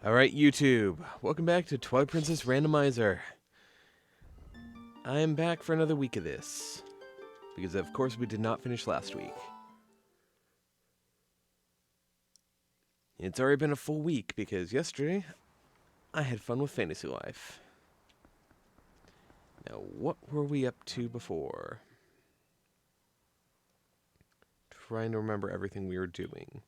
Alright, YouTube. Welcome back to Twilight Princess Randomizer. I am back for another week of this. Because, of course, we did not finish last week. It's already been a full week, because yesterday, I had fun with Fantasy Life. Now, what were we up to before? Trying to remember everything we were doing.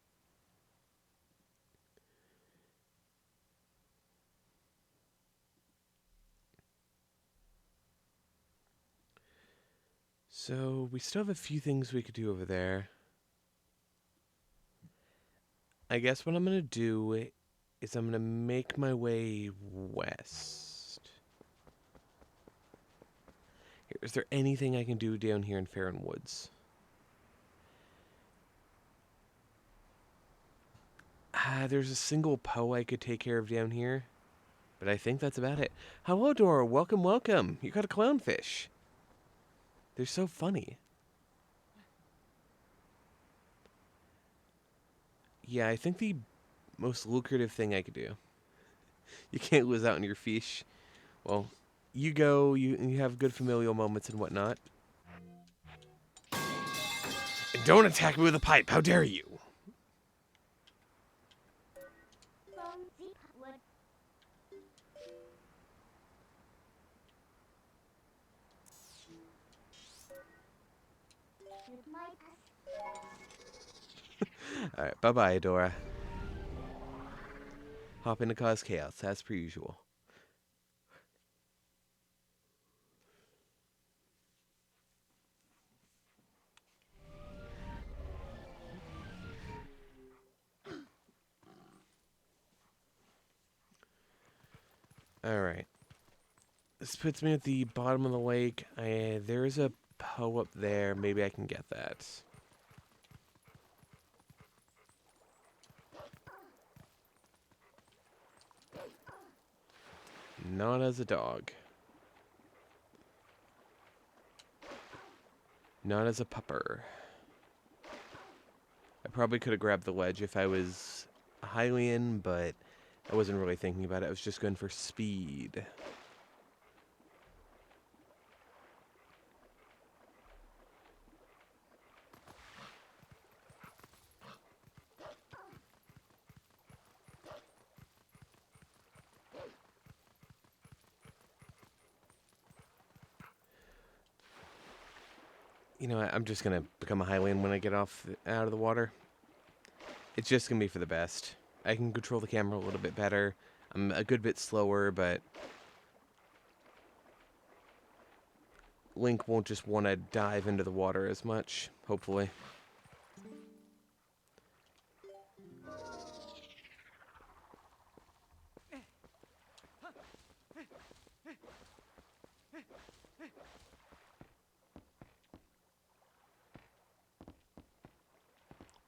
So, we still have a few things we could do over there. I guess what I'm going to do is I'm going to make my way west. Is there anything I can do down here in Farron Woods? There's a single Poe I could take care of down here. But I think that's about it. Hello, Dora. Welcome, welcome. You got a clownfish. They're so funny. Yeah, I think the most lucrative thing I could do. You can't lose out on your fish. Well, you go, you have good familial moments and whatnot. And don't attack me with a pipe. How dare you? Alright, bye-bye, Dora. Hop in to cause chaos, as per usual. Alright. This puts me at the bottom of the lake. There's a Poe up there. Maybe I can get that. Not as a dog. Not as a pupper. I probably could have grabbed the ledge if I was a Hylian, but I wasn't really thinking about it. I was just going for speed. You know what? I'm just going to become a Hylian when I get out of the water. It's just going to be for the best. I can control the camera a little bit better. I'm a good bit slower, but Link won't just want to dive into the water as much, hopefully.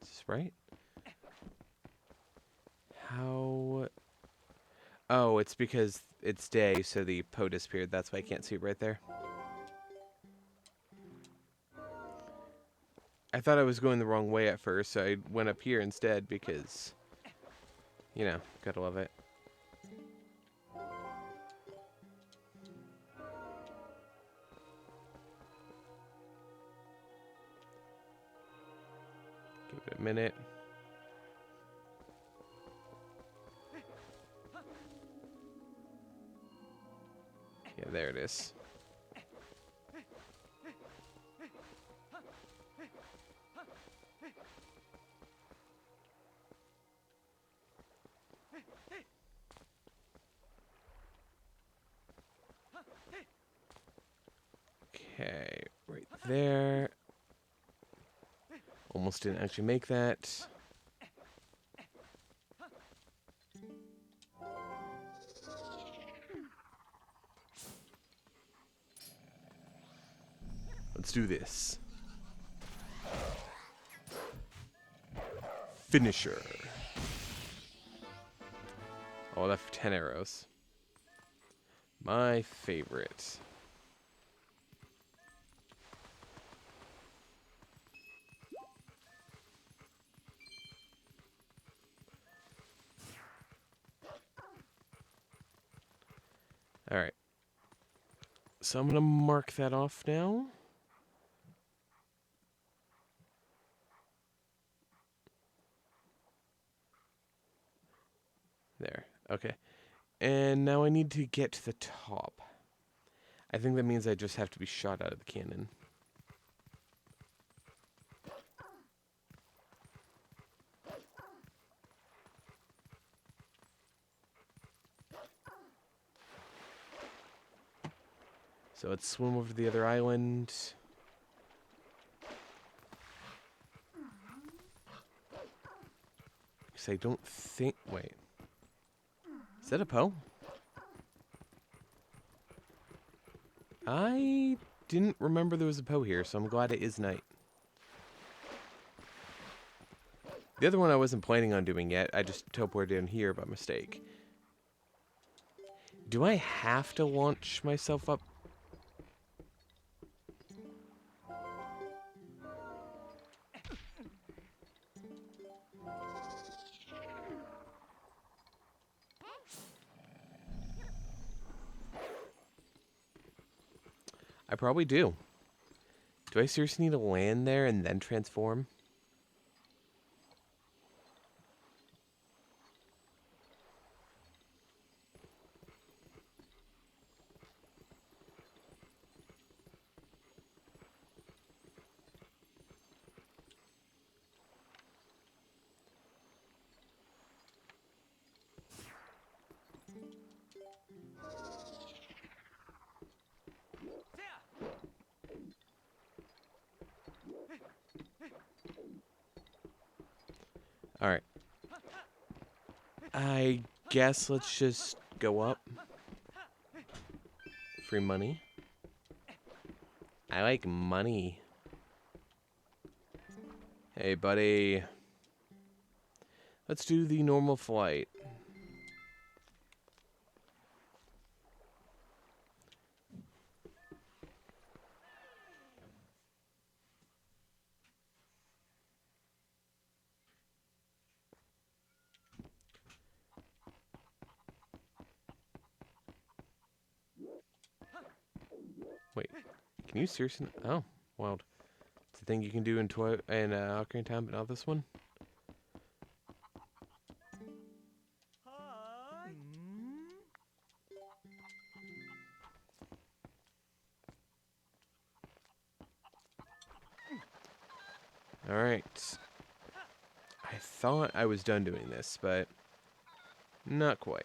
Is this right? How... Oh, it's because it's day, so the Poe disappeared. That's why I can't see it right there. I thought I was going the wrong way at first, so I went up here instead because, you know, gotta love it. Give it a minute. Yeah, there it is. Okay, right there. Almost didn't actually make that. Let's do this. Finisher. Oh, left 10 arrows. My favorite. so I'm going to mark that off now. There. Okay. And now I need to get to the top. I think that means I just have to be shot out of the cannon. So let's swim over to the other island. Because I don't think... Wait. Is that a Poe? I didn't remember there was a Poe here, so I'm glad it is night. The other one I wasn't planning on doing yet. I just teleported down here by mistake. Do I have to launch myself up? I probably do. Do I seriously need to land there and then transform? Alright. I guess let's just go up. Free money. I like money. Hey, buddy. Let's do the normal flight. Wait, can you seriously? Oh, wild. It's a thing you can do in Ocarina of Time, but not this one. Alright. I thought I was done doing this, but not quite.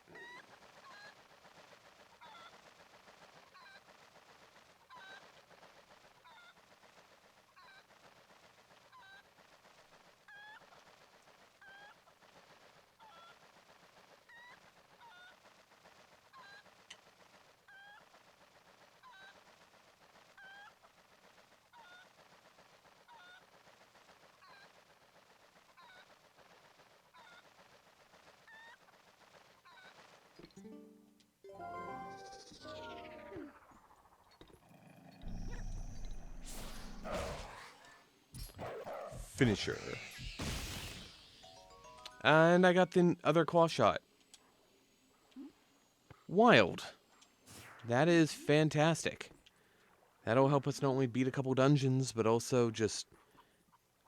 Finisher. And I got the other claw shot. Wild. That is fantastic. That'll help us not only beat a couple dungeons, but also just...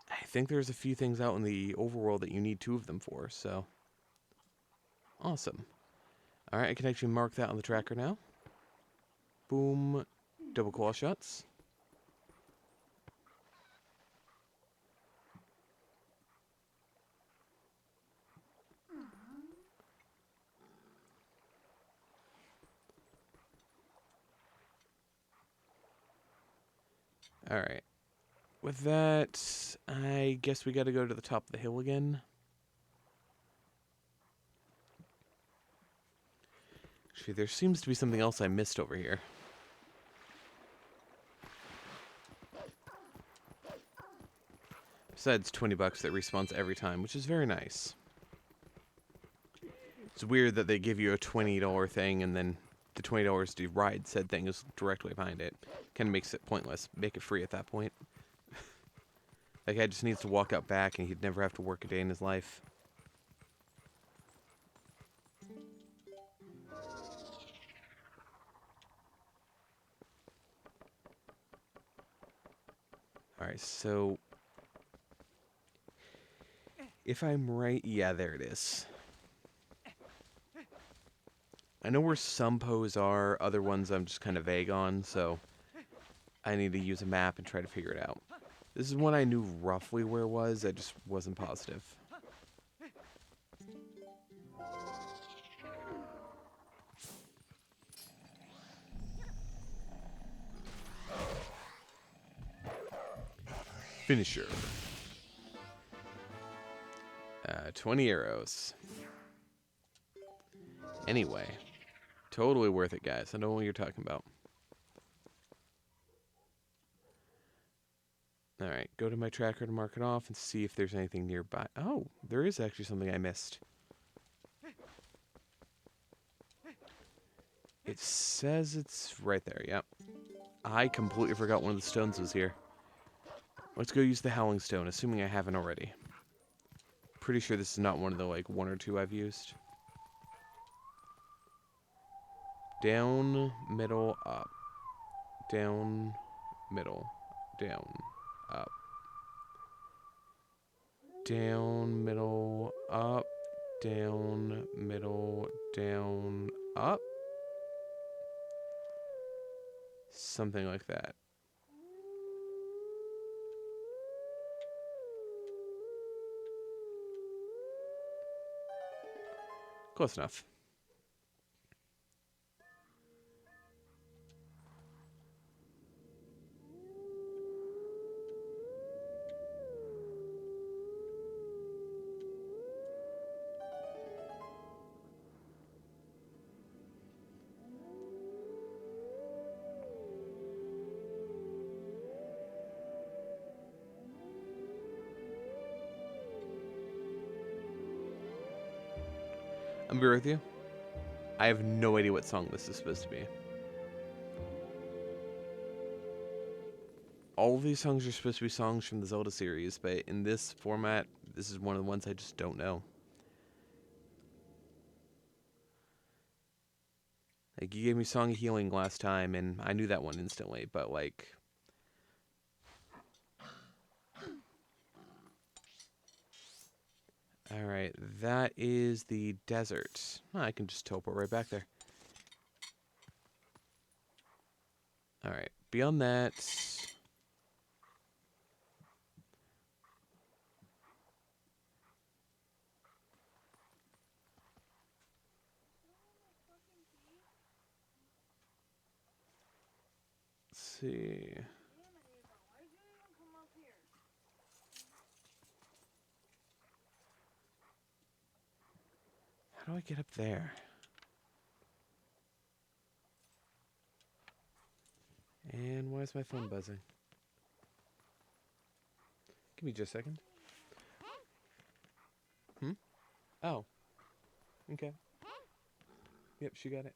I think there's a few things out in the overworld that you need 2 of them for, so... Awesome. Alright, I can actually mark that on the tracker now. Boom. Double claw shots. Alright. With that, I guess we gotta go to the top of the hill again. Actually, there seems to be something else I missed over here. Besides $20 that respawns every time, which is very nice. It's weird that they give you a $20 thing and then the $20 to ride said thing is directly behind it. Kind of makes it pointless. Make it free at that point. That guy just needs to walk out back and he'd never have to work a day in his life. Alright, so... If I'm right... Yeah, there it is. I know where some Poes are, other ones I'm just kind of vague on, so... I need to use a map and try to figure it out. This is one I knew roughly where it was, I just wasn't positive. Finisher. 20 arrows. Anyway. Totally worth it, guys. I know what you're talking about. Alright, go to my tracker to mark it off and see if there's anything nearby. Oh, there is actually something I missed. It says it's right there, yep. I completely forgot one of the stones was here. Let's go use the Howling Stone, assuming I haven't already. Pretty sure this is not one of the, like, one or two I've used. Down, middle, up. Down, middle, down, up. Down, middle, up. Down, middle, down, up. Something like that. Close enough. I'm gonna be with you. I have no idea what song this is supposed to be. All of these songs are supposed to be songs from the Zelda series, but in this format, this is one of the ones I just don't know. Like, you gave me Song of Healing last time, and I knew that one instantly, but, like... Alright, that is the desert. Oh, I can just teleport right back there. Alright, beyond that... Let's see... How do I get up there? And why is my phone buzzing? Give me just a second. Oh. Okay. Yep, she got it.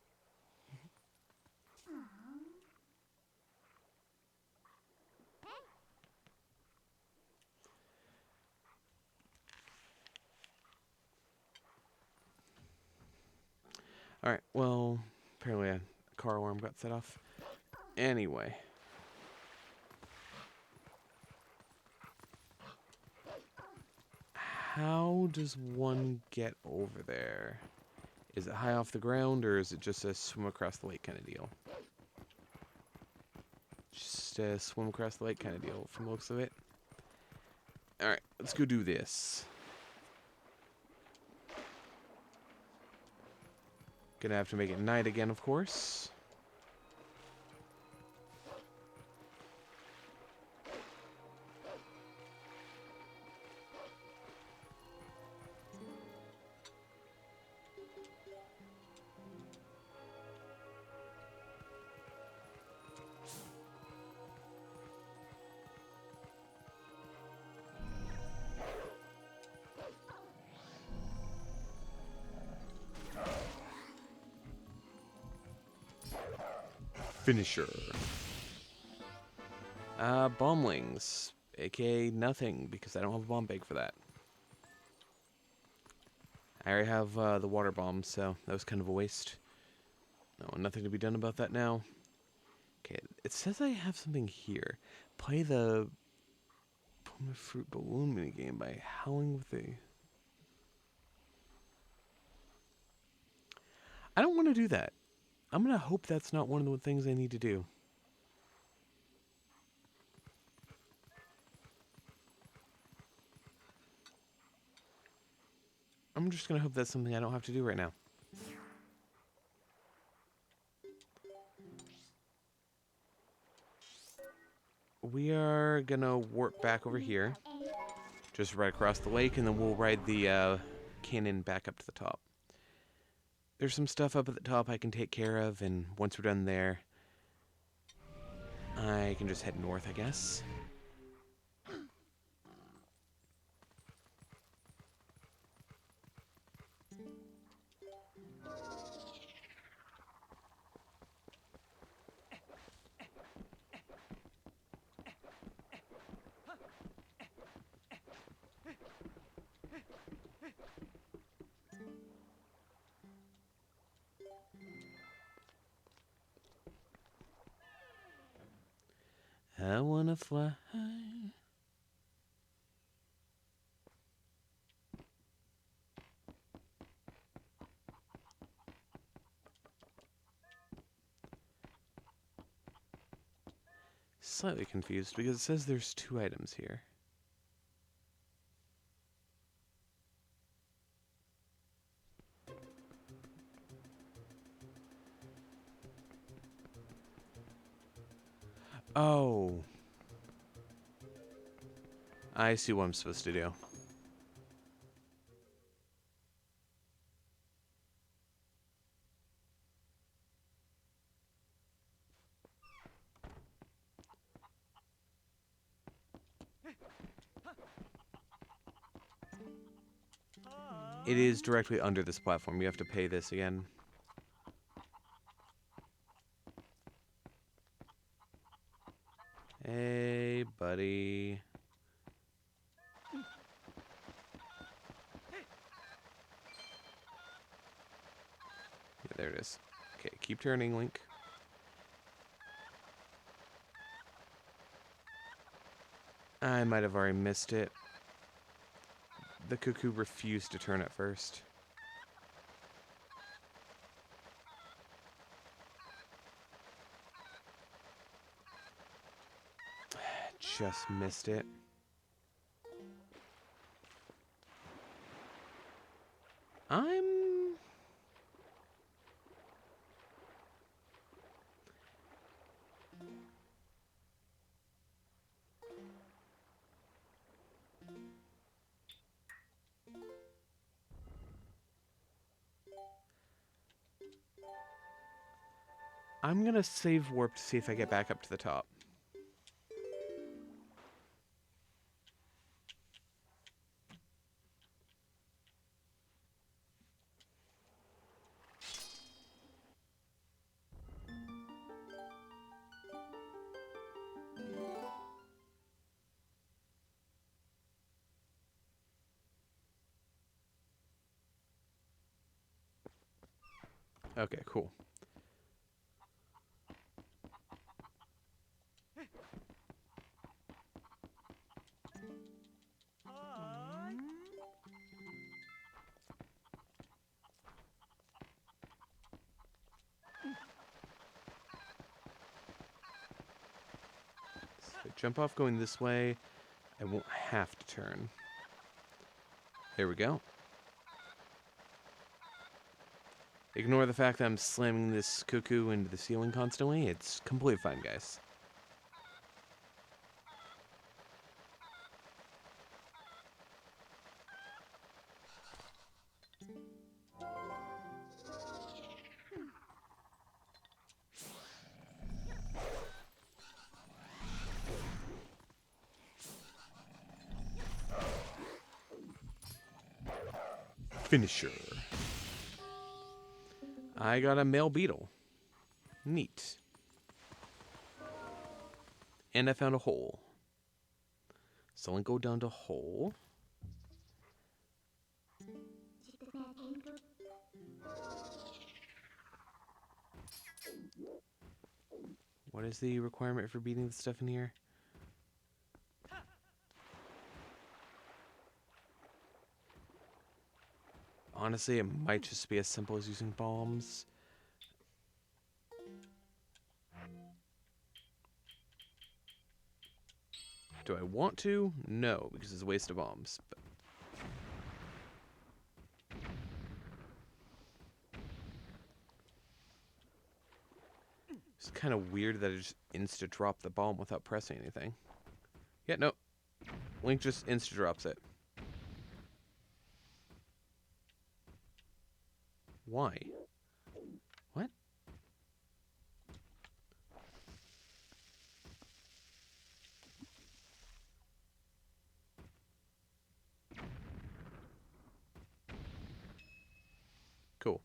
Alright, well, apparently a car alarm got set off. Anyway. How does one get over there? Is it high off the ground, or is it just a swim across the lake kind of deal? Just a swim across the lake kind of deal, from the looks of it. Alright, let's go do this. Gonna have to make it night again, of course. Finisher. Bomblings. AKA nothing, because I don't have a bomb bag for that. I already have the water bomb, so that was kind of a waste. No, nothing to be done about that now. Okay, it says I have something here. Play the Win a fruit balloon minigame by howling with a... I don't want to do that. I'm going to hope that's not one of the things I need to do. I'm just going to hope that's something I don't have to do right now. We are going to warp back over here. Just right across the lake, and then we'll ride the cannon back up to the top. There's some stuff up at the top I can take care of, and once we're done there, I can just head north, I guess. I wanna fly. Slightly confused because it says there's 2 items here. Oh. I see what I'm supposed to do. It is directly under this platform. You have to pay this again. Hey, buddy. Yeah, there it is. Okay, keep turning, Link. I might have already missed it. The cuckoo refused to turn at first. Just missed it. I'm gonna save warp to see if I get back up to the top. Okay, cool. So jump off going this way. I won't have to turn. There we go. Ignore the fact that I'm slamming this cuckoo into the ceiling constantly. It's completely fine, guys. Finisher. I got a male beetle. Neat. And I found a hole. So I'll go down to hole. What is the requirement for beating the stuff in here? Honestly, it might just be as simple as using bombs. Do I want to? No, because it's a waste of bombs. But it's kind of weird that it just insta-dropped the bomb without pressing anything. Yeah, no. Link just insta-drops it. Why? What? Cool.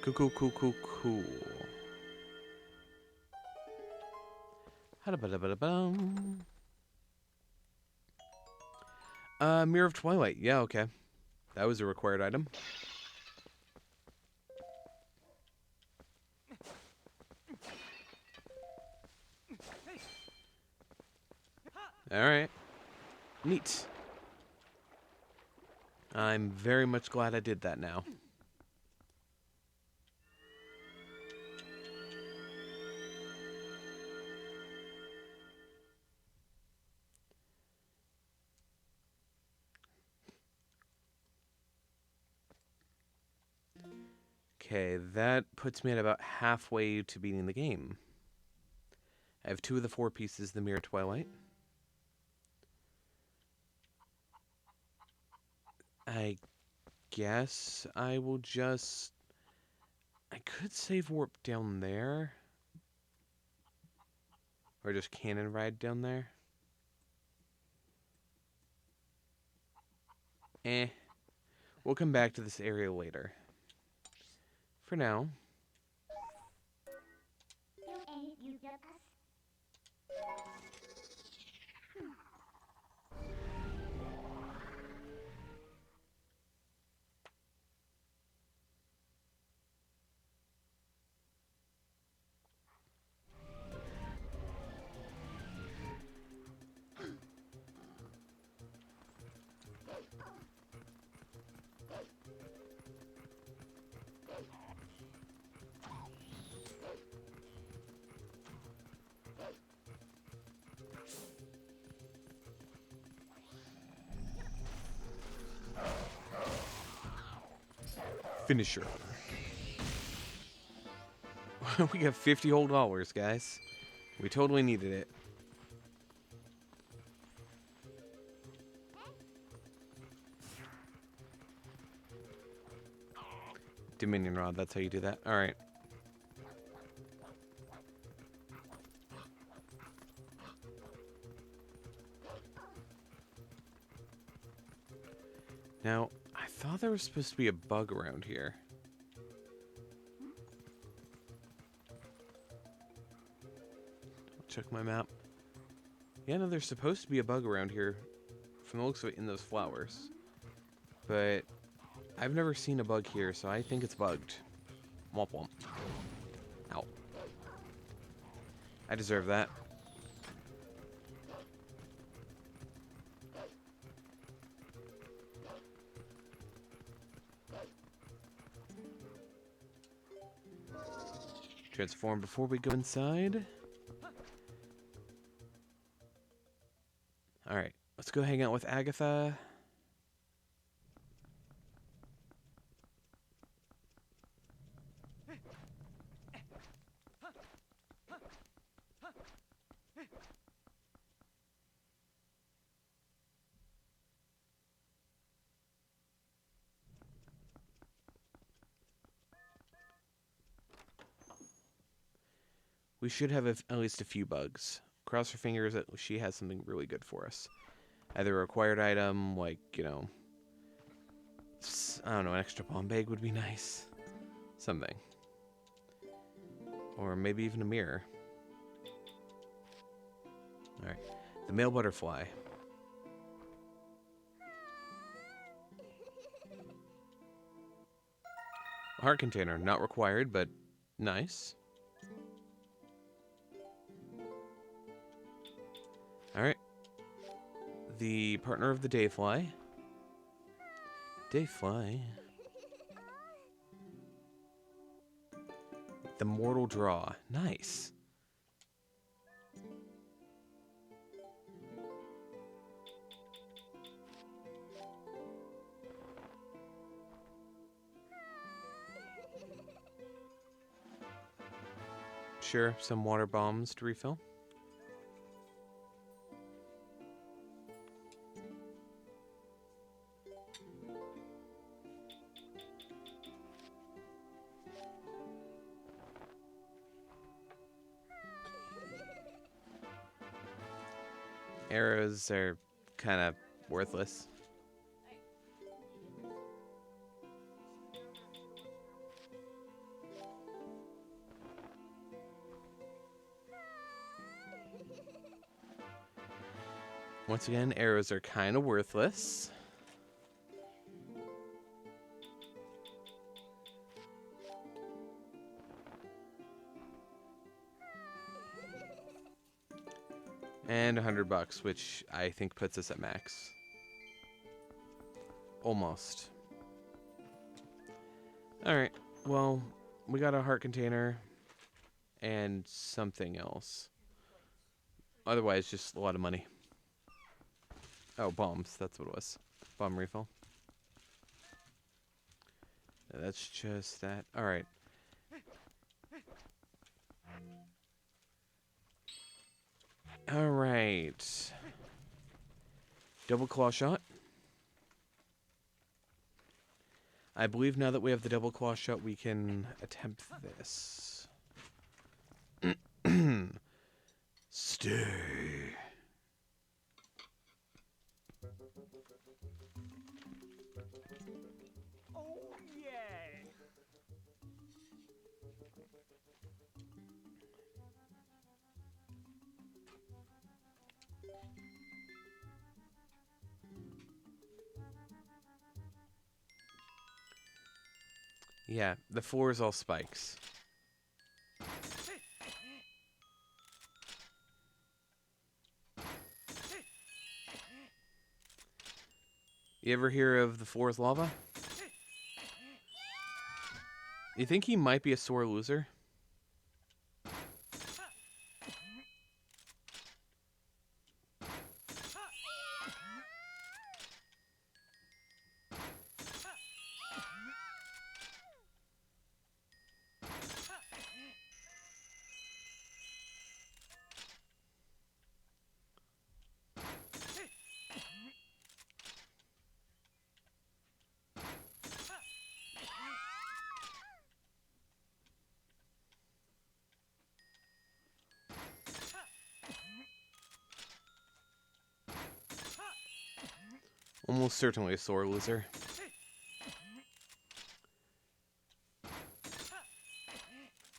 Cool. Hada-bada-bada-bum. Mirror of Twilight. Yeah, okay. That was a required item. Alright. Neat. I'm very much glad I did that now. Okay, that puts me at about halfway to beating the game. I have 2 of the 4 pieces of the Mirror Twilight. I guess I will just... I could save warp down there. Or just cannon ride down there. We'll come back to this area later. For now... Finisher. We got 50 whole dollars, guys. We totally needed it. Dominion Rod, that's how you do that. Alright. Now, I thought there was supposed to be a bug around here. I'll check my map. Yeah, no, there's supposed to be a bug around here. From the looks of it, in those flowers. But I've never seen a bug here, so I think it's bugged. Womp womp. Ow. I deserve that. Transform before we go inside. Alright, let's go hang out with Agatha. We should have at least a few bugs. Cross her fingers that she has something really good for us. Either a required item, like, you know... I don't know, an extra bomb bag would be nice. Something. Or maybe even a mirror. Alright. The male butterfly. A heart container. Not required, but nice. Alright. The partner of the dayfly. Dayfly. The Mortal Draw. Nice. Sure, some water bombs to refill. Arrows are kind of worthless. Once again, arrows are kind of worthless. And $100, which I think puts us at max. Almost. Alright, well, we got a heart container and something else. Otherwise, just a lot of money. Oh, bombs, that's what it was. Bomb refill. That's just that. Alright. Alright. Double claw shot. I believe now that we have the double claw shot, we can attempt this. Stay. Oh, yeah. Yeah, the floor is all spikes. You ever hear of the floor is lava? You think he might be a sore loser? Almost certainly a sore loser.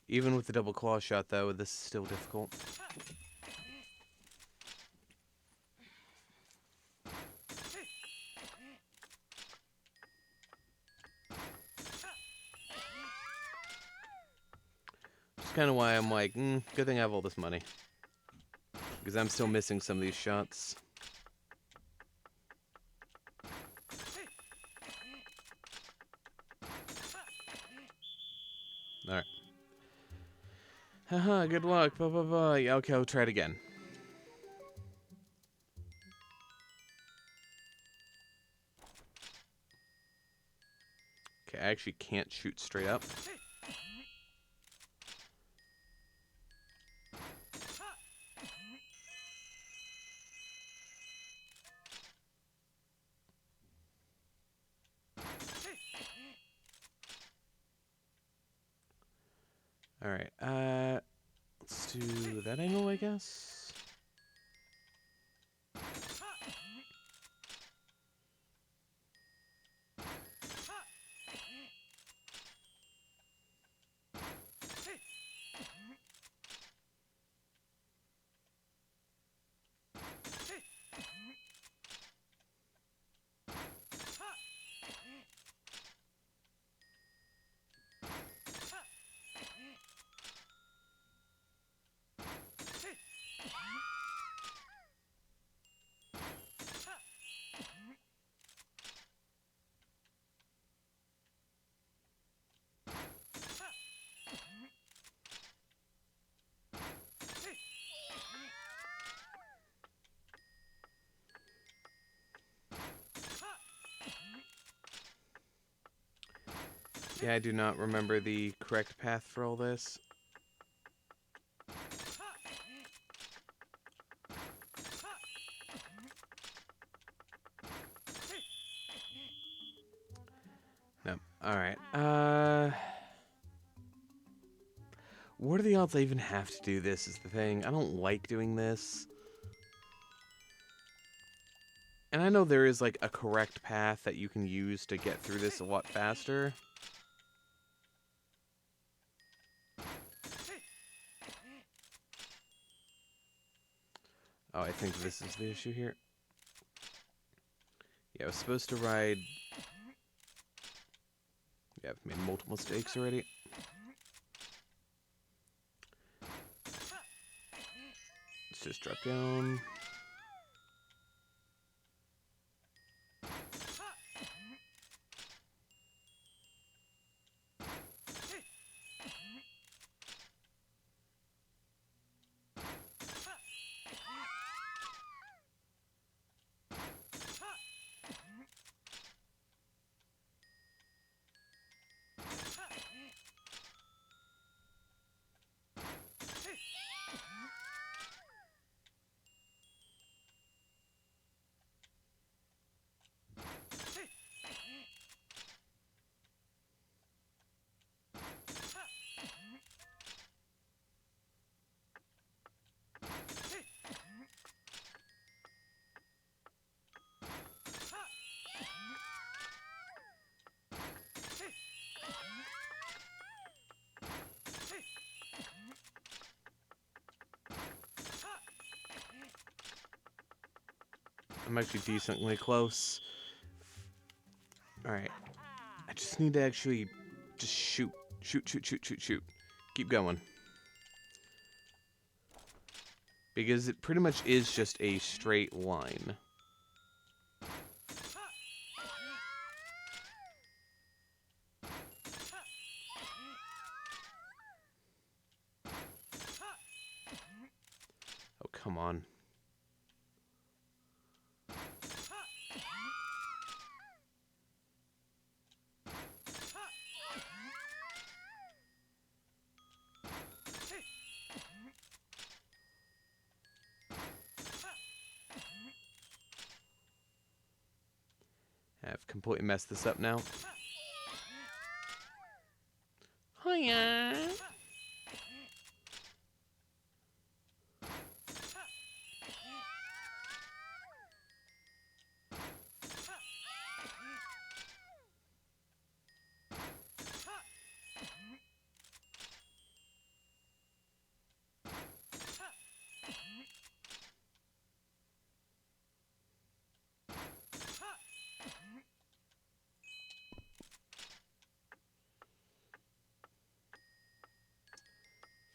Even with the double claw shot, though, this is still difficult. That's kind of why I'm like, good thing I have all this money. Because I'm still missing some of these shots. Alright. Haha, good luck. Blah, blah, blah. Yeah, okay, I'll try it again. Okay, I actually can't shoot straight up. Alright, let's do that angle, I guess. Yeah, I do not remember the correct path for all this. No. Alright. What are the odds I even have to do this is the thing. I don't like doing this. And I know there is, like, a correct path that you can use to get through this a lot faster. Oh, I think this is the issue here. Yeah, I was supposed to ride... Yeah, I've made multiple mistakes already. Let's just drop down. I'm actually decently close. Alright. I just need to actually just shoot. Shoot, shoot, shoot, shoot, shoot. Keep going. Because it pretty much is just a straight line. Oh, come on. I've completely messed this up now. Hiya!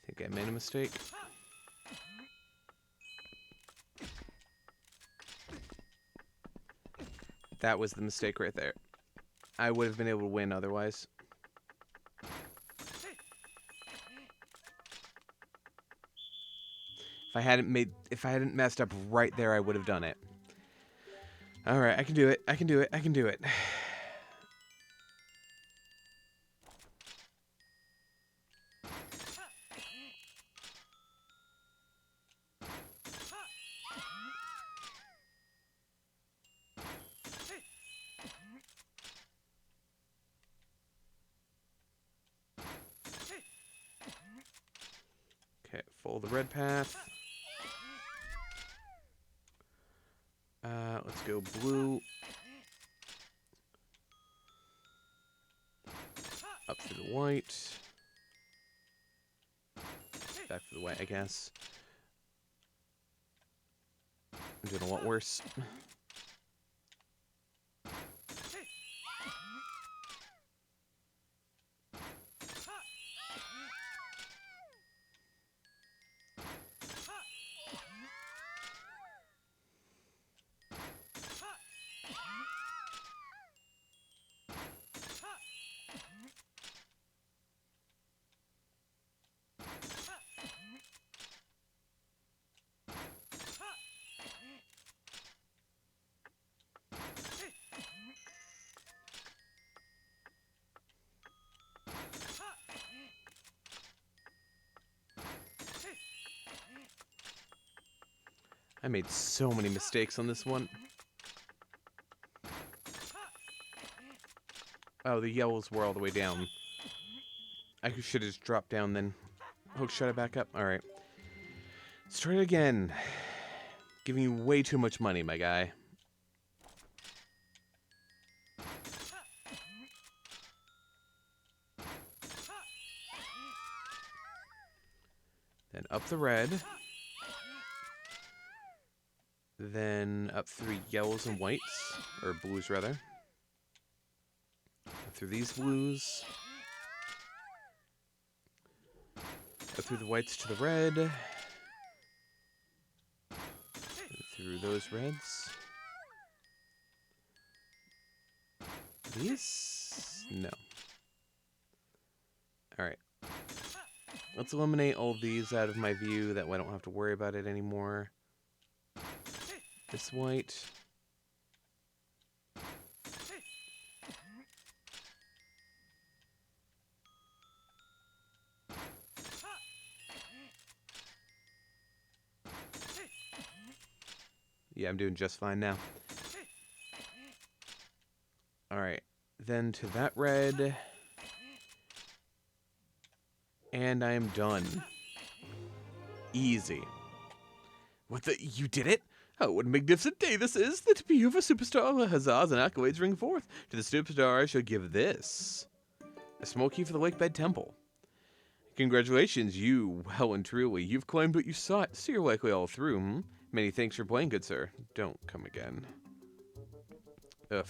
I think I made a mistake. That was the mistake right there. I would have been able to win otherwise. If I hadn't messed up right there, I would have done it. Alright, I can do it. I can do it. I can do it. Okay, follow the red path. Let's go blue. Up through the white. Back to the white, I guess. I'm doing a lot worse. I made so many mistakes on this one. Oh, the yellows were all the way down. I should have just dropped down then. Hook shot it back up. Alright. Let's try it again. Giving you way too much money, my guy. Then up the red. Then up 3 yellows and whites. Or blues, rather. Up through these blues. Up through the whites to the red. Through those reds. These? No. Alright. Let's eliminate all these out of my view. That way I don't have to worry about it anymore. This white. Yeah, I'm doing just fine now. Alright. Then to that red. And I am done. Easy. What the? You did it? Oh, what a magnificent day this is. The debut of a superstar. Huzzahs and accolades ring forth. To the superstar I shall give this. A small key for the Lakebed Temple. Congratulations, you, well and truly. You've claimed what you sought, so you're likely all through, hmm? Many thanks for playing, good sir. Don't come again. Ugh.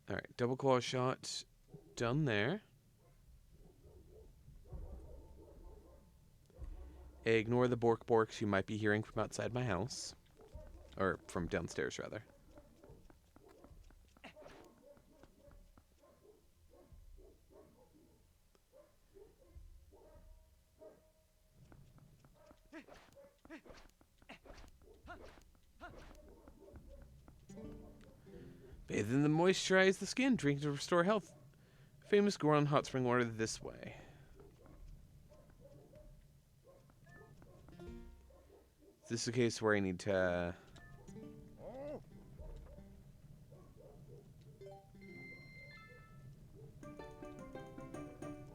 Alright, double claw shot done there. Ignore the borks you might be hearing from outside my house. Or from downstairs, rather. Bathe in the moisturize the skin, drink to restore health. Famous Goron hot spring water this way. Is this the case where I need to...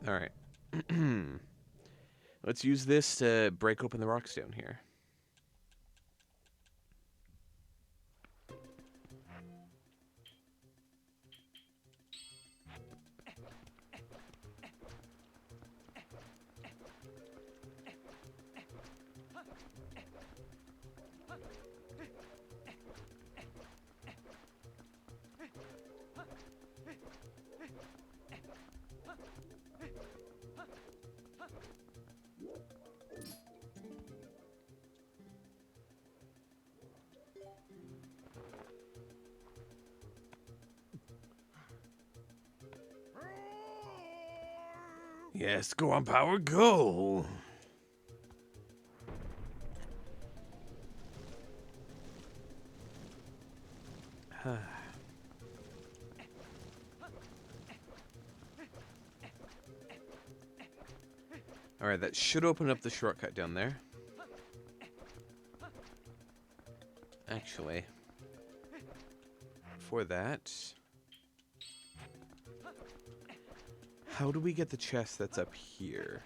Alright. Let's use this to break open the rocks down here. Yes, go on, power, go! Alright, that should open up the shortcut down there. Actually, for that... How do we get the chest that's up here?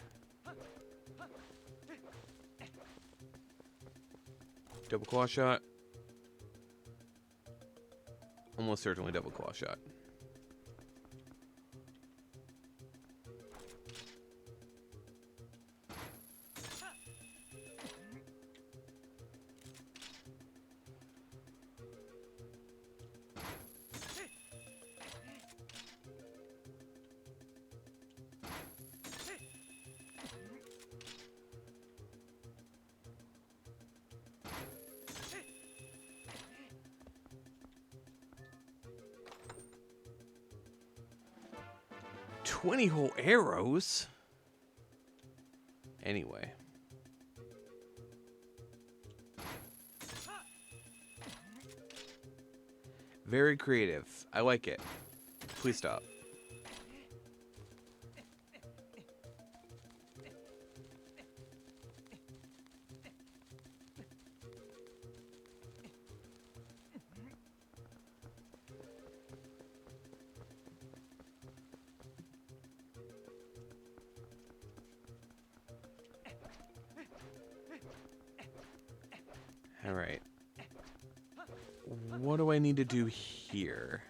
Double claw shot. Almost certainly double claw shot. "20 whole arrows?" Anyway. Very creative. I like it. Please stop. Alright. What do I need to do here?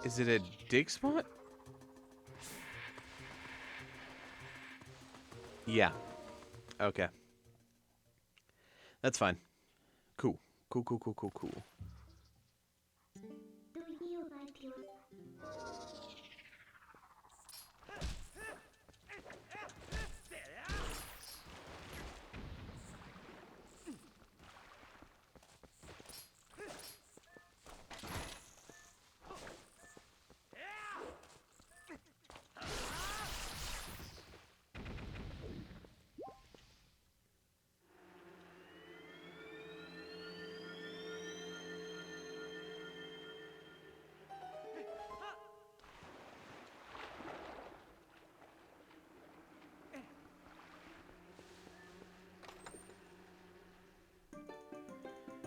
Is it a dig spot? Yeah. Okay. That's fine. Cool. Cool, cool, cool, cool, cool.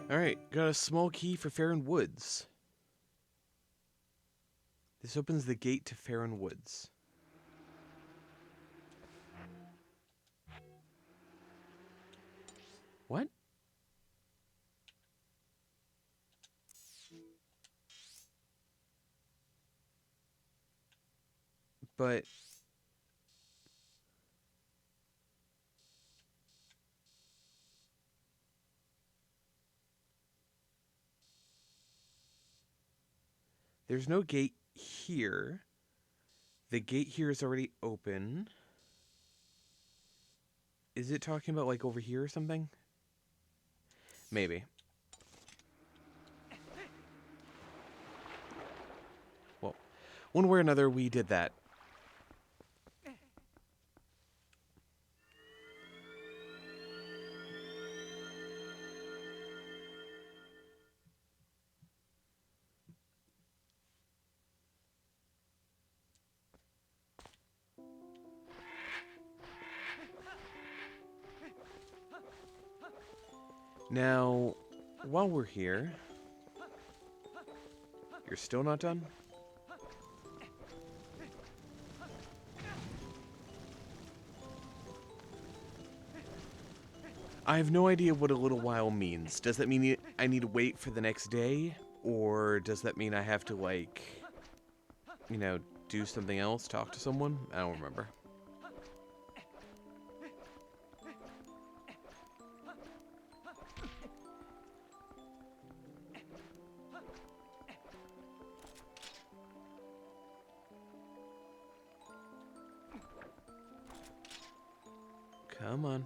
Alright, got a small key for Farron Woods. This opens the gate to Farron Woods. What? But... there's no gate here. The gate here is already open. Is it talking about, like, over here or something? Maybe. Well, one way or another, we did that. Now, while we're here... you're still not done? I have no idea what a little while means. Does that mean I need to wait for the next day? Or does that mean I have to, like, you know, do something else? Talk to someone? I don't remember. Come on.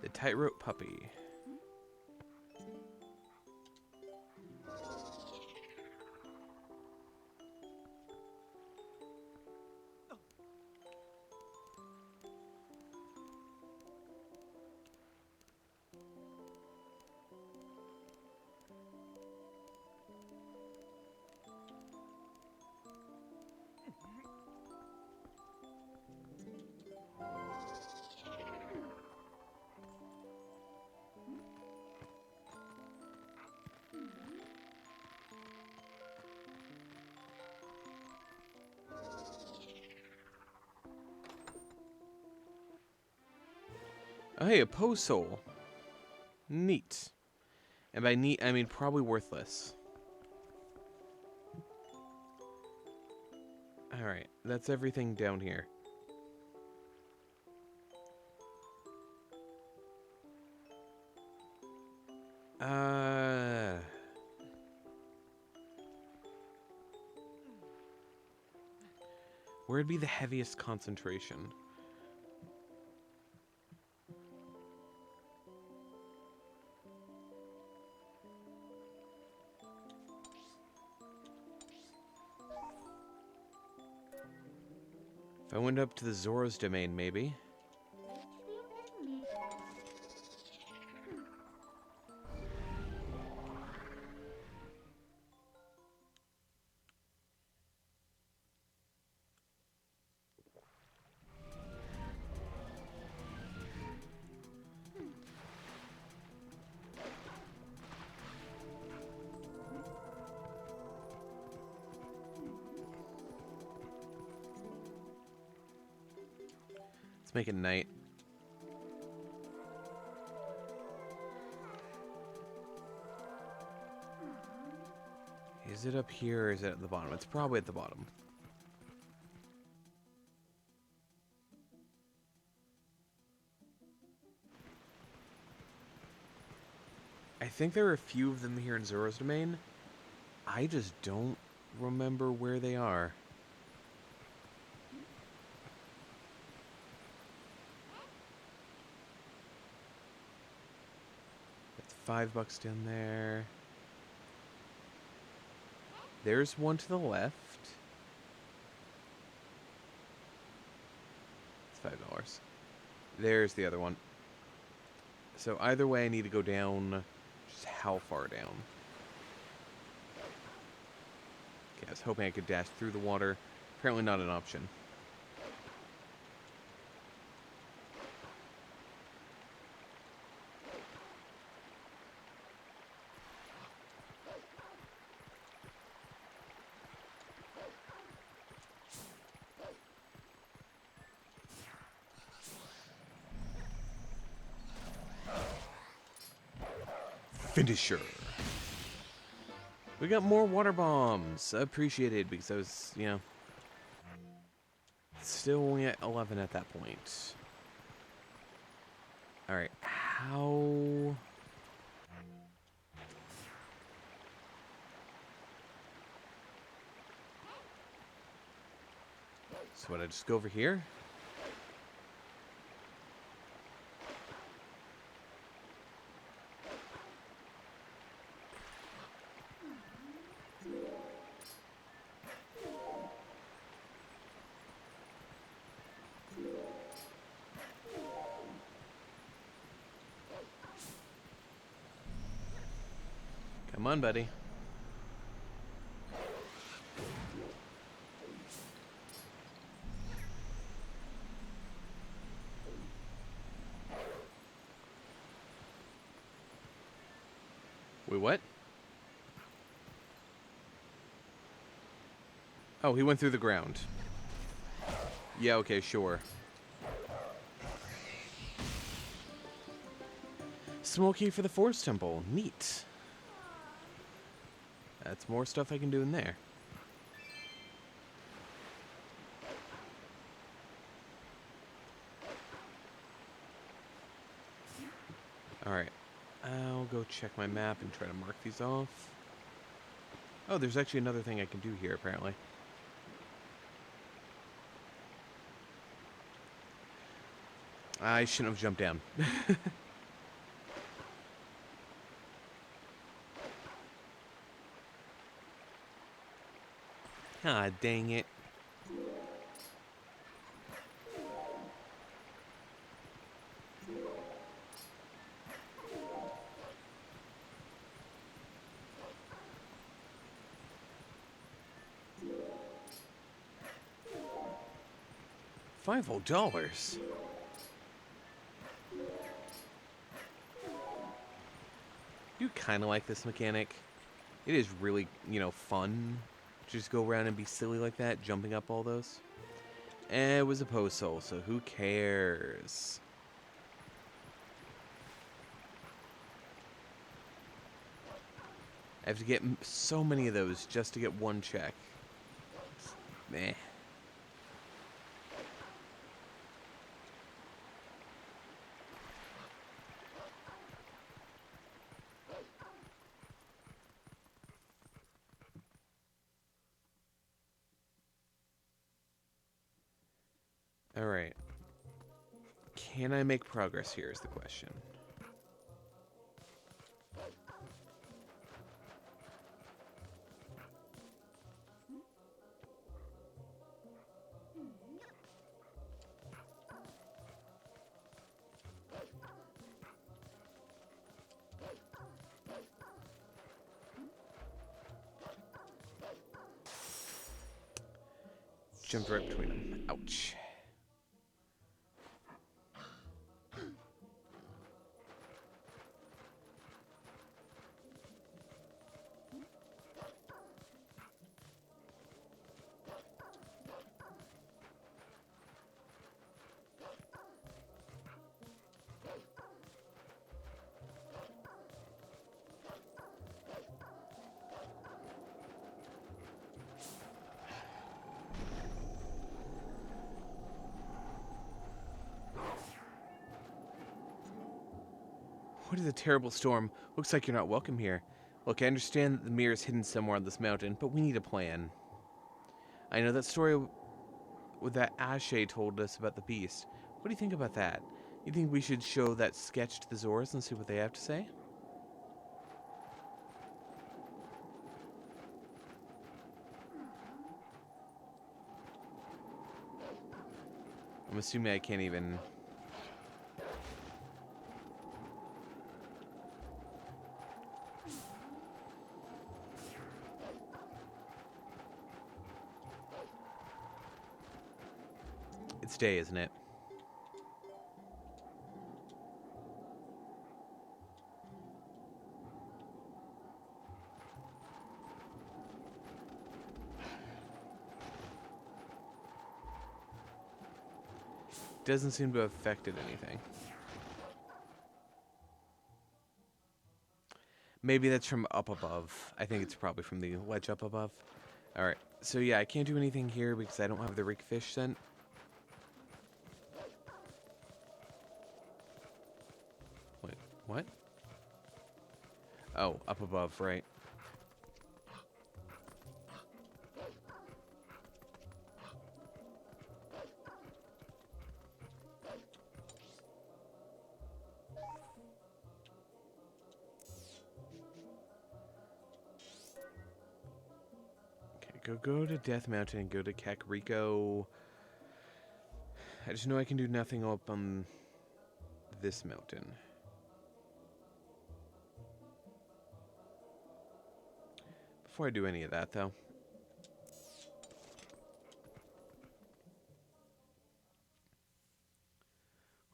The tightrope puppy. Oh, hey, a Poe soul. Neat. And by neat, I mean probably worthless. Alright, that's everything down here. Where'd be the heaviest concentration? If I went up to the Zora's domain, maybe. Let's make it night. Is it up here or is it at the bottom? It's probably at the bottom. I think there are a few of them here in Zora's domain. I just don't remember where they are. That's $5 down there. There's one to the left. It's $5. There's the other one. So either way, I need to go down. Just how far down? Okay, I was hoping I could dash through the water. Apparently not an option. Finisher. We got more water bombs. Appreciated because I was, you know, still only at 11 at that point. Alright, how... So what, I just go over here? Come on, buddy. Wait, what? Oh, he went through the ground. Yeah, okay, sure. Small key for the Forest Temple. Neat. That's more stuff I can do in there. Alright. I'll go check my map and try to mark these off. Oh, there's actually another thing I can do here, apparently. I shouldn't have jumped down. Ah, dang it. $5. You kind of like this mechanic. It is really, you know, fun. Just go around and be silly like that, jumping up all those. And it was a post soul, so who cares? I have to get so many of those just to get one check. Meh. Alright. Can I make progress here is the question. Jumped right between them. Ouch. What is a terrible storm? Looks like you're not welcome here. Look, I understand that the mirror is hidden somewhere on this mountain, but we need a plan. I know that story that Ashe told us about the beast. What do you think about that? You think we should show that sketch to the Zoras and see what they have to say? I'm assuming I can't even... It's day, isn't it? Doesn't seem to have affected anything. Maybe that's from up above. I think it's probably from the ledge up above. Alright, so yeah, I can't do anything here because I don't have the Rickfish scent. Wait, what? Oh, up above, right. Okay, go to Death Mountain and go to Kakariko. I just know I can do nothing up on this mountain. Before I do any of that, though.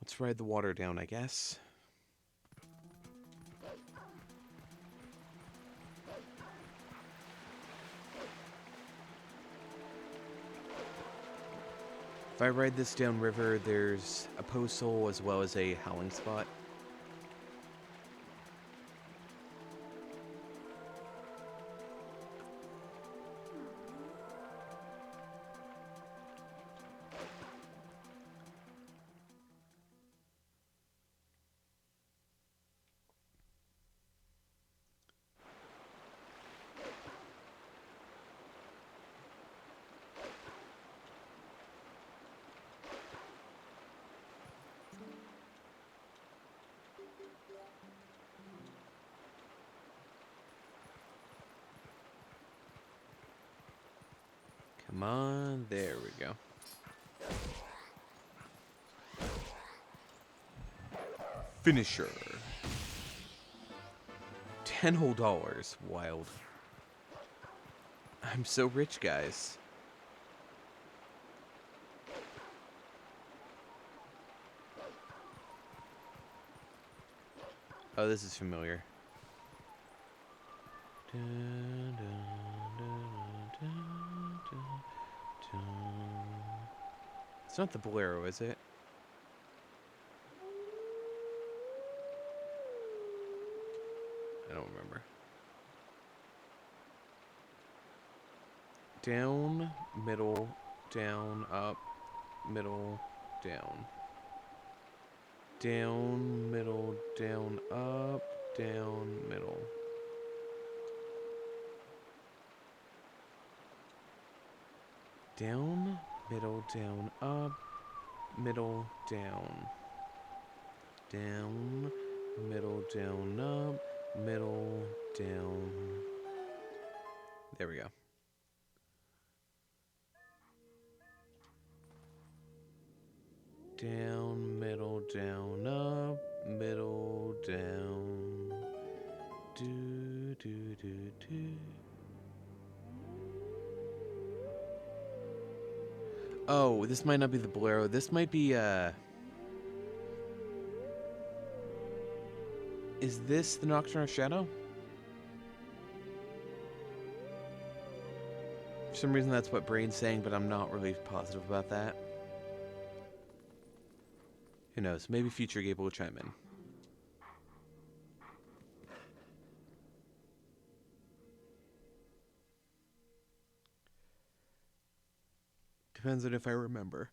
Let's ride the water down, I guess. If I ride this downriver, there's a postal as well as a howling spot. Come on, there we go. Finisher. $10 whole. Wild. I'm so rich, guys. Oh, this is familiar. Dun, dun, dun, dun, dun, dun. It's not the Bolero, is it? I don't remember. Down, middle, down, up, middle, down. Down, middle, down, up, down, middle. Down, middle, down, up, middle, down. Down, middle, down, up, middle, down. There we go. Down, middle, down, up, middle, down. Do, do, do, do. Oh, this might not be the Bolero. This might be, is this the Nocturnal Shadow? For some reason that's what Brain's saying, but I'm not really positive about that. Who knows? Maybe future Gabe will chime in. Depends on if I remember.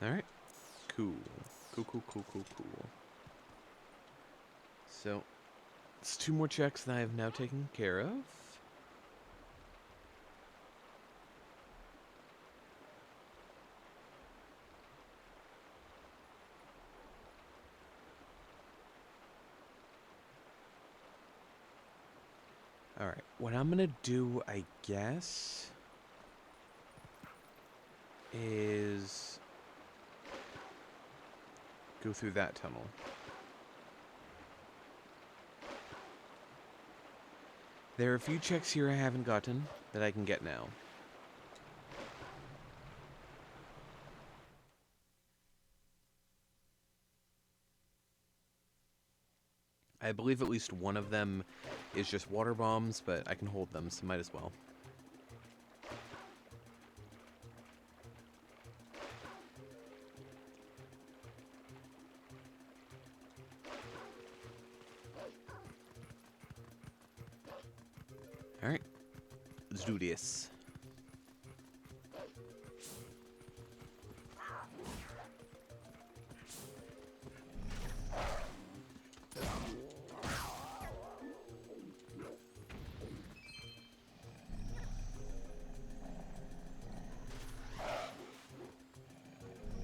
Alright. Cool. Cool. So, it's 2 more checks that I have now taken care of. Alright, what I'm gonna do, I guess, is go through that tunnel. There are a few checks here I haven't gotten that I can get now. I believe at least one of them is just water bombs, but I can hold them, so might as well. Alright, let's do this.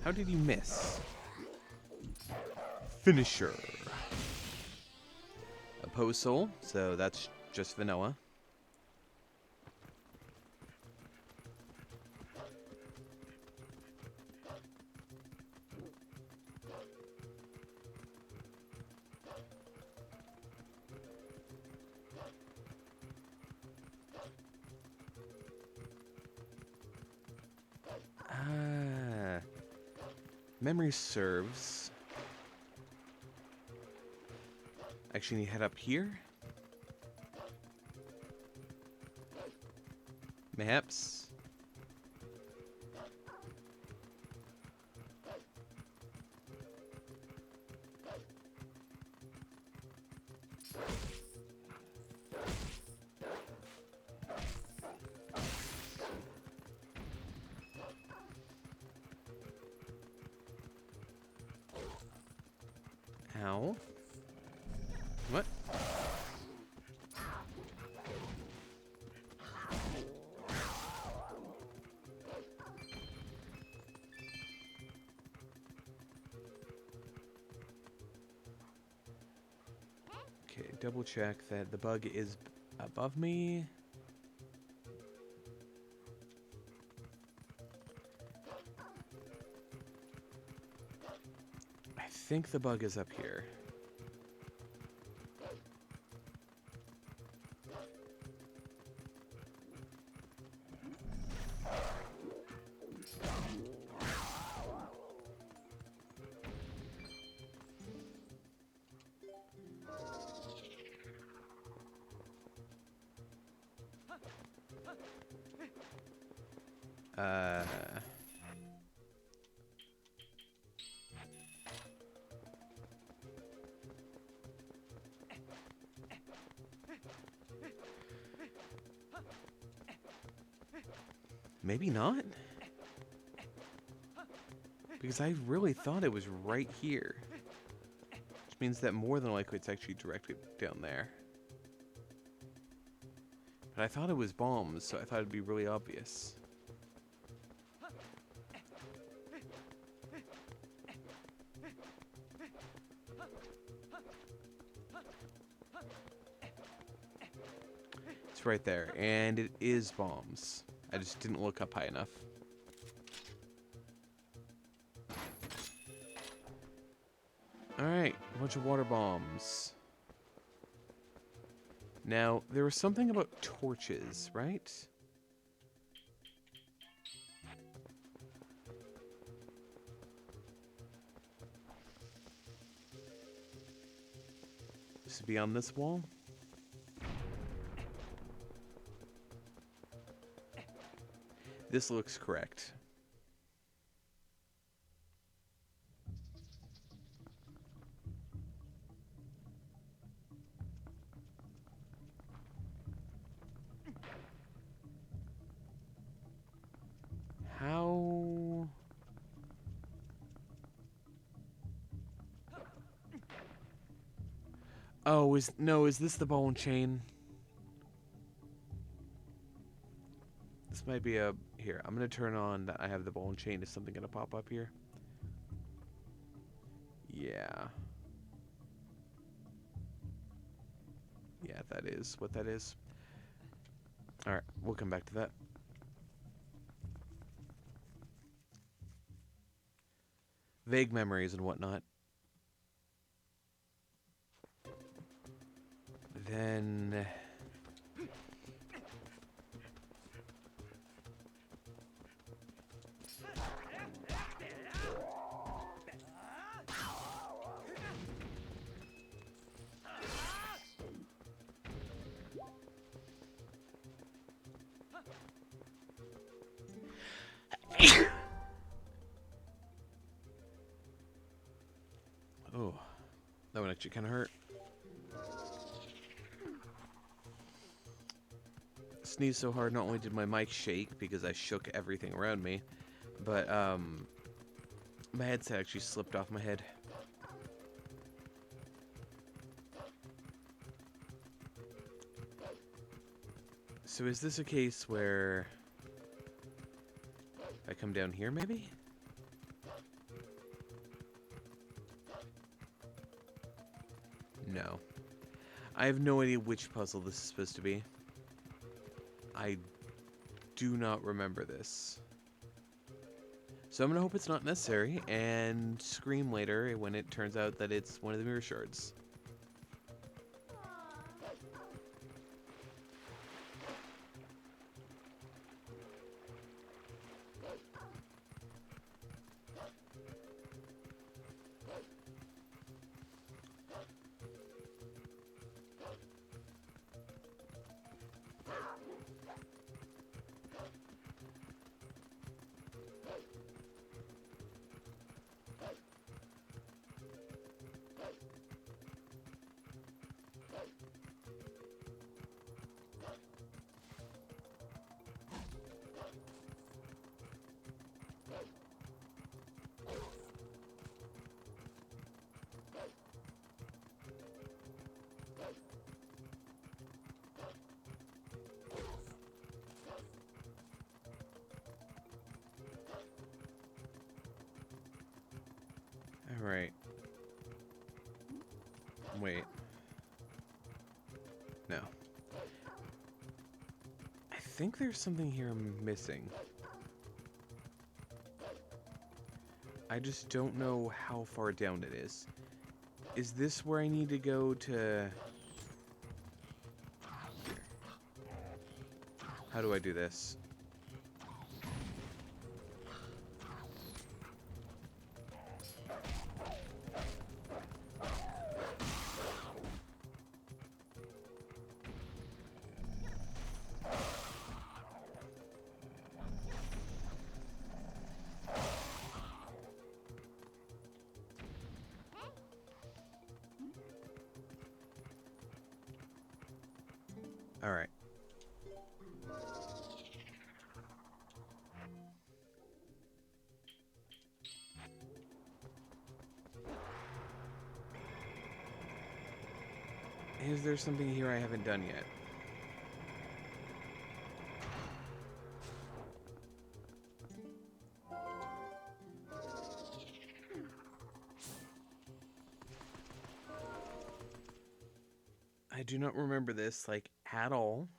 How did you miss? Finisher. Oppose soul, so that's just vanilla. Memory serves. Actually, head up here. Mayhaps. Ow. What? Okay, double check that the bug is above me. I think the bug is up here. Maybe not? Because I really thought it was right here. Which means that more than likely it's actually directly down there. But I thought it was bombs, so I thought it'd be really obvious. It's right there, and it is bombs. I just didn't look up high enough. Alright, a bunch of water bombs. Now, there was something about torches, right? This would be on this wall. This looks correct. How... Oh, is this the ball and chain? This might be a... Here, I'm going to turn on that I have the ball and chain. Is something going to pop up here? Yeah. Yeah, that is what that is. Alright, we'll come back to that. Vague memories and whatnot. Then... Oh, that one actually kind of hurt. Sneezed so hard, not only did my mic shake because I shook everything around me, but my headset actually slipped off my head. So is this a case where I come down here maybe? No. I have no idea which puzzle this is supposed to be. I do not remember this. So I'm gonna hope it's not necessary and scream later when it turns out that it's one of the mirror shards. Alright. Wait. No. I think there's something here I'm missing. I just don't know how far down it is. Is this where I need to go to... How do I do this? Alright. Is there something here I haven't done yet? I do not remember this, like, at all.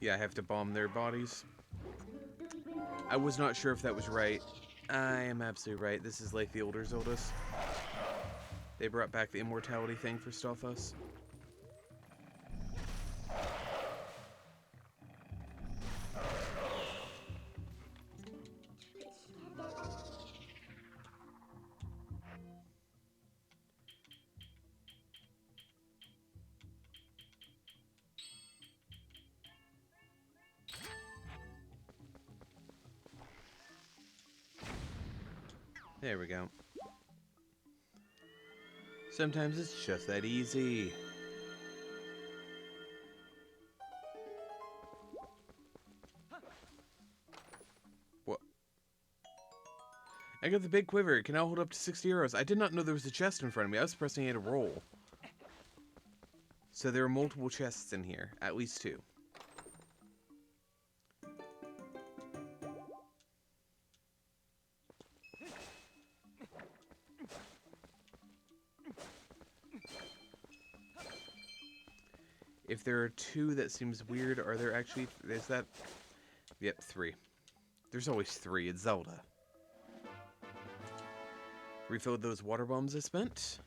Yeah, I have to bomb their bodies. I was not sure if that was right. I am absolutely right. This is like the older Zeldas. They brought back the immortality thing for Stalfos. There we go. Sometimes it's just that easy. What? I got the big quiver. It can now hold up to 60 arrows. I did not know there was a chest in front of me. I was pressing A to roll. So there are multiple chests in here. At least 2. If there are 2, that seems weird. Are there actually... Is that... Yep, 3. There's always 3. It's Zelda. Refilled those water bombs I spent.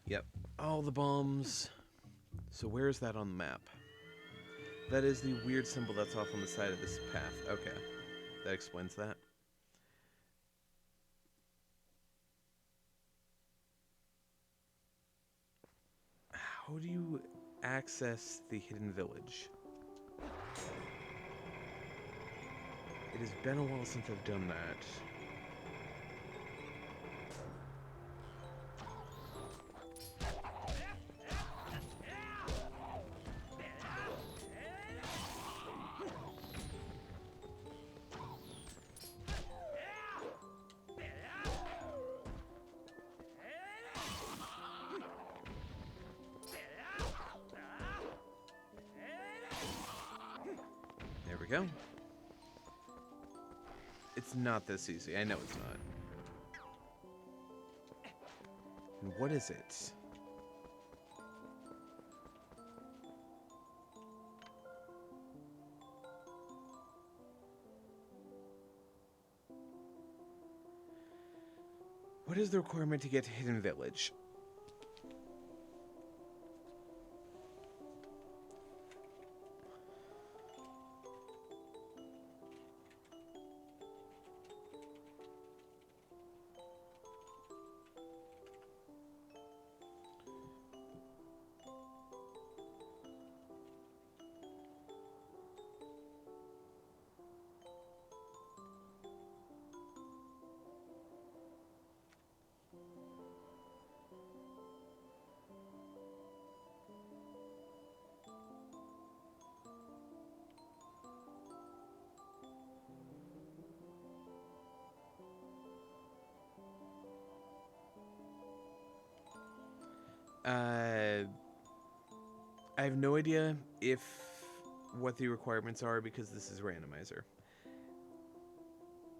Yep, all the bombs. So where's that on the map? That is the weird symbol that's off on the side of this path. Okay, that explains that. How do you access the hidden village? It has been a while since I've done that. There we go. It's not this easy. I know it's not. And what is it? What is the requirement to get to Hidden Village? I have no idea what the requirements are because this is Randomizer.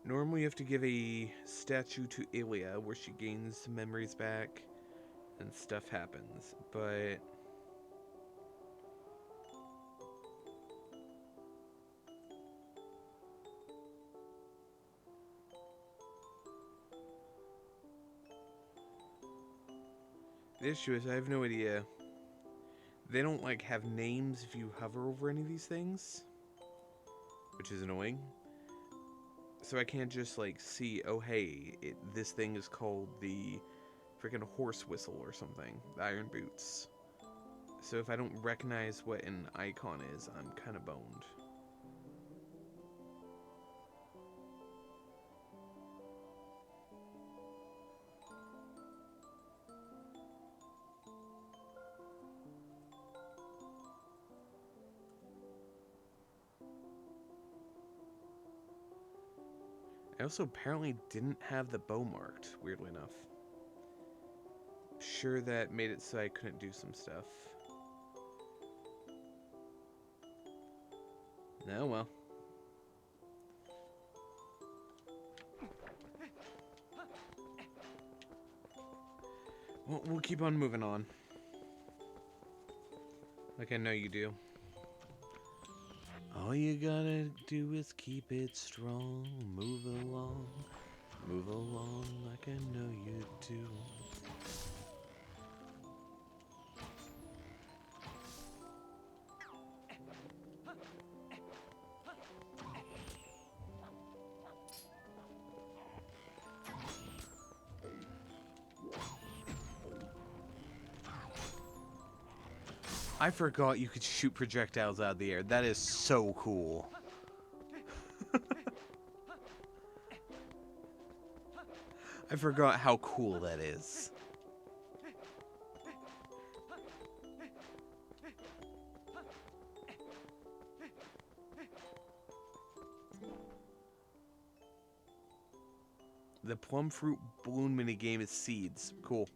Normally you have to give a statue to Ilia where she gains some memories back and stuff happens, but... The issue is I have no idea. They don't, like, have names if you hover over any of these things, which is annoying. So I can't just, like, see, oh, hey, this thing is called the freaking horse whistle or something, the iron boots. So if I don't recognize what an icon is, I'm kind of boned. I also apparently didn't have the bow marked, weirdly enough. Sure, that made it so I couldn't do some stuff. Oh well. We'll keep on moving on. Like I know you do. All you gotta do is keep it strong. Move along like I know you do. I forgot you could shoot projectiles out of the air. That is so cool. I forgot how cool that is. The plum fruit balloon minigame is seeds. Cool.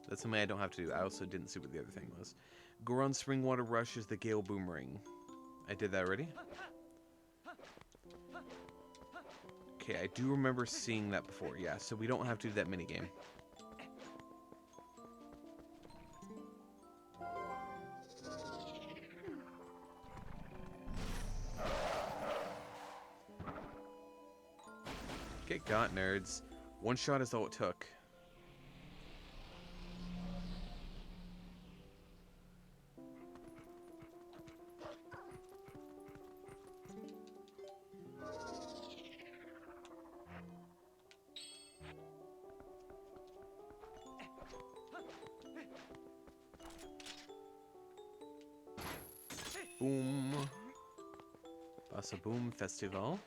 That's something I don't have to do. I also didn't see what the other thing was. Goron Springwater Rush is the Gale Boomerang. I did that already? Okay, I do remember seeing that before. Yeah, so we don't have to do that minigame. Get got, nerds. One shot is all it took. Boom. Bassa Boom Festival.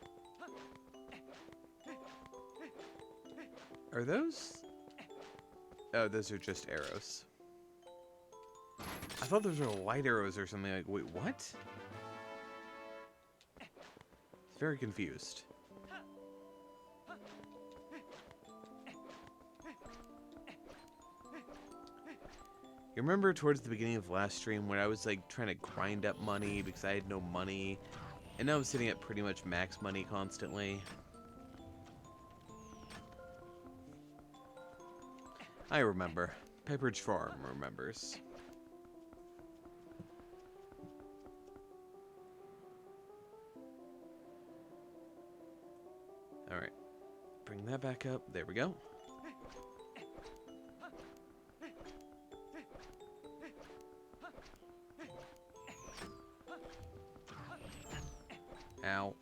Are those? Oh, those are just arrows. I thought those were light arrows or something. Like, wait, what? Very confused. You remember towards the beginning of last stream when I was like trying to grind up money because I had no money, and now I'm sitting at pretty much max money constantly. I remember. Pepperidge Farm remembers. Alright. Bring that back up. There we go. Ow.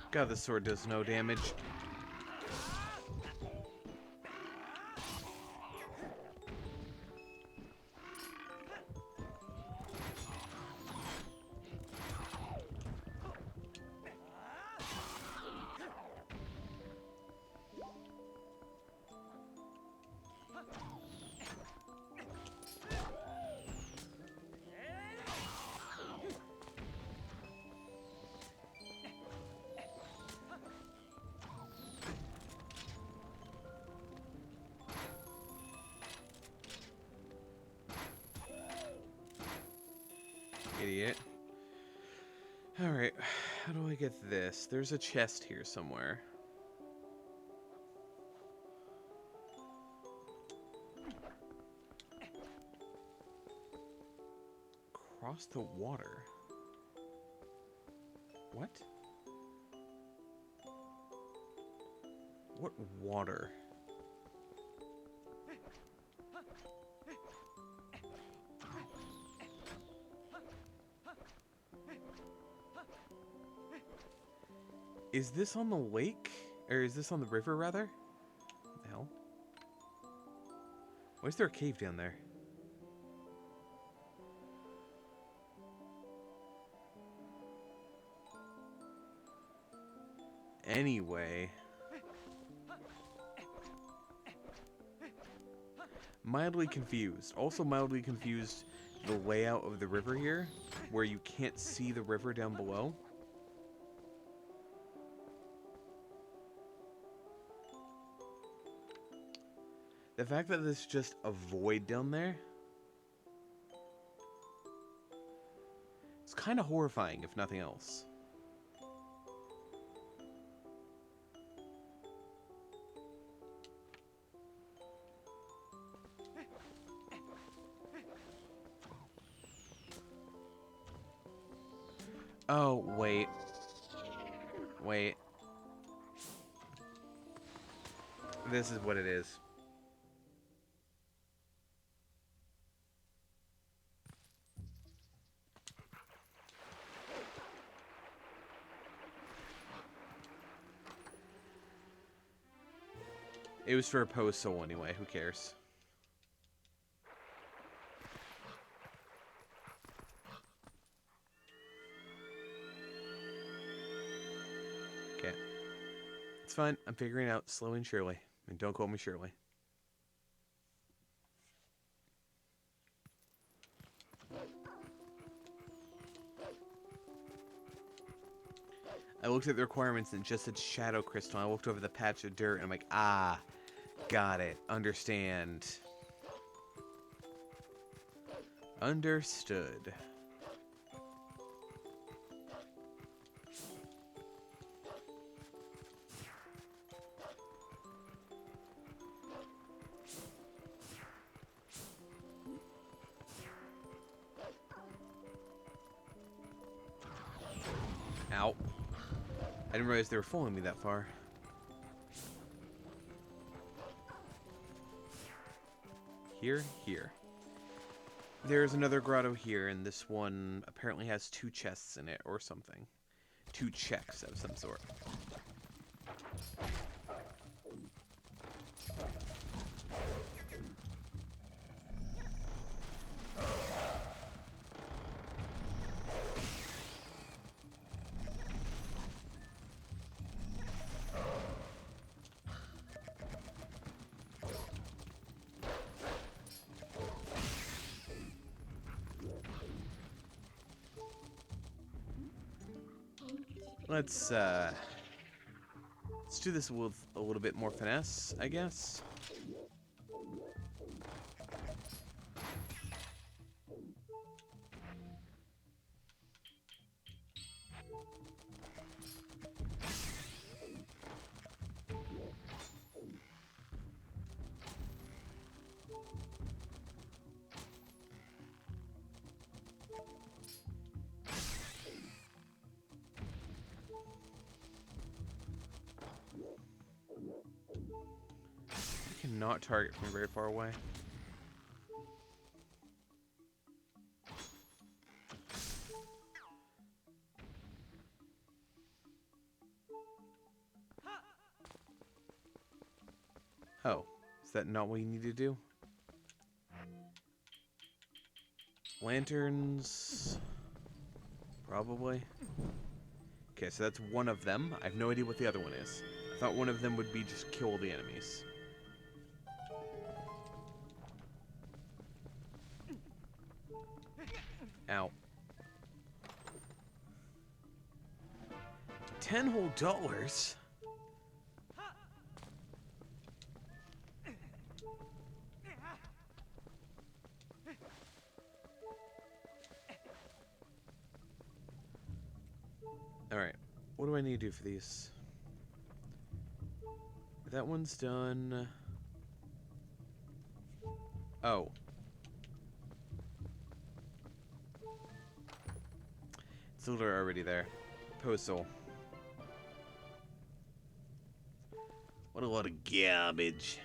God, this sword does no damage. Idiot. Alright, how do I get this? There's a chest here somewhere. Cross the water. What? What water? Is this on the lake? Or is this on the river, rather? What the hell? Why is there a cave down there? Anyway. Mildly confused. Also mildly confused the layout of the river here, where you can't see the river down below. The fact that there's just a void down there, it's kind of horrifying, if nothing else. Oh, wait. Wait. This is what it is. It was for a Poe's soul anyway, who cares? Okay. It's fine, I'm figuring it out slowly and surely. And don't call me Shirley. I looked at the requirements and it just said shadow crystal. I looked over the patch of dirt and I'm like, ah, got it. Understand. Understood. Ow. I didn't realize they were following me that far. Here, here. There's another grotto here, and this one apparently has 2 chests in it, or something. 2 checks of some sort. Let's do this with a little bit more finesse, I guess. Not target from very far away. Oh, is that not what you need to do? Lanterns, probably. Okay, so that's one of them. I have no idea what the other one is. I thought one of them would be just kill the enemies. Ow. $10 whole. Alright. What do I need to do for these? That one's done. Oh. It's literally already there. Postal. What a lot of garbage.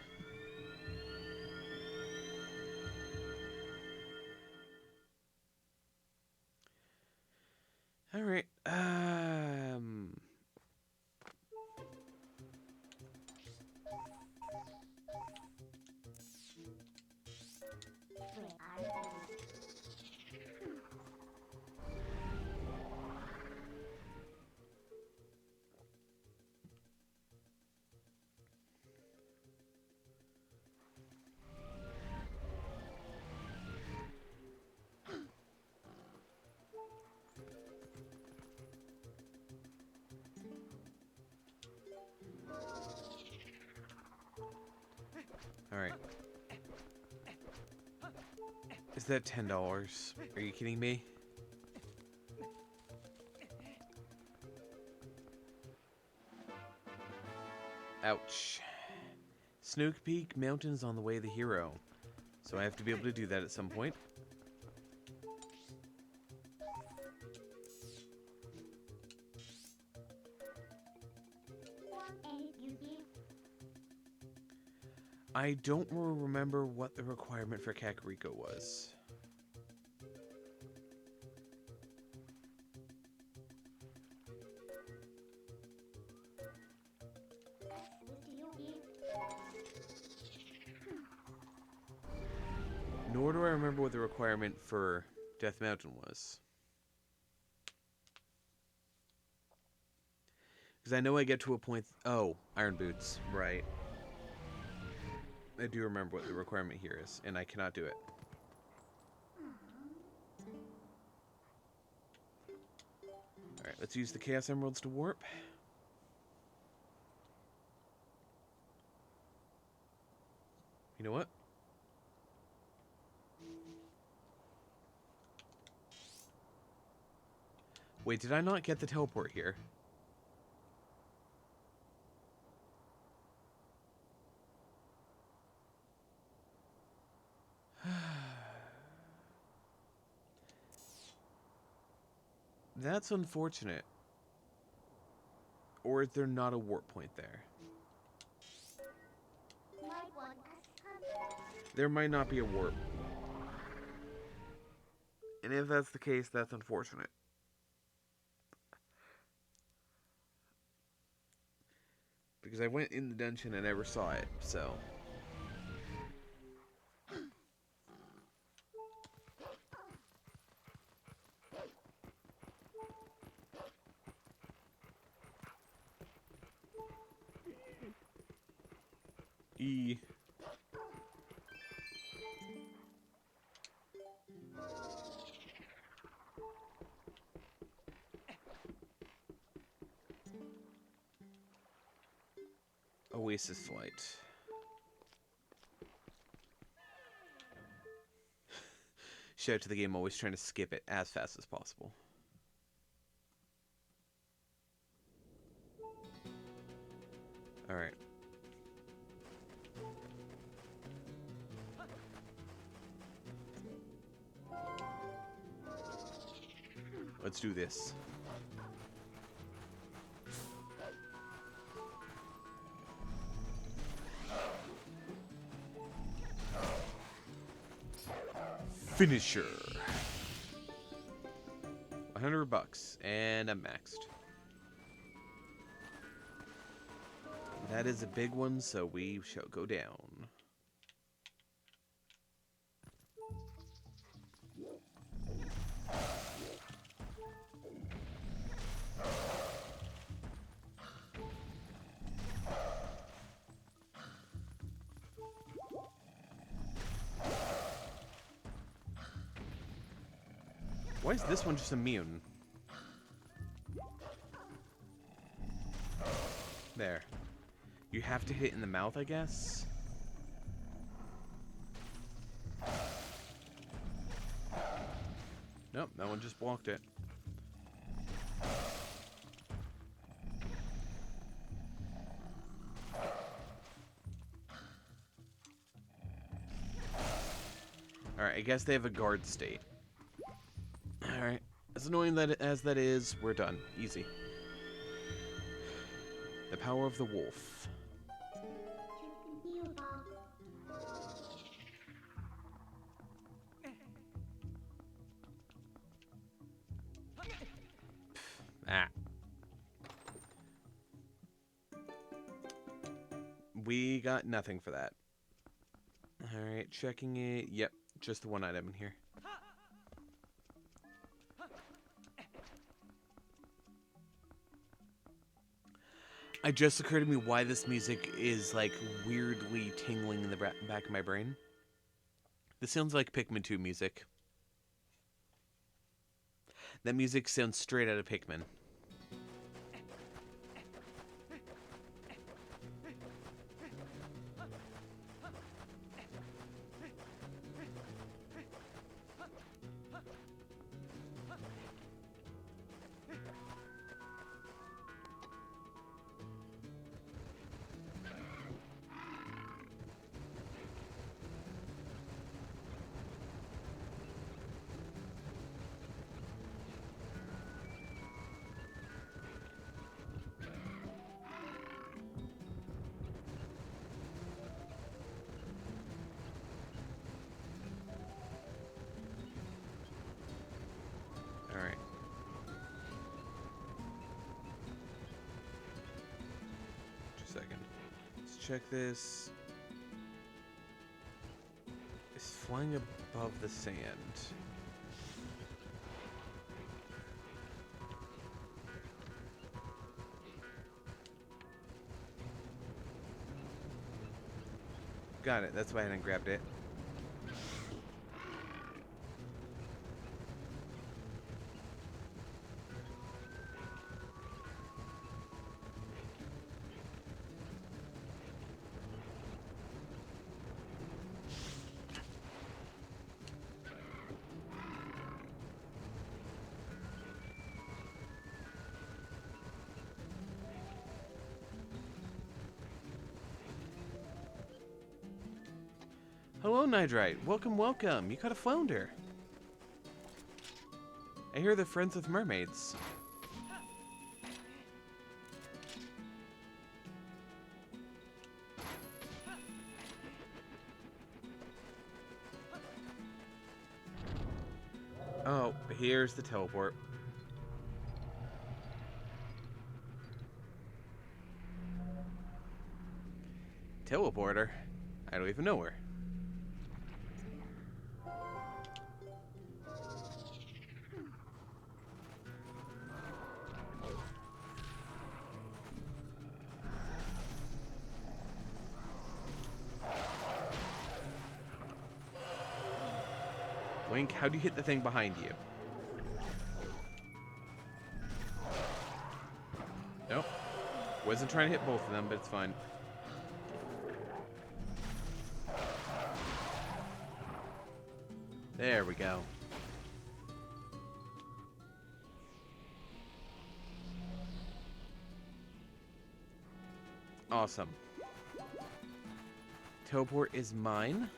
Alright. Alright. Is that $10? Are you kidding me? Ouch. Snook Peak Mountains on the way to the hero. So I have to be able to do that at some point. I don't remember what the requirement for Kakariko was. Nor do I remember what the requirement for Death Mountain was. Because I know I get to a point... Oh, Iron Boots. Right. I do remember what the requirement here is, and I cannot do it. Alright, let's use the Chaos Emeralds to warp. You know what? Wait, did I not get the teleport here? That's unfortunate. Or is there not a warp point there? There might not be a warp. And if that's the case, that's unfortunate. Because I went in the dungeon and never saw it, so... E. Oasis Flight. Shout out to the game, always trying to skip it as fast as possible. Alright. Let's do this. Finisher. $100 and I'm maxed. That is a big one, so we shall go down. Why is this one just immune? There. You have to hit in the mouth, I guess? Nope, that one just blocked it. Alright, I guess they have a guard state. Alright. As annoying as that is, we're done. Easy. The power of the wolf. Ah. We got nothing for that. Alright, checking it. Yep. just the one item in here. It just occurred to me why this music is like weirdly tingling in the back of my brain. This sounds like Pikmin 2 music. That music sounds straight out of Pikmin. Alright. Just a second. Let's check this. It's flying above the sand. Got it. That's why I hadn't grabbed it. Hello, Nidrite. Welcome, welcome. You caught a flounder. I hear they're friends with mermaids. Oh, here's the teleport. Teleporter? I don't even know where. Link, how do you hit the thing behind you? Nope. Wasn't trying to hit both of them, but it's fine. There we go. Awesome. Teleport is mine.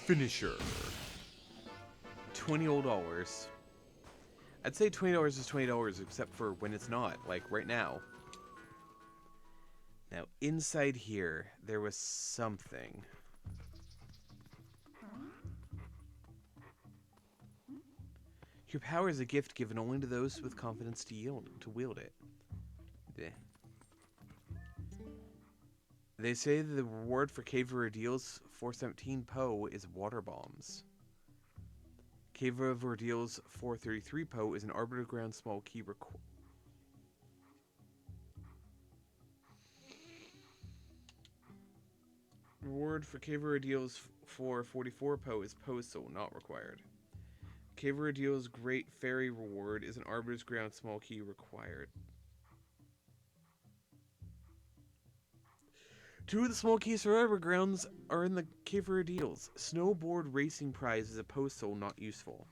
Finisher. $20. I'd say $20 is $20 except for when it's not, like right now. Now, inside here, there was something. Your power is a gift given only to those with confidence to wield it. They say the reward for Cave of Ordeals 417 Poe is water bombs. Cave of Ordeals 433 Poe is an Arbiter Ground small key reward for Cave of Ordeals 444 Poe is postal, not required. Cave of Ordeals Great Fairy reward is an Arbiter's Ground small key required. Two of the small keys for Arbor Grounds are in the Cave of Ordeals. Snowboard racing prize is a postal, not useful.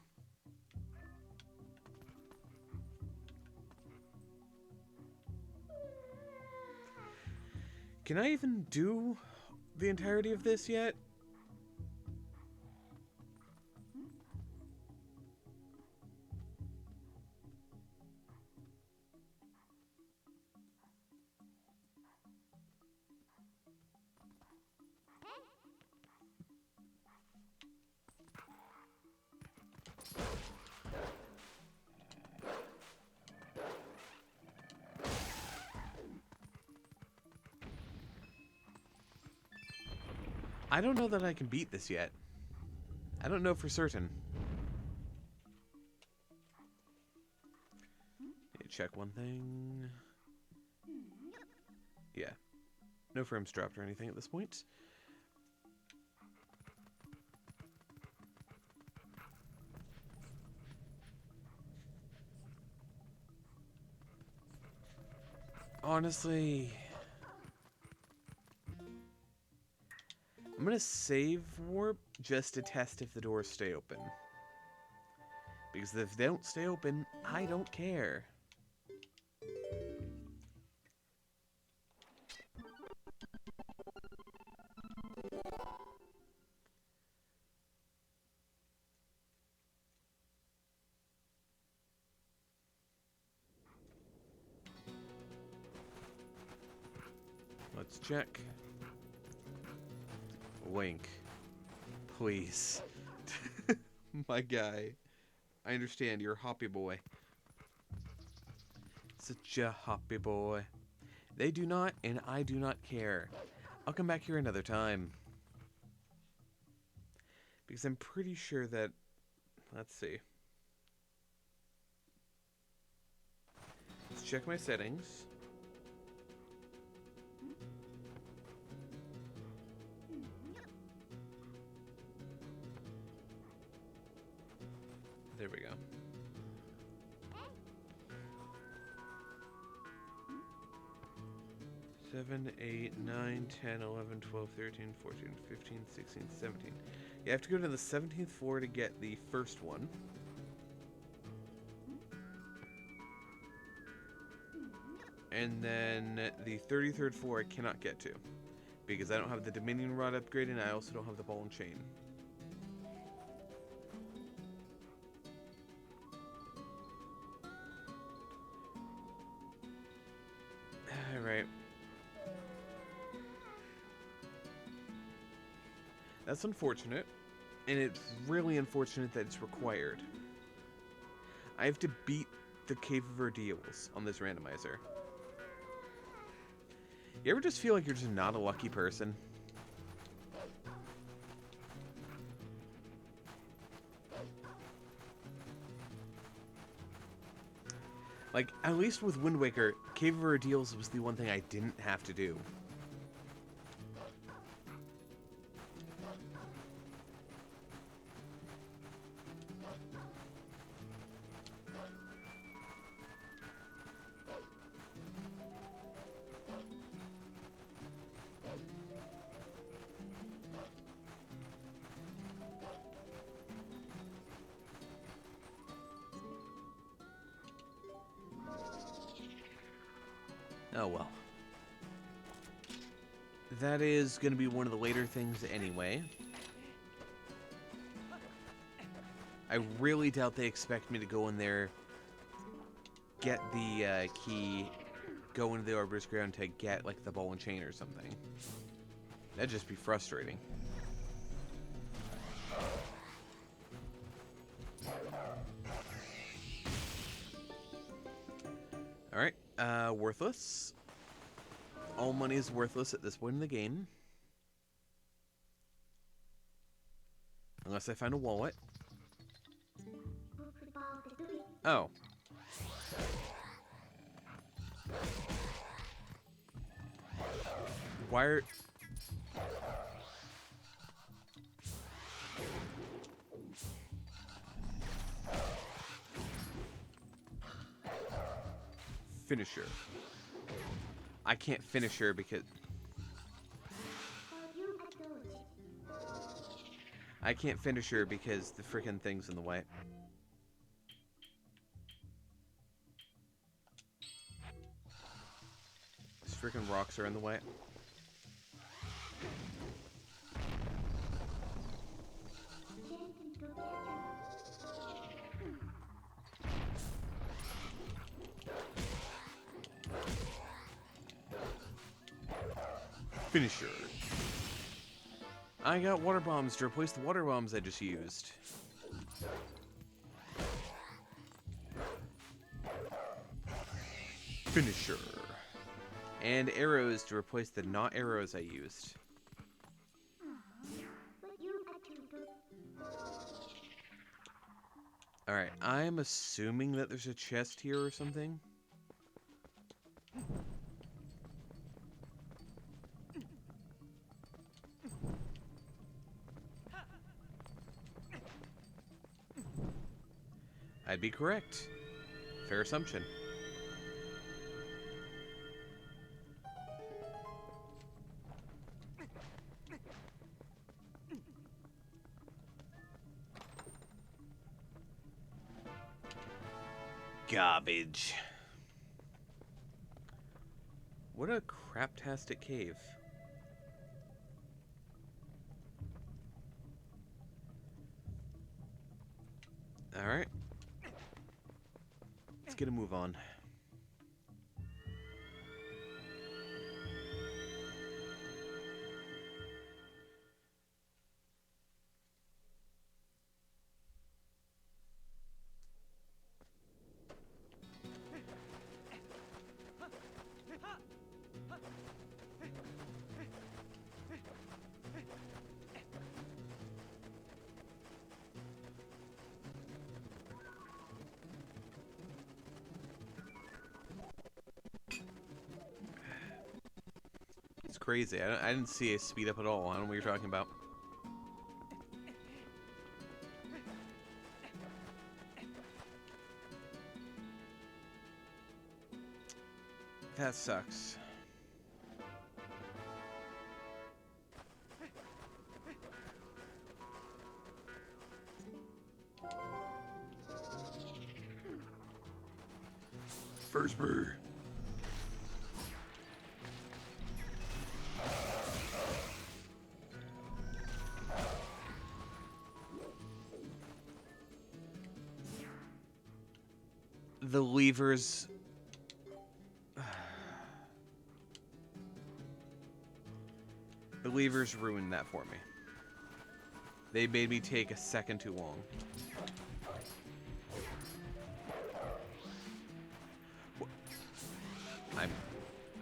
Can I even do the entirety of this yet? I don't know that I can beat this yet. I don't know for certain. Need to check one thing. Yeah. No frames dropped or anything at this point. Honestly, I'm gonna save warp just to test if the doors stay open. Because if they don't stay open, I don't care. Let's check. Link. Please. My guy. I understand, you're a hoppy boy. Such a hoppy boy. They do not, and I do not care. I'll come back here another time. Because I'm pretty sure that... Let's see. Let's check my settings. There we go. Seven, 8, 9, 10, 11, 12, 13, 14, 15, 16, 17. You have to go to the 17th floor to get the first one. And then the 33rd floor I cannot get to. Because I don't have the Dominion Rod upgrade and I also don't have the Ball and Chain. Alright. That's unfortunate. And it's really unfortunate that it's required. I have to beat the Cave of Ordeals on this randomizer. You ever just feel like you're just not a lucky person? Like, at least with Wind Waker, Cave of Ordeals was the one thing I didn't have to do. Oh well. That is going to be one of the later things anyway. I really doubt they expect me to go in there, get the key, go into the Arbiter's Ground to get, like, the Ball and Chain or something. That'd just be frustrating. Alright, worthless. All money is worthless at this point in the game. Unless I find a wallet. Oh. Why are... Finisher. I can't finish her because... I can't finish her because the frickin' thing's in the way. These frickin' rocks are in the way. Finisher. I got water bombs to replace the water bombs I just used. Finisher. And arrows to replace the not arrows I used. Alright, I'm assuming that there's a chest here or something. I'd be correct. Fair assumption. Garbage. What a craptastic cave. Alright. Let's get a move on. It's crazy. I didn't see a speed up at all. I don't know what you're talking about. That sucks. First bird. The levers. The levers ruined that for me. They made me take a second too long.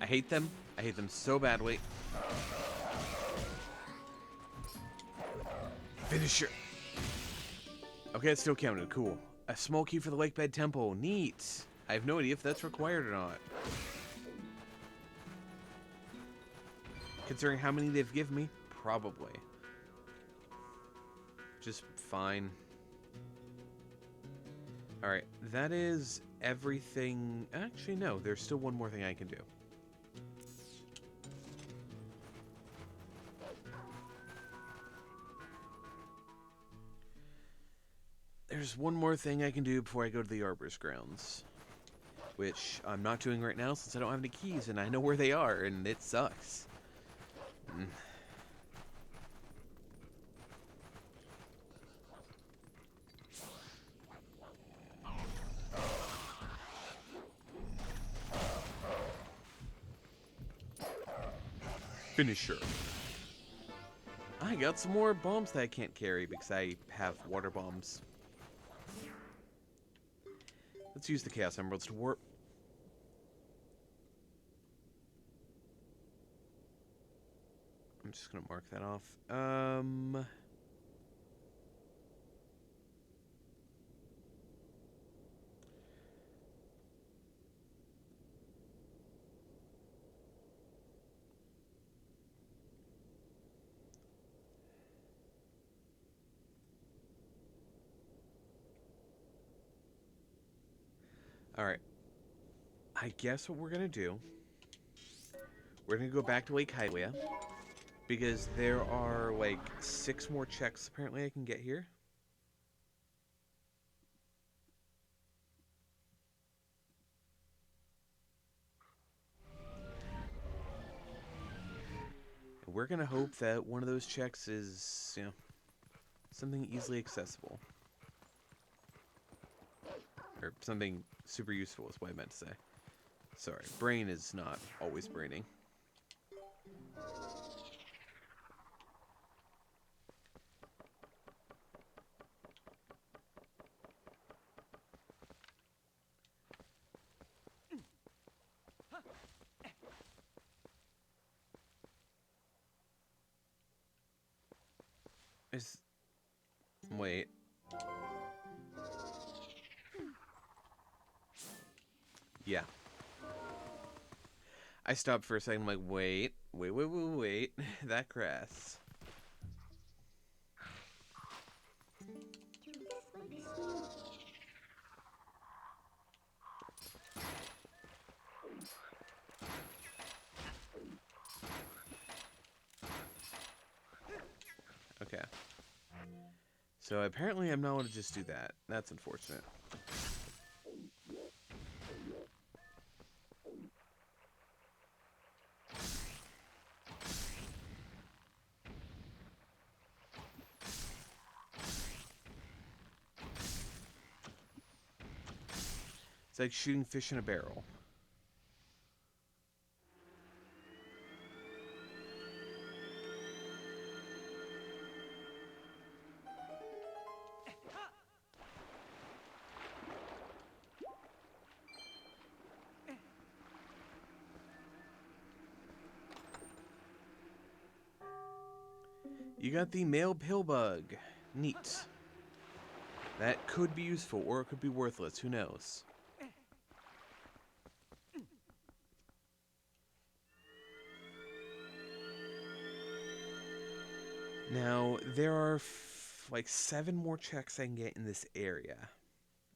I hate them. I hate them so badly. Finisher. Okay, it's still counted. Cool. A small key for the lake bed temple. Neat. I have no idea if that's required or not. Considering how many they've given me, probably. Just fine. Alright, that is everything. Actually, no, there's still one more thing I can do. There's one more thing I can do before I go to the Arbor's grounds. Which I'm not doing right now since I don't have any keys and I know where they are, and it sucks. Finisher. I got some more bombs that I can't carry because I have water bombs. Let's use the Chaos Emeralds to warp. I'm just gonna mark that off. Alright. I guess what we're gonna do, we're gonna go back to Lake Hylia, because there are like 6 more checks apparently I can get here. And we're gonna hope that one of those checks is, you know, something easily accessible. Or something super useful is what I meant to say. Sorry, brain is not always braining. Wait. Yeah. I stopped for a second, I'm like, wait. That grass. Okay. So apparently I'm not able to just do that. That's unfortunate. It's like shooting fish in a barrel. You got the male pill bug. Neat. That could be useful, or it could be worthless. Who knows? Now, there are like 7 more checks I can get in this area.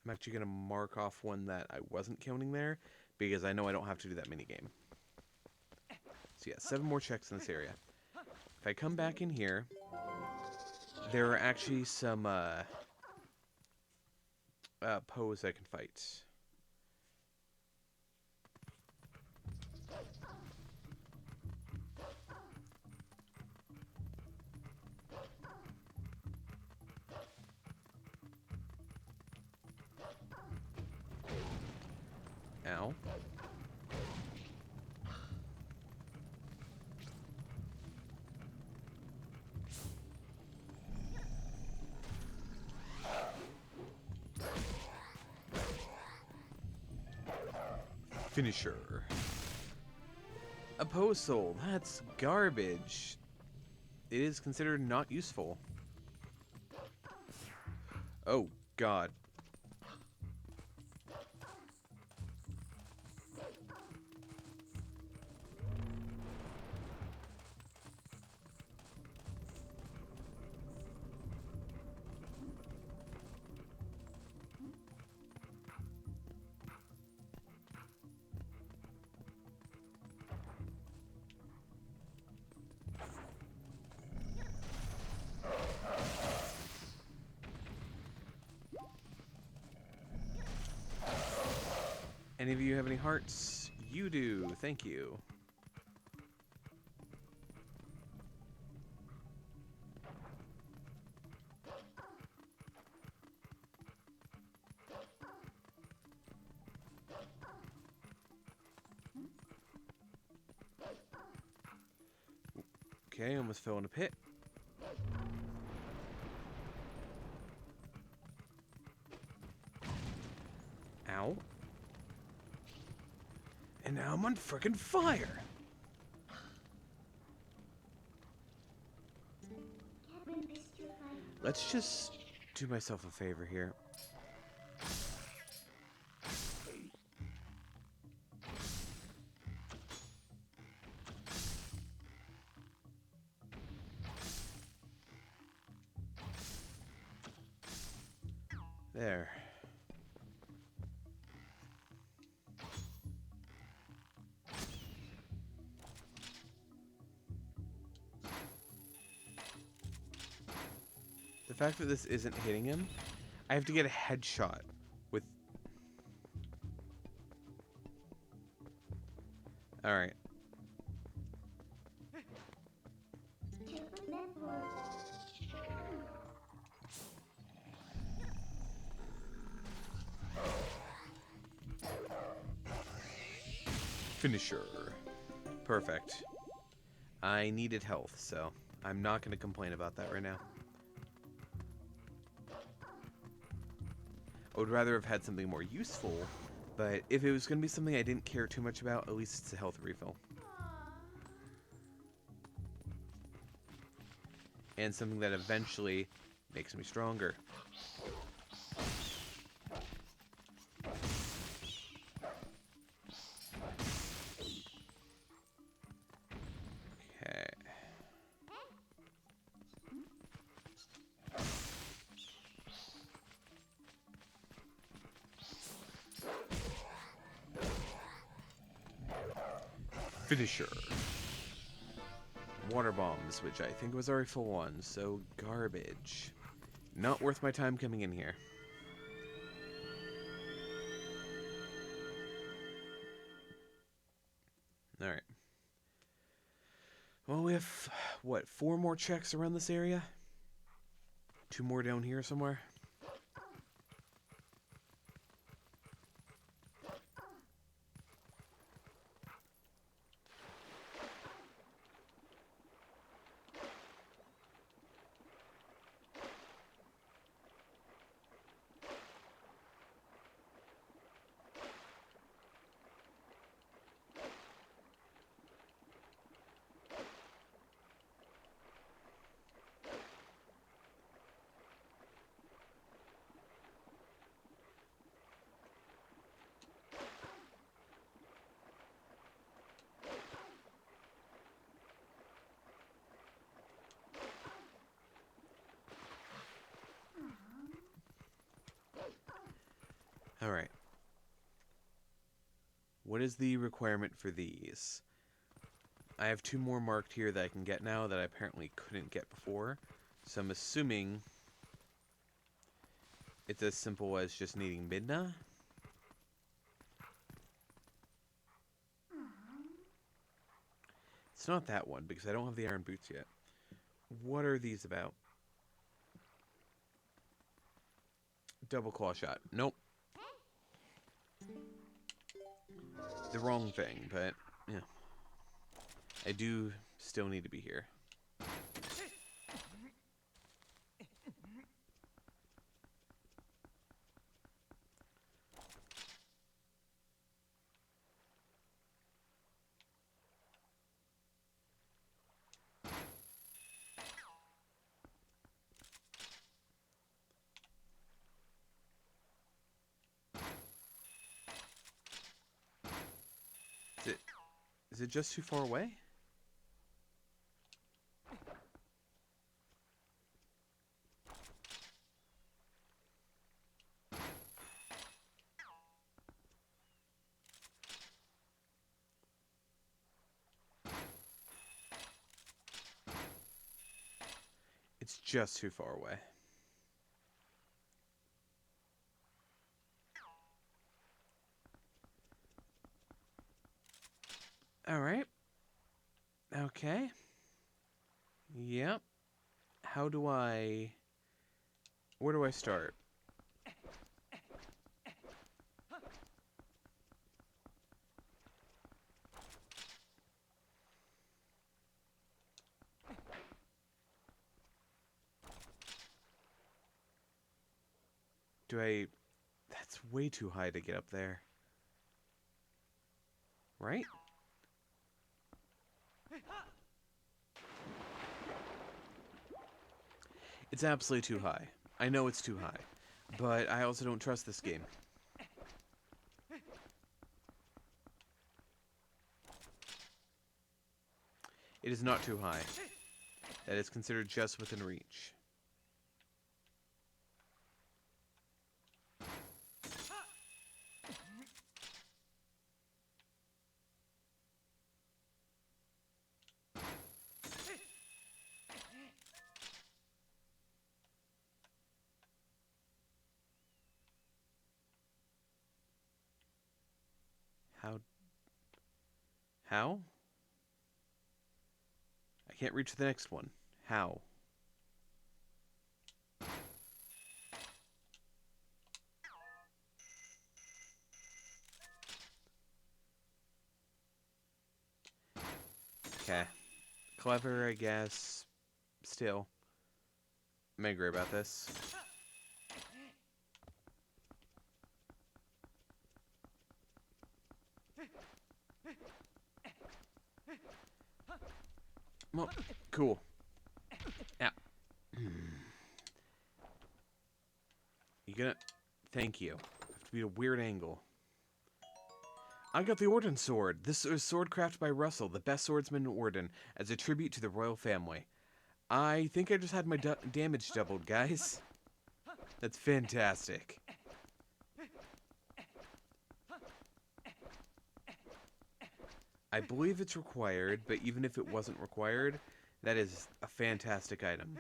I'm actually going to mark off one that I wasn't counting there, because I know I don't have to do that minigame. So yeah, 7 more checks in this area. If I come back in here, there are actually some Poes I can fight. Ow. Finisher. A Poe soul. That's garbage. It is considered not useful. Oh, God. Any of you have any hearts? You do. Thank you. Okay, almost fell in a pit. Ow. And now I'm on frickin' fire. Let's just do myself a favor here. There. The fact that this isn't hitting him, I have to get a headshot with... Alright. Finisher. Perfect. I needed health, so I'm not going to complain about that right now. I would rather have had something more useful, but if it was going to be something I didn't care too much about, at least it's a health refill. And something that eventually makes me stronger. Finisher. Water bombs, which I think was already full on, so garbage. Not worth my time coming in here. Alright. Well, we have, what, 4 more checks around this area? 2 more down here somewhere? Alright. What is the requirement for these? I have 2 more marked here that I can get now that I apparently couldn't get before. So I'm assuming it's as simple as just needing Midna. It's not that one because I don't have the iron boots yet. What are these about? Double claw shot. Nope. The wrong thing, but yeah. I do still need to be here. Is it just too far away? It's just too far away. Alright. Okay. Yep. How do I... Where do I start? Do I... That's way too high to get up there. Right? It's absolutely too high. I know it's too high. But I also don't trust this game. It is not too high. That is considered just within reach. How? I can't reach the next one. How? Okay. Clever, I guess. Still. I'm angry about this. Well, cool. Yeah. You gonna... Thank you. Have to be a weird angle. I got the Orden sword. This is sword crafted by Russell, the best swordsman in Orden, as a tribute to the royal family. I think I just had my damage doubled, guys. That's fantastic. I believe it's required, but even if it wasn't required, that is a fantastic item.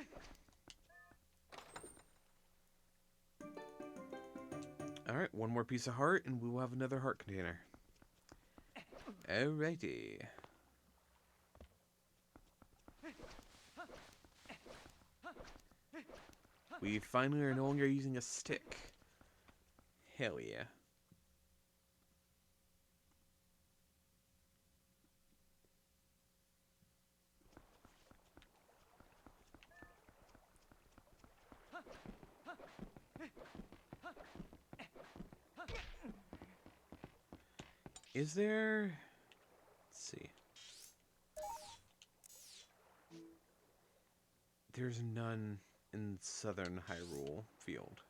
Alright, one more piece of heart, and we will have another heart container. Alrighty. We finally are no longer using a stick. Hell yeah. Is there... Let's see. There's none in southern Hyrule Field.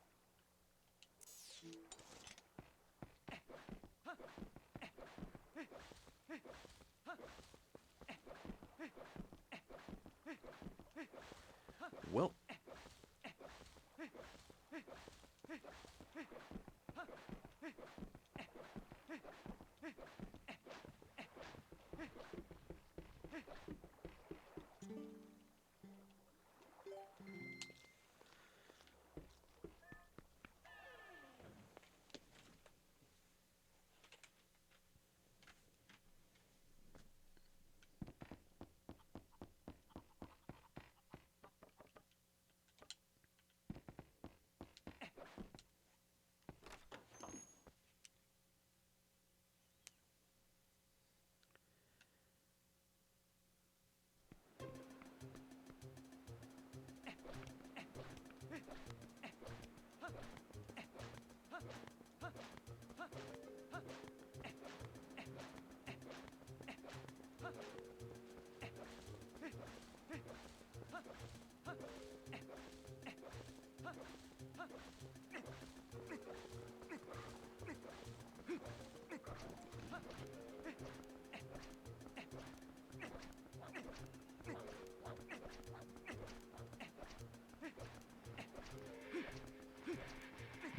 Well.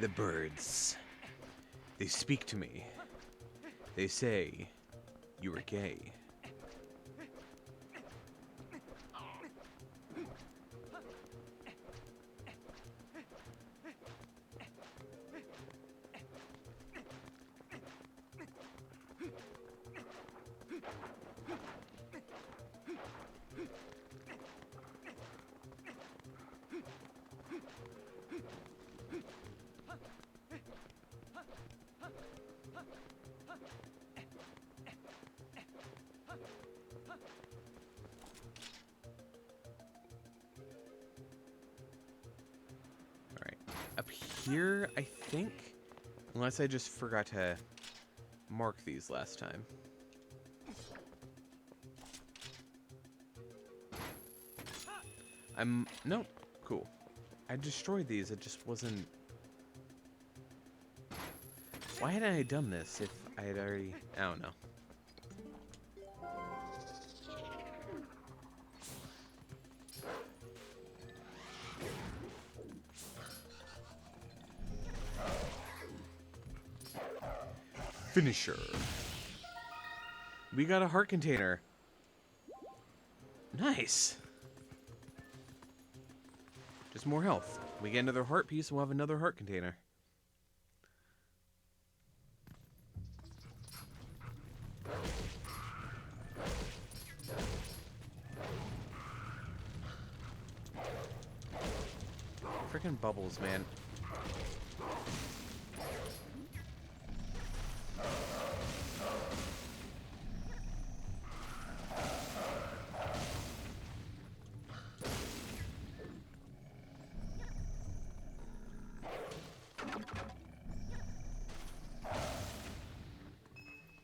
The birds. They speak to me. They say, you are gay. Up here, I think, unless I just forgot to mark these last time. Nope, cool. I destroyed these, it just wasn't... Why hadn't I done this if I had already... I don't know. Finisher. We got a heart container. Nice. Just more health. We get another heart piece, we'll have another heart container. Freaking bubbles, man.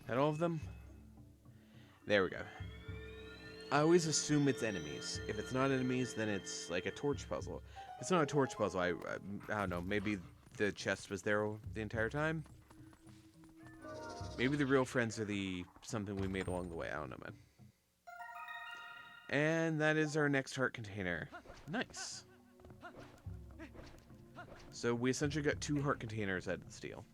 That all of them? There we go. I always assume it's enemies. If it's not enemies, then it's like a torch puzzle. If it's not a torch puzzle, I don't know. Maybe the chest was there the entire time? Maybe the real friends are something we made along the way. I don't know, man. And that is our next heart container. Nice. So we essentially got 2 heart containers out of the steel.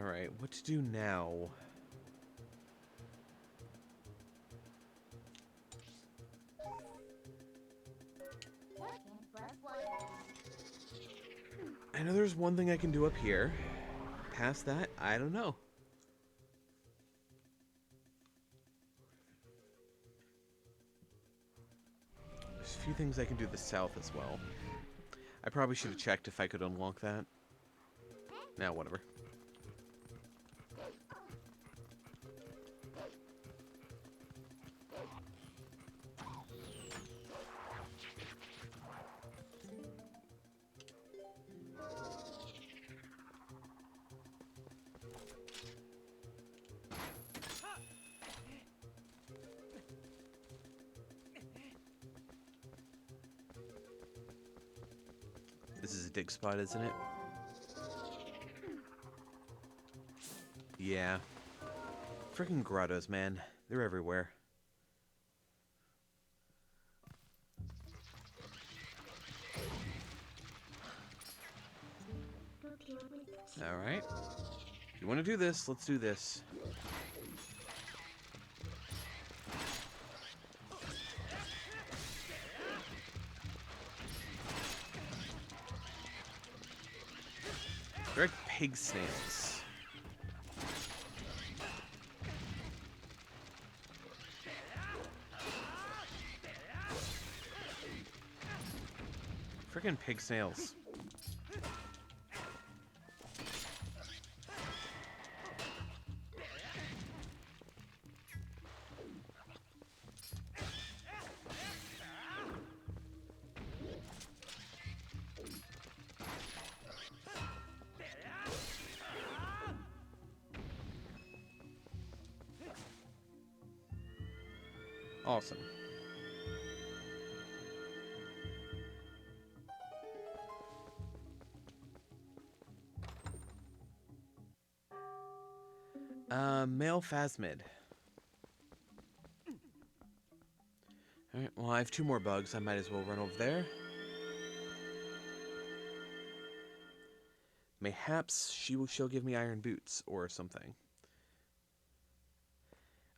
Alright, what to do now? I know there's one thing I can do up here. Past that, I don't know. There's a few things I can do to the south as well. I probably should have checked if I could unlock that. Now, whatever. This is a dig spot, isn't it? Yeah. Freaking grottos, man. They're everywhere. Alright. If you want to do this, let's do this. They're like pig snails. Freaking pig snails. Awesome. Male phasmid. Alright, well I have 2 more bugs. I might as well run over there. Mayhaps she'll give me iron boots or something.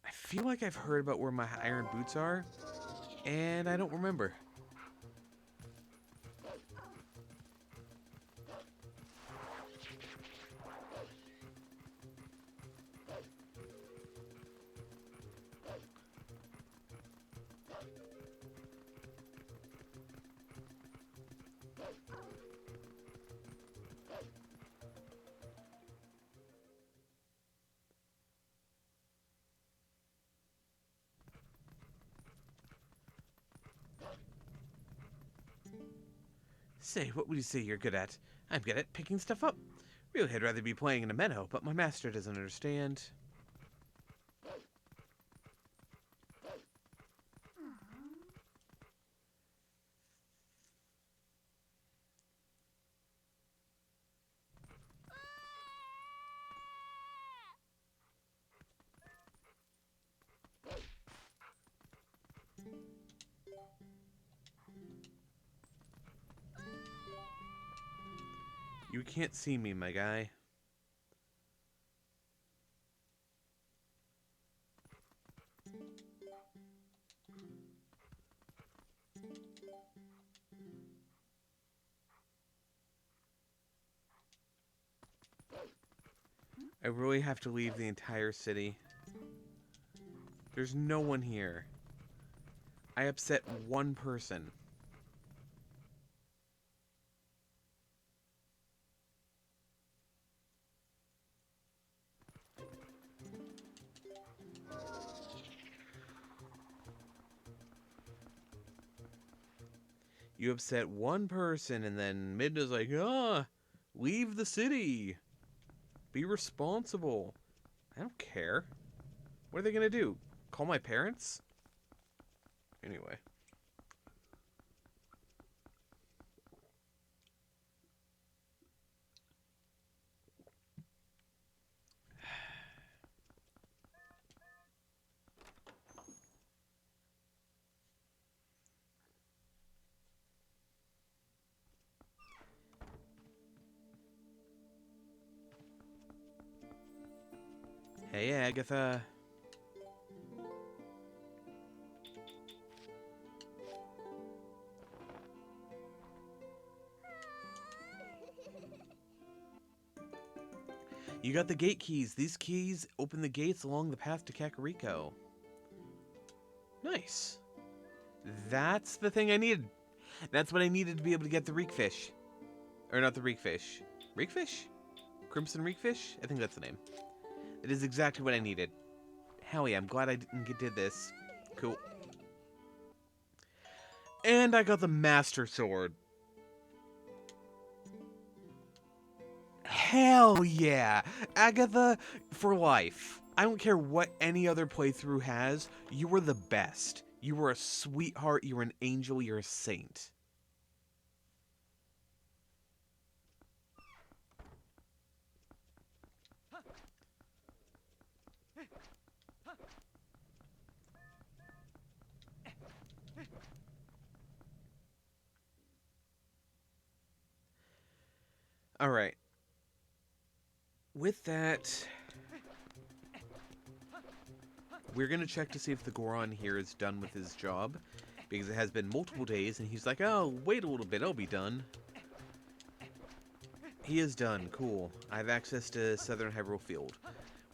I feel like I've heard about where my iron boots are, and I don't remember. Say, what would you say you're good at? I'm good at picking stuff up. Really, I'd rather be playing in a meadow, but my master doesn't understand. You can't see me, my guy. I really have to leave the entire city. There's no one here. I upset one person. You upset one person, and then Midna's like, leave the city. Be responsible. I don't care. What are they gonna do? Call my parents? Anyway. Hey, Agatha. You got the gate keys. These keys open the gates along the path to Kakariko. Nice. That's the thing I needed. That's what I needed to be able to get the reekfish. Or not the reekfish. Reekfish? Crimson reekfish? I think that's the name. It is exactly what I needed. Hell yeah, I'm glad I did this. Cool. And I got the Master Sword. Hell yeah! Agatha for life. I don't care what any other playthrough has. You were the best. You were a sweetheart. You were an angel. You're a saint. Alright. With that, we're going to check to see if the Goron here is done with his job. Because it has been multiple days, and he's like, oh, wait a little bit, I'll be done. He is done. Cool. I have access to Southern Hyrule Field.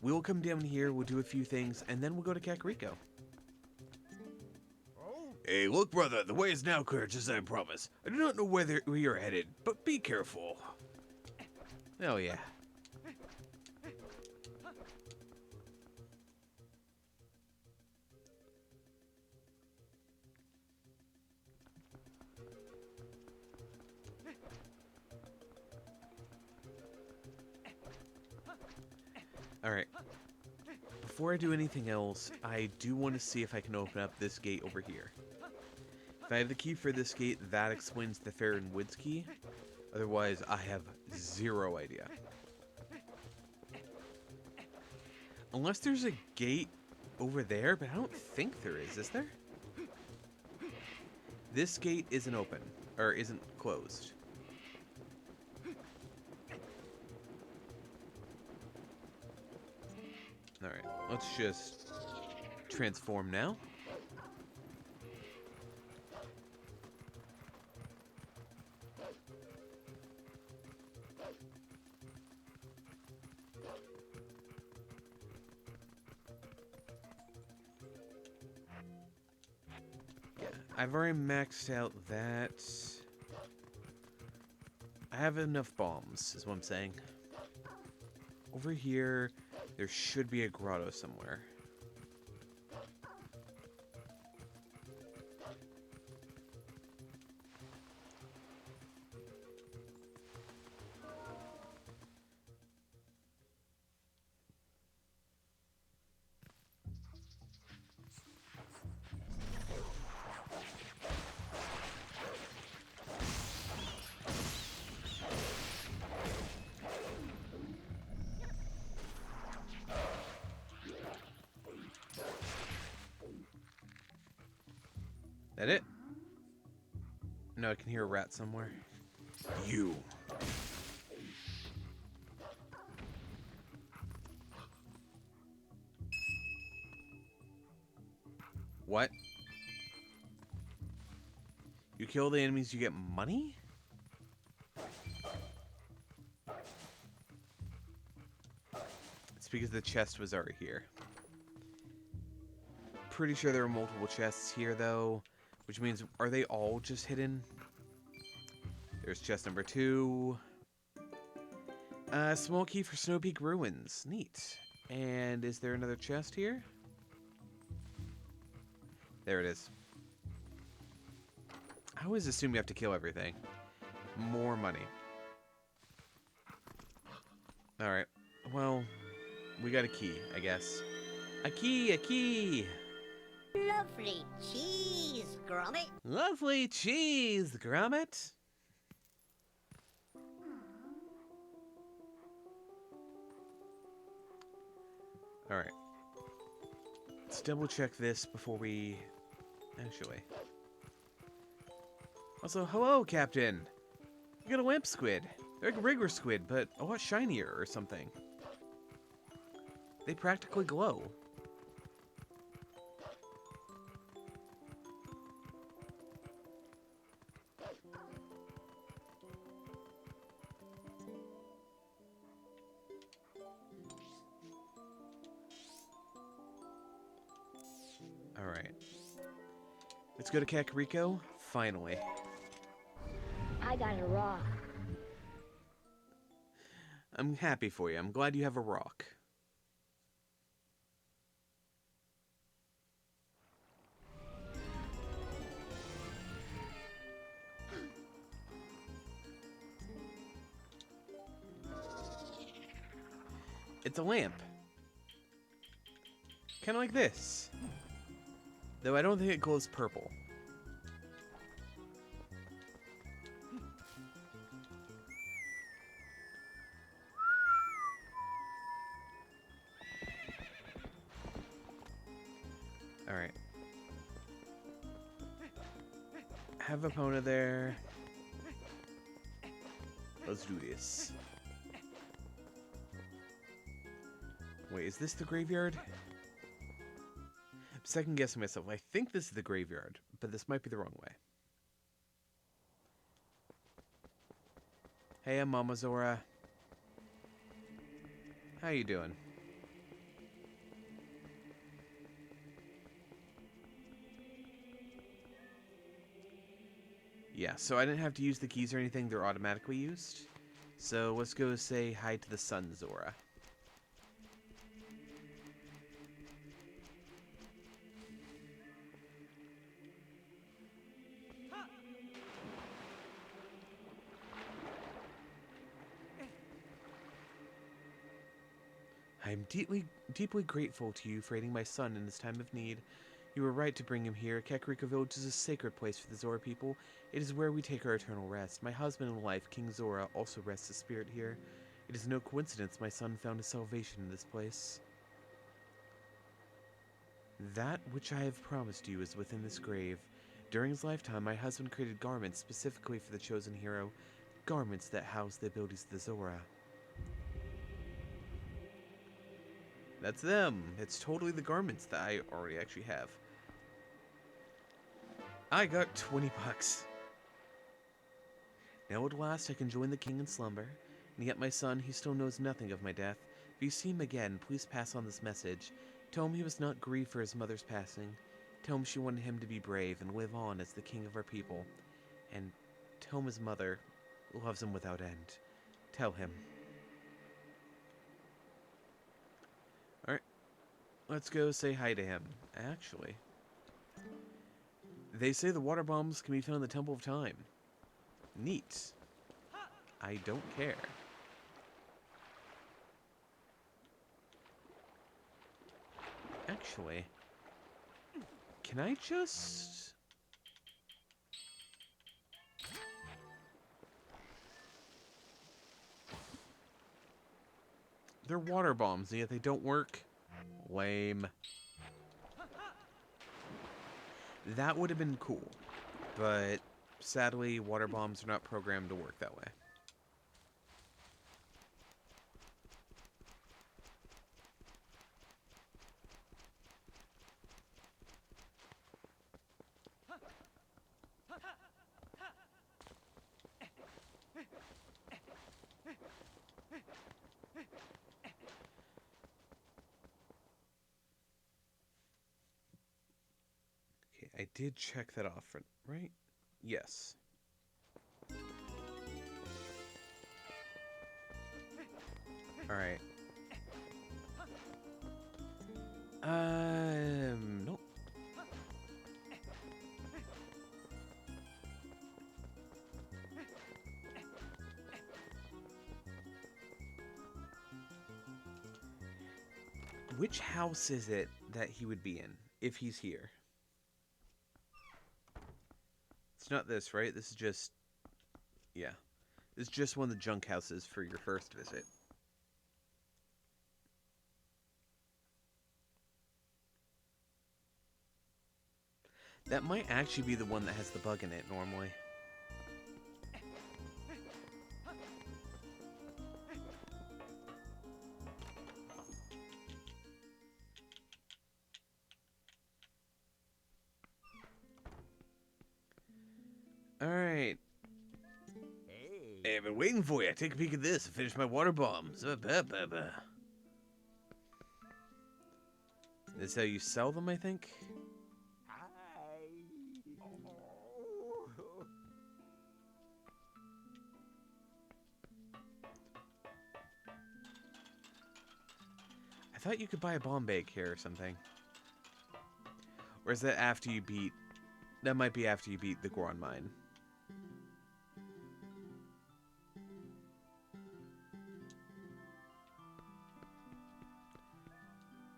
We'll come down here, we'll do a few things, and then we'll go to Kakariko. Hey, look, brother, the way is now clear, just as I promised. I do not know where you're headed, but be careful. Oh, yeah. Alright. Before I do anything else, I do want to see if I can open up this gate over here. If I have the key for this gate, that explains the Farron Woods key. Otherwise, I have zero idea. Unless there's a gate over there, but I don't think there is there? This gate isn't open, or isn't closed. Alright, let's just transform now. Yeah, I've already maxed out that. I have enough bombs, is what I'm saying. Over here, there should be a grotto somewhere. That it? No, I can hear a rat somewhere. You. What? You kill the enemies, you get money? It's because the chest was already here. Pretty sure there are multiple chests here, though. Which means, are they all just hidden? There's chest number 2. Small key for Snow Peak Ruins. Neat. And is there another chest here? There it is. I always assume you have to kill everything. More money. Alright. Well, we got a key, I guess. A key! A key! Lovely cheese, Gromit. Lovely cheese, Gromit. Alright. Let's double check this before we... Actually. Also, hello, Captain. You got a lamp squid. They're like a regular squid, but a lot shinier or something. They practically glow. Alright. Let's go to Kakariko. Finally. I got a rock. I'm happy for you. I'm glad you have a rock. It's a lamp. Kind of like this. Though I don't think it glows purple. Alright. Have Epona there. Let's do this. Wait, is this the graveyard? I'm second guessing myself. I think this is the graveyard, but this might be the wrong way. Hey, I'm Mama Zora. How you doing? Yeah, so I didn't have to use the keys or anything. They're automatically used. So let's go say hi to the sun, Zora. I am deeply grateful to you for aiding my son in this time of need. You were right to bring him here. Kakariko Village is a sacred place for the Zora people. It is where we take our eternal rest. My husband in life, King Zora, also rests his spirit here. It is no coincidence my son found his salvation in this place. That which I have promised you is within this grave. During his lifetime, my husband created garments specifically for the chosen hero. Garments that house the abilities of the Zora. That's them. It's totally the garments that I already actually have. I got 20 bucks. Now at last I can join the king in slumber, and yet my son, he still knows nothing of my death. If you see him again, please pass on this message. Tell him he must not grieve for his mother's passing. Tell him she wanted him to be brave and live on as the king of our people. And tell him his mother loves him without end. Tell him. Alright. Let's go say hi to him. Actually, they say the water bombs can be found in the Temple of Time. Neat. I don't care. Actually, can I just... They're water bombs, and yet they don't work? Lame. That would have been cool, but sadly, water bombs are not programmed to work that way. I did check that off, right? Yes. Alright. Nope. Which house is it that he would be in, if he's here? It's not this, right? This is just... Yeah. This is just one of the junk houses for your first visit. That might actually be the one that has the bug in it, normally. Hey, I've been waiting for you. Take a peek at this and finish my water bombs. This is how you sell them, I think? I thought you could buy a bomb bag here or something. Or is that after you beat... That might be after you beat the Goron Mine.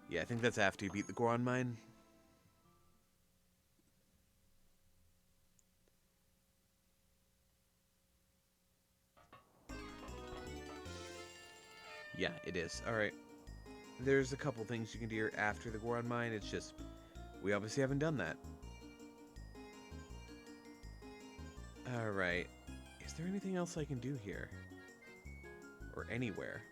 Yeah, I think that's after you beat the Goron Mine. Yeah, it is. Alright. There's a couple things you can do here after the Goron Mine. It's just... We obviously haven't done that. Alright. Is there anything else I can do here? Or anywhere?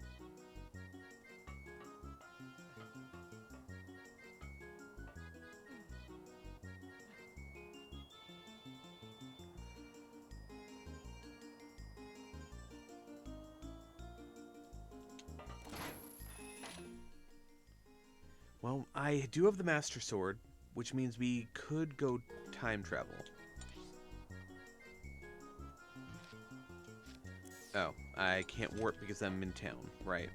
Well, I do have the Master Sword, which means we could go time travel. Oh, I can't warp because I'm in town, right.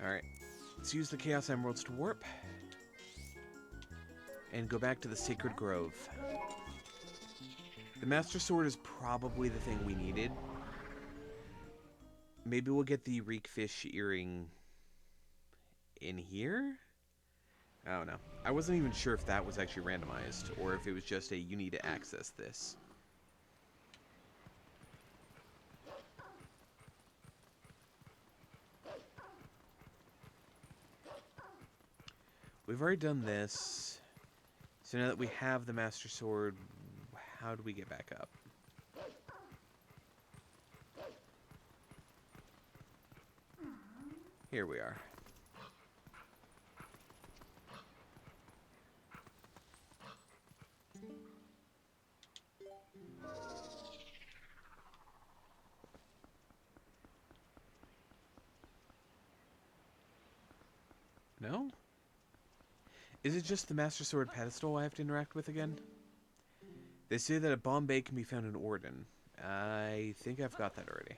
Alright, let's use the Chaos Emeralds to warp. And go back to the Sacred Grove. The Master Sword is probably the thing we needed. Maybe we'll get the Reekfish earring in here? I don't know. I wasn't even sure if that was actually randomized, or if it was just a, you need to access this. We've already done this. So now that we have the Master Sword, how do we get back up? Here we are. No? Is it just the Master Sword pedestal I have to interact with again? They say that a bomb bay can be found in Orden. I think I've got that already.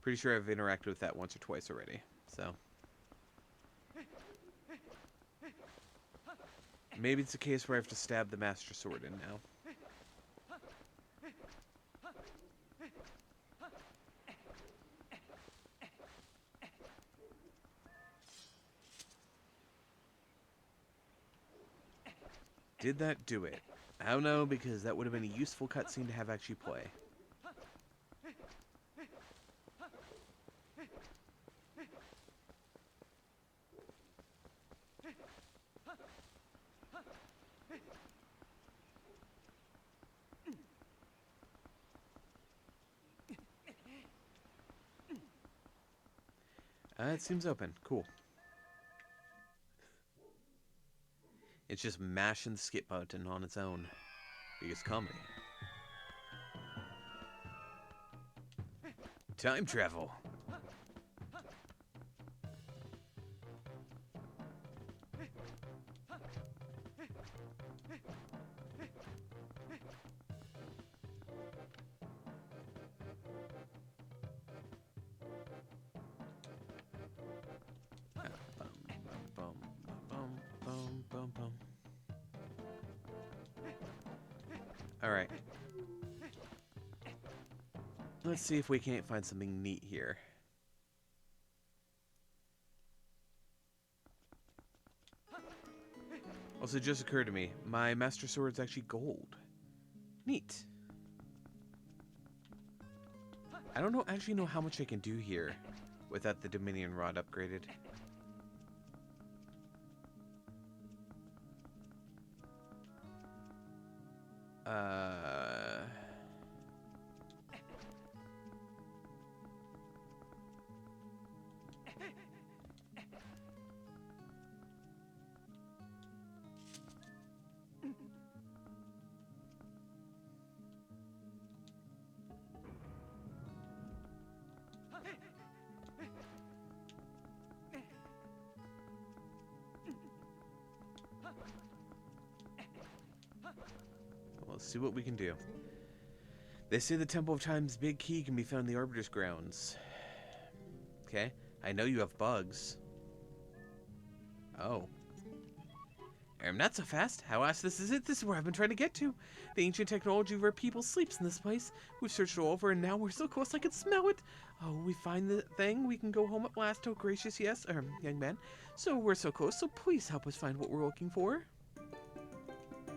Pretty sure I've interacted with that once or twice already, so. Maybe it's a case where I have to stab the Master Sword in now. Did that do it? I don't know, because that would have been a useful cutscene to have actually play. It seems open. Cool. It's just mashing the skip button on its own. Biggest comedy. Time travel. Alright. Let's see if we can't find something neat here. Also, it just occurred to me, my Master Sword's actually gold. Neat. I don't actually know how much I can do here without the Dominion Rod upgraded. Let's see what we can do. They say the Temple of Time's big key can be found in the Arbiter's grounds. Okay. I know you have bugs. Oh. Not so fast. How ass this is it? This is where I've been trying to get to. The ancient technology of our people sleeps in this place. We've searched all over and now we're so close I can smell it. Oh, we find the thing. We can go home at last. Oh, gracious, yes, young man. So we're so close, so please help us find what we're looking for.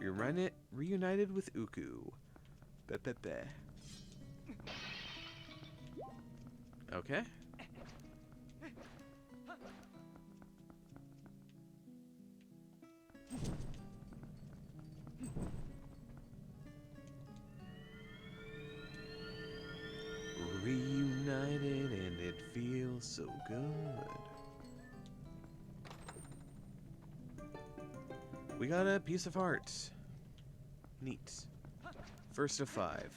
You're reunited with Uku. Ba-ba-ba. Okay. Reunited and it feels so good. We got a piece of art. Neat. First of 5.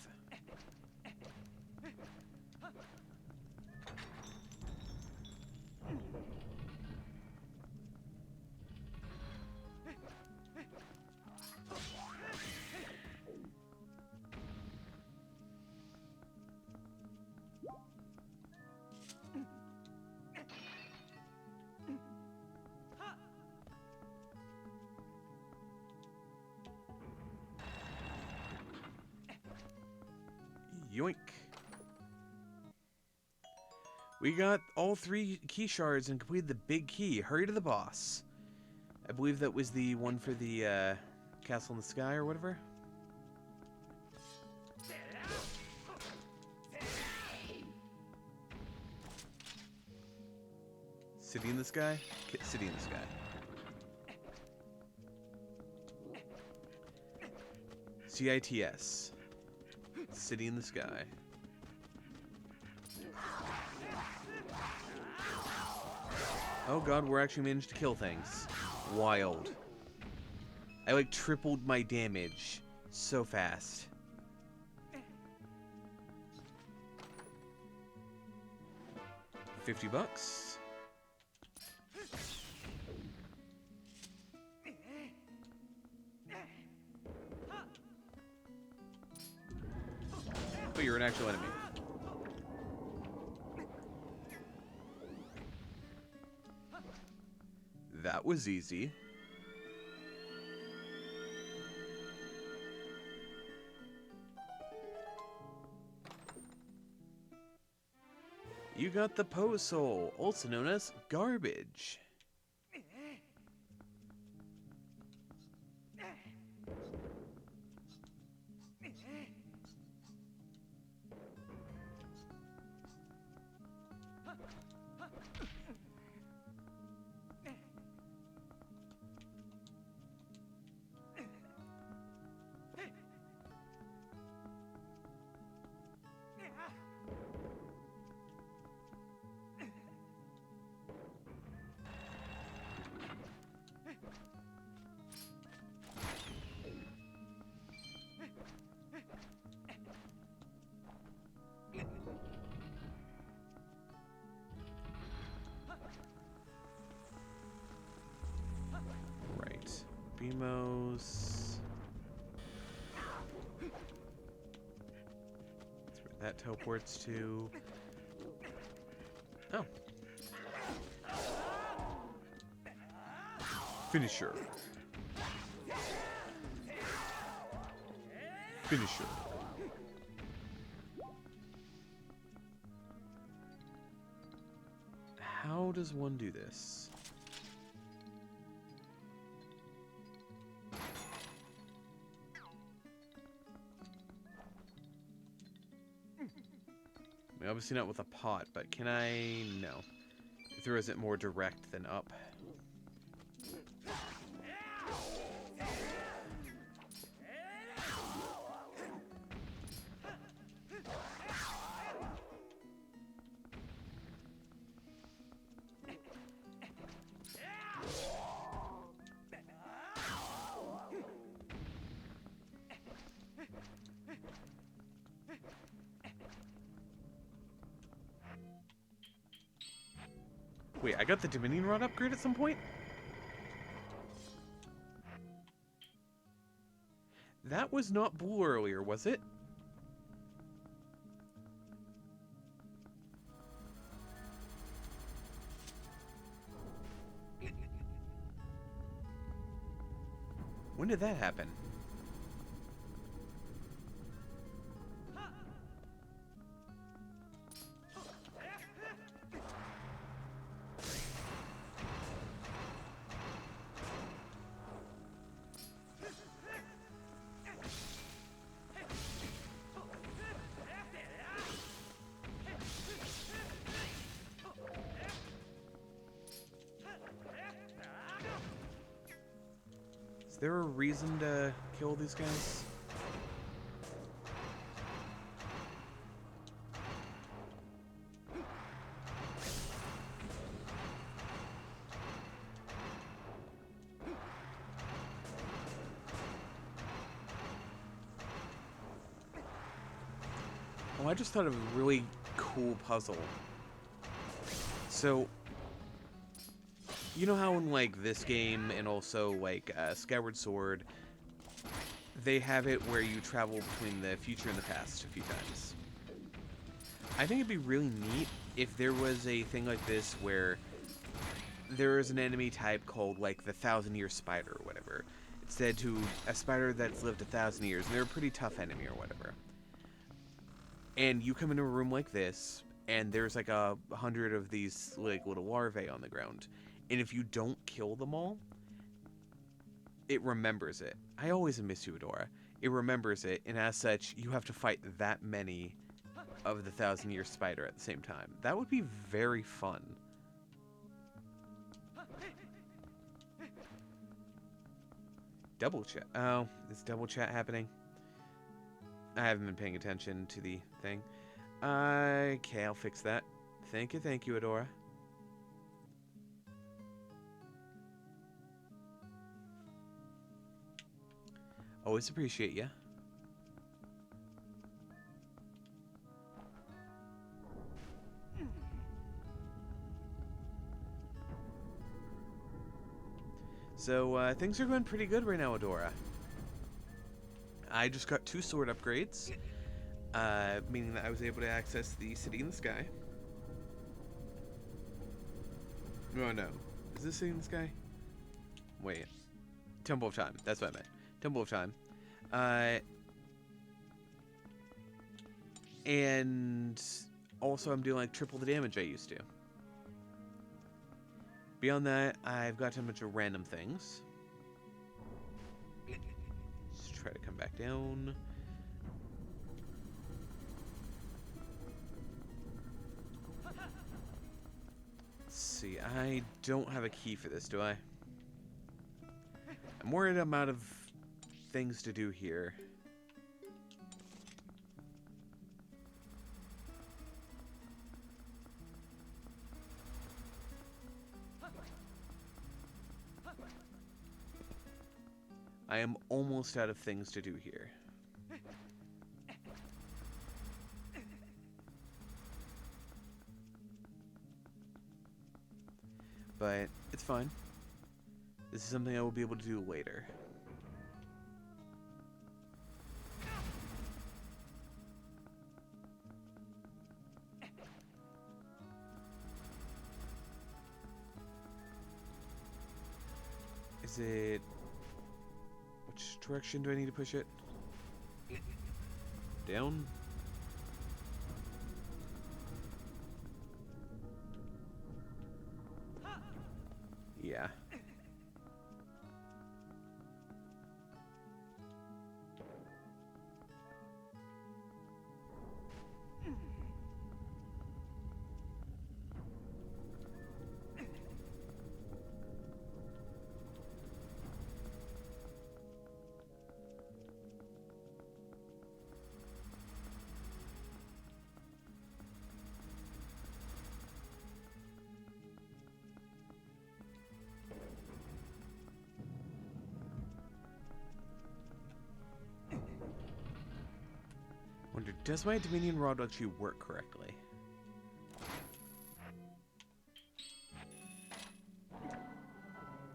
Yoink. We got all 3 key shards and completed the big key. Hurry to the boss. I believe that was the one for the castle in the sky or whatever. City in the sky? City in the sky. CITS. City in the sky. Oh god, we're actually managed to kill things. Wild. I like tripled my damage so fast. $50. But you're an actual enemy. That was easy. You got the Poe Soul, also known as garbage. That's where that teleports to. Oh. Finisher. Finisher. How does one do this? Obviously not with a pot, but can I? No. It throws it more direct than up. Wait, I got the Dominion Rod upgrade at some point? That was not blue earlier, was it? When did that happen? Is there a reason to kill these guys? Oh, I just thought of a really cool puzzle. So, you know how in, like, this game and also, like, Skyward Sword, they have it where you travel between the future and the past a few times. I think it'd be really neat if there was a thing like this where there is an enemy type called, like, the 1,000-Year Spider or whatever. It's said to a spider that's lived 1,000 years, and they're a pretty tough enemy or whatever. And you come into a room like this, and there's like 100 of these like little larvae on the ground. And if you don't kill them all, it remembers it. I always miss you, Adora. It remembers it, and as such, you have to fight that many of the 1,000-Year Spider at the same time. That would be very fun. Double chat. Oh, is double chat happening? I haven't been paying attention to the thing. Okay, I'll fix that. Thank you, Adora. Always appreciate you. So, things are going pretty good right now, Adora. I just got 2 sword upgrades, meaning that I was able to access the City in the Sky. Oh no, is this City in the Sky? Wait, Temple of Time, that's what I meant. Temple of Time. And also I'm doing like triple the damage I used to. Beyond that, I've got a bunch of random things. Let's try to come back down. Let's see, I don't have a key for this, do I? I'm worried I'm out of things to do here. I am almost out of things to do here. But it's fine. This is something I will be able to do later. Is it... Which direction do I need to push it? Down? Yeah. Wonder, does my Dominion Rod actually work correctly?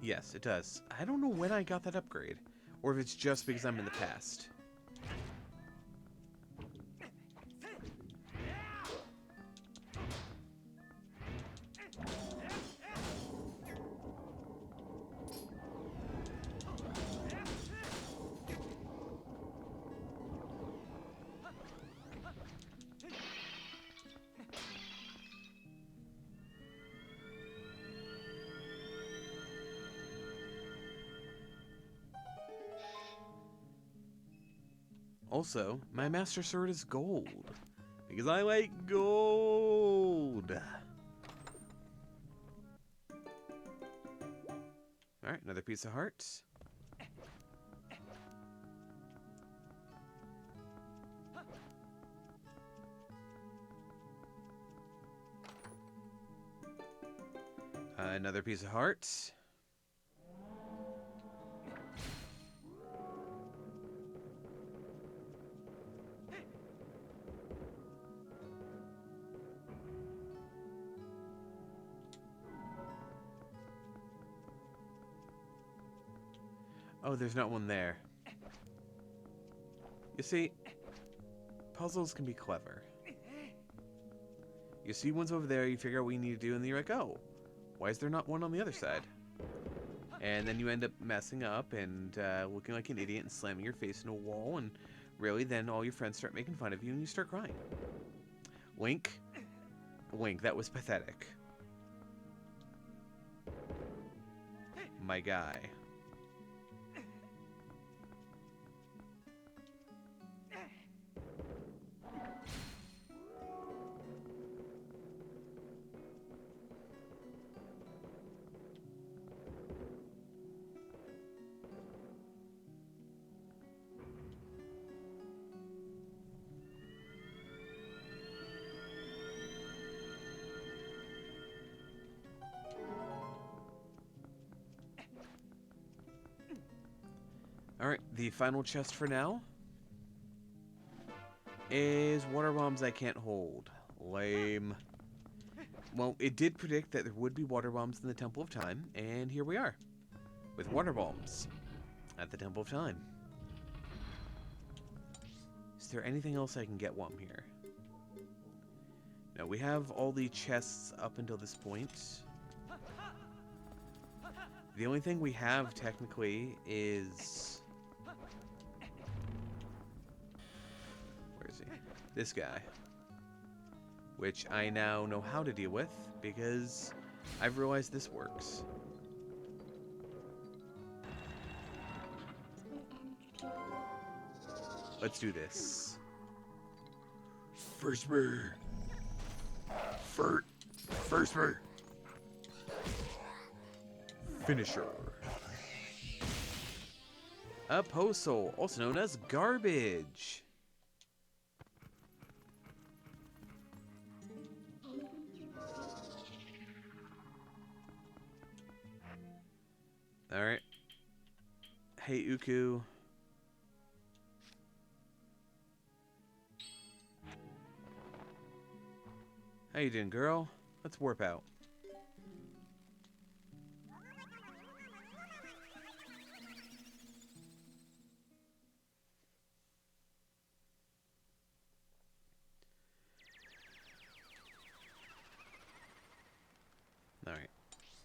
Yes, it does. I don't know when I got that upgrade, or if it's just because I'm in the past. Also, my Master Sword is gold. Because I like gold! Alright, another piece of heart. Another piece of heart. Oh, there's not one there. You see, puzzles can be clever. You see one's over there, you figure out what you need to do, and then you're like, oh, why is there not one on the other side? And then you end up messing up and looking like an idiot and slamming your face in a wall, and really then all your friends start making fun of you and you start crying. Link, that was pathetic. My guy. Alright, the final chest for now is water bombs I can't hold. Lame. Well, it did predict that there would be water bombs in the Temple of Time, and here we are, with water bombs at the Temple of Time. Is there anything else I can get while I'm here? No, we have all the chests up until this point. The only thing we have, technically, is... Where is he? This guy. Which I now know how to deal with, because I've realized this works. Let's do this. First bird. First bird. Finisher. A postal, also known as garbage. Alright. Hey, Uku. How you doing, girl? Let's warp out. Alright.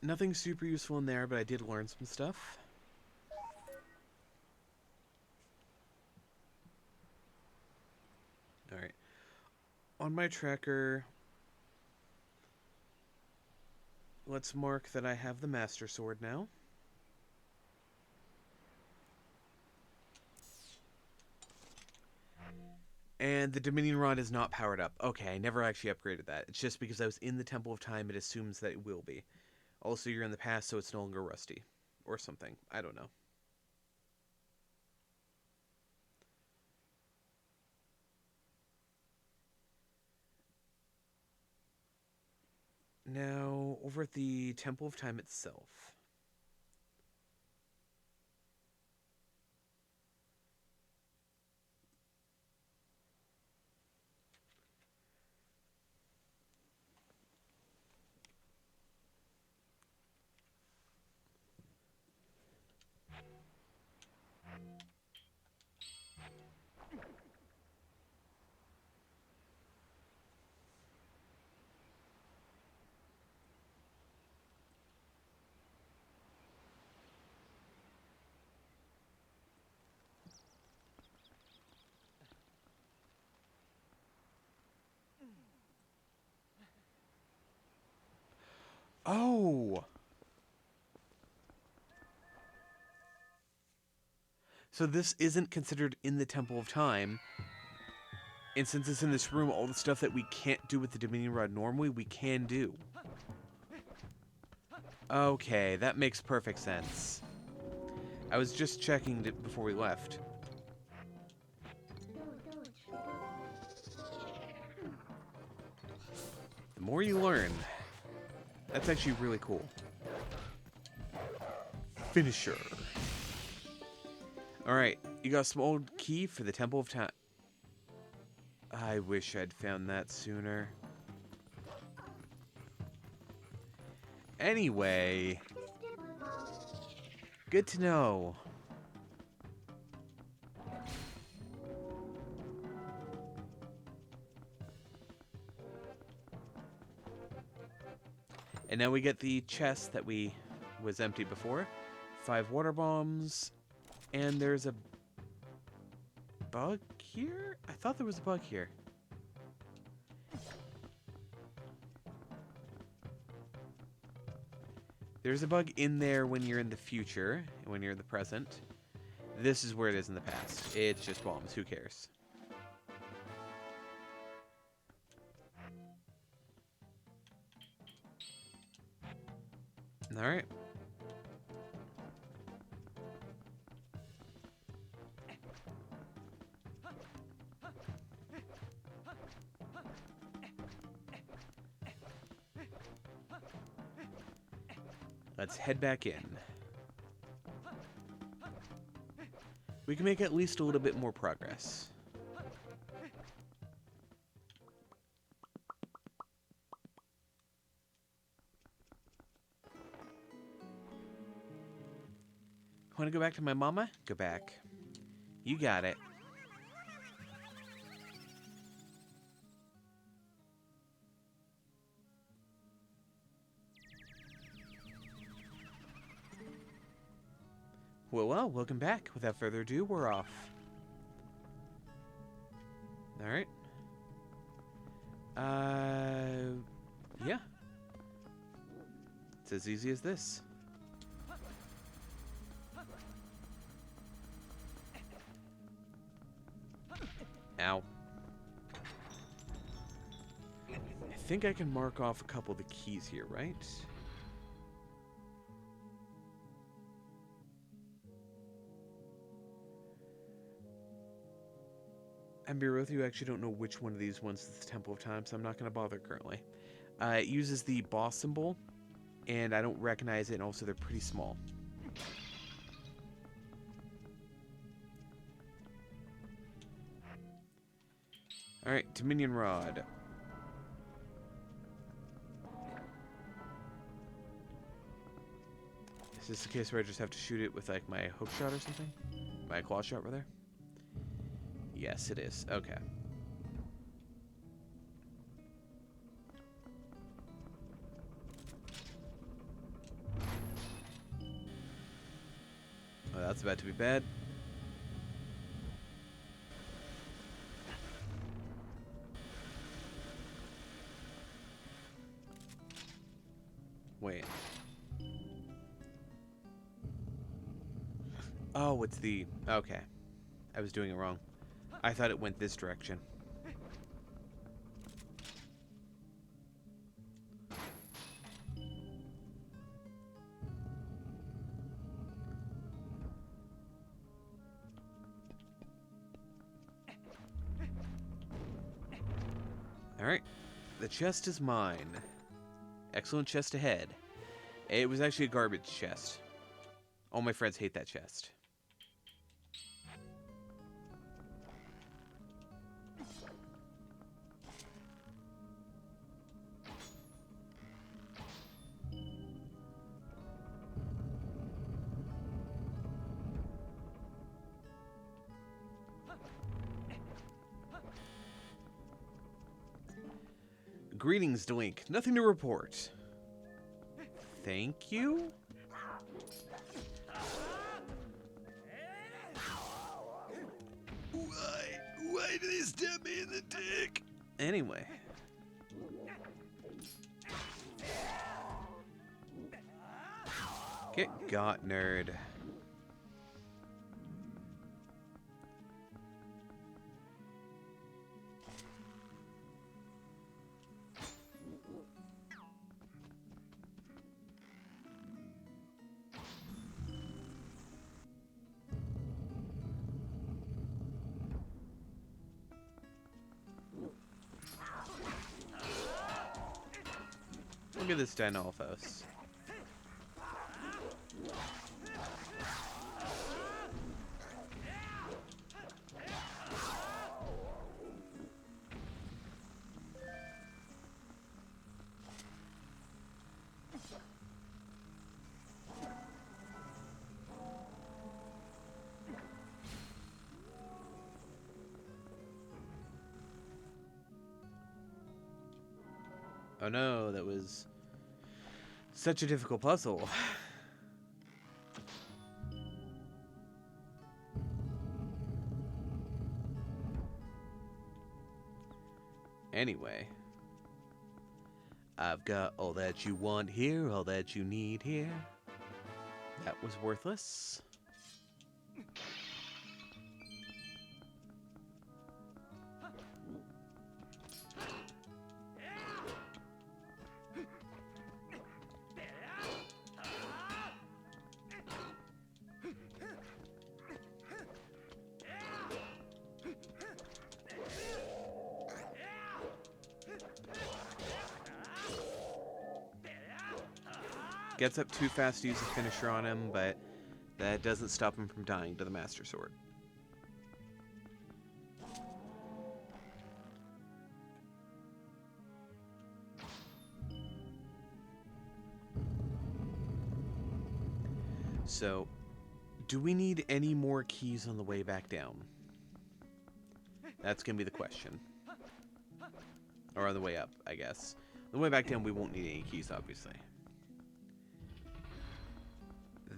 Nothing super useful in there, but I did learn some stuff. Alright. On my tracker, let's mark that I have the Master Sword now. And the Dominion Rod is not powered up. Okay, I never actually upgraded that. It's just because I was in the Temple of Time, it assumes that it will be. Also, you're in the past, so it's no longer rusty. Or something. I don't know. Now, over at the Temple of Time itself. Oh! So this isn't considered in the Temple of Time. And since it's in this room, all the stuff that we can't do with the Dominion Rod normally, we can do. Okay, that makes perfect sense. I was just checking it before we left. The more you learn. That's actually really cool. Finisher. Alright, you got a small key for the Temple of Time. I wish I'd found that sooner. Anyway. Good to know. And now we get the chest that was empty before. 5 water bombs. And there's a bug here? I thought there was a bug here. There's a bug in there when you're in the future, and when you're in the present. This is where it is in the past. It's just bombs. Who cares? Alright. Let's head back in. We can make at least a little bit more progress. Want to go back to my mama? Go back. You got it. Well, welcome back. Without further ado, we're off. Alright. Yeah. It's as easy as this. Ow. I think I can mark off a couple of the keys here, right? I'm be real with you, I actually don't know which one of these ones is the Temple of Time, so I'm not going to bother currently. It uses the boss symbol, and I don't recognize it, and also they're pretty small. Alright, Dominion Rod. Is this the case where I just have to shoot it with, like, my hook shot or something? My claw shot, rather? Yes, it is. Okay. Oh, that's about to be bad. Wait. Oh, it's the... Okay. I was doing it wrong. I thought it went this direction. Alright. The chest is mine. Excellent chest ahead. It was actually a garbage chest. All my friends hate that chest. Greetings, Dlink. Nothing to report. Thank you? Why do they stab me in the dick? Anyway. Get got, nerd. Look at this Dinolphos. Oh no, that was such a difficult puzzle. Anyway, I've got all that you want here, all that you need here. That was worthless. Gets up too fast to use a finisher on him, but that doesn't stop him from dying to the Master Sword. So, do we need any more keys on the way back down? That's going to be the question. Or on the way up, I guess. On the way back down, we won't need any keys, obviously.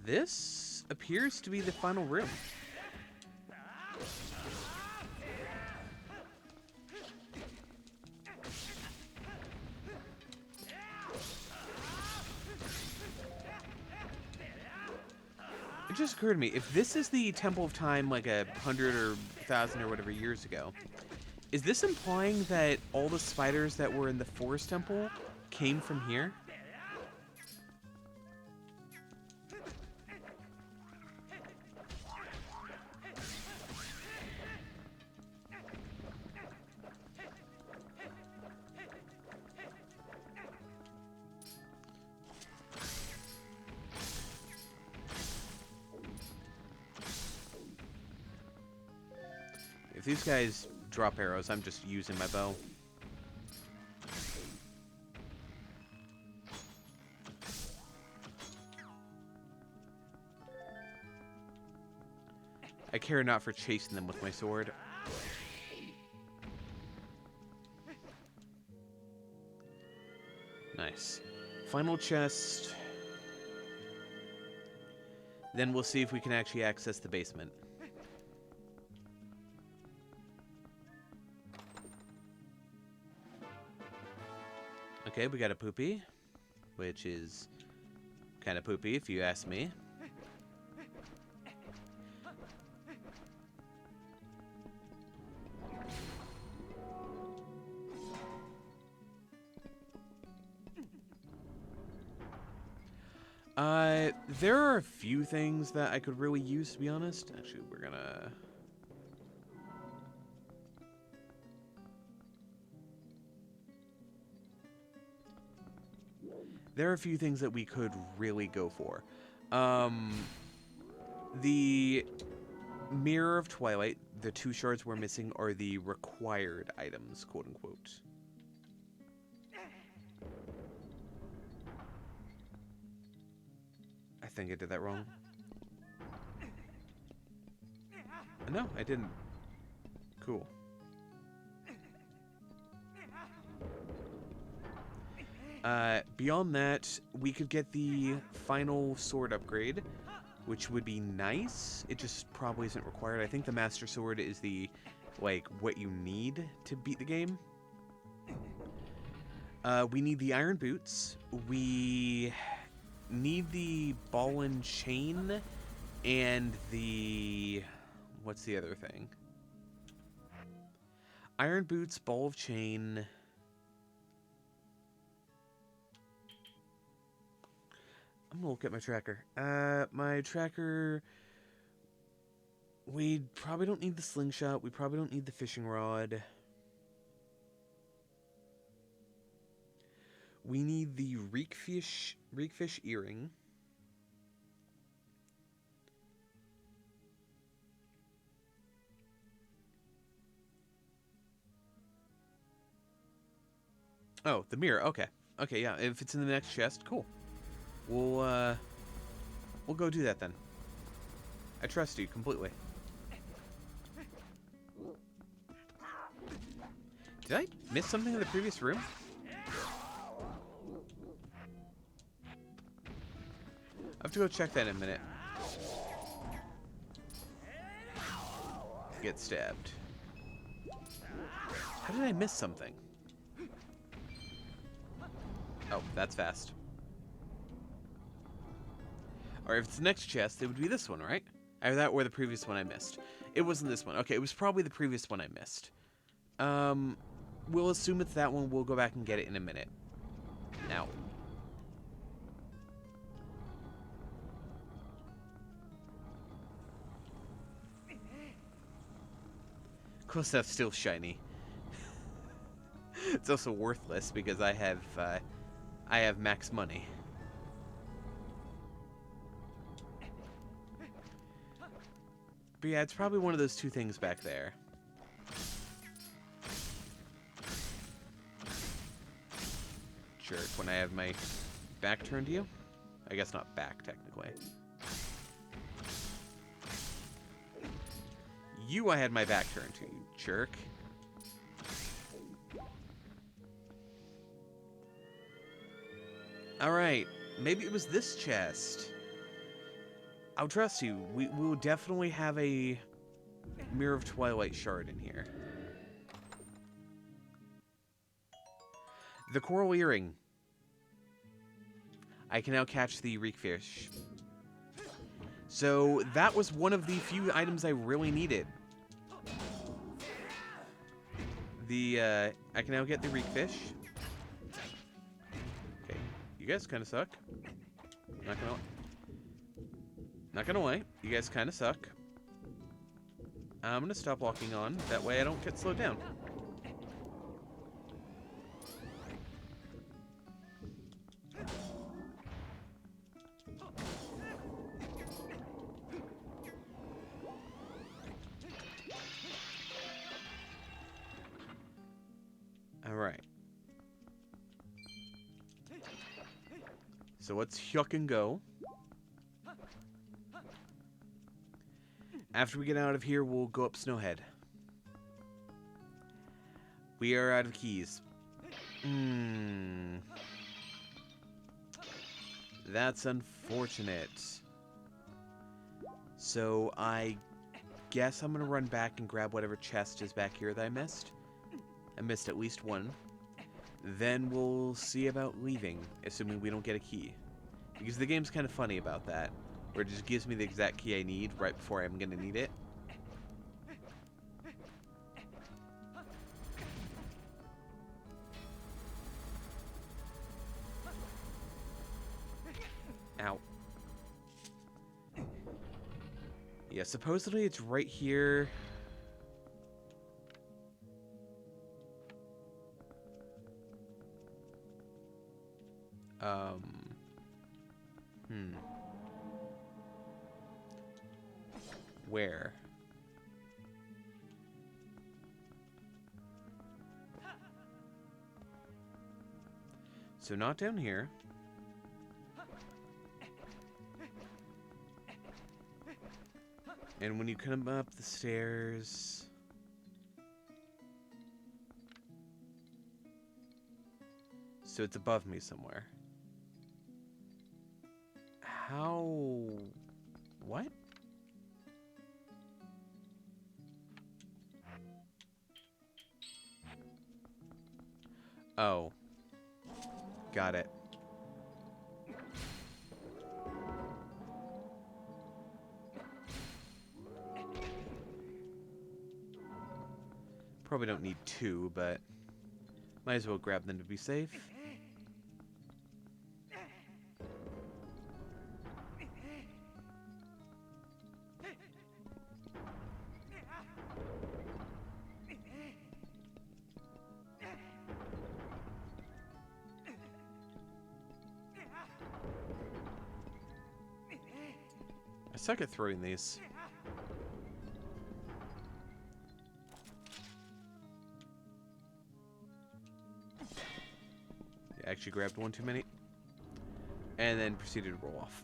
This appears to be the final room. It just occurred to me, if this is the Temple of Time like 100 or 1,000 or whatever years ago, is this implying that all the spiders that were in the Forest Temple came from here? If these guys drop arrows, I'm just using my bow. I care not for chasing them with my sword. Nice. Final chest. Then we'll see if we can actually access the basement. Okay, we got a poopy, which is kind of poopy if you ask me. There are a few things that I could really use, to be honest. Actually, we're gonna... There are a few things that we could really go for. The Mirror of Twilight, the 2 shards we're missing are the required items, quote unquote. I think I did that wrong. No, I didn't. Cool. Beyond that, we could get the final sword upgrade, which would be nice. It just probably isn't required. I think the Master Sword is the, like, what you need to beat the game. We need the Iron Boots. We need the Ball and Chain and the... What's the other thing? Iron Boots, Ball of Chain... I'm gonna look at my tracker. My tracker... We probably don't need the slingshot. We probably don't need the fishing rod. We need the reekfish earring. Oh, the mirror. Okay. Okay, yeah. If it's in the next chest, cool. We'll go do that then. I trust you completely. Did I miss something in the previous room? I have to go check that in a minute. Get stabbed. How did I miss something? Oh, that's fast. Or if it's the next chest, it would be this one, right? Either that or the previous one I missed. It wasn't this one. Okay, it was probably the previous one I missed. We'll assume it's that one. We'll go back and get it in a minute. Now. Of course, that's still shiny. It's also worthless because I have max money. But yeah, it's probably one of those two things back there. Jerk, when I have my back turned to you? I guess not back, technically. You, I had my back turned to, you jerk. Alright, maybe it was this chest. I'll trust you. We will definitely have a Mirror of Twilight shard in here. The coral earring. I can now catch the reekfish. So that was one of the few items I really needed. I can now get the reekfish. Okay, you guys kind of suck. Not gonna lie, you guys kind of suck. I'm gonna stop walking on. That way I don't get slowed down. Alright. So let's yuck and go. After we get out of here, we'll go up Snowhead. We are out of keys. That's unfortunate. So I guess I'm gonna run back and grab whatever chest is back here that I missed. I missed at least one. Then we'll see about leaving, assuming we don't get a key. Because the game's kind of funny about that, where it just gives me the exact key I need right before I'm gonna need it. Ow. Yeah, supposedly it's right here. Where? So not down here. And when you come up the stairs... So it's above me somewhere. How... What? Oh. Got it. Probably don't need two, but might as well grab them to be safe. suck at throwing these. I actually grabbed one too many. And then proceeded to roll off.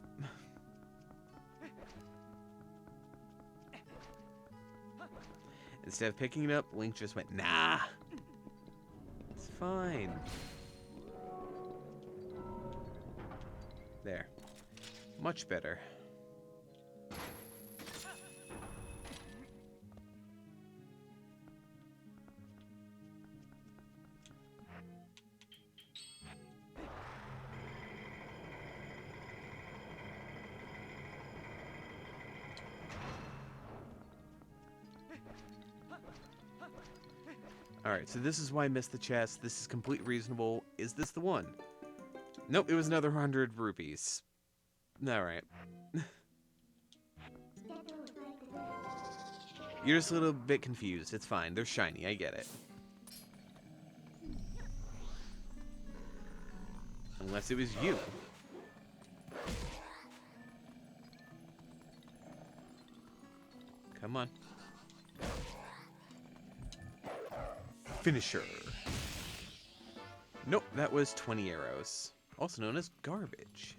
Instead of picking it up, Link just went, nah. It's fine. There. Much better. Alright, so this is why I missed the chest. This is completely reasonable. Is this the one? Nope, it was another 100 rupees. Alright. You're just a little bit confused. It's fine. They're shiny. I get it. Unless it was you. Come on. Finisher. Nope, that was 20 arrows. Also known as garbage.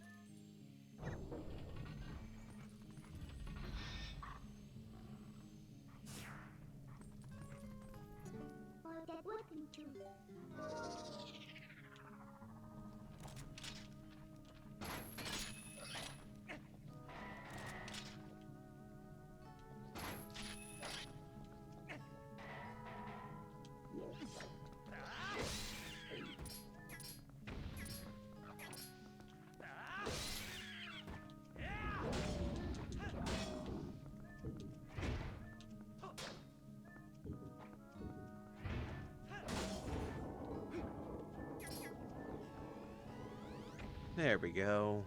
There we go.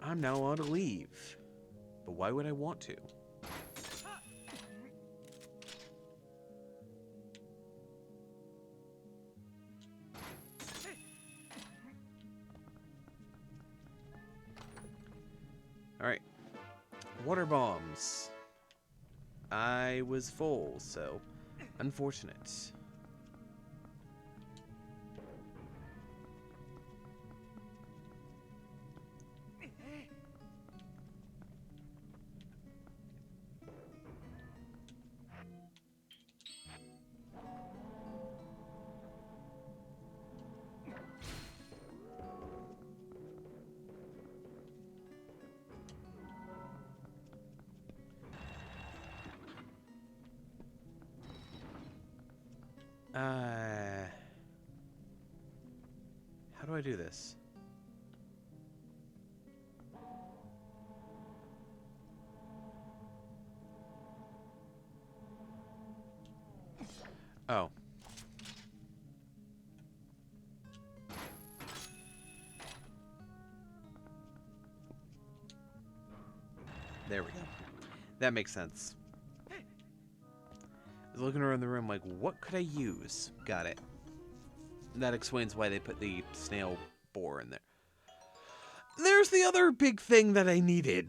I'm now allowed to leave. But why would I want to? Alright. Water bombs. I was full, so unfortunate. How do I do this? Oh. There we go. That makes sense. I was looking around the room like, what could I use? Got it. That explains why they put the snail boar in there. There's the other big thing that I needed.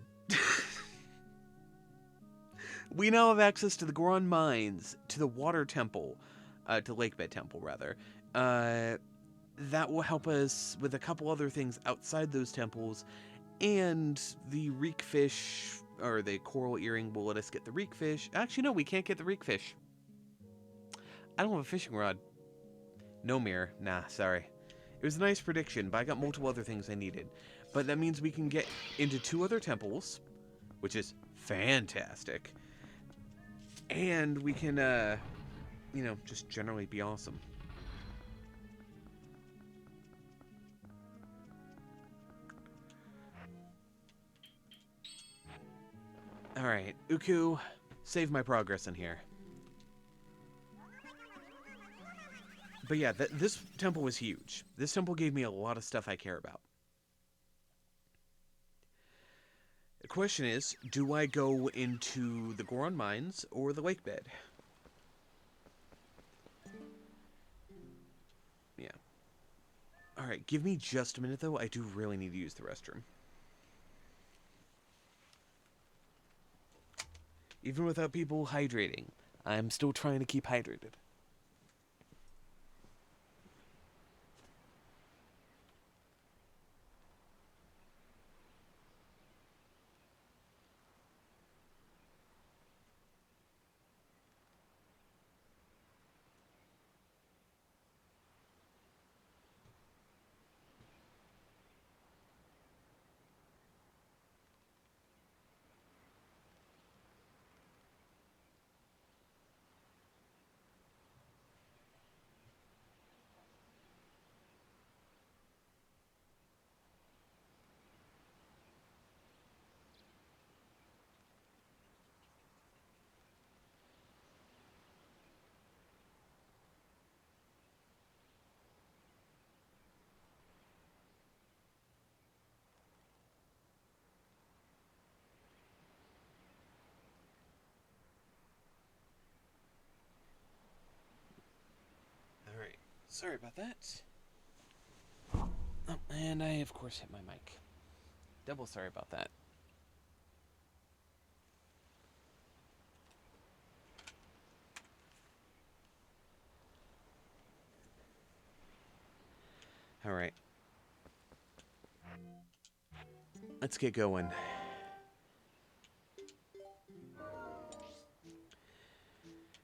We now have access to the Goron Mines, to the Water Temple, to Lakebed Temple, rather. That will help us with a couple other things outside those temples, and the reek fish, or the coral earring, will let us get the reek fish. Actually, no, we can't get the reek fish. I don't have a fishing rod. No mirror. Nah, sorry. It was a nice prediction, but I got multiple other things I needed. But that means we can get into 2 other temples, which is fantastic. And we can, you know, just generally be awesome. Alright, Uku, save my progress in here. But yeah, this temple was huge. This temple gave me a lot of stuff I care about. The question is, do I go into the Goron Mines or the lake bed? Yeah. Alright, give me just a minute, though. I do really need to use the restroom. Even without people hydrating, I'm still trying to keep hydrated. Alright, sorry about that. Oh, and I, of course, hit my mic. Double sorry about that. Alright. Let's get going.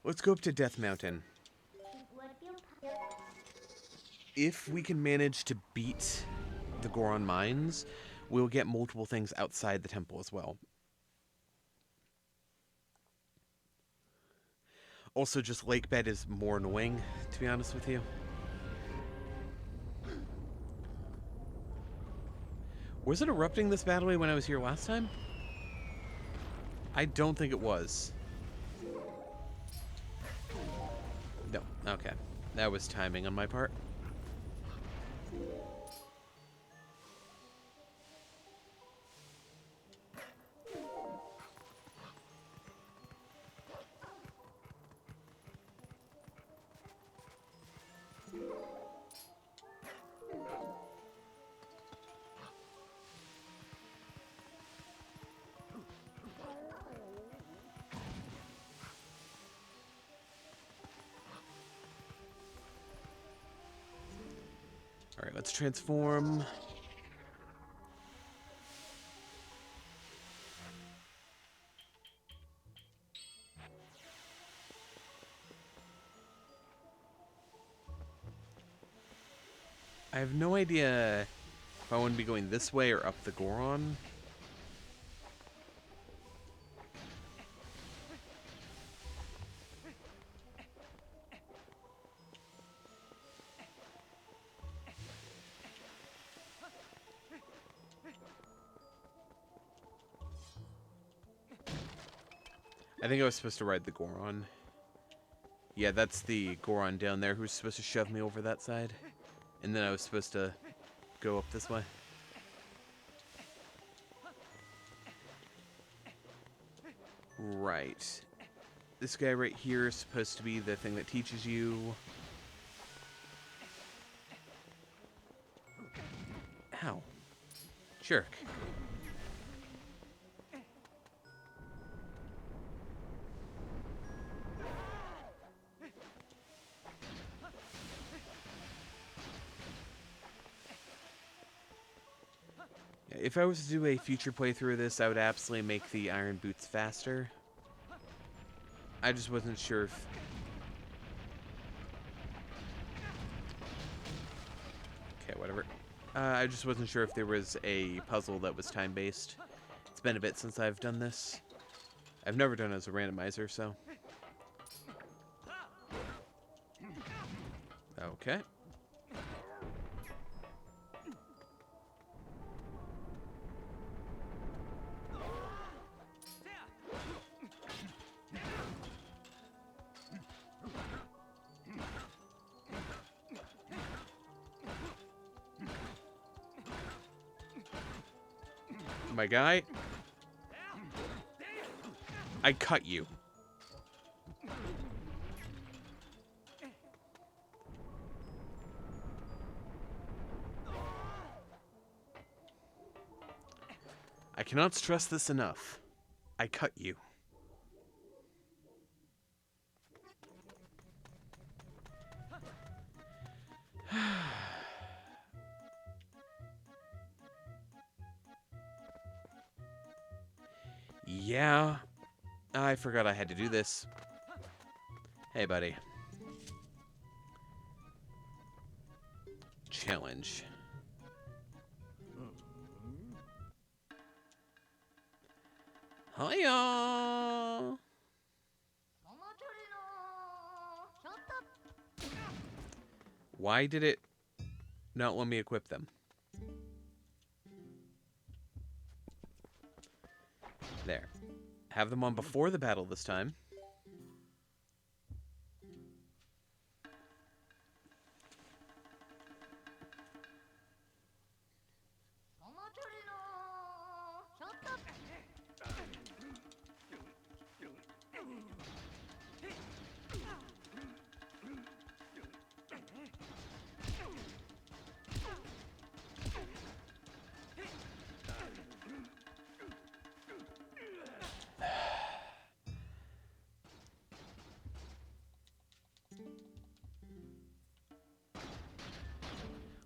Let's go up to Death Mountain. If we can manage to beat the Goron mines, we'll get multiple things outside the temple as well. Also, just lake bed is more annoying, to be honest with you. Was it erupting this badly when I was here last time? I don't think it was. No, okay. That was timing on my part. Alright, let's transform. I have no idea if I want to be going this way or up the Goron. I think I was supposed to ride the Goron. Yeah, that's the Goron down there who's supposed to shove me over that side. And then I was supposed to go up this way. Right. This guy right here is supposed to be the thing that teaches you... Ow. Jerk. If I was to do a future playthrough of this, I would absolutely make the iron boots faster. I just wasn't sure if... Okay, whatever. I just wasn't sure if there was a puzzle that was time-based. It's been a bit since I've done this. I've never done it as a randomizer, so... Okay. My guy, I cut you. cannot stress this enough. I cut you. Yeah, I forgot I had to do this. Hey, buddy. Challenge. Hiya! Why did it not let me equip them? There. Have them on before the battle this time.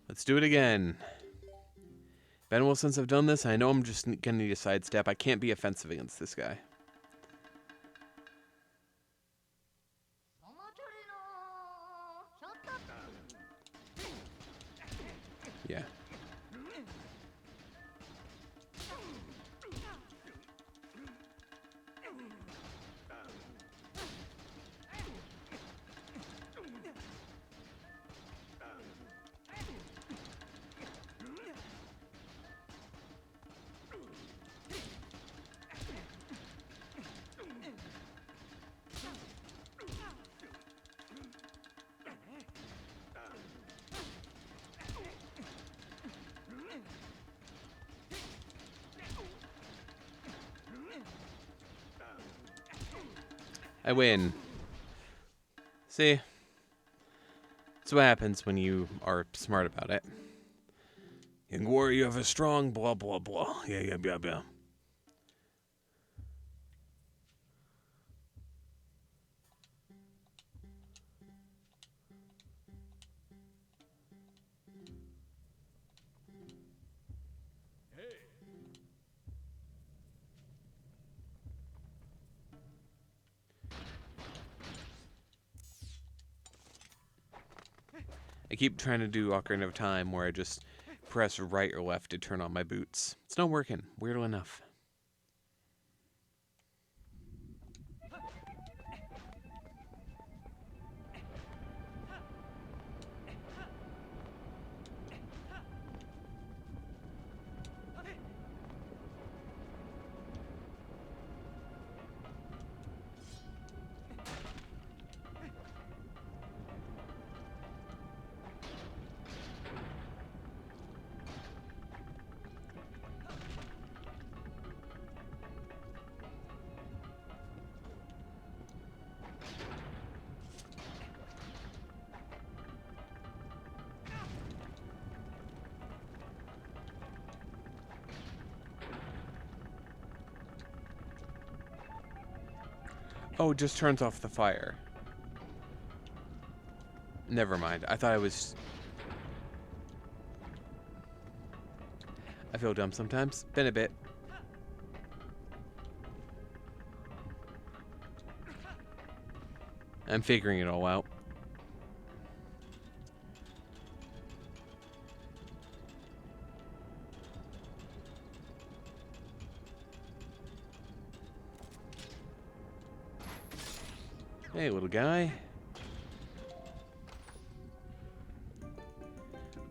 Let's do it again. Ben will, since I've done this, I know I'm just gonna need a sidestep. I can't be offensive against this guy. Yeah. I win. See? That's what happens when you are smart about it. In war, you have a strong blah, blah, blah. Yeah, blah, blah. I keep trying to do Ocarina of Time where I just press right or left to turn on my boots. It's not working, weirdly enough. Oh, it just turns off the fire. Never mind. I thought I was... I feel dumb sometimes. Been a bit. I'm figuring it all out. Hey, little guy.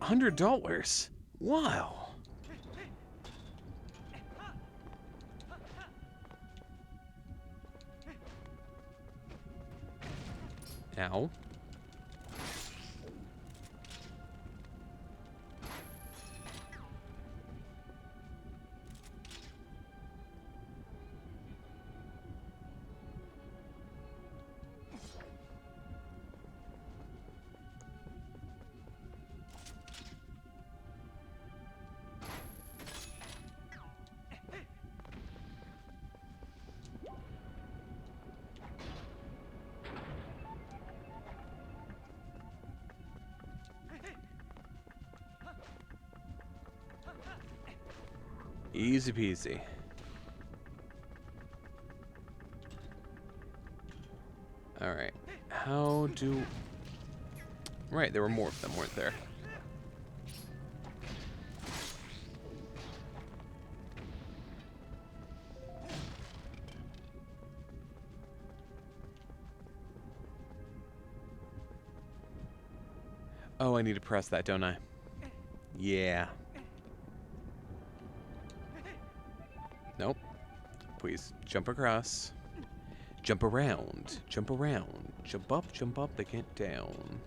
$100? Wow. Ow. Easy peasy. Alright. How do... Right, there were more of them, weren't there? Oh, I need to press that, don't I? Yeah. Nope. Please, jump across. Jump around. Jump around. Jump up, they can't down.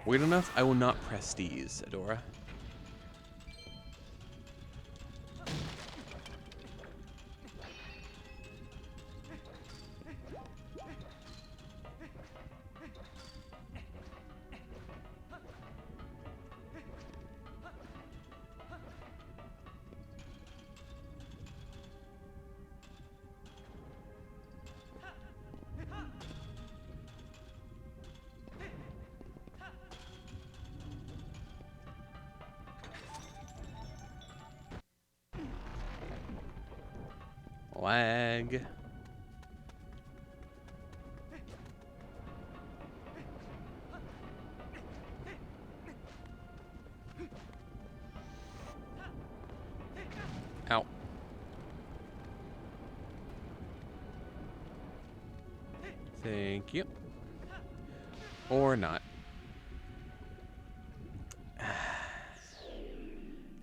Wait enough, I will not press these, Adora. Lag. Ow. Thank you. Or not.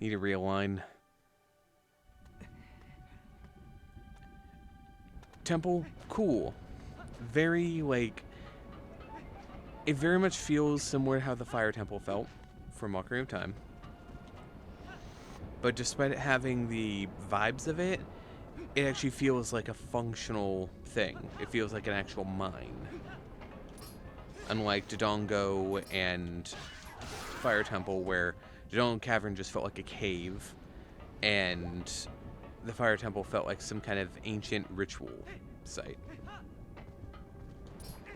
Need to realign. Temple, cool. Very, like... It very much feels similar to how the Fire Temple felt from Ocarina of Time. But despite it having the vibes of it, it actually feels like a functional thing. It feels like an actual mine. Unlike Dodongo and Fire Temple, where Dodongo Cavern just felt like a cave, and the Fire Temple felt like some kind of ancient ritual site.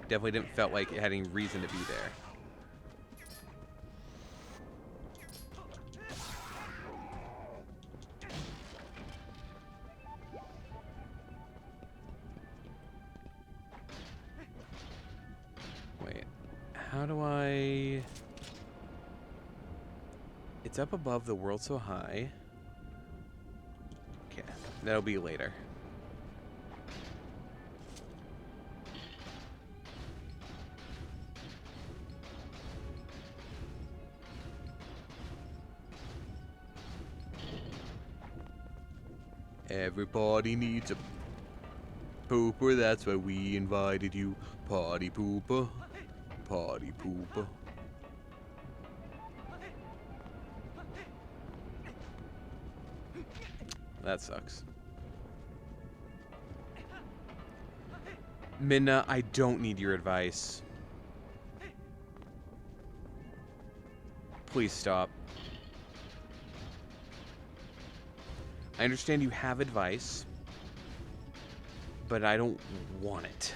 Definitely didn't felt like it had any reason to be there. Wait, how do I... It's up above the world so high. Okay, that'll be later. Everybody needs a pooper, that's why we invited you. Party pooper, party pooper. That sucks. Minna, I don't need your advice. Please stop. I understand you have advice, but I don't want it.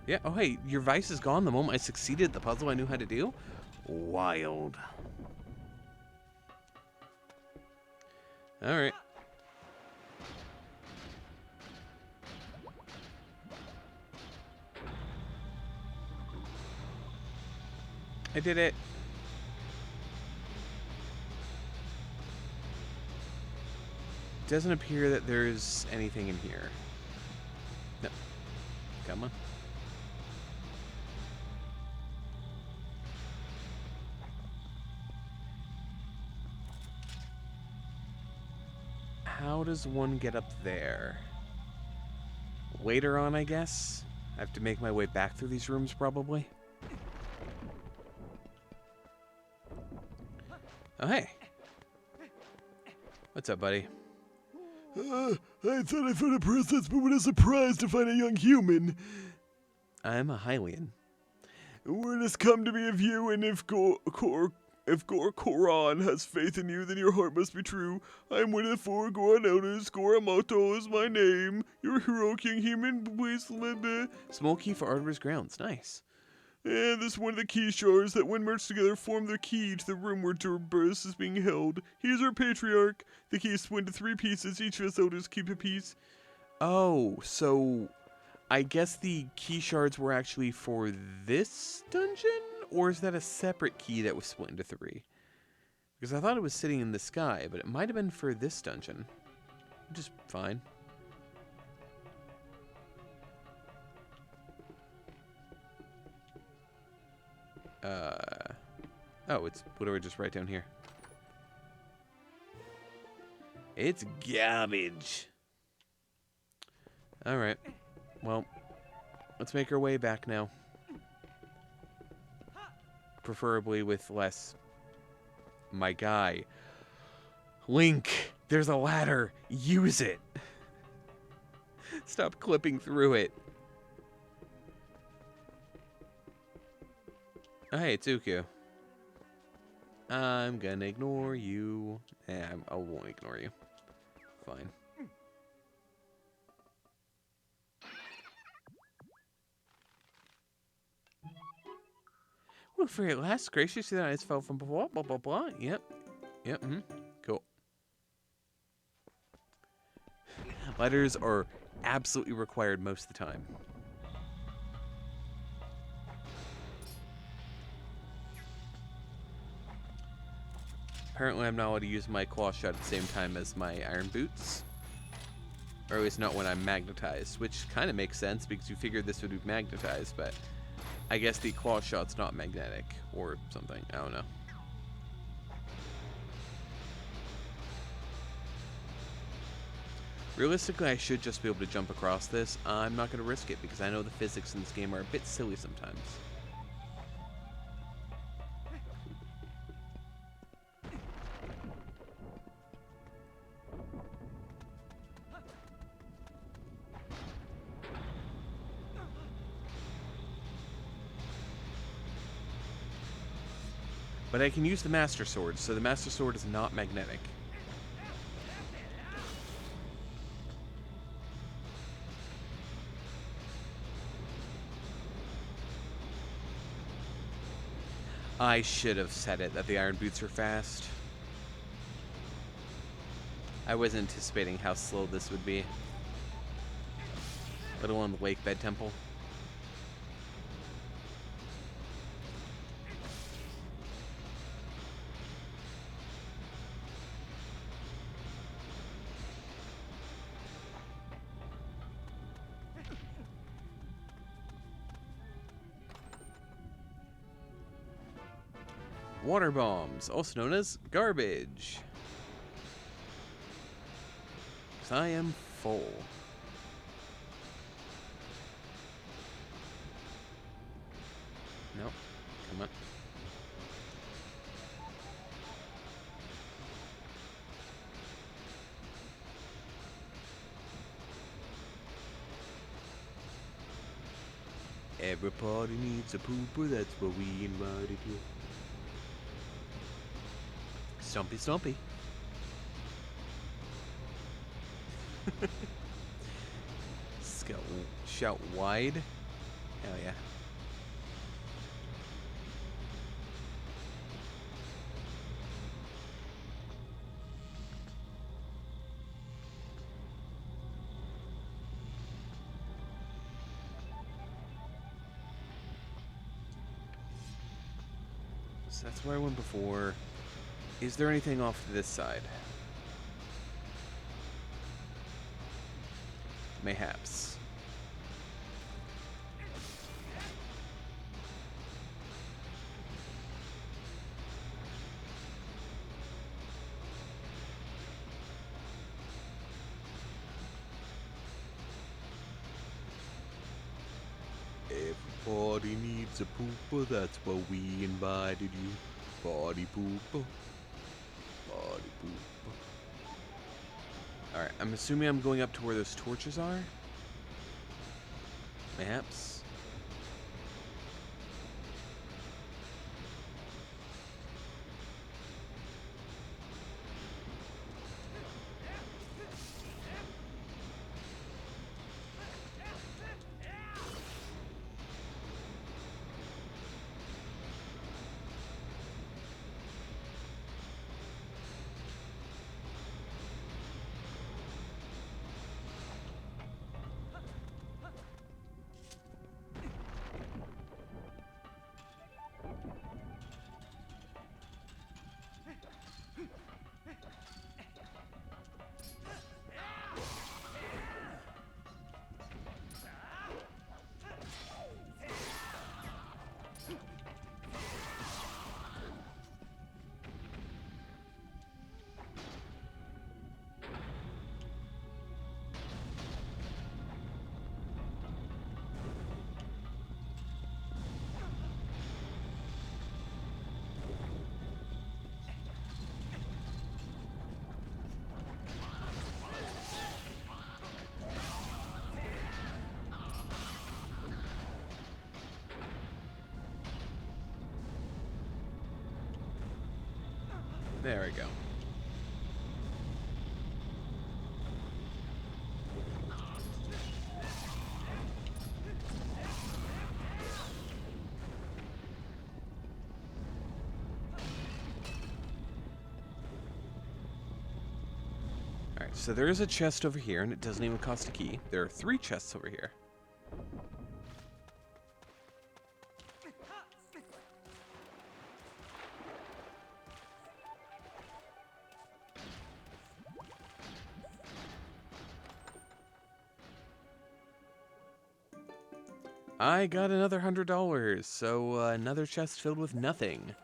Yeah, oh hey, your vice is gone the moment I succeeded at the puzzle I knew how to do? Wild. Alright. I did it. Doesn't appear that there's anything in here. No. Come on. how does one get up there? Later on, I guess? I have to make my way back through these rooms, probably. Oh, hey. What's up, buddy? I thought I found a princess, but was surprised to find a young human. I'm a Hylian. Word has come to me of you, and if Goran has faith in you, then your heart must be true. I am one of the 4 Goran elders. Goramoto is my name. Your heroic young human, please live there. Small key for Artemis Grounds. Nice. And this is one of the key shards that, when merged together, form the key to the room where Cerberus is being held. He is our patriarch. The key is split into 3 pieces. Each of us elders keep a piece. Oh, so I guess the key shards were actually for this dungeon? Or is that a separate key that was split into 3? Because I thought it was sitting in the sky, but it might have been for this dungeon. Which is fine. Oh, it's literally just right down here. It's garbage. Alright. Well, let's make our way back now. Preferably with less... My guy. Link, there's a ladder. Use it. Stop clipping through it. Oh, hey, it's Uku. I'm gonna ignore you. I won't ignore you. Fine. Well, for at last, graciously, that eyes fell from blah, blah, blah, blah. Yep. Yep, Cool. Letters are absolutely required most of the time. Apparently, I'm not allowed to use my claw shot at the same time as my iron boots. Or at least not when I'm magnetized, which kind of makes sense because you figured this would be magnetized, but I guess the claw shot's not magnetic or something. I don't know. Realistically, I should just be able to jump across this. I'm not going to risk it because I know the physics in this game are a bit silly sometimes. But I can use the Master Sword, so the Master Sword is not magnetic. I should have said it, that the iron boots are fast. I was anticipating how slow this would be. Let alone the Lake Bed Temple. Water bombs, also known as garbage. 'Cause I am full. Nope. Come on. Everybody needs a pooper, that's what we invited you. Stumpy, stumpy. Shout wide. Hell yeah. So that's where I went before. Is there anything off to this side? Mayhaps. Party needs a pooper, that's why we invited you. Party pooper. Party pooper. Alright, I'm assuming I'm going up to where those torches are? Perhaps? There we go. Alright, so there is a chest over here, and it doesn't even cost a key. There are 3 chests over here. I got another $100, so another chest filled with nothing.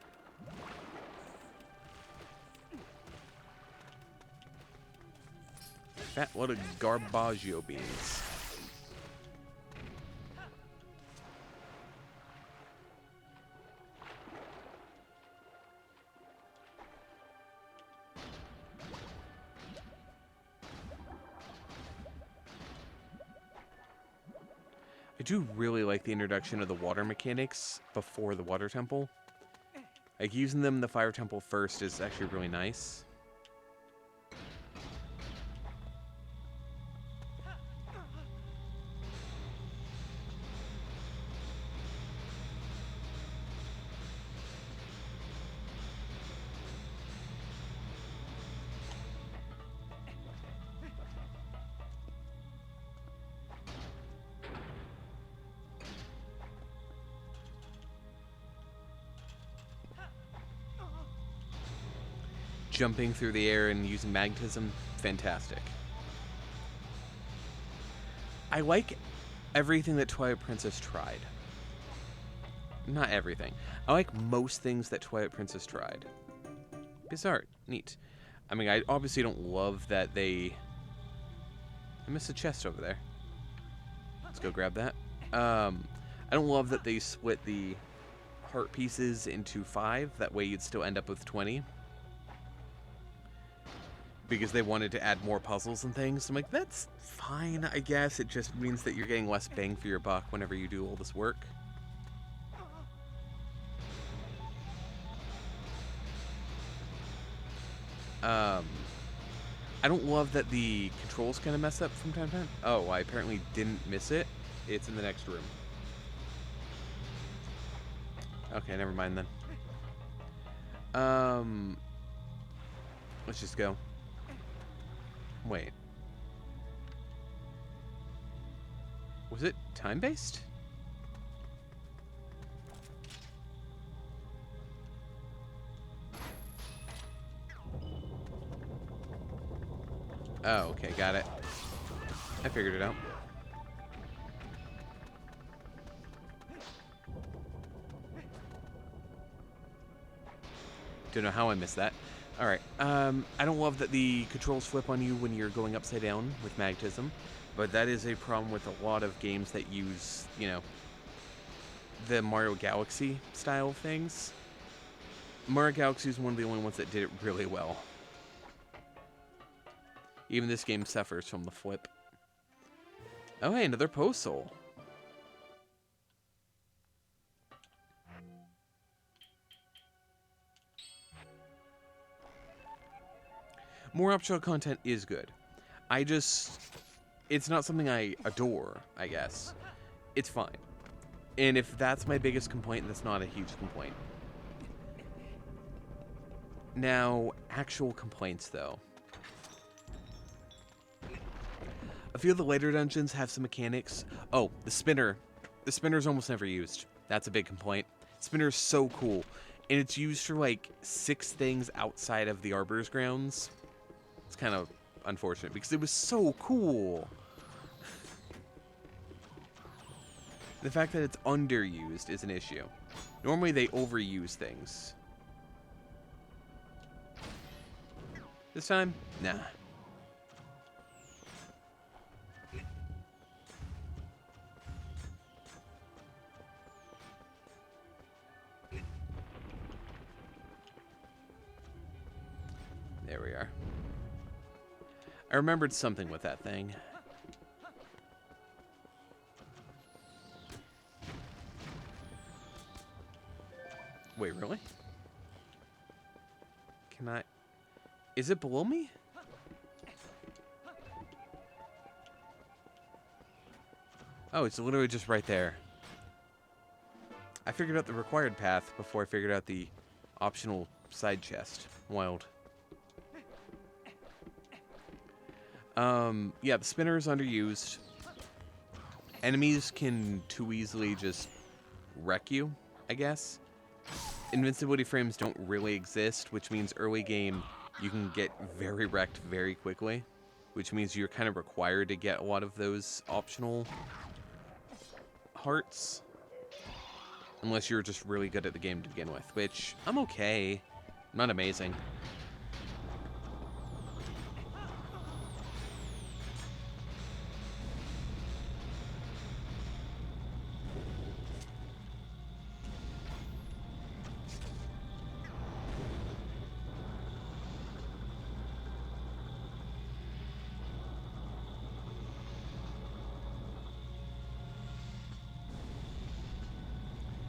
Fat load of garbaggio beans. I do really like the introduction of the water mechanics before the water temple. Like, using them in the fire temple first is actually really nice. Jumping through the air and using magnetism, fantastic. I like everything that Twilight Princess tried. Not everything. I like most things that Twilight Princess tried. Bizarre. Neat. I mean, I obviously don't love that they... I missed a chest over there. Let's go grab that. I don't love that they split the heart pieces into 5. That way you'd still end up with 20. Because they wanted to add more puzzles and things. I'm like, that's fine, I guess. It just means that you're getting less bang for your buck whenever you do all this work. I don't love that the controls kind of mess up from time to time. Oh, I apparently didn't miss it. It's in the next room. Okay, never mind then. Let's just go. Wait. Was it time-based? Oh, okay, got it. I figured it out. Don't know how I missed that. Alright, I don't love that the controls flip on you when you're going upside down with magnetism, but that is a problem with a lot of games that use, you know, the Mario Galaxy style of things. Mario Galaxy is one of the only ones that did it really well. Even this game suffers from the flip. Oh, hey, another post soul. More optional content is good. It's not something I adore, I guess. It's fine. And if that's my biggest complaint, that's not a huge complaint. Now, actual complaints, though. A few of the later dungeons have some mechanics. Oh, the spinner. The spinner's almost never used. That's a big complaint. Spinner's so cool. And it's used for, like, 6 things outside of the Arbor's grounds. It's kind of unfortunate, because it was so cool. The fact that it's underused is an issue. Normally they overuse things. This time, nah. There we are. I remembered something with that thing. Wait, really? Can I... Is it below me? Oh, it's literally just right there. I figured out the required path before I figured out the optional side chest. Wild. Yeah, the spinner is underused. Enemies can too easily just wreck you, I guess. Invincibility frames don't really exist, which means early game you can get very wrecked very quickly, which means you're kind of required to get a lot of those optional hearts. Unless you're just really good at the game to begin with, which I'm okay. I'm not amazing.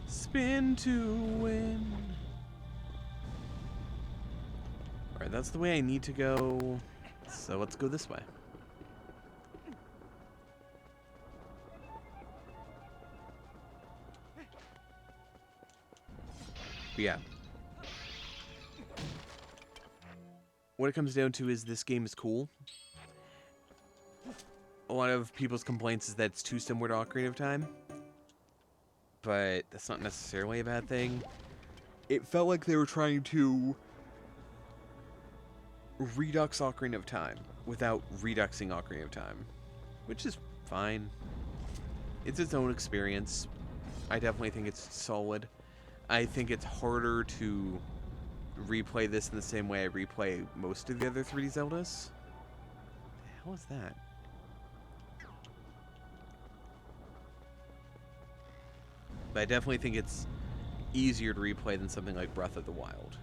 Spin to win. Alright, that's the way I need to go. So let's go this way. But yeah. What it comes down to is this game is cool. A lot of people's complaints is that it's too similar to Ocarina of Time. But that's not necessarily a bad thing. It felt like they were trying to redux Ocarina of Time without reduxing Ocarina of Time, which is fine. It's its own experience. I definitely think it's solid. I think it's harder to replay this in the same way I replay most of the other 3D Zeldas. What the hell is that? But I definitely think it's easier to replay than something like Breath of the Wild.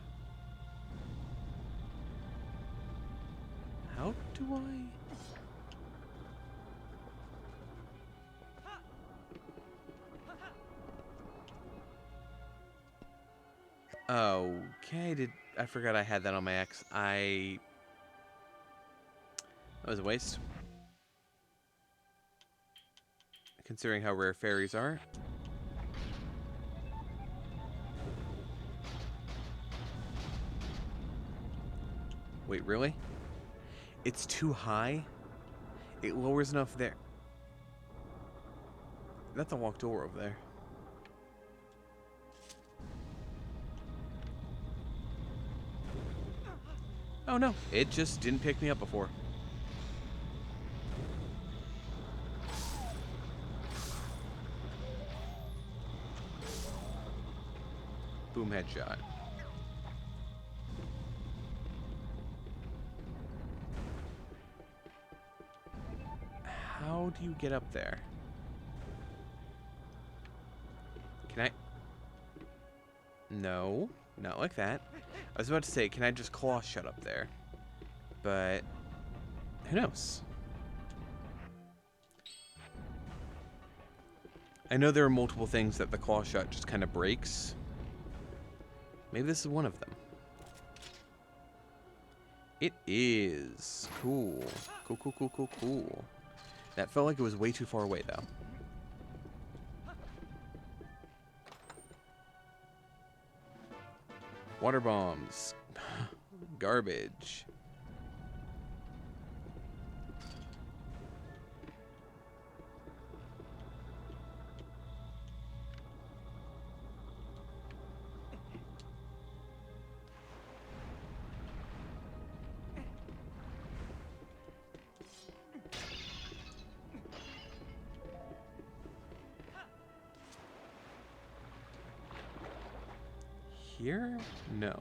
How do I... Okay, I forgot I had that on my X. That was a waste. Considering how rare fairies are. Wait, really? It's too high? It lowers enough there. That's a locked door over there. Oh no, it just didn't pick me up before. Boom, headshot. How do you get up there? Can I? No, not like that. I was about to say, can I just claw shut up there? But who knows? I know there are multiple things that the claw shut just kind of breaks. Maybe this is one of them. It is. Cool. Cool, cool, cool, cool, cool. That felt like it was way too far away, though. Water bombs. Garbage. Here? No.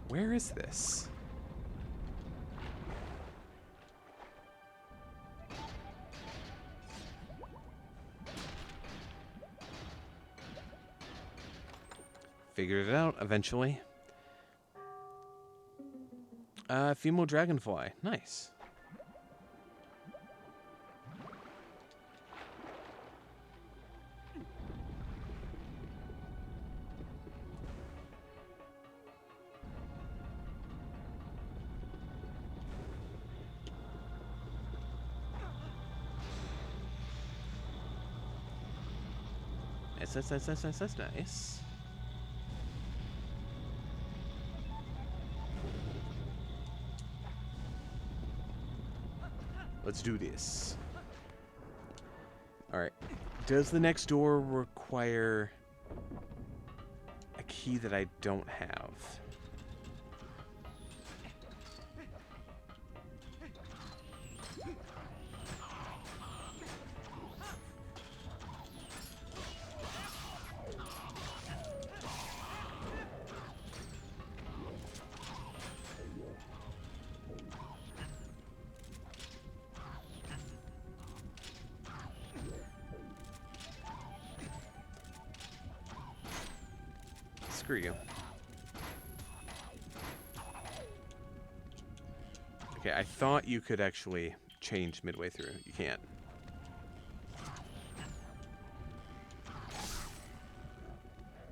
Where is this? Figured it out eventually. Female dragonfly. Nice. That's nice. Let's do this. Alright. Does the next door require a key that I don't have? Screw you. Okay, I thought you could actually change midway through. You can't.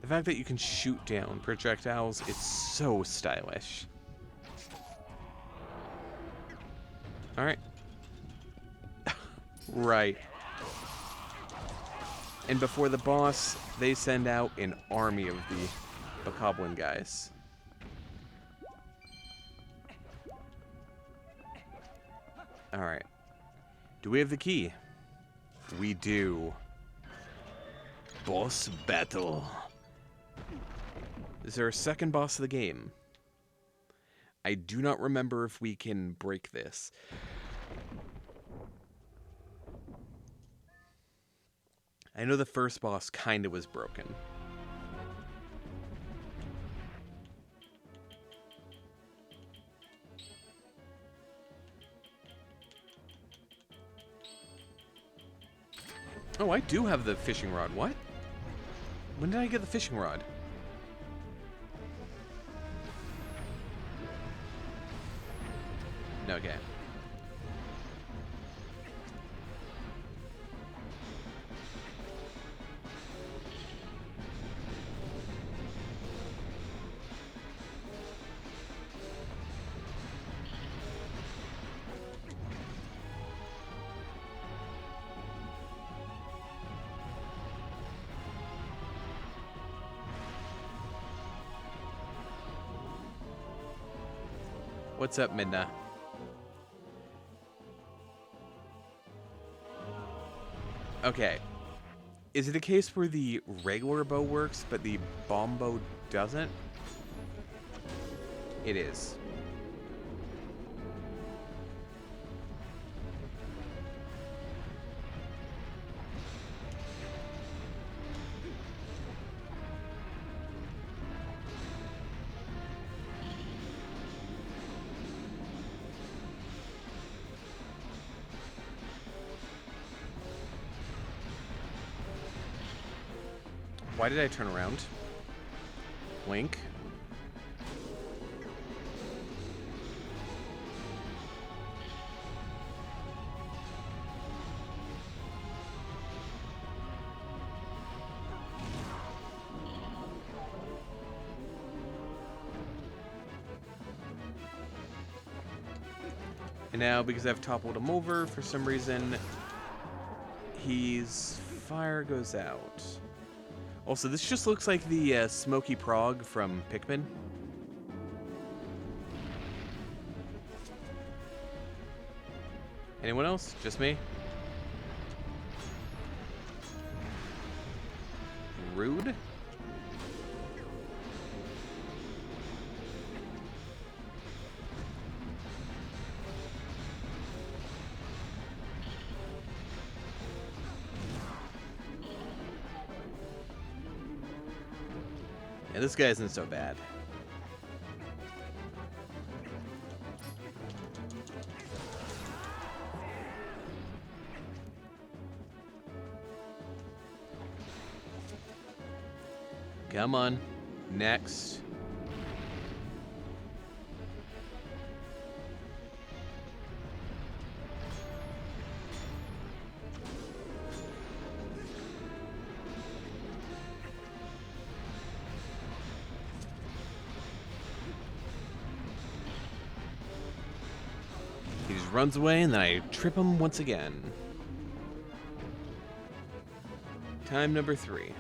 The fact that you can shoot down projectiles is so stylish. Alright. Right. And before the boss, they send out an army of the Bokoblin guys. Alright. Do we have the key? We do. Boss battle. Is there a second boss of the game? I do not remember if we can break this. I know the first boss kinda was broken. Oh, I do have the fishing rod. What? When did I get the fishing rod? Okay. What's up, Midna? Okay. Is it a case where the regular bow works, but the bomb bow doesn't? It is. Why did I turn around? Link. And now, because I've toppled him over, for some reason, his fire goes out. Also, this just looks like the Smoky Prog from Pikmin. Anyone else? Just me? Rude? Yeah, this guy isn't so bad. Come on. Next. He just runs away, and then I trip him once again. Time number 3.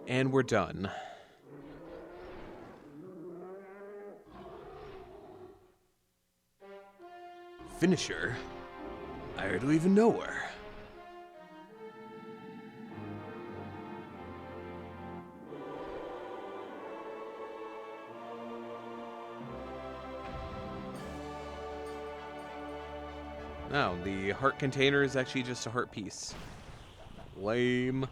And we're done. Finisher? I hardly even know her. No, the heart container is actually just a heart piece. Lame.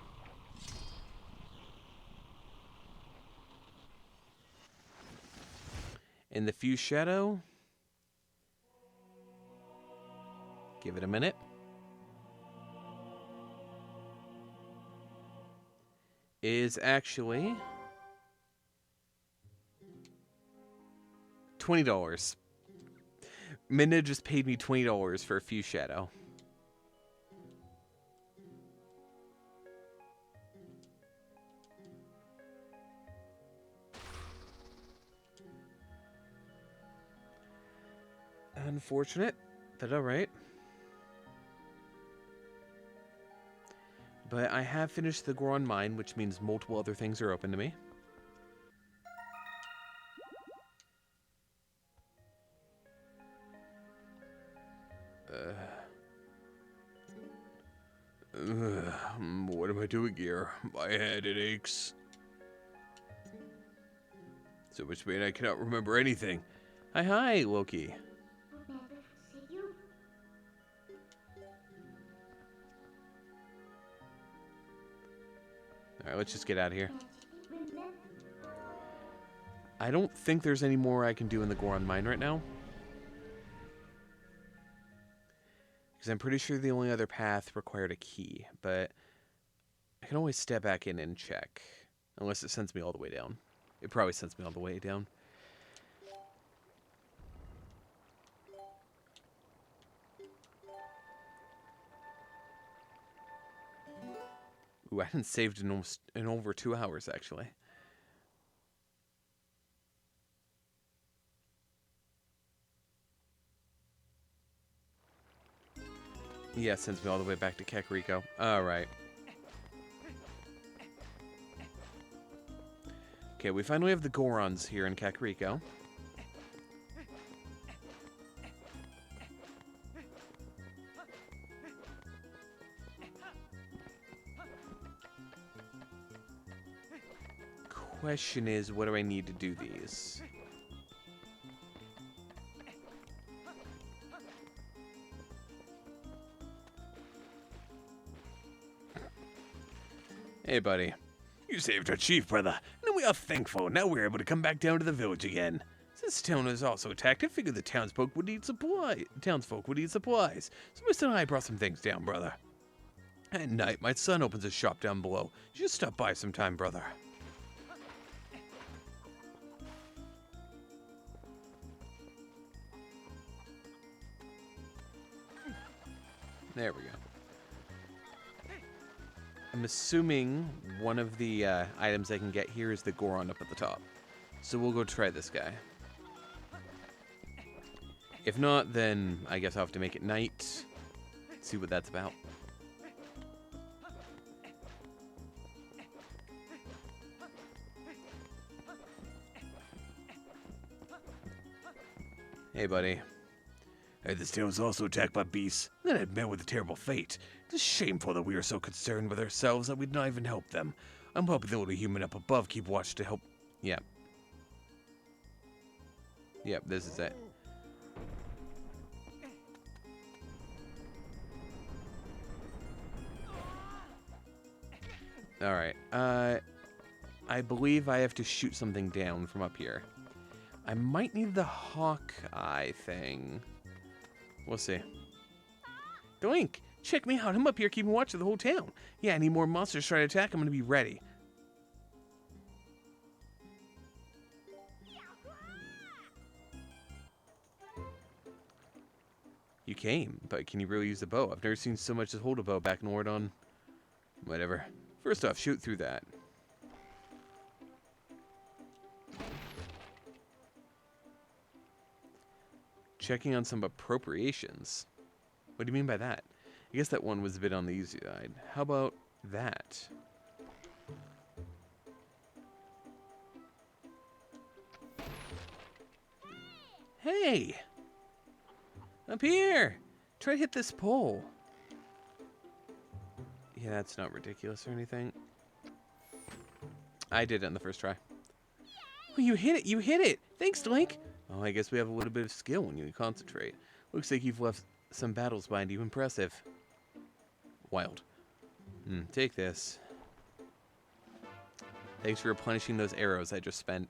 And the Fuse Shadow. Give it a minute. Is actually $20. Minna just paid me $20 for a Fuse Shadow. Unfortunate, but alright. But I have finished the Goron Mine, which means multiple other things are open to me. What am I doing here? My head, it aches. So much pain I cannot remember anything. Hi, Loki. Alright, let's just get out of here. I don't think there's any more I can do in the Goron Mine right now. Because I'm pretty sure the only other path required a key, but I can always step back in and check. Unless it sends me all the way down. It probably sends me all the way down. Ooh, I hadn't saved in over 2 hours, actually. Yeah, it sends me all the way back to Kakariko. Alright. Okay, we finally have the Gorons here in Kakariko. Question is, what do I need to do these? Hey, buddy. You saved our chief, brother, and we are thankful. Now we're able to come back down to the village again. Since the town is also attacked, I figured the townsfolk would need supplies. So my son and I brought some things down, brother. At night, my son opens a shop down below. You should stop by sometime, brother. There we go. I'm assuming one of the items I can get here is the Goron up at the top. So we'll go try this guy. If not, then I guess I'll have to make it night. See what that's about. Hey, buddy. This town was also attacked by beasts, and then it met with a terrible fate. It's shameful that we are so concerned with ourselves that we'd not even help them. I'm hoping the little human up above keep watch to help. Yep. Yep, this is it. Alright, I believe I have to shoot something down from up here. I might need the Hawkeye thing. We'll see. Doink! Check me out. I'm up here keeping watch of the whole town. Yeah, any more monsters try to attack, I'm gonna be ready. You came, but can you really use the bow? I've never seen so much as hold a bow back in Wardon. Whatever. First off, shoot through that. Checking on some appropriations. What do you mean by that? I guess that one was a bit on the easy side. How about that? Hey! Up here! Try to hit this pole. Yeah, that's not ridiculous or anything. I did it on the first try. Oh, you hit it! You hit it! Thanks, Link! Oh, I guess we have a little bit of skill when you concentrate. Looks like you've left some battles behind you. Impressive. Wild. Take this. Thanks for replenishing those arrows I just spent.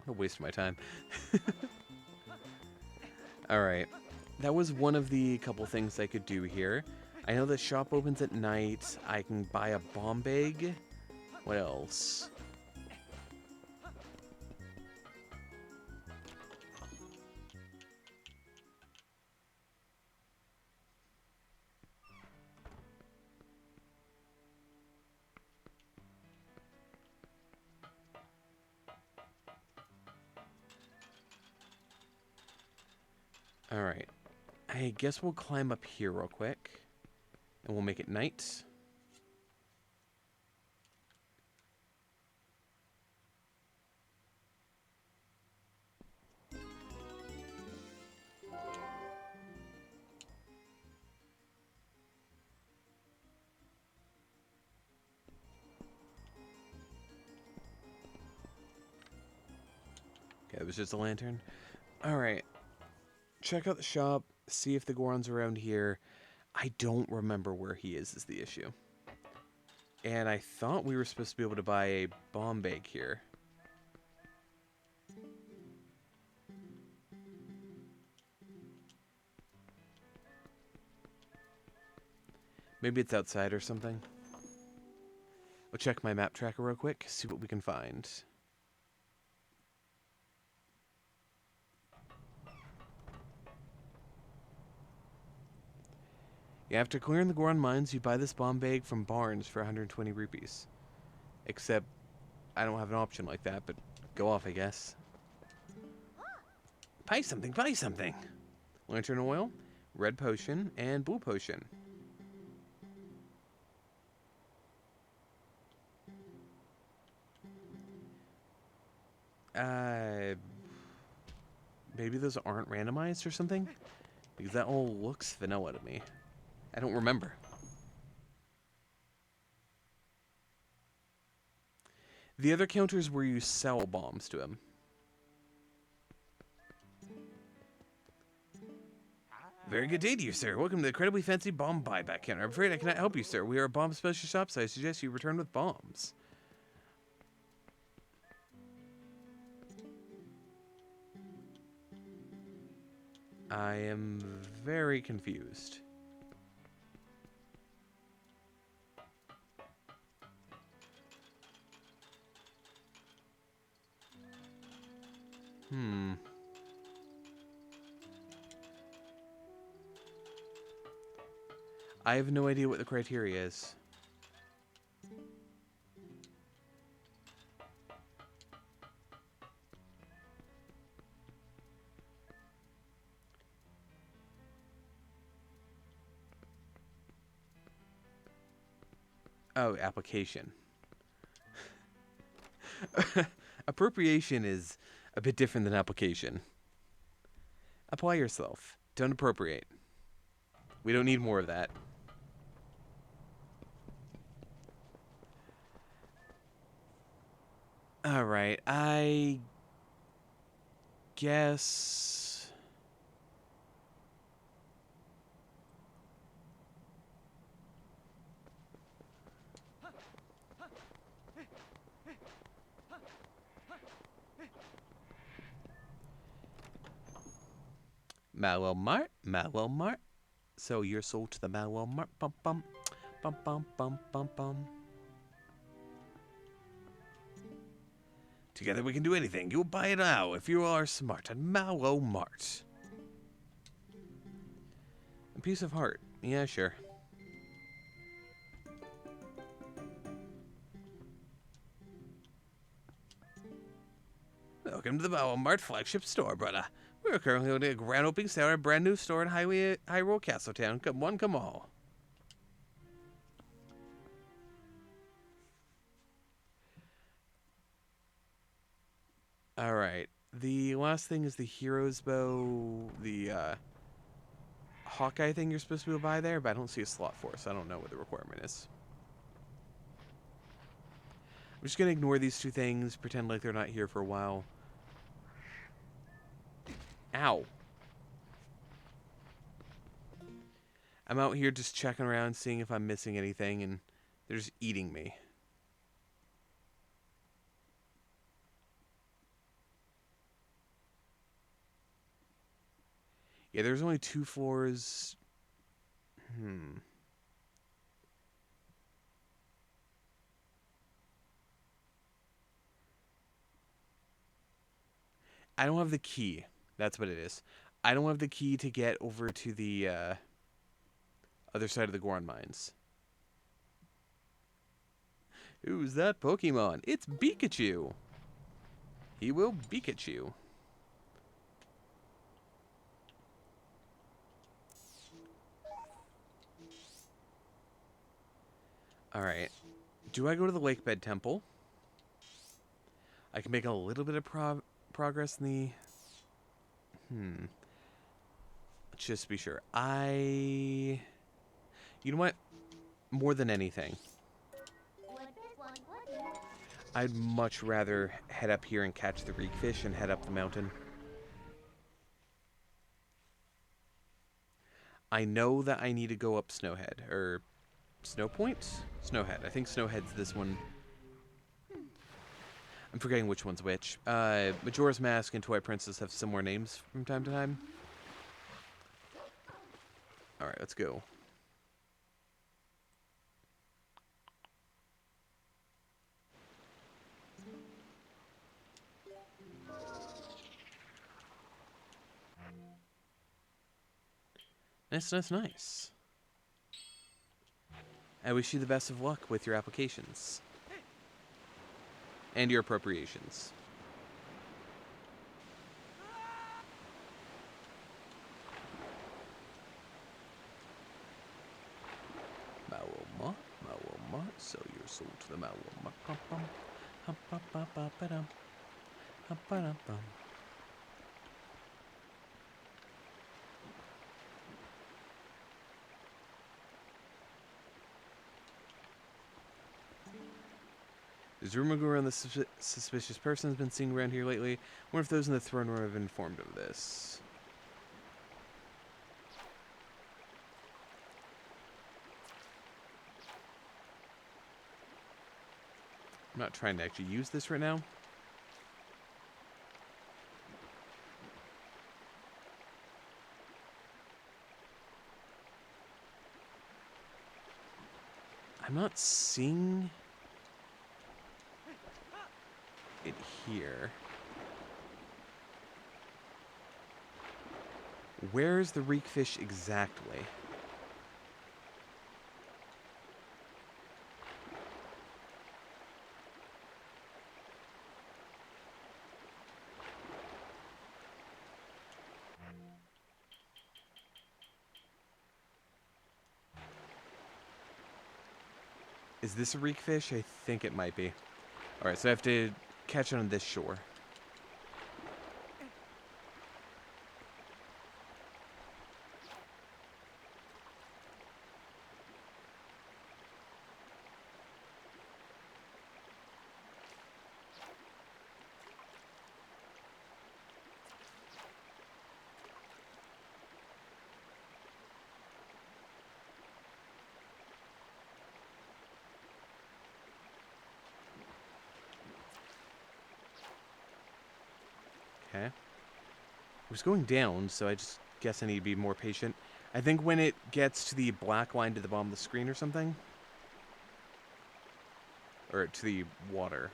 What a waste of my time. Alright. That was one of the couple things I could do here. I know the shop opens at night. I can buy a bomb bag. What else? Alright. I guess we'll climb up here real quick. And we'll make it night. Okay, it was just a lantern. Alright. Check out the shop. See if the Goron's around here. I don't remember where he is the issue. And I thought we were supposed to be able to buy a bomb bag here. Maybe it's outside or something. I'll check my map tracker real quick, see what we can find. Yeah, after clearing the Goron mines, you buy this bomb bag from Barnes for 120 rupees. Except, I don't have an option like that, but go off, I guess. Buy something, buy something! Lantern oil, red potion, and blue potion. Maybe those aren't randomized or something? Because that all looks vanilla to me. I don't remember. The other counters where you sell bombs to him. Very good day to you, sir. Welcome to the incredibly fancy bomb buyback counter. I'm afraid I cannot help you, sir. We are a bomb special shop, so I suggest you return with bombs. I am very confused. I have no idea what the criteria is. Oh, application. Appropriation is a bit different than application. Apply yourself. Don't appropriate. We don't need more of that. Alright, I guess... Malwell Mart. Sell your soul to the Malwell Mart. Bum bum. Bum bum bum bum bum. Together we can do anything. You'll buy it now if you are smart at Malwell Mart. A piece of heart. Yeah, sure. Welcome to the Malwell Mart flagship store, brother. We're currently holding a grand opening sale at a brand new store in Hyrule Castletown. Come one, come all. Alright. The last thing is the Hero's Bow, the Hawkeye thing you're supposed to be able to buy there, but I don't see a slot for, so I don't know what the requirement is. I'm just going to ignore these two things, pretend like they're not here for a while. Ow. I'm out here just checking around, seeing if I'm missing anything, and they're just eating me. Yeah, there's only 2 floors. I don't have the key. That's what it is. I don't have the key to get over to the other side of the Goron Mines. Who's that Pokemon? It's Pikachu. He will Pikachu. Alright. Do I go to the Lakebed Temple? I can make a little bit of progress in the... Let's just be sure. You know what? More than anything, I'd much rather head up here and catch the reek fish and head up the mountain. I know that I need to go up Snowhead, or Snowpoint? Snowhead. I think Snowhead's this one. I'm forgetting which one's which. Majora's Mask and Twilight Princess have similar names from time to time. Alright, let's go. Nice. I wish you the best of luck with your applications. And your appropriations. Malwoma, sell your soul to the Malwoma. There's rumor going around the suspicious person has been seen around here lately. I wonder if those in the throne room have been informed of this. I'm not trying to actually use this right now. I'm not seeing it here. Where's the reekfish exactly? Is this a reekfish? I think it might be. Alright, so I have to catch it on this shore. Okay. It was going down, so I just guess I need to be more patient. I think when it gets to the black line to the bottom of the screen or something. Or to the water.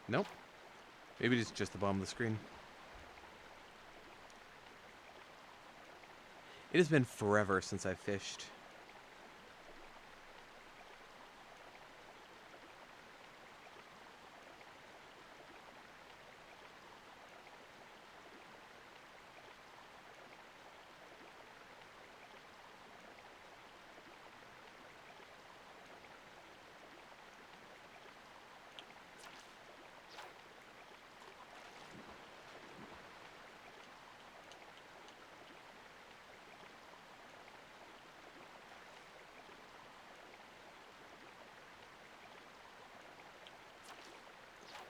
Nope. Maybe it's just the bottom of the screen. It has been forever since I've fished.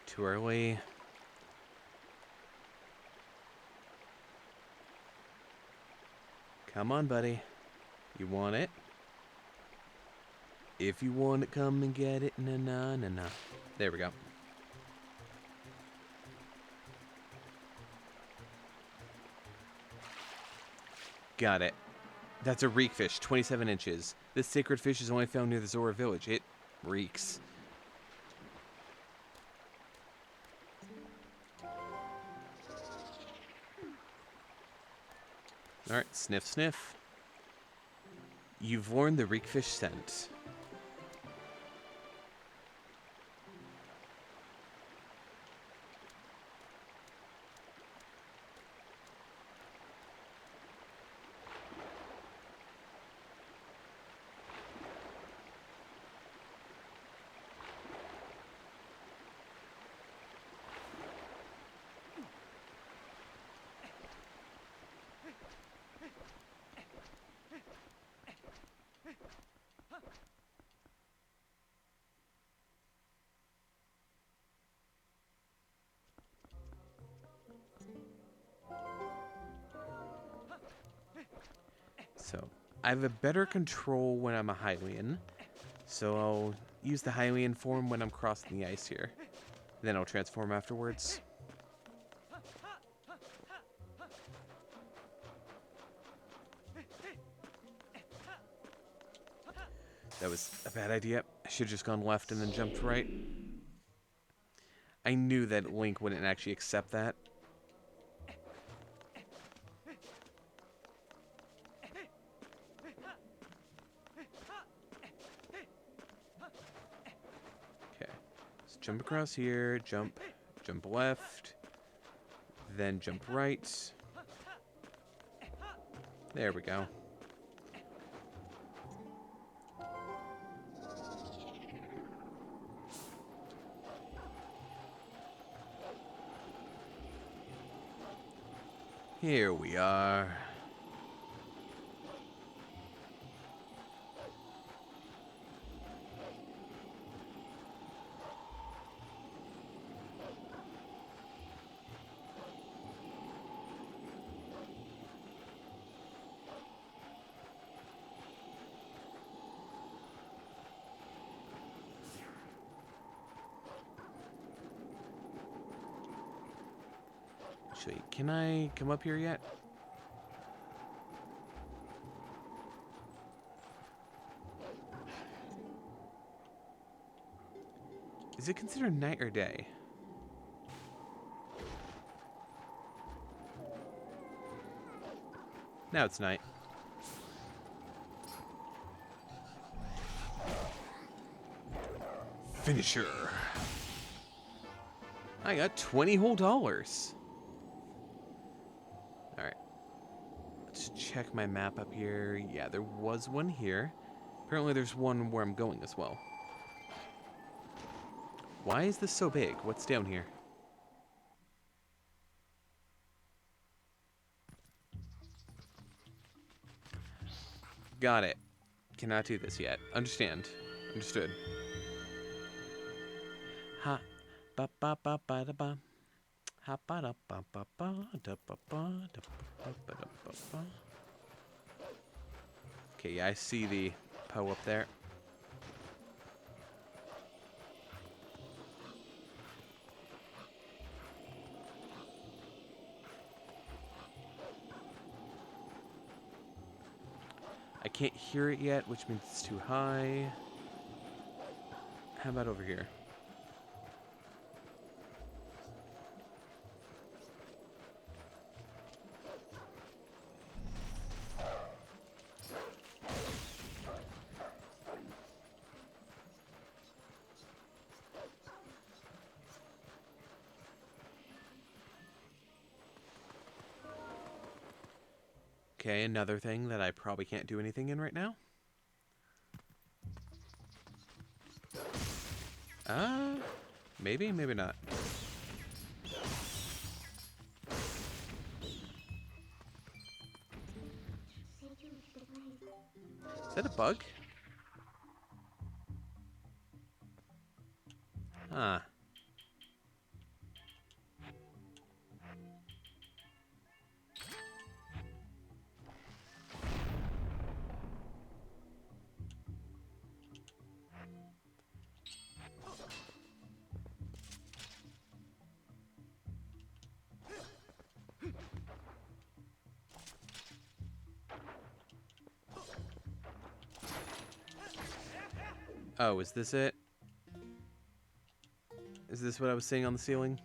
Too early. Come on, buddy. You want it? If you want it, come and get it. Na na na na. There we go. Got it. That's a reekfish, 27 inches. This sacred fish is only found near the Zora village. It reeks. Alright, sniff, sniff. You've learned the reekfish scent. So, I have a better control when I'm a Hylian. So I'll use the Hylian form when I'm crossing the ice here. Then I'll transform afterwards. That was a bad idea. I should have just gone left and then jumped right. I knew that Link wouldn't actually accept that. Okay. So jump across here, jump left, then jump right. There we go. Here we are. Actually, can I come up here yet? Is it considered night or day? Now it's night. Finisher. I got 20 whole dollars. Alright. Let's check my map up here. Yeah, there was one here. Apparently there's one where I'm going as well. Why is this so big? What's down here? Got it. Cannot do this yet. Understand. Understood. Ha. Ba ba ba ba da ba. Ha ba da ba ba ba da ba ba da ba ba da ba ba. Okay, yeah, I see the Poe up there. I can't hear it yet, which means it's too high. How about over here? Okay, another thing that I probably can't do anything in right now. Maybe, maybe not. Is that a bug? Huh. Oh, is this it? Is this what I was seeing on the ceiling?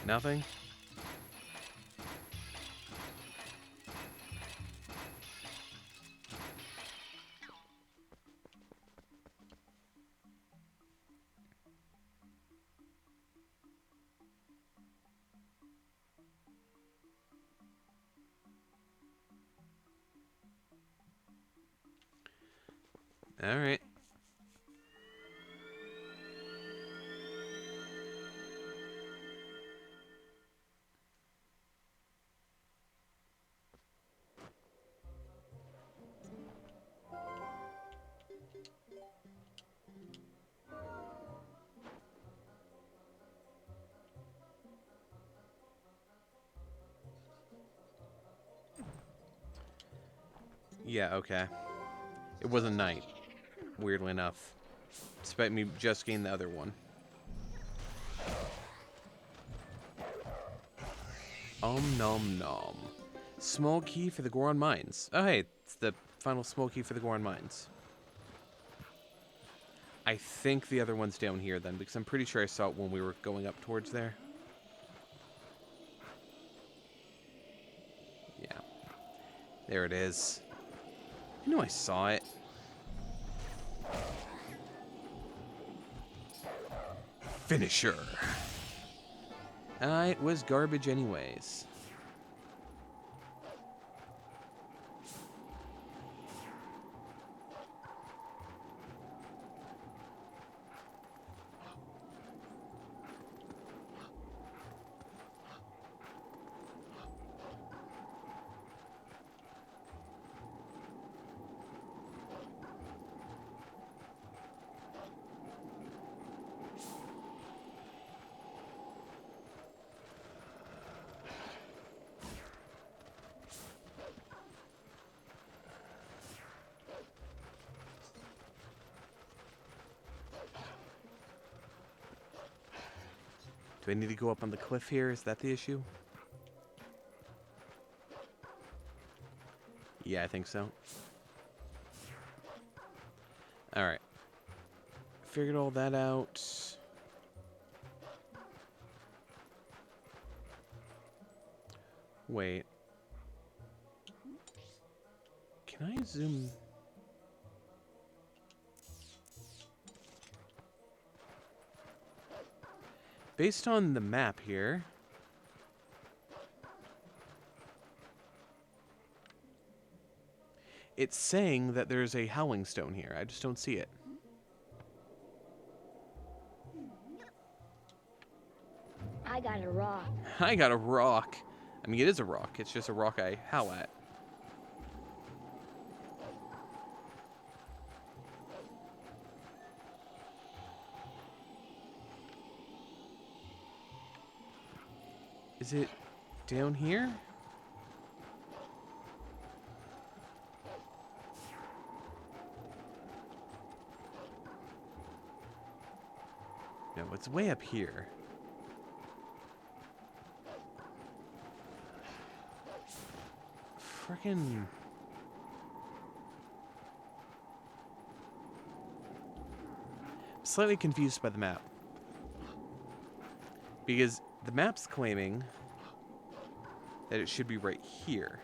Nothing? All right. Yeah, okay. It wasn't night, weirdly enough. Despite me just getting the other one. Nom nom. Small key for the Goron Mines. Oh hey, it's the final small key for the Goron Mines. I think the other one's down here then, because I'm pretty sure I saw it when we were going up towards there. Yeah. There it is. I knew I saw it. Finisher. It was garbage anyways. Do I need to go up on the cliff here? Is that the issue? Yeah, I think so. Alright. Figured all that out. Wait. Can I zoom? Based on the map here, it's saying that there's a howling stone here. I just don't see it. I got a rock. I got a rock. I mean, it is a rock. It's just a rock I howl at. Is it down here? No, it's way up here. Frickin'. Slightly confused by the map. Because the map's claiming that it should be right here.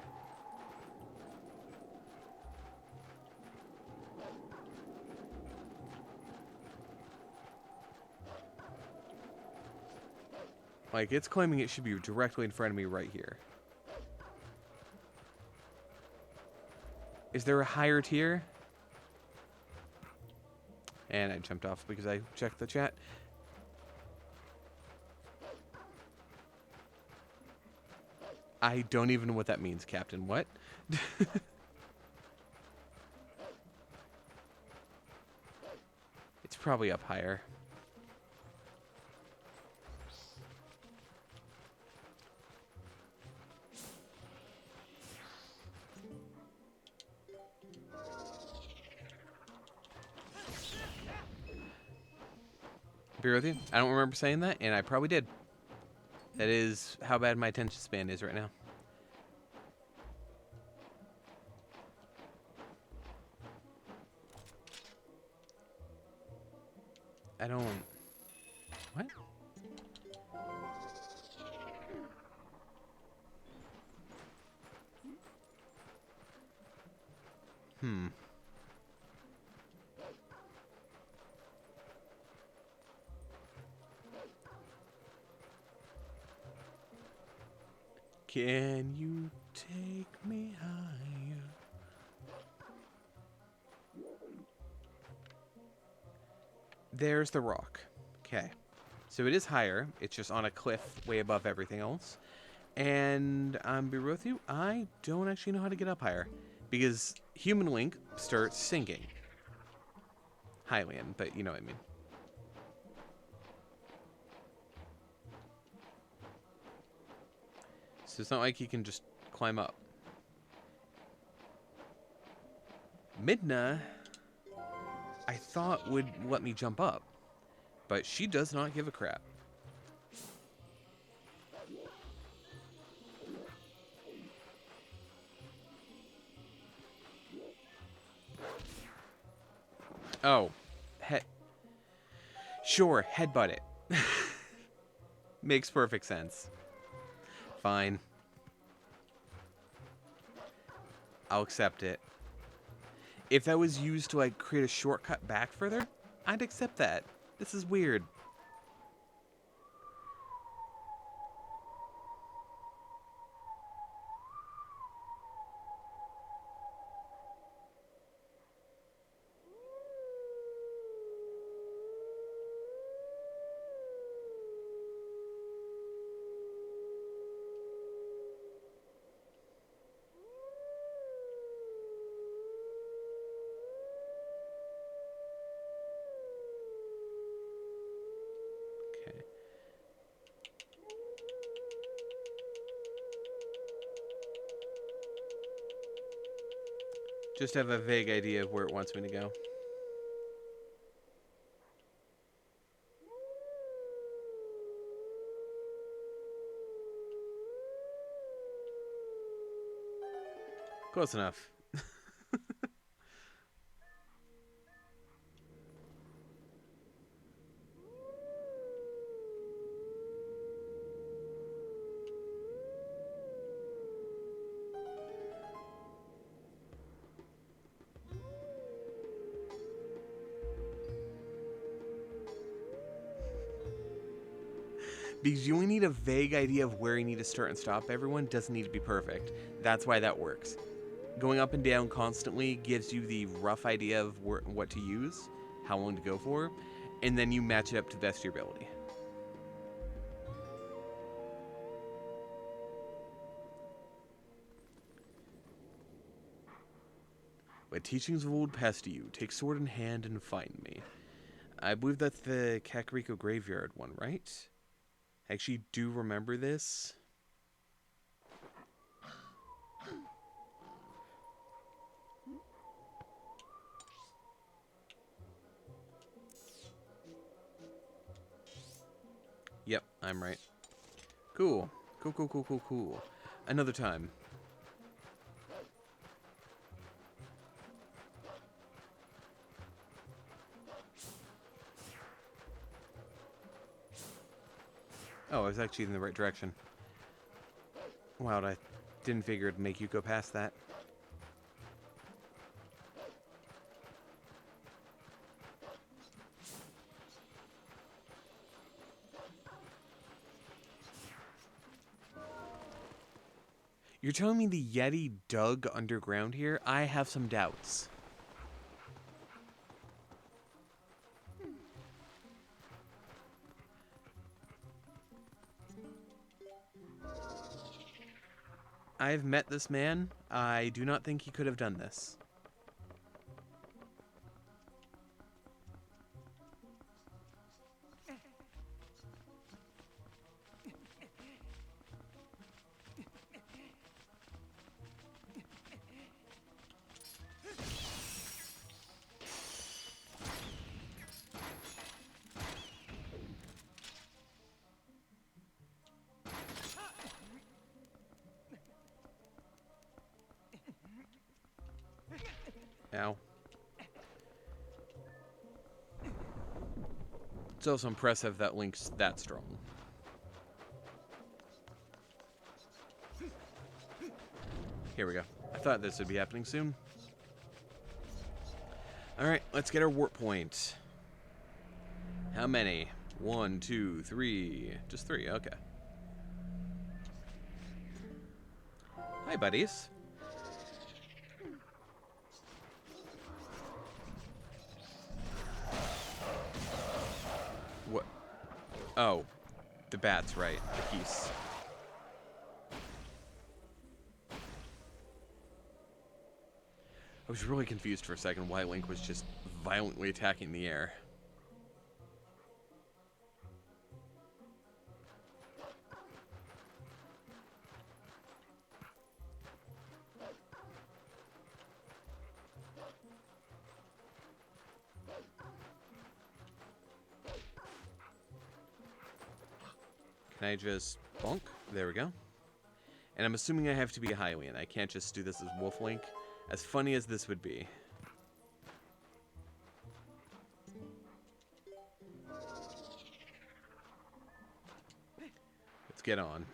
Like, it's claiming it should be directly in front of me right here. Is there a higher tier? And I jumped off because I checked the chat. I don't even know what that means, Captain. What? It's probably up higher. Be with you. I don't remember saying that, and I probably did. That is how bad my attention span is right now. I don't... What? Hmm. Can you take me higher? There's the rock. Okay. So it is higher. It's just on a cliff way above everything else. And I'm be real with you, I don't actually know how to get up higher. Because Human Link starts sinking. Hylian, but you know what I mean. So it's not like he can just climb up. Midna, I thought would let me jump up. But she does not give a crap. Oh. Sure, headbutt it. Makes perfect sense. Fine. I'll accept it. If that was used to, like, create a shortcut back further, I'd accept that. This is weird. Okay. Just have a vague idea of where it wants me to go. Close enough. Because you only need a vague idea of where you need to start and stop everyone. Doesn't need to be perfect. That's why that works. Going up and down constantly gives you the rough idea of what to use, how long to go for, and then you match it up to the best of your ability. By teachings of old past you, take sword in hand and find me. I believe that's the Kakariko Graveyard one, right? I actually do remember this. Yep, I'm right. Cool. Cool. Another time. Oh, I was actually in the right direction. Wow, I didn't figure it'd make you go past that. You're telling me the Yeti dug underground here? I have some doubts. I've met this man. I do not think he could have done this. Ow. It's also impressive that Link's that strong. Here we go. I thought this would be happening soon. Alright, let's get our warp point. How many? 1, 2, 3. Just 3, okay. Hi, buddies. What? Oh, the bats, right. The geese. I was really confused for a second why Link was just violently attacking the air. Can I just bonk? There we go. And I'm assuming I have to be a Hylian. I can't just do this as Wolf Link. As funny as this would be. Let's get on.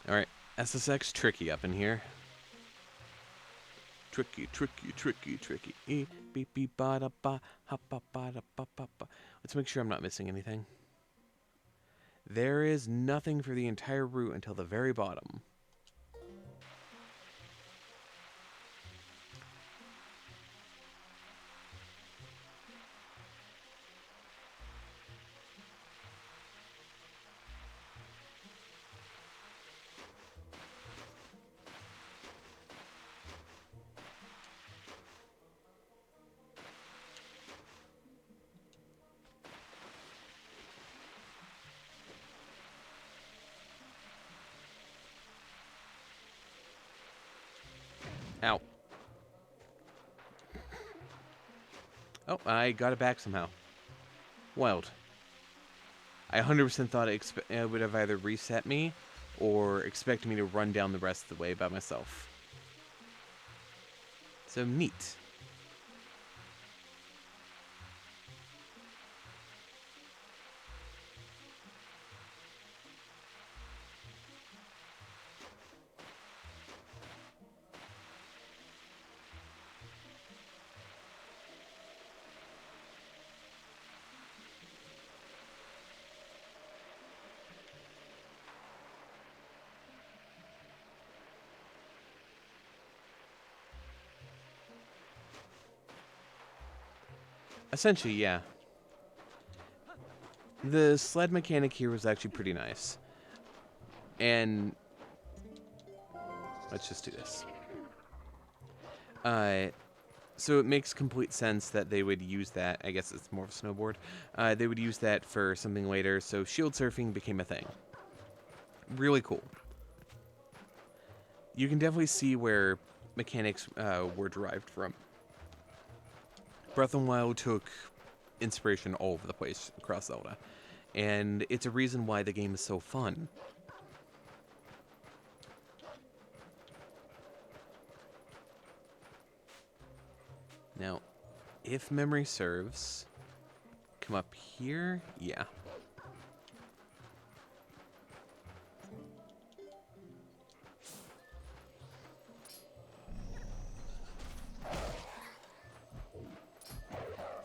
Alright, SSX tricky up in here. Tricky. Beep beep ba da ba ha ba da ba ba ba. Let's make sure I'm not missing anything. There is nothing for the entire route until the very bottom. Ow. Oh, I got it back somehow. Wild. I 100% thought it would have either reset me or expected me to run down the rest of the way by myself. So neat. Essentially, yeah. The sled mechanic here was actually pretty nice. And let's just do this. So it makes complete sense that they would use that. I guess it's more of a snowboard. They would use that for something later, so shield surfing became a thing. Really cool. You can definitely see where mechanics were derived from. Breath of the Wild took inspiration all over the place across Zelda. And it's a reason why the game is so fun. Now, if memory serves, come up here. Yeah.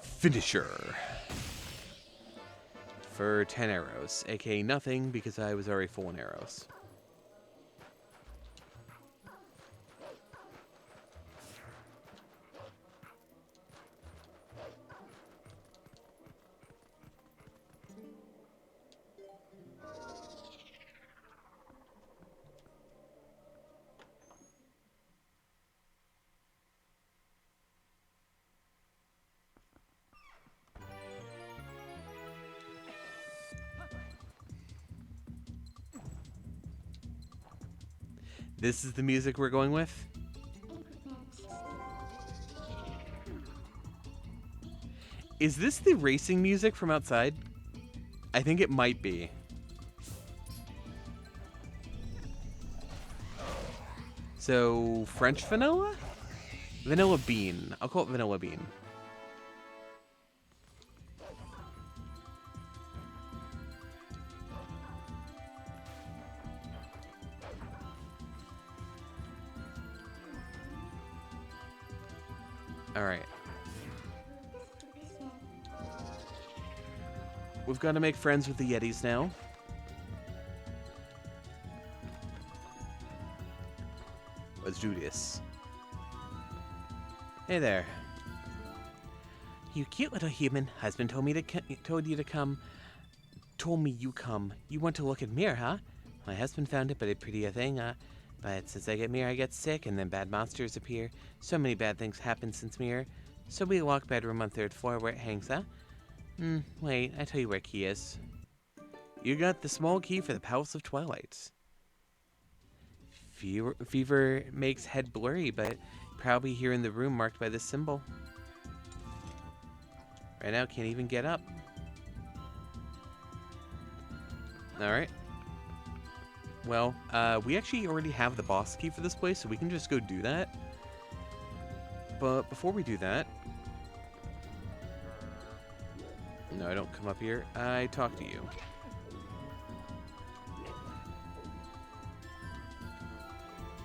Finisher. For 10 arrows, aka nothing because I was already full on arrows. This is the music we're going with? Is this the racing music from outside? I think it might be. So, French vanilla? Vanilla bean. I'll call it vanilla bean. Alright. We've got to make friends with the Yetis now. Let's do this. Hey there. You cute little human. Husband told me to told you to come. Told me you come. You want to look at mirror, huh? My husband found it, but a prettier thing, But since I get mirror, I get sick, and then bad monsters appear. So many bad things happen since mirror. So we lock bedroom on 3rd floor where it hangs, huh? Wait, I tell you where key is. You got the small key for the Palace of Twilight. Fever makes head blurry, but probably here in the room marked by this symbol. Right now, can't even get up. Alright. Well, we actually already have the boss key for this place, so we can just go do that. But before we do that... No, I don't come up here. I talk to you.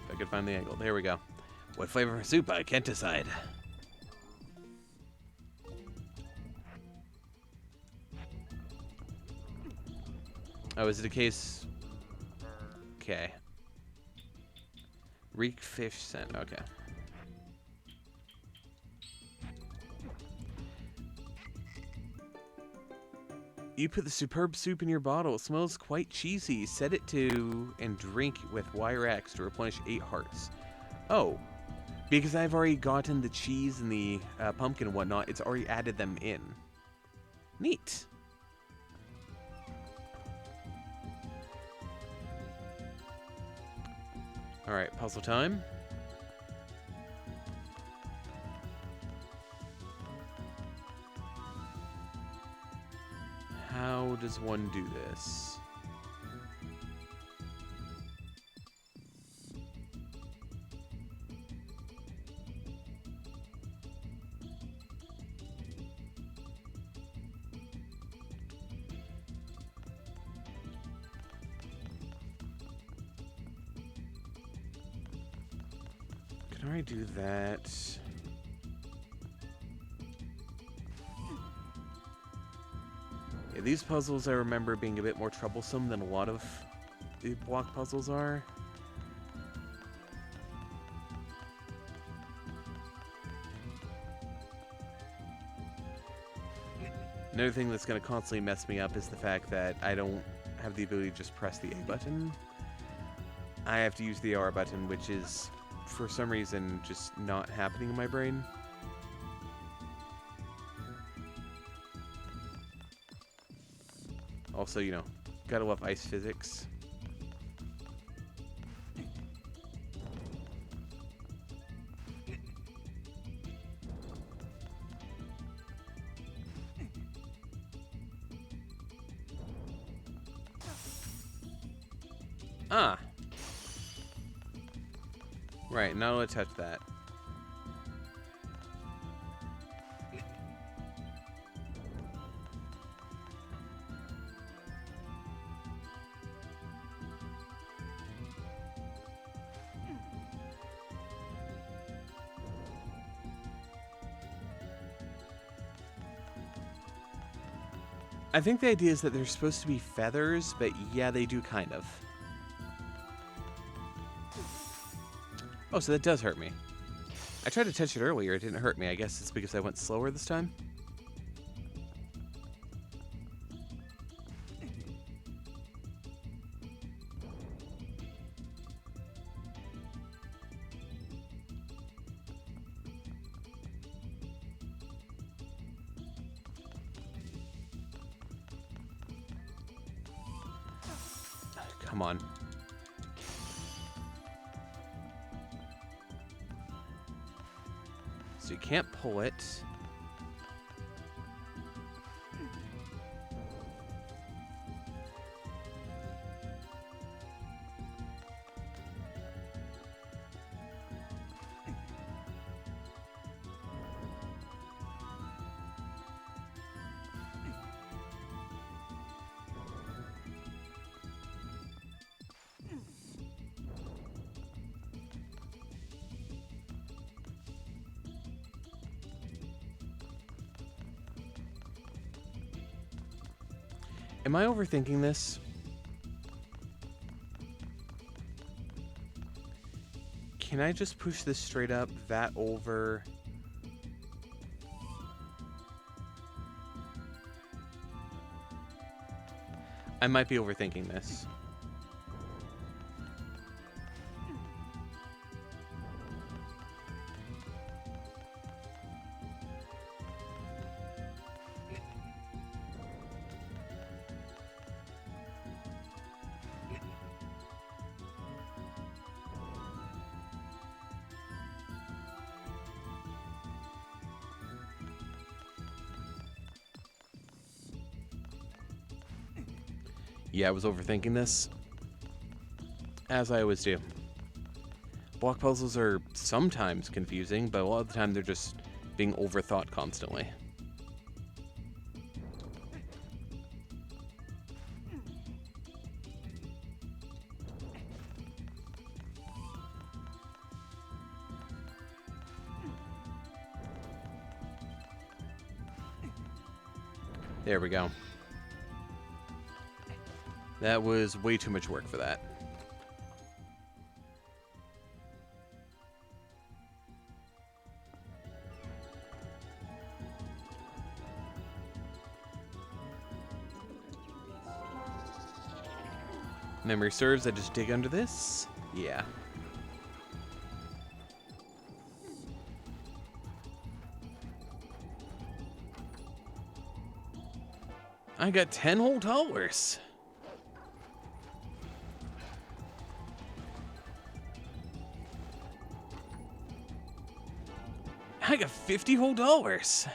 If I could find the angle. There we go. What flavor of soup? I can't decide. Oh, is it a case... Okay. Reek fish scent. Okay. You put the superb soup in your bottle. It smells quite cheesy. Set it to and drink with Wire X to replenish 8 hearts. Oh. Because I've already gotten the cheese and the pumpkin and whatnot, it's already added them in. Neat. Alright, puzzle time. How does one do this? Can I do that? Yeah, these puzzles I remember being a bit more troublesome than a lot of the block puzzles are. Another thing that's going to constantly mess me up is the fact that I don't have the ability to just press the A button. I have to use the R button, which is, for some reason, just not happening in my brain. Also, you know, gotta love ice physics. Ah! Right, not allowed to touch that. I think the idea is that they're supposed to be feathers, but yeah, they do kind of. Oh, so that does hurt me. I tried to touch it earlier, it didn't hurt me. I guess it's because I went slower this time. Come on. So you can't pull it. Am I overthinking this? Can I just push this straight up, that over? I might be overthinking this. Yeah, I was overthinking this. As I always do. Block puzzles are sometimes confusing, but a lot of the time they're just being overthought constantly. There we go. That was way too much work for that. Memory serves, I just dig under this? Yeah. I got 10 whole dollars. I got 50 whole dollars.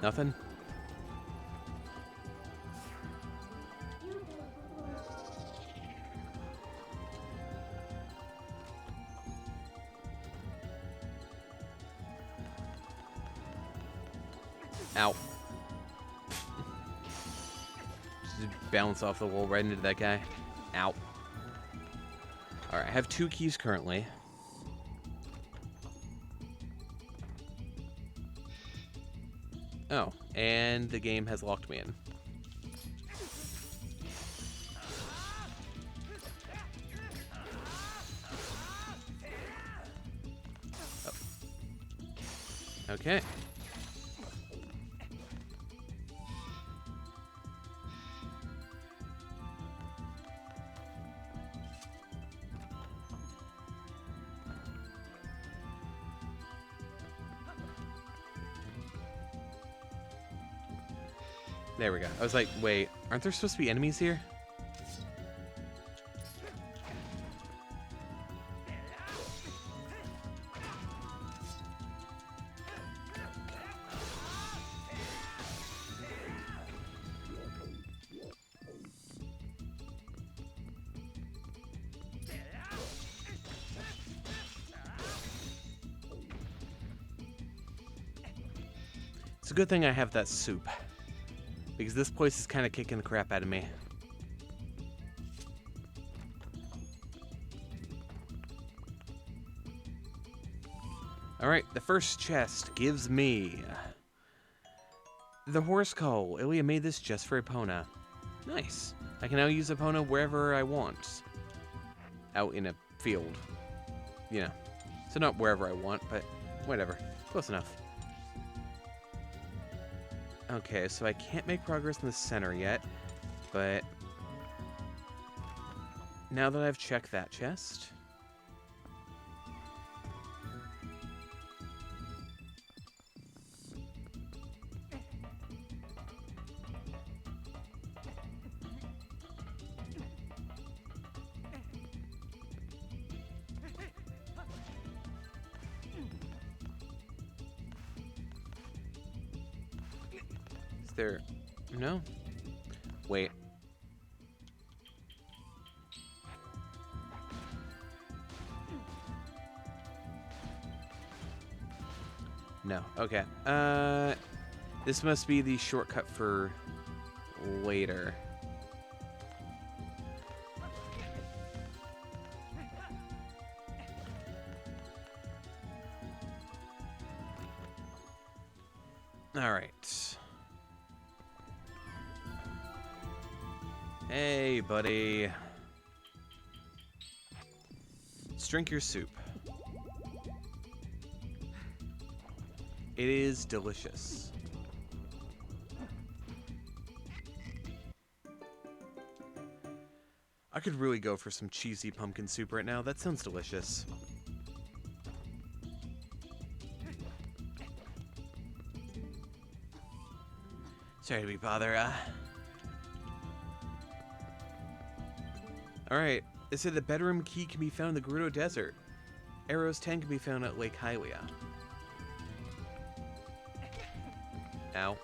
Nothing? Ow. Just bounce off the wall right into that guy. Ow. Alright, I have 2 keys currently. Oh, and the game has locked me in. Okay. There we go. I was like, wait, aren't there supposed to be enemies here? It's a good thing I have that soup, because this place is kind of kicking the crap out of me. Alright, the first chest gives me the horse coal. Ilya made this just for Epona. Nice. I can now use Epona wherever I want. Out in a field. You know. So not wherever I want, but whatever. Close enough. Okay, so I can't make progress in the center yet, but now that I've checked that chest, is there... No? Wait. No. Okay. This must be the shortcut for later. All right. Hey, buddy. Let's drink your soup. It is delicious. I could really go for some cheesy pumpkin soup right now. That sounds delicious. Sorry to be bother, Alright, it said the bedroom key can be found in the Gerudo Desert. Arrow's 10 can be found at Lake Hylia. Ow.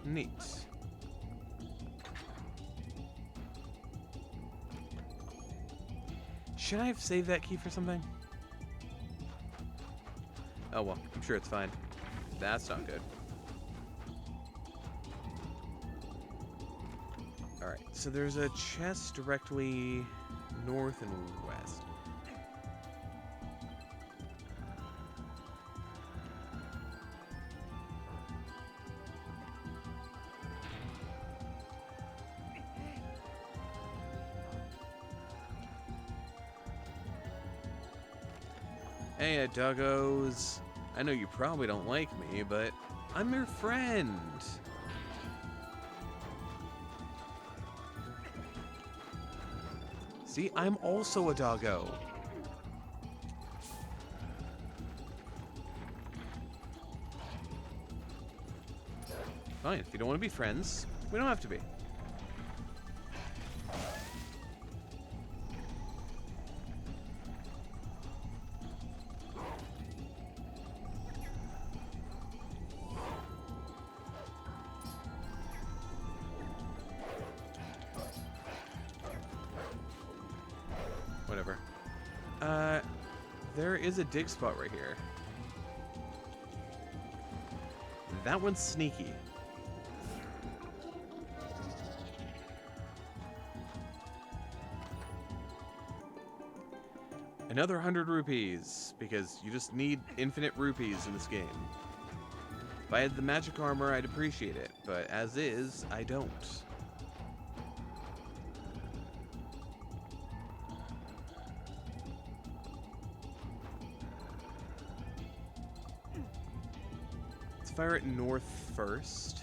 Neat. Should I have saved that key for something? Oh well, I'm sure it's fine. That's not good. Alright, so there's a chest directly north and west. Hey, doggos. I know you probably don't like me, but I'm your friend. See, I'm also a doggo. Fine, if you don't want to be friends, we don't have to be. Whatever. There is a dig spot right here. That one's sneaky. Another 100 rupees, because you just need infinite rupees in this game. If I had the magic armor, I'd appreciate it, but as is, I don't. Let's fire it north first.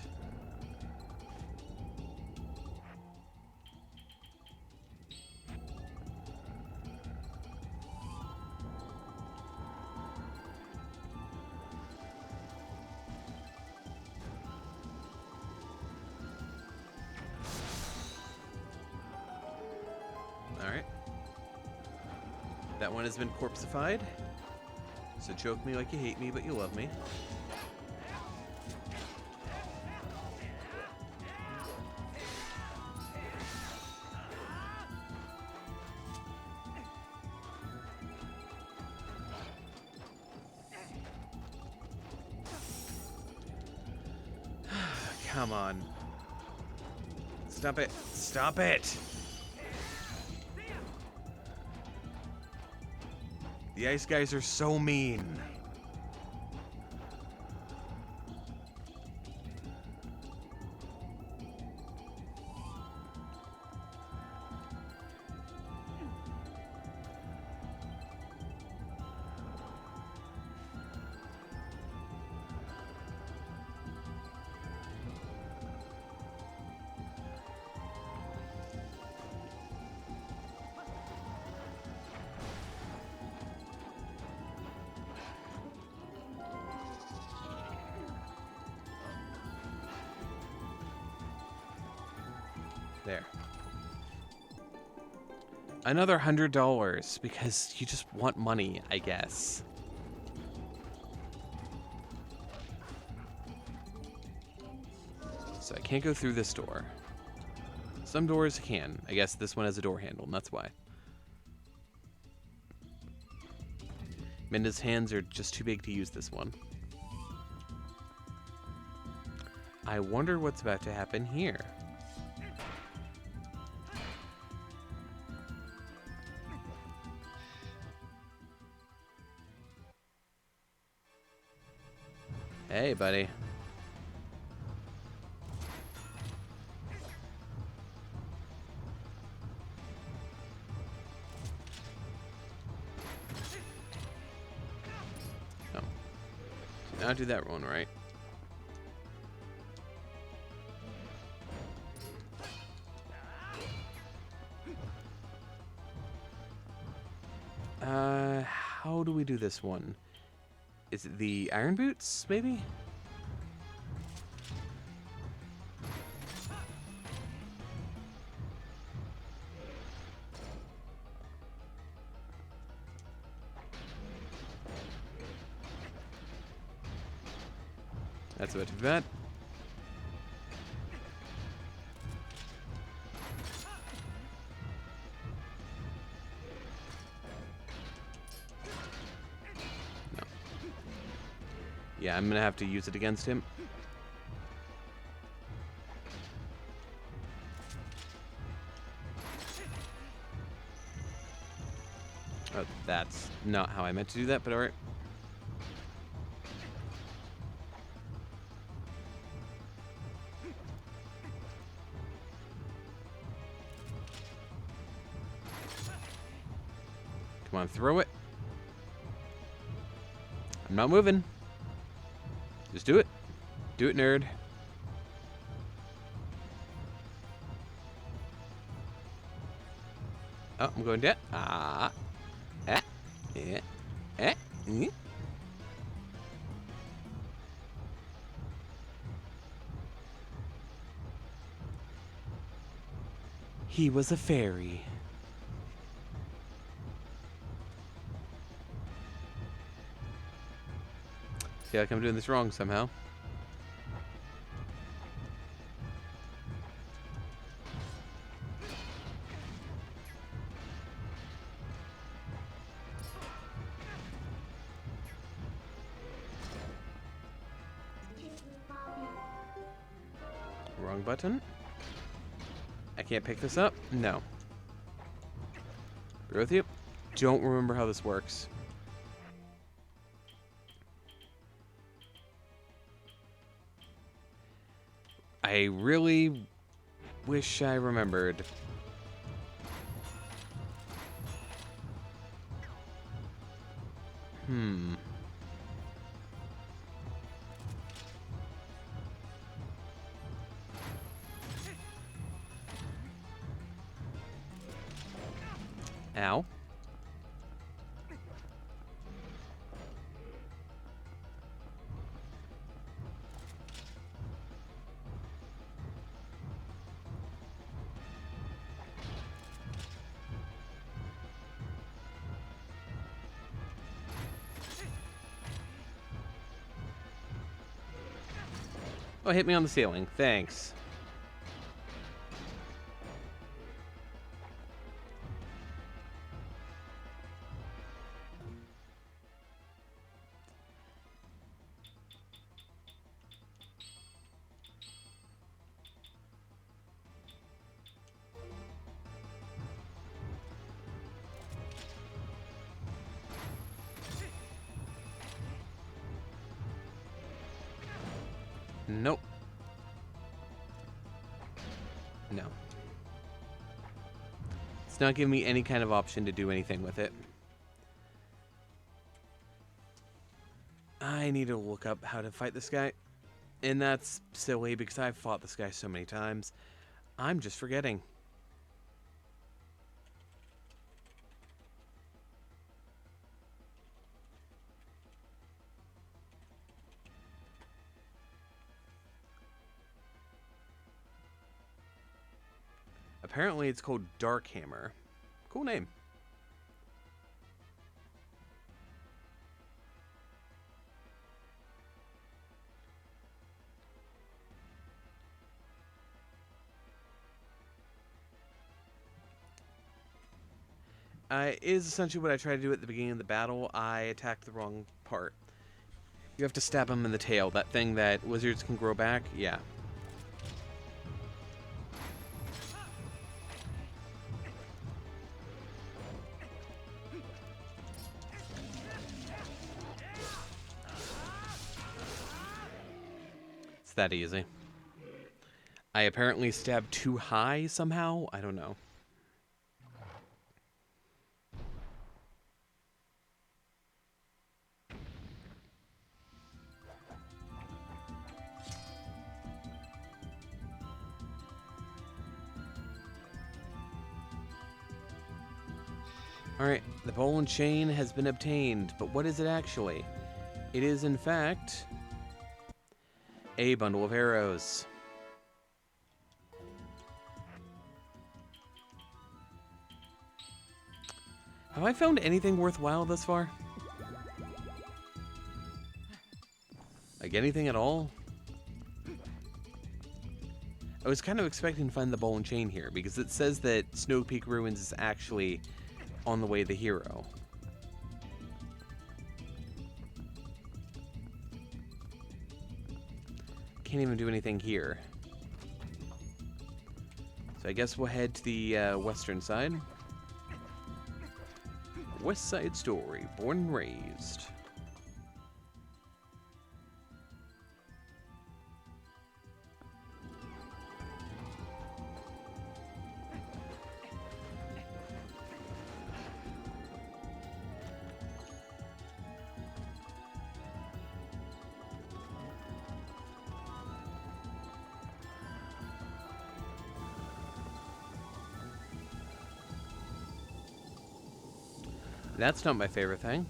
Alright. That one has been corpseified. So choke me like you hate me, but you love me. Come on. Stop it. Stop it! The ice guys are so mean. There. Another $100 because you just want money, I guess. So I can't go through this door. Some doors can. I guess this one has a door handle, and that's why. Minda's hands are just too big to use this one. I wonder what's about to happen here. Hey, buddy. Oh. Did not do that one right. How do we do this one? Is it the iron boots, maybe? That's about too bad. Yeah, I'm gonna have to use it against him. Oh, that's not how I meant to do that, but alright. Come on, throw it. I'm not moving. Just do it. Do it, nerd. Oh, I'm going down. Ah. Ah. Yeah. Eh. Mm. He was a fairy. Feel like I'm doing this wrong somehow. Wrong button. I can't pick this up? No. Agree with you? don't remember how this works. I really wish I remembered. Ow. Oh, hit me on the ceiling. Thanks. Nope. No. It's not giving me any kind of option to do anything with it. I need to look up how to fight this guy. And that's silly because I've fought this guy so many times. I'm just forgetting. Apparently it's called Dark Hammer. Cool name. Is essentially what I tried to do at the beginning of the battle. I attacked the wrong part. You have to stab him in the tail. That thing that wizards can grow back? Yeah. It's that easy. I apparently stabbed too high somehow. I don't know. Alright, the ball and chain has been obtained, but what is it actually? It is, in fact, a bundle of arrows. Have I found anything worthwhile thus far? Like anything at all? I was kind of expecting to find the ball and chain here, because it says that Snow Peak Ruins is actually on the way to the hero. Can't even do anything here. So I guess we'll head to the western side. West Side Story, born and raised. That's not my favorite thing.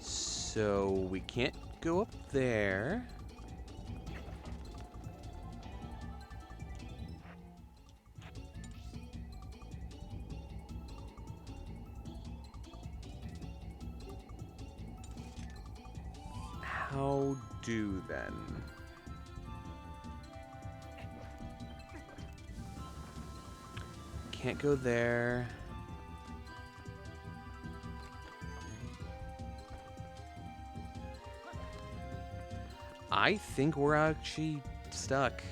So we can't go up there. How do then? Can't go there. I think we're actually stuck.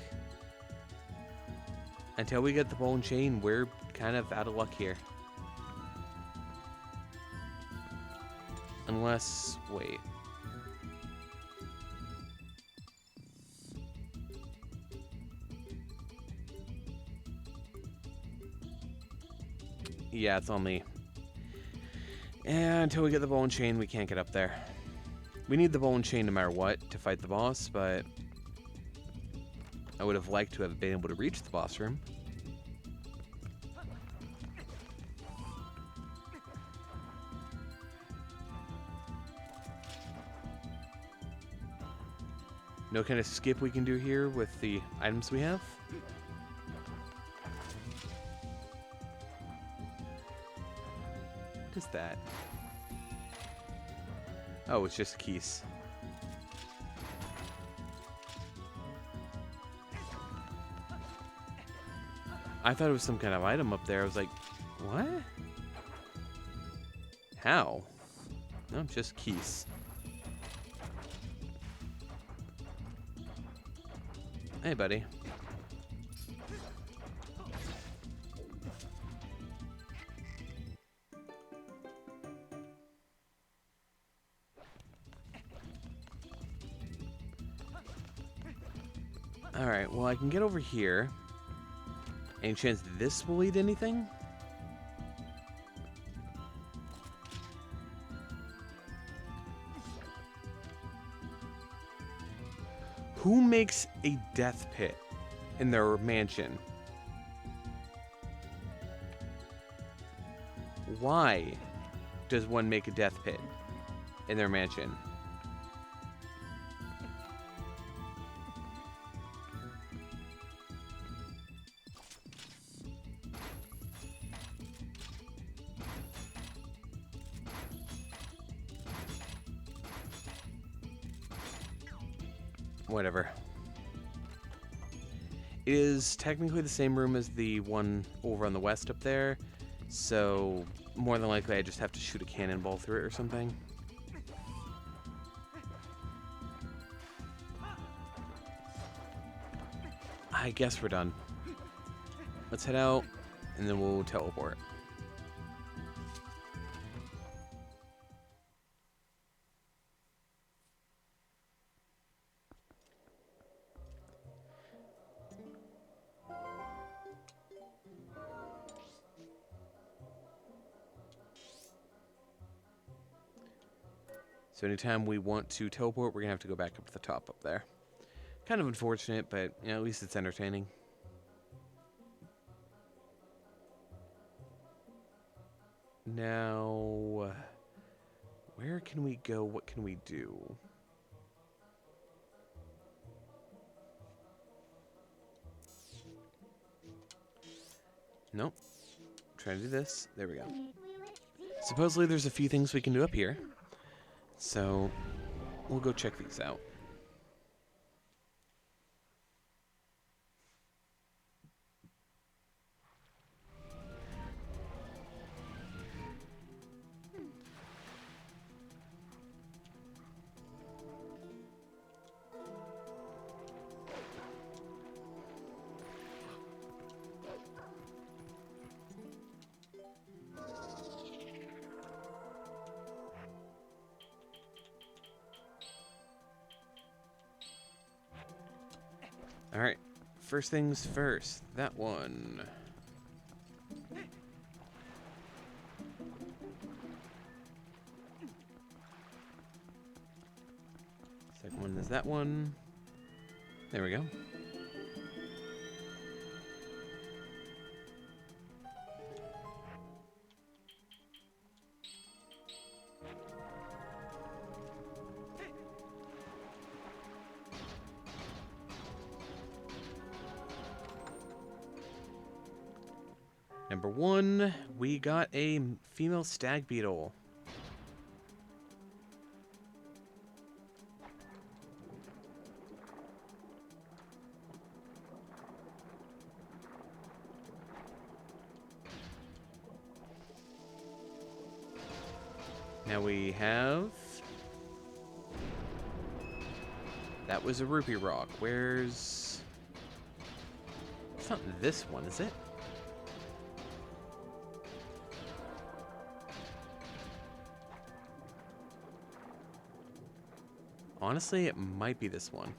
until we get the ball and chain, we're kind of out of luck here. Unless, wait. Yeah, it's on me. And until we get the ball and chain, we can't get up there. We need the ball and chain no matter what to fight the boss, but I would have liked to have been able to reach the boss room. No kind of skip we can do here with the items we have. What is that? Oh, it's just keys. I thought it was some kind of item up there. I was like, what? How? No, just keys. Hey, buddy. Alright, well, I can get over here. Any chance this will lead to anything? Who makes a death pit in their mansion? Why does one make a death pit in their mansion? Whatever. It is technically the same room as the one over on the west up there, so more than likely I just have to shoot a cannonball through it or something. I guess we're done. Let's head out, and then we'll teleport. So anytime we want to teleport, we're going to have to go back up to the top up there. Kind of unfortunate, but you know, at least it's entertaining. Now, where can we go? What can we do? Nope. Try to do this. There we go. Supposedly there's a few things we can do up here. So, we'll go check these out. Alright, first things first, that one. Second one is that one. There we go. Number one, we got a female stag beetle. Now we have... That was a rupee rock. Where's... It's not this one, is it? Honestly, it might be this one.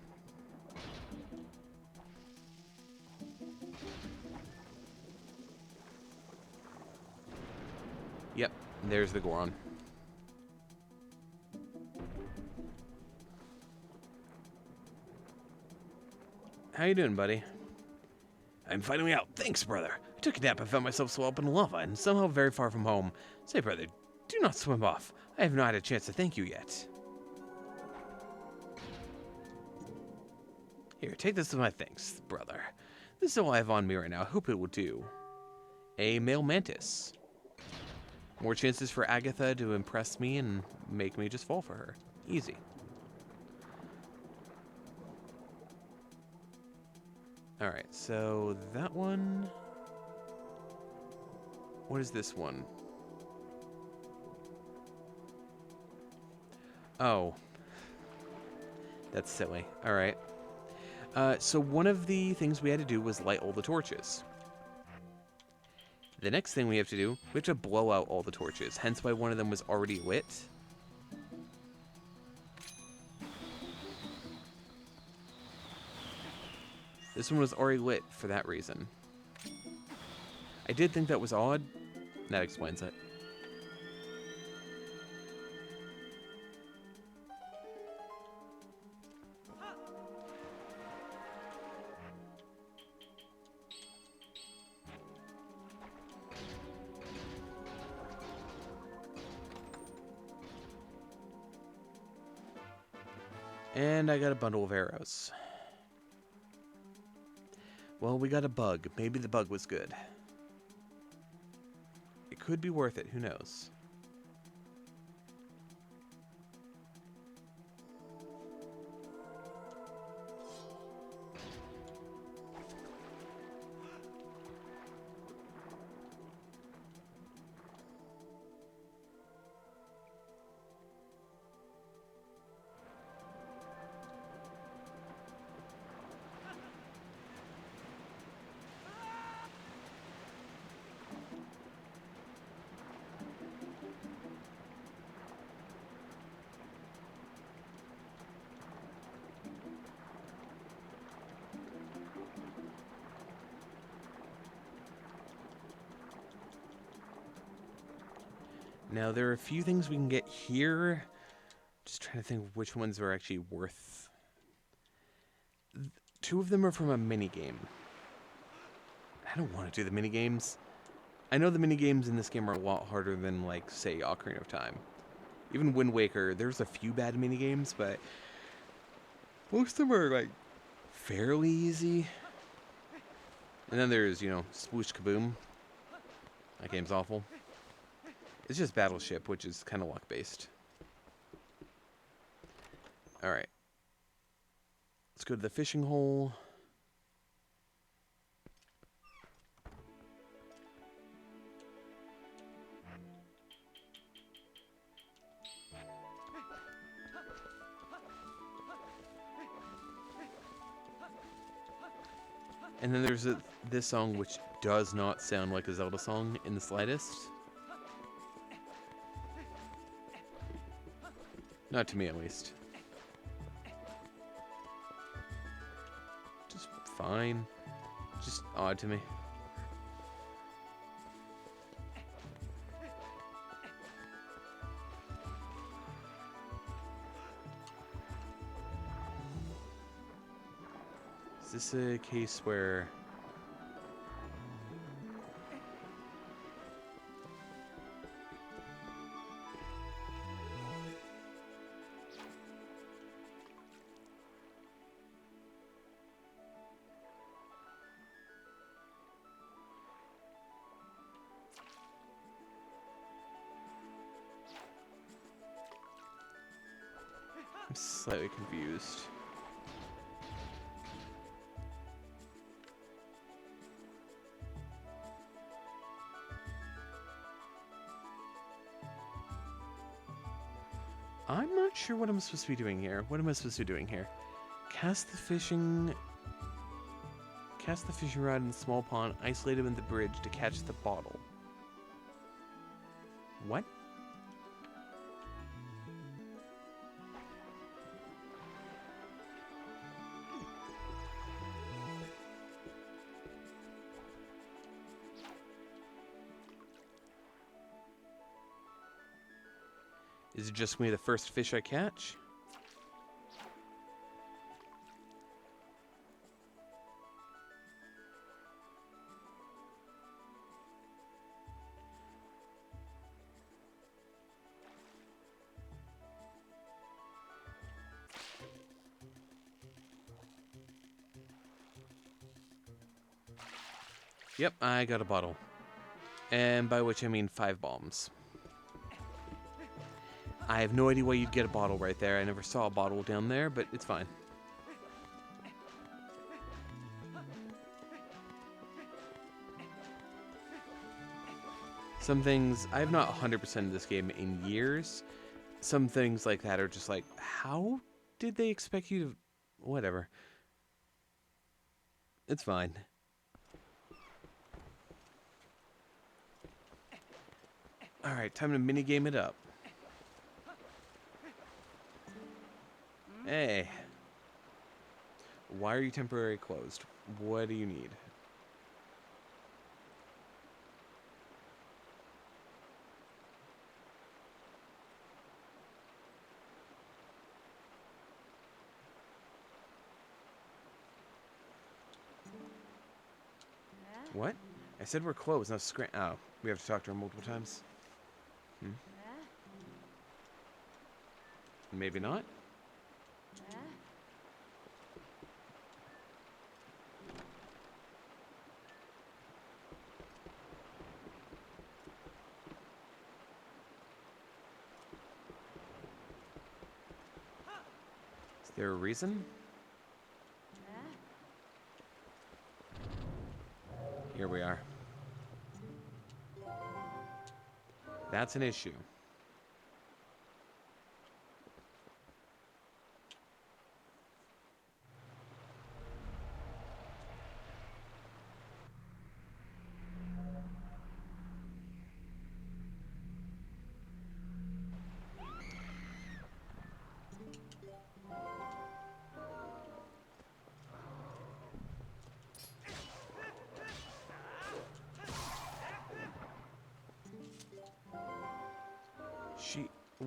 Yep, there's the Goron. How you doing, buddy? I'm finally out. Thanks, brother. I took a nap and found myself swallowed up in lava and somehow very far from home. Say, brother, do not swim off. I have not had a chance to thank you yet. Here, take this as my thanks, brother. This is all I have on me right now. I hope it will do. A male mantis. More chances for Agatha to impress me and make me just fall for her. Easy. Alright, so that one... What is this one? Oh. That's silly. Alright. So one of the things we had to do was light all the torches. The next thing we have to do, we have to blow out all the torches, hence why one of them was already lit. This one was already lit for that reason. I did think that was odd. That explains it. And I got a bundle of arrows. Well, we got a bug. Maybe the bug was good. It could be worth it. Who knows? Now, there are a few things we can get here. Just trying to think of which ones are actually worth... Two of them are from a minigame. I don't want to do the minigames. I know the minigames in this game are a lot harder than, like, say, Ocarina of Time. Even Wind Waker, there's a few bad minigames, but most of them are, like, fairly easy. And then there's, you know, Sploosh Kaboom. That game's awful. It's just Battleship, which is kind of luck-based. Alright. Let's go to the fishing hole. And then there's this song, which does not sound like a Zelda song in the slightest. Not to me, at least. Just fine. Just odd to me. Is this a case where... I'm slightly confused. I'm not sure what I'm supposed to be doing here. What am I supposed to be doing here? Cast the fishing... Cast the fishing rod in the small pond, isolate him in the bridge to catch the bottle. What? Is it just me the first fish I catch? Yep, I got a bottle. And by which I mean 5 bombs. I have no idea why you'd get a bottle right there. I never saw a bottle down there, but it's fine. Some things, I have not 100%ed this game in years. Some things like that are just like, how did they expect you to... Whatever. It's fine. Alright, time to minigame it up. Hey. Why are you temporarily closed? What do you need? What? I said we're closed, not oh, we have to talk to her multiple times? Maybe not? Is there a reason? Here we are. That's an issue.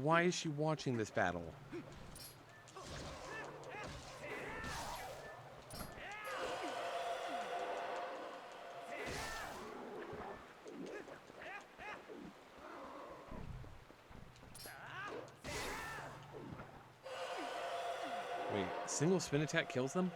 Why is she watching this battle? Wait, single spin attack kills them?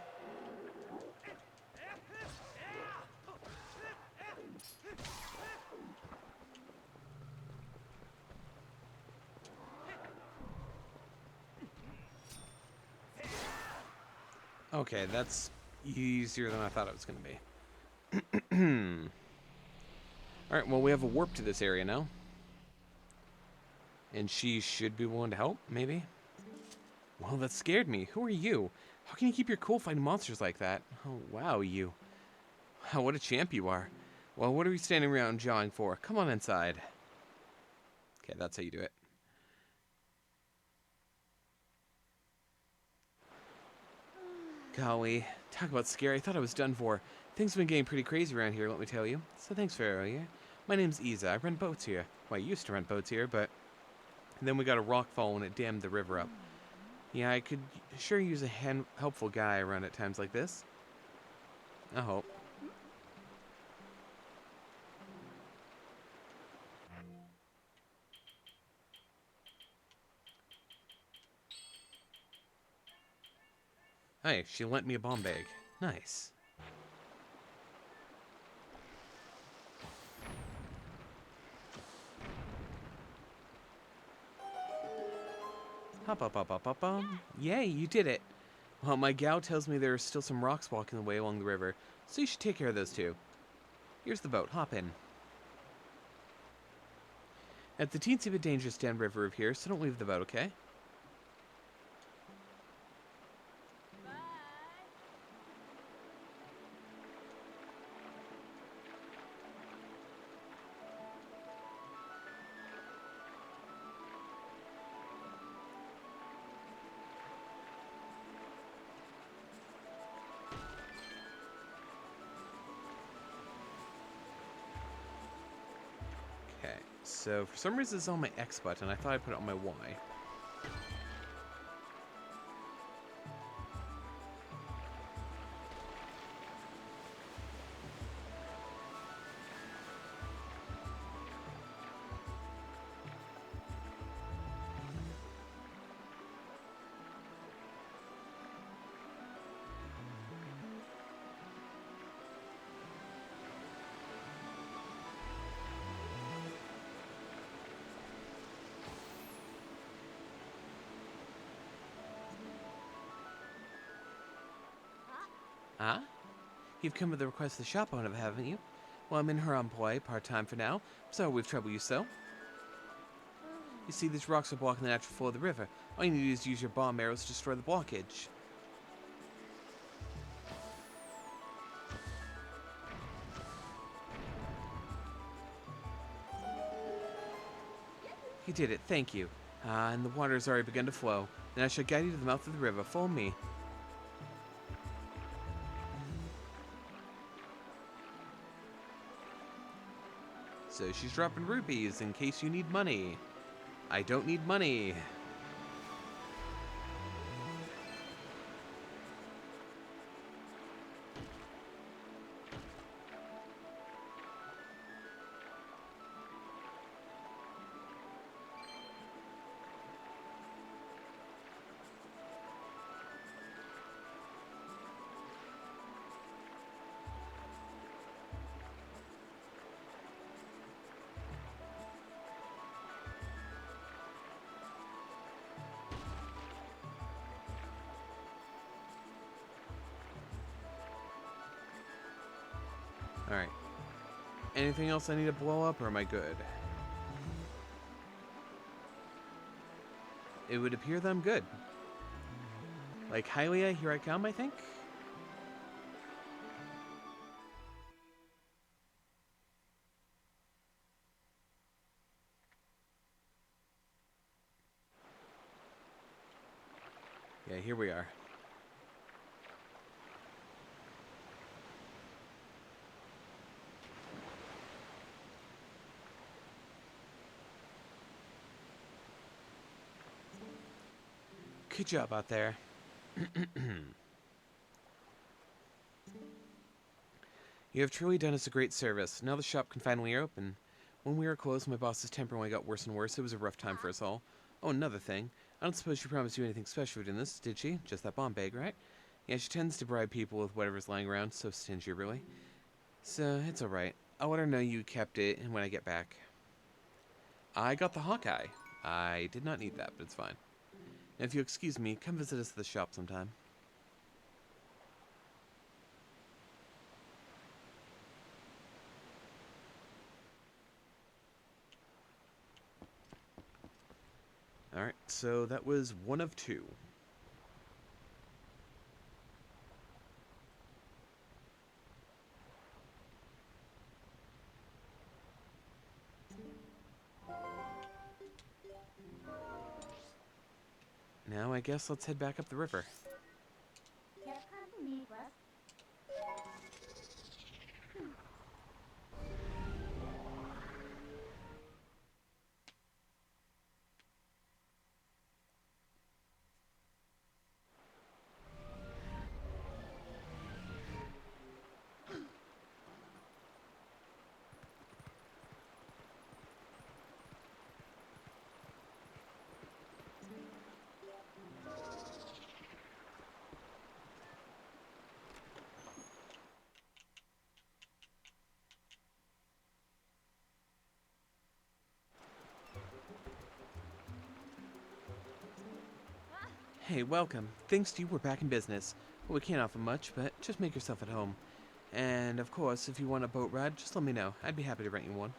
Okay, that's easier than I thought it was going to be. Alright, well, we have a warp to this area now. And she should be willing to help, maybe? Well, that scared me. Who are you? How can you keep your cool fighting monsters like that? Oh, wow, you. Wow, what a champ you are. Well, what are we standing around jawing for? Come on inside. Okay, that's how you do it. Golly, talk about scary. I thought I was done for. Things have been getting pretty crazy around here, let me tell you. So thanks for earlier. My name's Isa. I run boats here. Well, I used to run boats here, but then we got a rock fall and it dammed the river up. Yeah, I could sure use a helpful guy around at times like this. I hope. Hey, she lent me a bomb bag. Nice. Hop, hop, hop, hop, hop, hop. Yay, you did it. Well, my gal tells me there are still some rocks walking the way along the river, so you should take care of those too. Here's the boat. Hop in. It's a teensy bit dangerous downriver of here, so don't leave the boat, okay? so for some reason it's on my X button. I thought I put it on my Y. Ah? You've come with the request of the shop owner, haven't you? Well, I'm in her employ, part-time for now, so we've troubled you so. You see, these rocks are blocking the natural flow of the river. All you need to do is use your bomb arrows to destroy the blockage. You did it, thank you. And the water has already begun to flow. Then I shall guide you to the mouth of the river. Follow me. So she's dropping rupees in case you need money. I don't need money. Alright. Anything else I need to blow up, or am I good? It would appear that I'm good. Like, Hylia, here I come, I think? Yeah, here we are. Good job out there. You have truly done us a great service. Now the shop can finally open. When we were closed, my boss's temper only got worse and worse. It was a rough time for us all. Oh, another thing. I don't suppose she promised you anything special in this, did she? Just that bomb bag, right? Yeah, she tends to bribe people with whatever's lying around. So stingy, really. So, it's alright. I'll let her know you kept it when I get back. I got the Hawkeye. I did not need that, but it's fine. Now, if you'll excuse me, come visit us at the shop sometime. Alright, so that was one of two. Now I guess let's head back up the river. Hey, welcome. Thanks to you, we're back in business. Well, we can't offer much, but just make yourself at home. And, of course, if you want a boat ride, just let me know. I'd be happy to rent you one.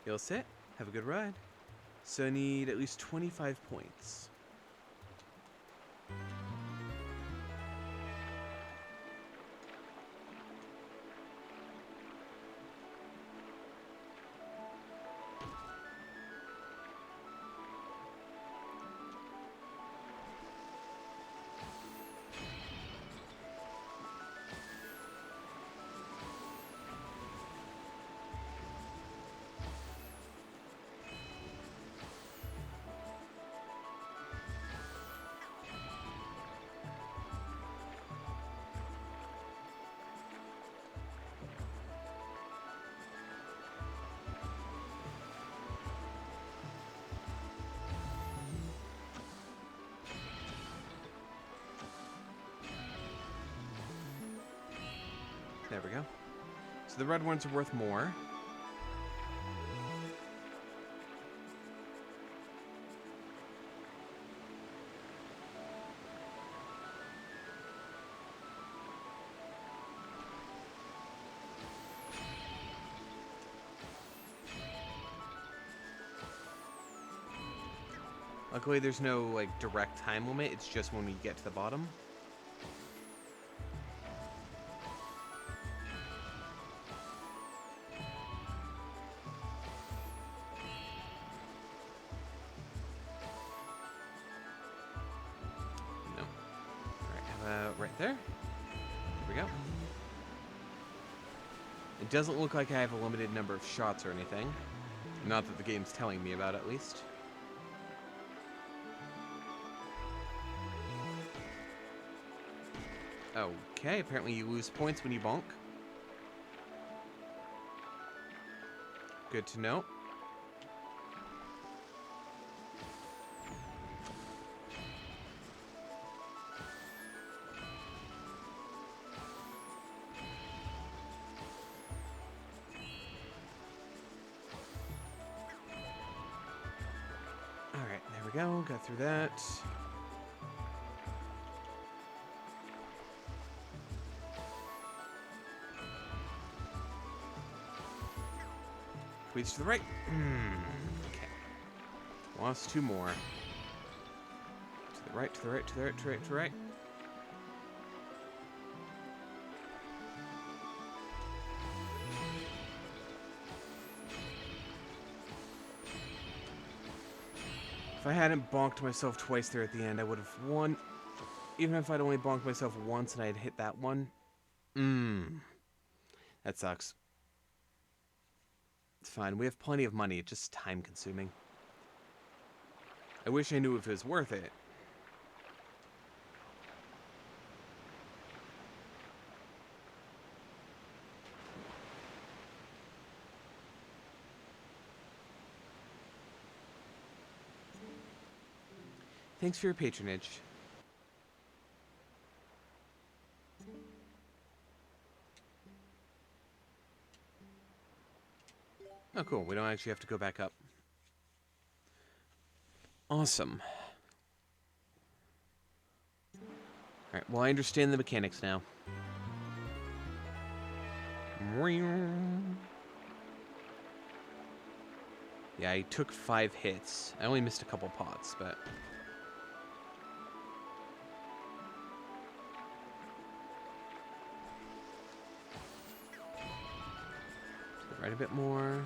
You all set? Have a good ride. So I need at least 25 points. There we go. So the red ones are worth more. Luckily, there's no, like, direct time limit. It's just when we get to the bottom. No. Alright, how about right there? There we go. It doesn't look like I have a limited number of shots or anything. Not that the game's telling me about, at least. Okay, apparently you lose points when you bonk. Good to know. Alright, there we go. Got through that. Tweets to the right. Okay. Lost 2 more. To the right, to the right, to the right, to the right, to the right. If I hadn't bonked myself twice there at the end, I would have won. Even if I'd only bonked myself once and I'd hit that one. That sucks. It's fine. We have plenty of money. It's just time consuming. I wish I knew if it was worth it. Thanks for your patronage. Oh, cool. We don't actually have to go back up. Awesome. Alright, well, I understand the mechanics now. Yeah, I took 5 hits. I only missed a couple pots, but... right a bit more.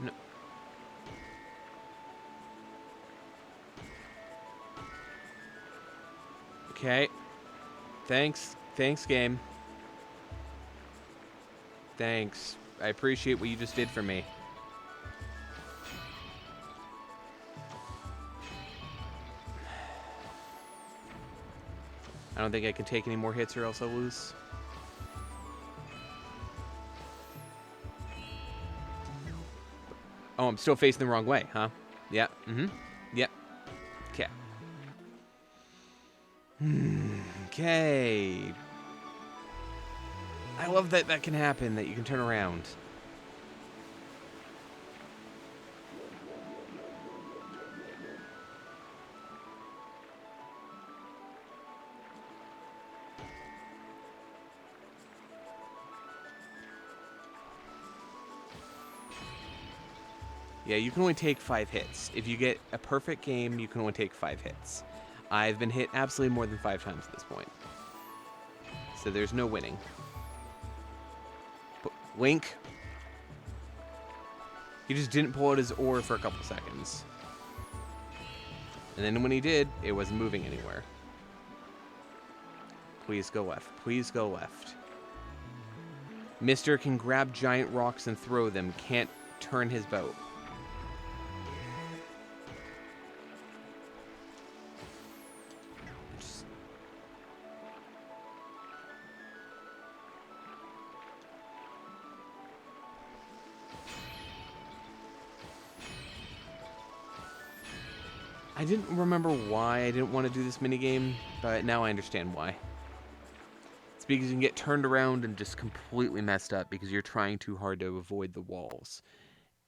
No. Okay. Thanks. Thanks, game. Thanks. I appreciate what you just did for me. I don't think I can take any more hits or else I'll lose. Oh, I'm still facing the wrong way, huh? Yeah. Yep. Okay. Okay. I love that that can happen, that you can turn around. Yeah, you can only take 5 hits. If you get a perfect game, you can only take 5 hits. I've been hit absolutely more than 5 times at this point. So there's no winning. Link. He just didn't pull out his ore for a couple seconds. And then when he did, it wasn't moving anywhere. Please go left. Please go left. Mister can grab giant rocks and throw them. Can't turn his boat. I didn't remember why I didn't want to do this minigame, but now I understand why. It's because you can get turned around and just completely messed up because you're trying too hard to avoid the walls.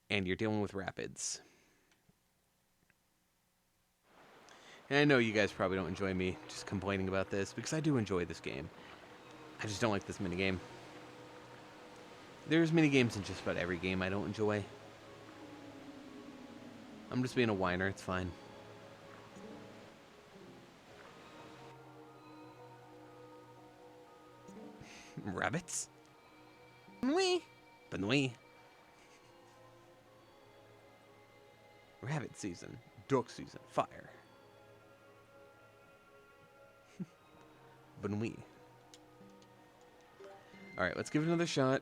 And you're dealing with rapids. And I know you guys probably don't enjoy me just complaining about this, because I do enjoy this game. I just don't like this minigame. There's minigames in just about every game I don't enjoy. I'm just being a whiner, it's fine. Rabbits? Benui. Benui. Rabbit season. Duck season. Fire. Benui. Alright, let's give it another shot.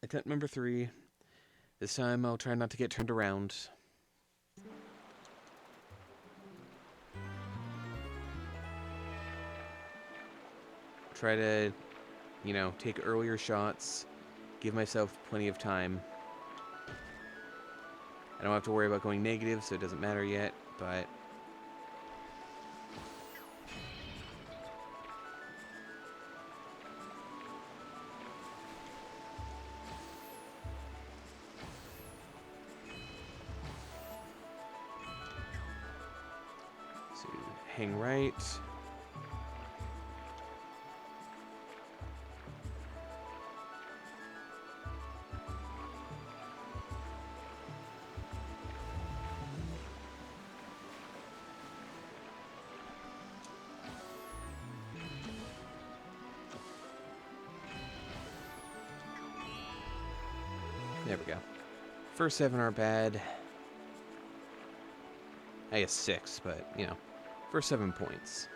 Attempt number 3. This time I'll try not to get turned around. Try to, you know, take earlier shots. Give myself plenty of time. I don't have to worry about going negative, so it doesn't matter yet, but... So, hang right. There we go. First 7 aren't bad. I guess 6, but, you know, first 7 points.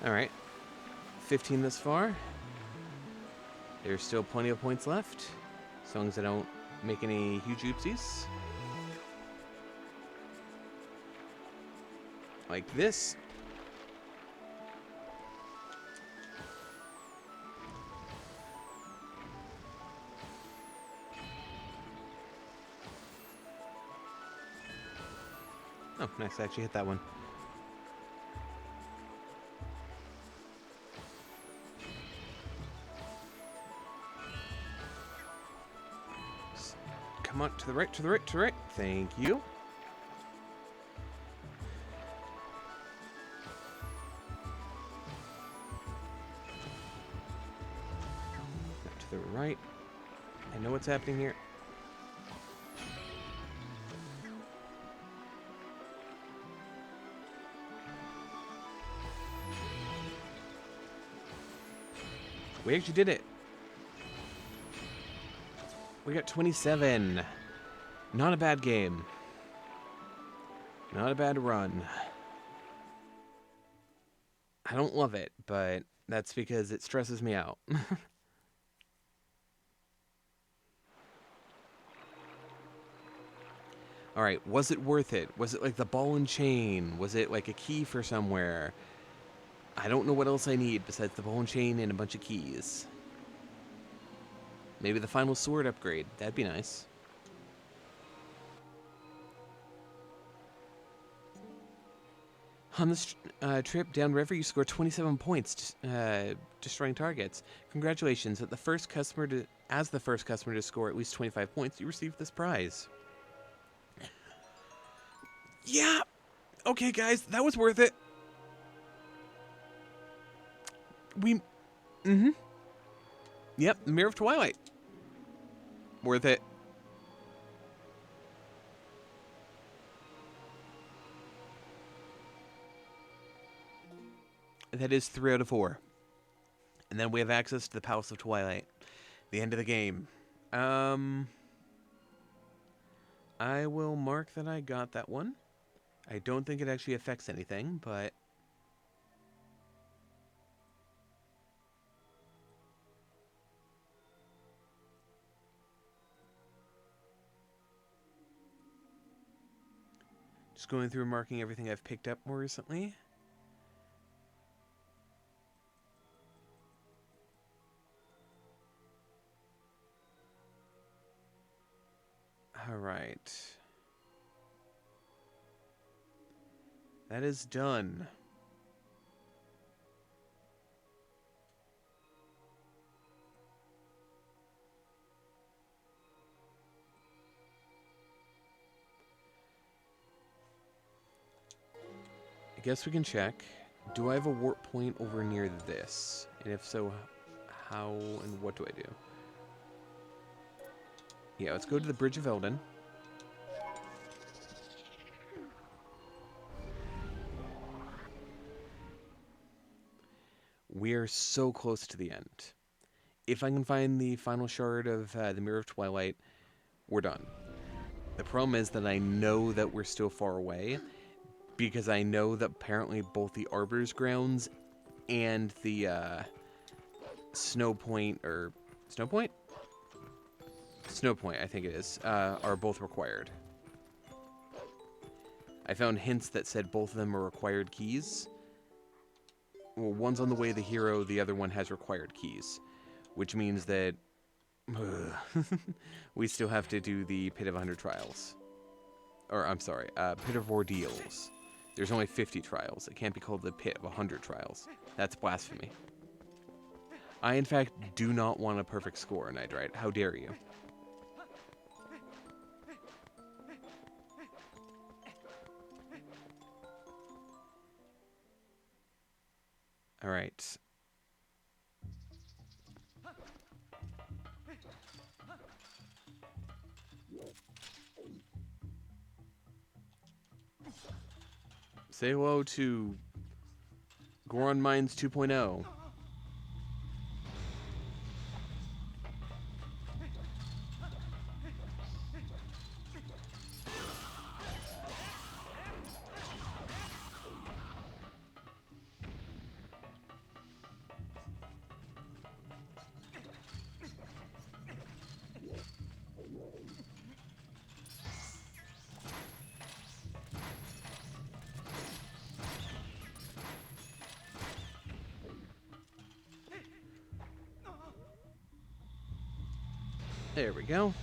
Alright, 15 thus far. There's still plenty of points left, as long as I don't make any huge oopsies. Like this. Oh, nice, I actually hit that one. Come on, to the right, to the right, to the right. Thank you. Now to the right. I know what's happening here. We actually did it. We got 27. Not a bad game. Not a bad run. I don't love it, but that's because it stresses me out. Alright, was it worth it? Was it like the ball and chain? Was it like a key for somewhere? I don't know what else I need besides the ball and chain and a bunch of keys. Maybe the final sword upgrade. That'd be nice. On this trip downriver, you scored 27 points, destroying targets. Congratulations! As the first customer to score at least 25 points, you received this prize. Yeah. Okay, guys, that was worth it. Yep, the Mirror of Twilight. Worth it. That is 3 out of 4. And then we have access to the Palace of Twilight. The end of the game. I will mark that I got that one. I don't think it actually affects anything, but... Just going through and marking everything I've picked up more recently. Alright. That is done. I guess we can check. Do I have a warp point over near this? And if so, how and what do I do? Yeah, let's go to the Bridge of Eldon. We are so close to the end. If I can find the final shard of the Mirror of Twilight, we're done. The problem is that I know that we're still far away, because I know that apparently both the Arbiter's Grounds and the Snowpoint, I think it is, are both required. I found hints that said both of them are required keys. Well, one's on the way to the hero, the other one has required keys, which means that we still have to do the Pit of 100 Trials. Or, I'm sorry, Pit of Ordeals. There's only 50 trials. It can't be called the Pit of 100 Trials. That's blasphemy. I, in fact, do not want a perfect score, Nidrite. How dare you? Alright. Say hello to Goron Mines 2.0. There we go.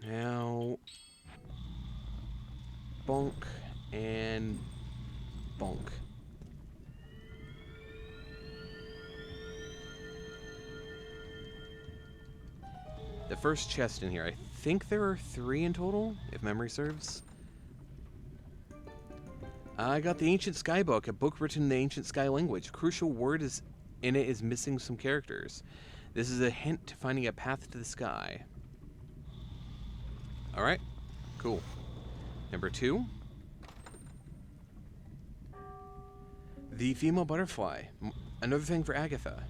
Now, bonk and bonk. The first chest in here, I think there are 3 in total, if memory serves. I got the Ancient Sky book, a book written in the Ancient Sky language. A crucial word in it is missing some characters. This is a hint to finding a path to the sky. Alright, cool. Number 2. The female butterfly. Another thing for Agatha.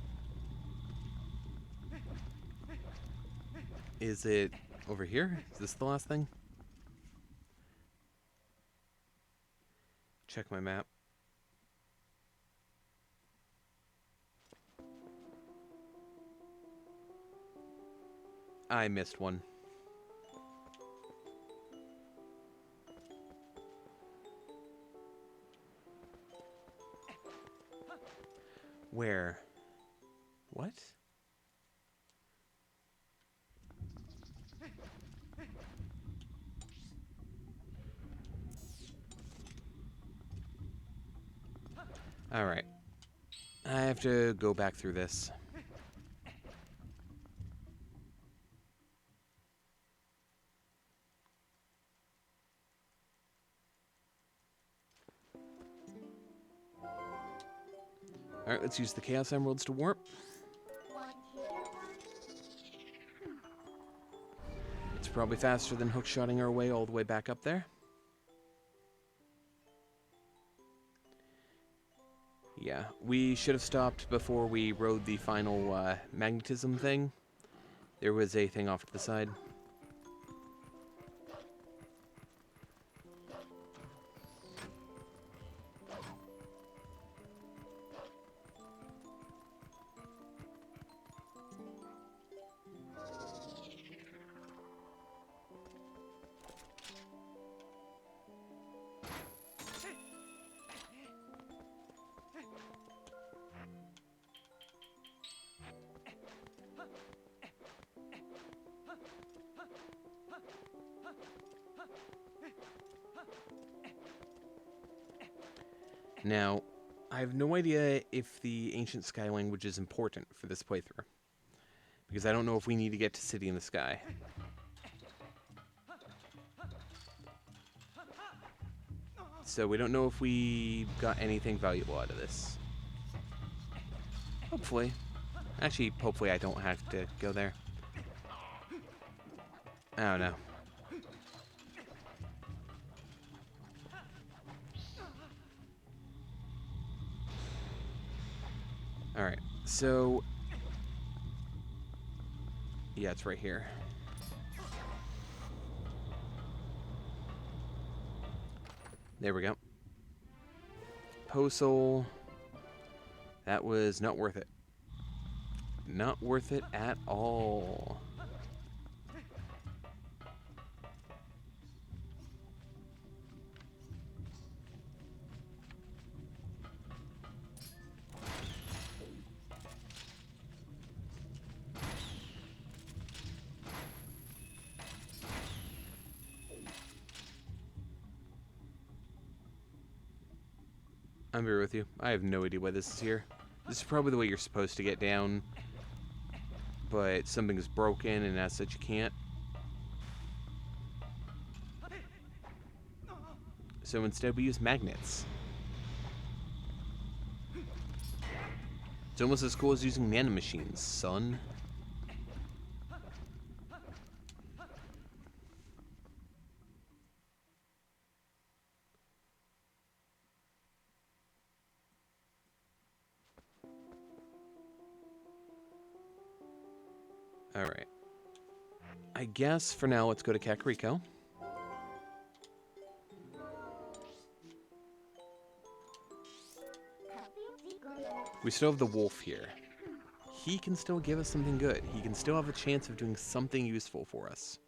Is it over here? Is this the last thing? Check my map. I missed one. Where? What? Alright. I have to go back through this. Alright, let's use the Chaos Emeralds to warp. It's probably faster than hookshotting our way all the way back up there. Yeah, we should have stopped before we rode the final magnetism thing. There was a thing off to the side. Now, I have no idea if the Ancient Sky language is important for this playthrough, because I don't know if we need to get to City in the Sky. So we don't know if we got anything valuable out of this. Hopefully. Actually, hopefully I don't have to go there. I don't know. Alright, so... yeah, it's right here. There we go. Postal. That was not worth it. Not worth it at all. I'm here with you. I have no idea why this is here. This is probably the way you're supposed to get down, but something is broken and as such you can't. So instead we use magnets. It's almost as cool as using nanomachines, son. Alright. I guess for now let's go to Kakariko. We still have the wolf here. He can still give us something good. He can still have a chance of doing something useful for us.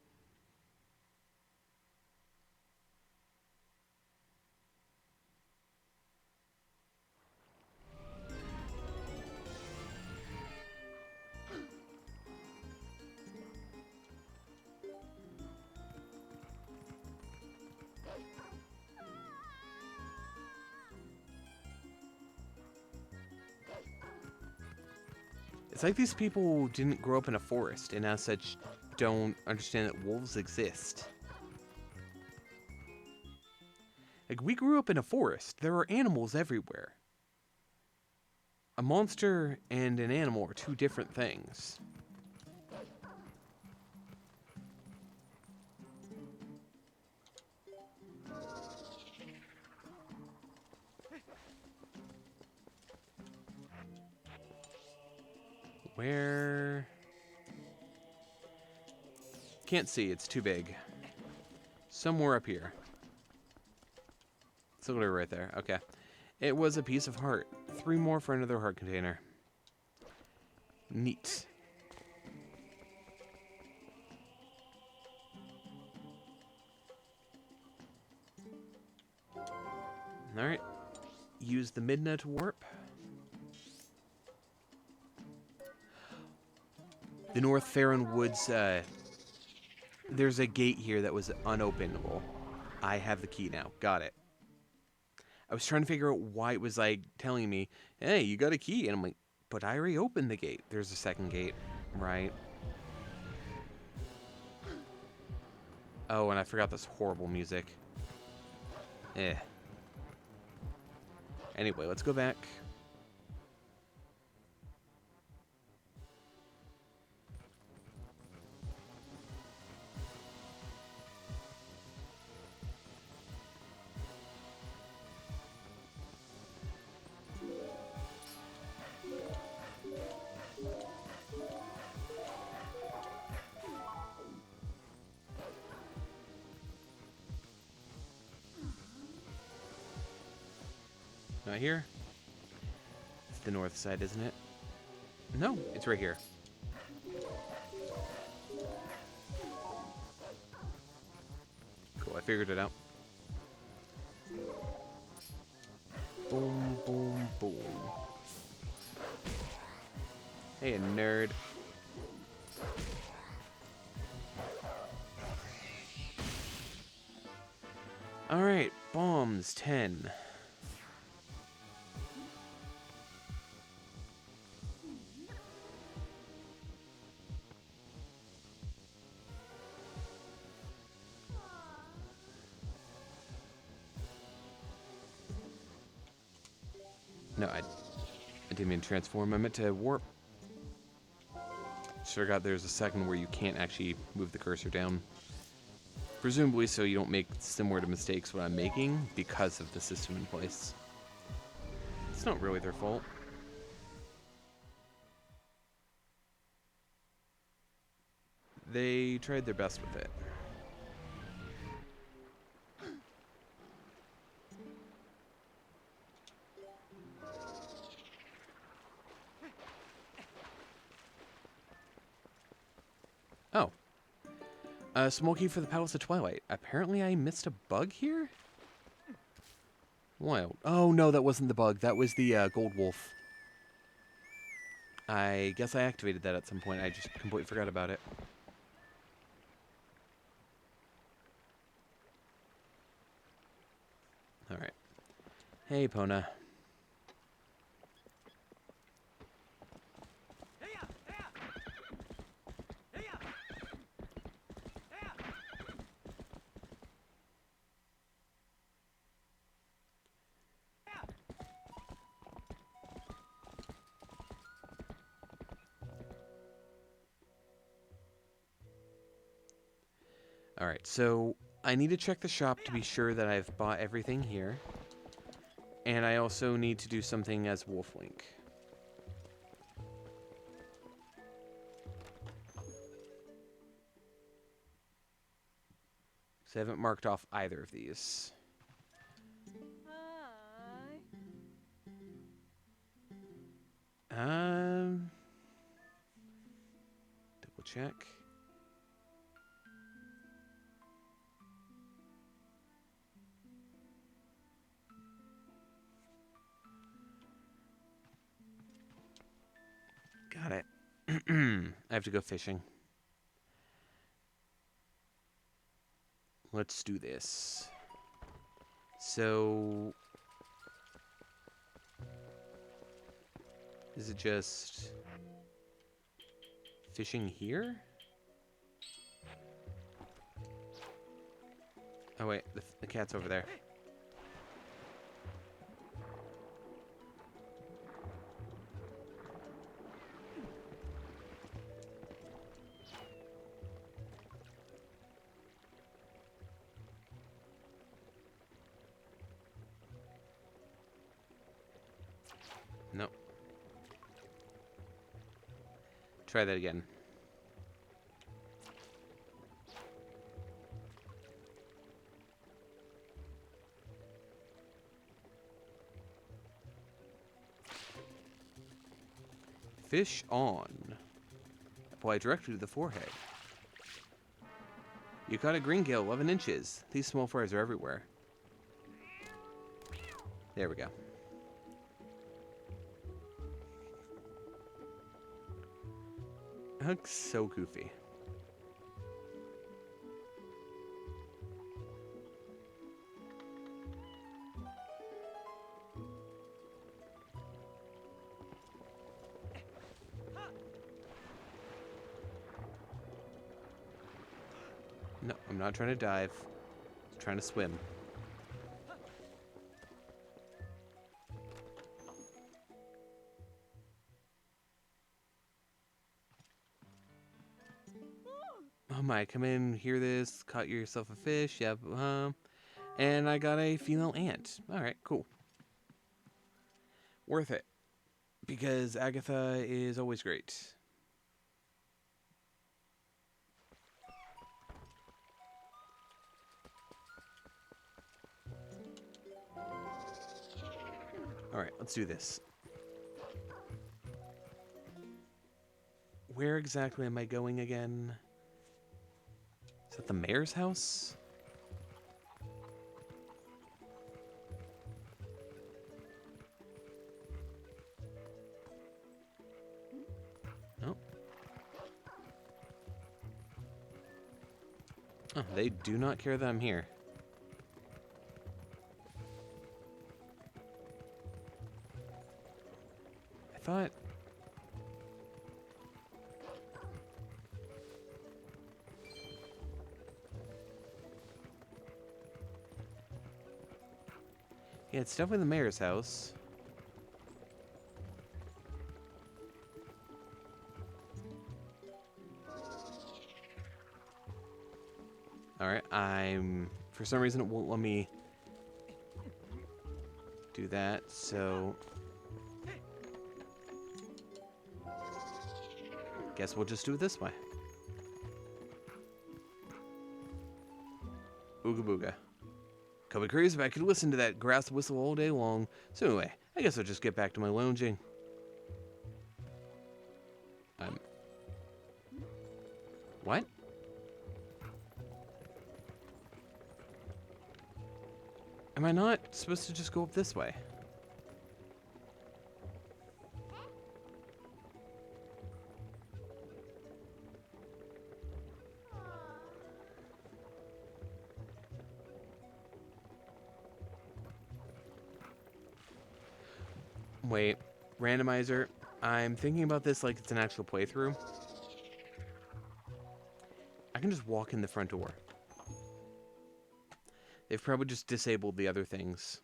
It's like these people didn't grow up in a forest, and as such, don't understand that wolves exist. Like, we grew up in a forest. There are animals everywhere. A monster and an animal are two different things. Where? Can't see, it's too big. Somewhere up here. It's literally right there. Okay. It was a piece of heart. 3 more for another heart container. Neat. Alright. Use the Midna to warp. The North Farron Woods, there's a gate here that was unopenable. I have the key now. Got it. I was trying to figure out why it was, like, telling me, hey, you got a key. And I'm like, but I already opened the gate. There's a second gate, right? Oh, and I forgot this horrible music. Eh. Anyway, let's go back. Not here. It's the north side, isn't it? No, it's right here. Cool, I figured it out. Boom, boom, boom. Hey, a nerd. Alright, bombs, 10. No, I didn't mean to transform. I meant to warp. Just forgot there's a second where you can't actually move the cursor down. Presumably so you don't make similar to mistakes what I'm making because of the system in place. It's not really their fault. They tried their best with it. Oh. A small key for the Palace of Twilight. Apparently I missed a bug here? Wild. Oh, no, that wasn't the bug. That was the gold wolf. I guess I activated that at some point. I just completely forgot about it. Alright. Hey, Pona. Alright, so I need to check the shop to be sure that I've bought everything here. And I also need to do something as Wolf Link. So I haven't marked off either of these. Double check. Got it. I have to go fishing. Let's do this. So... is it just... fishing here? Oh wait, the cat's over there. Nope. Try that again. Fish on. Apply directly to the forehead. You caught a greengale 11 inches. These small fries are everywhere. There we go. Looks so goofy. No, I'm not trying to dive. I'm trying to swim. Oh my, come in, hear this, caught yourself a fish, yep, and I got a female ant. Alright, cool. Worth it. Because Agatha is always great. Alright, let's do this. Where exactly am I going again? Is that the mayor's house? Oh. Oh, they do not care that I'm here. I thought... Yeah, it's definitely the mayor's house. Alright, for some reason it won't let me do that, so... Guess we'll just do it this way. Ooga booga. Could be crazy if I could listen to that grass whistle all day long. So anyway, I guess I'll just get back to my lounging. What? Am I not supposed to just go up this way? Wait, randomizer. I'm thinking about this like it's an actual playthrough. I can just walk in the front door. They've probably just disabled the other things.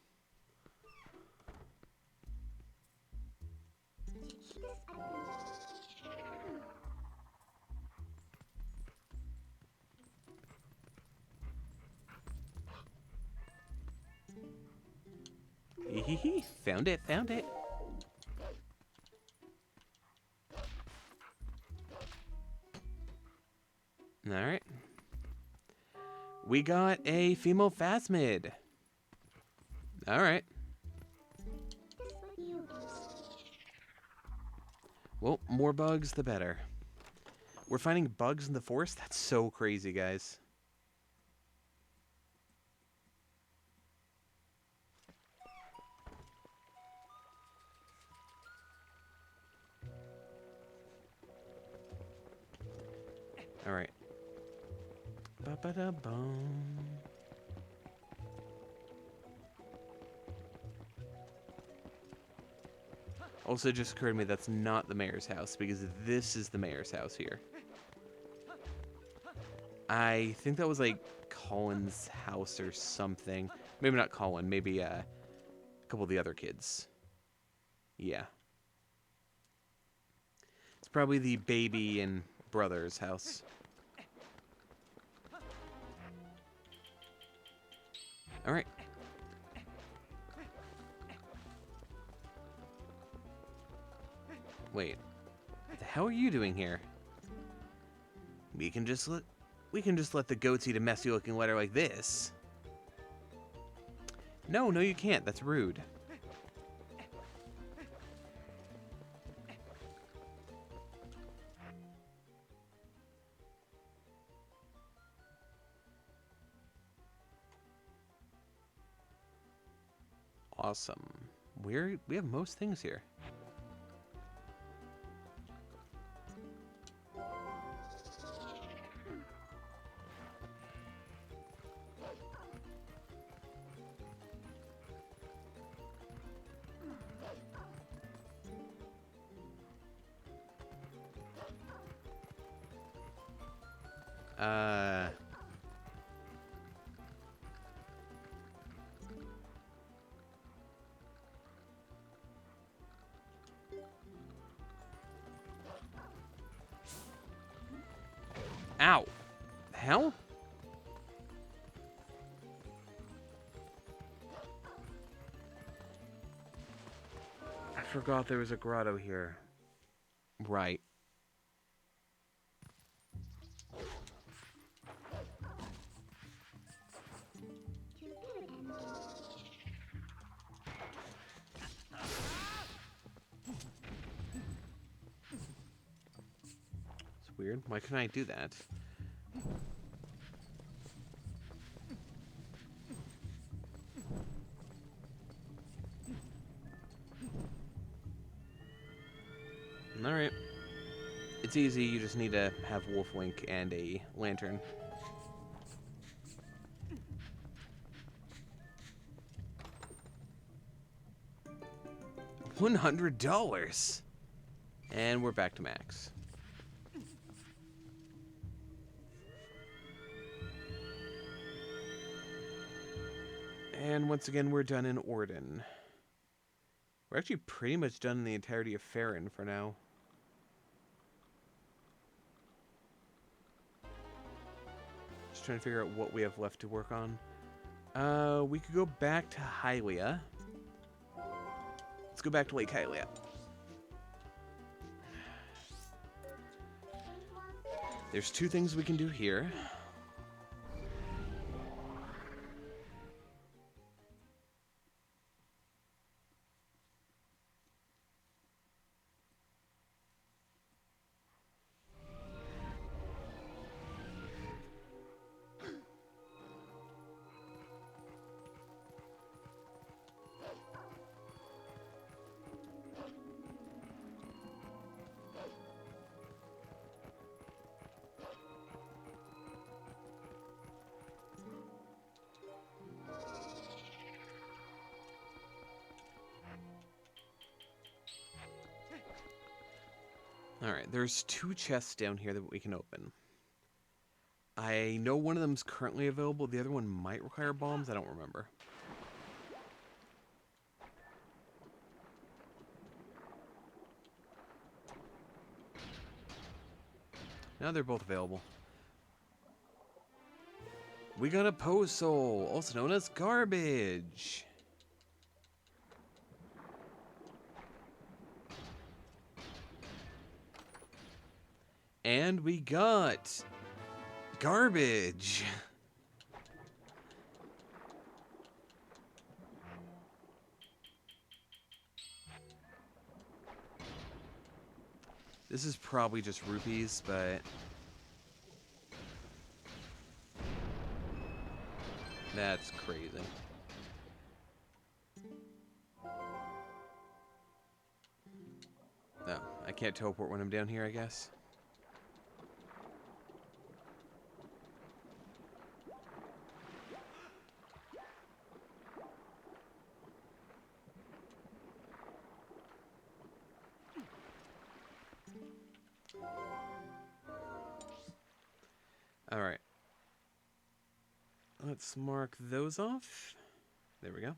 Hee found it, found it. Alright. We got a female phasmid. Alright. Well, more bugs, the better. We're finding bugs in the forest? That's so crazy, guys. Alright. Ba-ba-da-bum. Also, it just occurred to me that's not the mayor's house, because this is the mayor's house here. I think that was like Colin's house or something. Maybe not Colin, maybe a couple of the other kids. Yeah. It's probably the baby and brother's house. Alright. Wait. What the hell are you doing here? We can just let the goats eat a messy looking letter like this. No, you can't. That's rude. Awesome. We have most things here. Ow. Hell? I forgot there was a grotto here. Right. It's weird. Why couldn't I do that? Alright. It's easy, you just need to have Wolflink and a lantern. $100! And we're back to max. And once again, we're done in Orden. We're actually pretty much done in the entirety of Farron for now. Just trying to figure out what we have left to work on. We could go back to Hylia. Let's go back to Lake Hylia. There's two things we can do here. Alright, there's two chests down here that we can open. I know one of them's currently available. The other one might require bombs. I don't remember. Now they're both available. We got a Post Soul, also known as Garbage. And we got Garbage. This is probably just rupees, but that's crazy. No, I can't teleport when I'm down here, I guess. All right. Let's mark those off. There we go.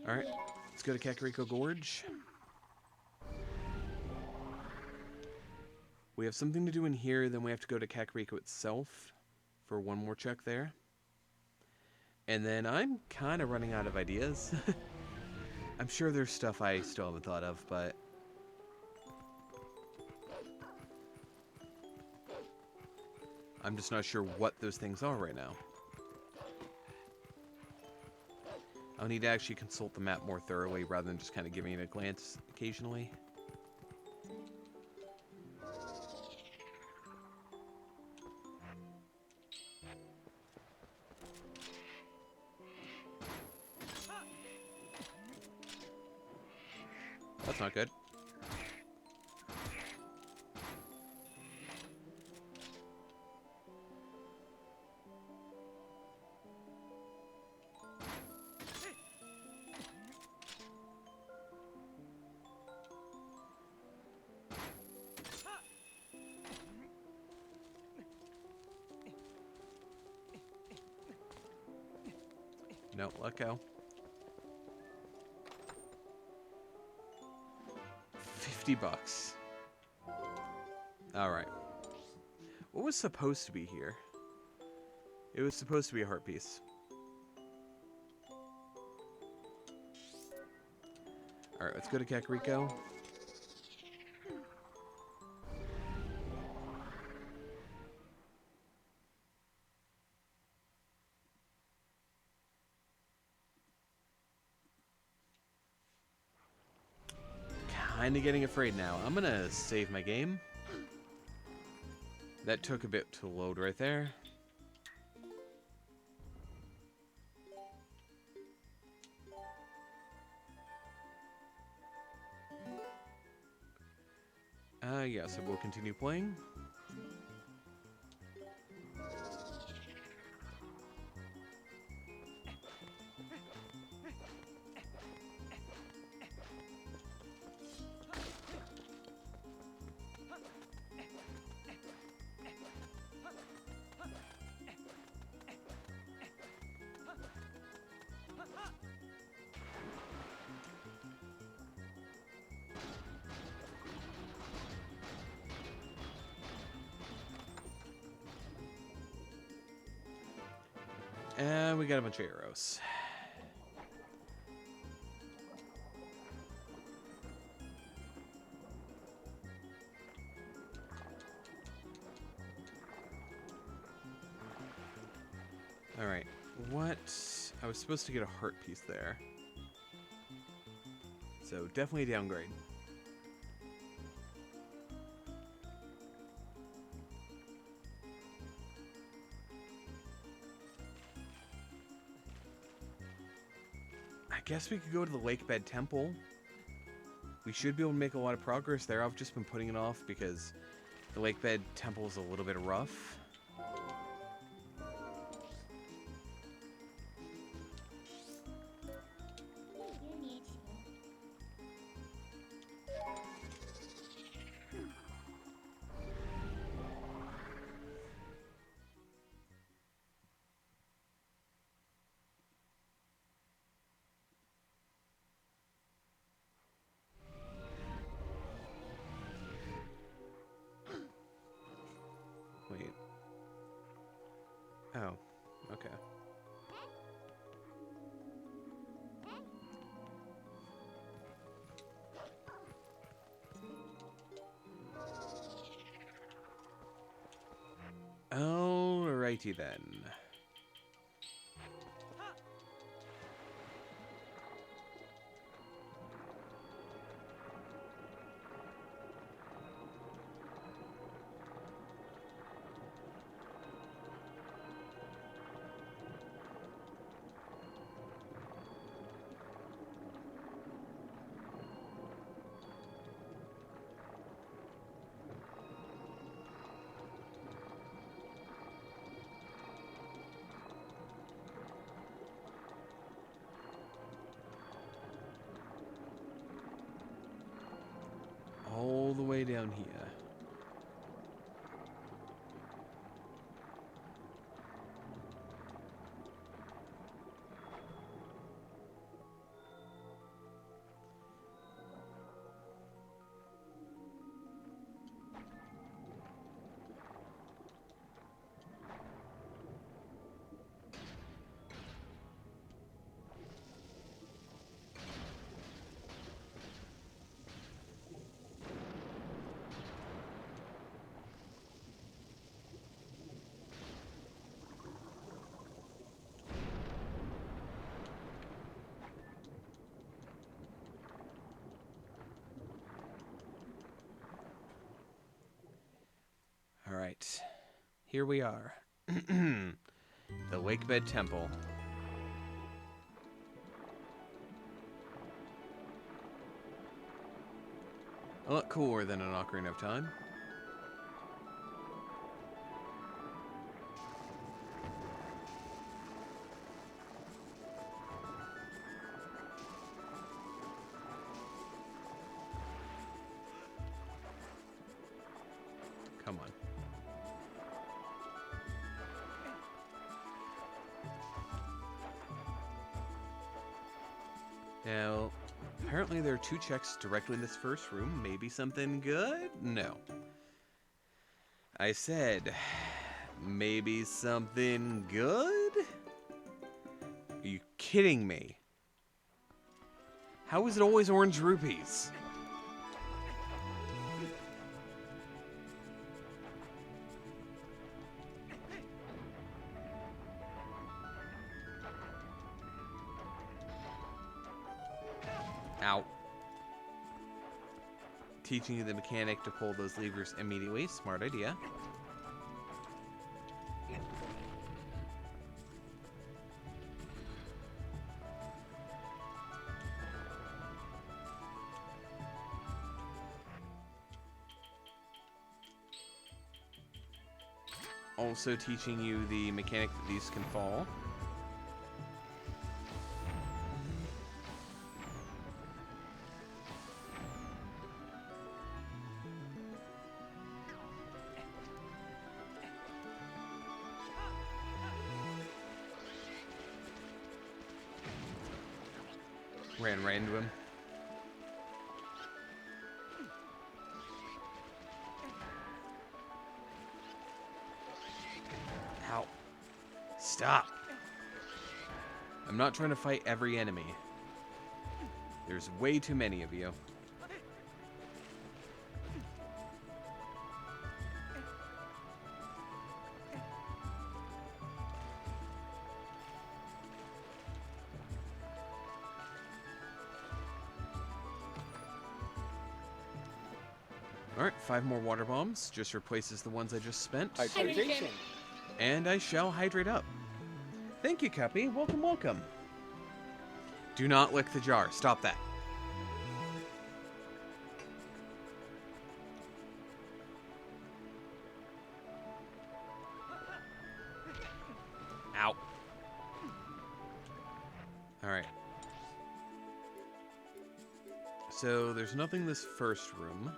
All right, let's go to Kakariko Gorge. We have something to do in here, then we have to go to Kakariko itself for one more check there. And then I'm kind of running out of ideas. I'm sure there's stuff I still haven't thought of, but I'm just not sure what those things are right now. I'll need to actually consult the map more thoroughly rather than just kind of giving it a glance occasionally. That's not good. No, let go. 50 bucks. Alright. What was supposed to be here? It was supposed to be a heart piece. Alright, let's go to Kakariko. Kinda getting afraid now. I'm gonna save my game. That took a bit to load right there. Yeah, so we'll continue playing. And we got a bunch of arrows. Alright, what? I was supposed to get a heart piece there. So definitely a downgrade. I guess we could go to the Lake Bed Temple. We should be able to make a lot of progress there. I've just been putting it off because the Lake Bed Temple is a little bit rough. Wait. Oh, okay. Alrighty then. All the way down here. Alright, here we are. The Lakebed Temple. A lot cooler than an Ocarina of Time. Come on. Now, apparently there are 2 checks directly in this first room. Maybe something good? No. I said, maybe something good? Are you kidding me? How is it always orange rupees? Ow. Teaching you the mechanic to pull those levers immediately. Smart idea. Also teaching you the mechanic that these can fall. Ran right into him. Ow. Stop. I'm not trying to fight every enemy. There's way too many of you. Alright, 5 more water bombs. Just replaces the ones I just spent. Hydration. And I shall hydrate up. Thank you, Cuppy. Welcome, welcome. Do not lick the jar. Stop that. Ow. Alright. So, there's nothing in this first room.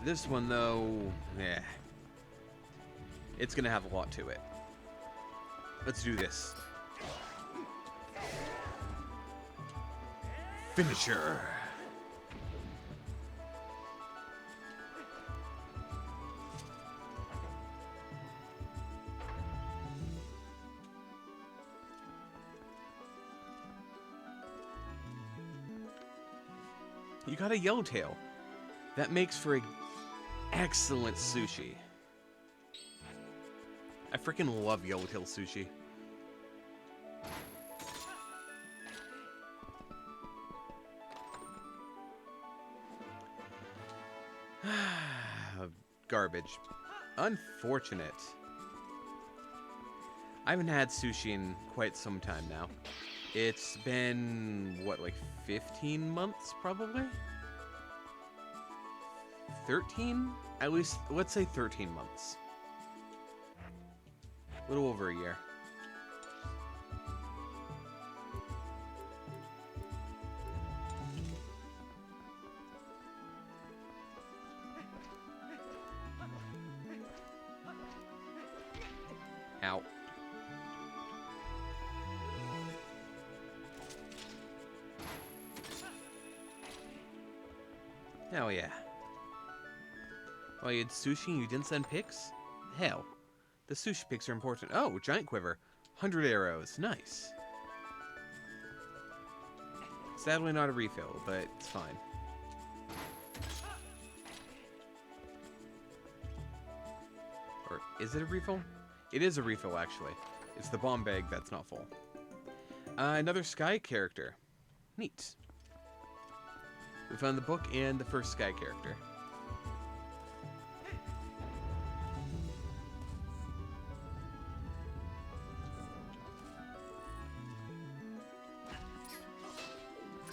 This one, though, yeah. It's gonna have a lot to it. Let's do this. Finisher. You got a yellowtail. That makes for a excellent sushi. I freaking love yellowtail sushi. Garbage. Unfortunate. I haven't had sushi in quite some time now. It's been, what, like 15 months, probably? 13? At least, let's say 13 months. A little over a year. Ow. Hell yeah. Well, you had sushi and you didn't send pics? Hell. The sushi pics are important. Oh, giant quiver. 100 arrows. Nice. Sadly not a refill, but it's fine. Or is it a refill? It is a refill, actually. It's the bomb bag that's not full. Another sky character. Neat. We found the book and the first sky character.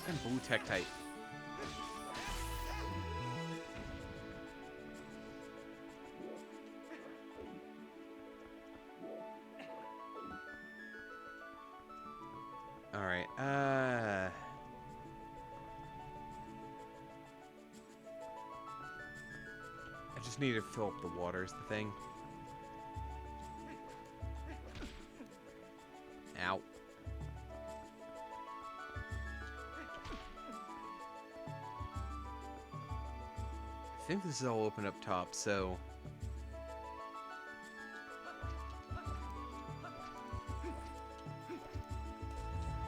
And blue Tektite. Alright, I just need to fill up the water is the thing. Ow. think this is all open up top, so...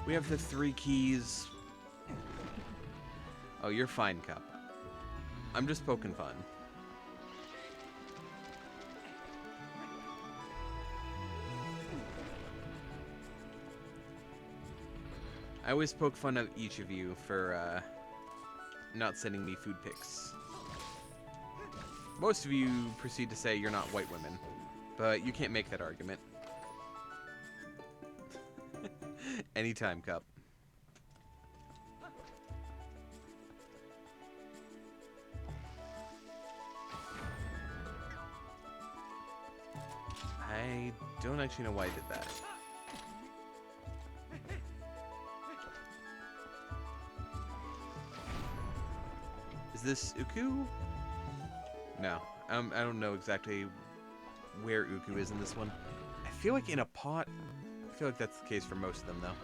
We have the 3 keys. Oh, you're fine, Cup. I'm just poking fun. I always poke fun at each of you for not sending me food pics. Most of you proceed to say you're not white women, but you can't make that argument. Anytime, Cup. I don't actually know why I did that. Is this Uku? No. I don't know exactly where Uku is in this one. I feel like in a pot. I feel like that's the case for most of them, though.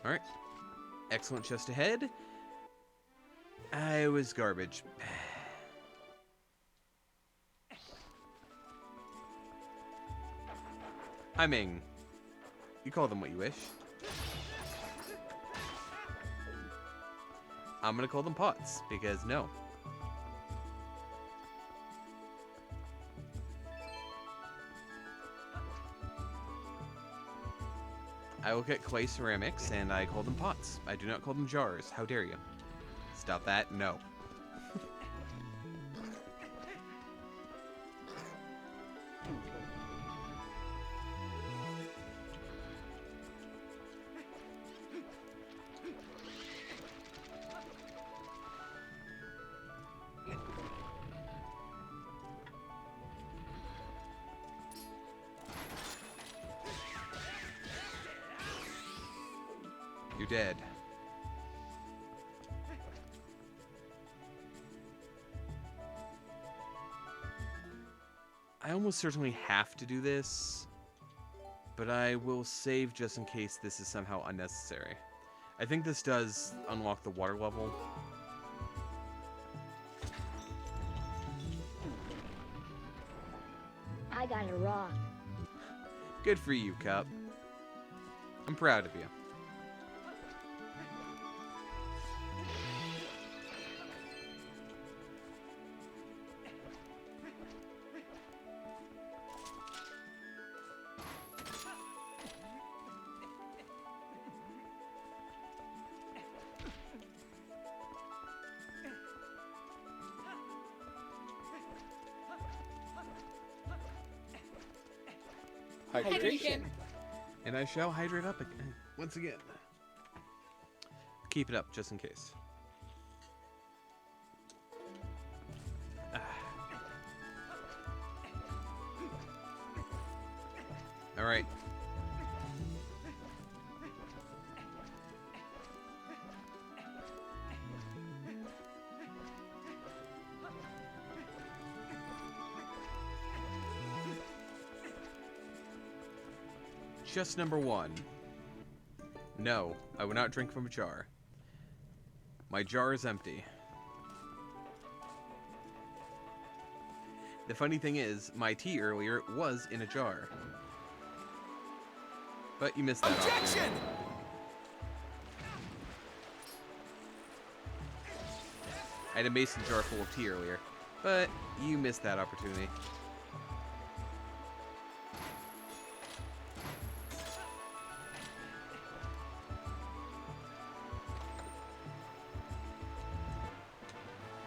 Alright. Excellent chest ahead. I was garbage. Hi, Ming. You call them what you wish. I'm gonna call them pots, because no. I look at clay ceramics, and I call them pots. I do not call them jars. How dare you? Stop that. No. You're dead. I almost certainly have to do this, but I will save just in case this is somehow unnecessary. I think this does unlock the water level. I got a rock. Good for you, Cup. I'm proud of you. Hydration. And I shall hydrate up again, once again. Keep it up, just in case. All right. Chest number 1. No, I will not drink from a jar. My jar is empty. The funny thing is, my tea earlier was in a jar. But you missed that opportunity. I had a mason jar full of tea earlier, but you missed that opportunity.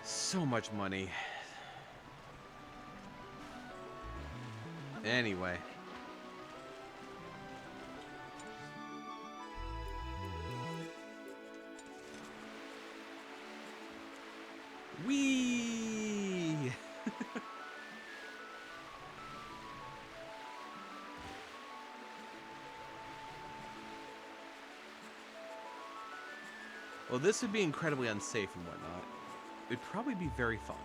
So much money. Anyway. Whee! Well, this would be incredibly unsafe and whatnot. It'd probably be very fun.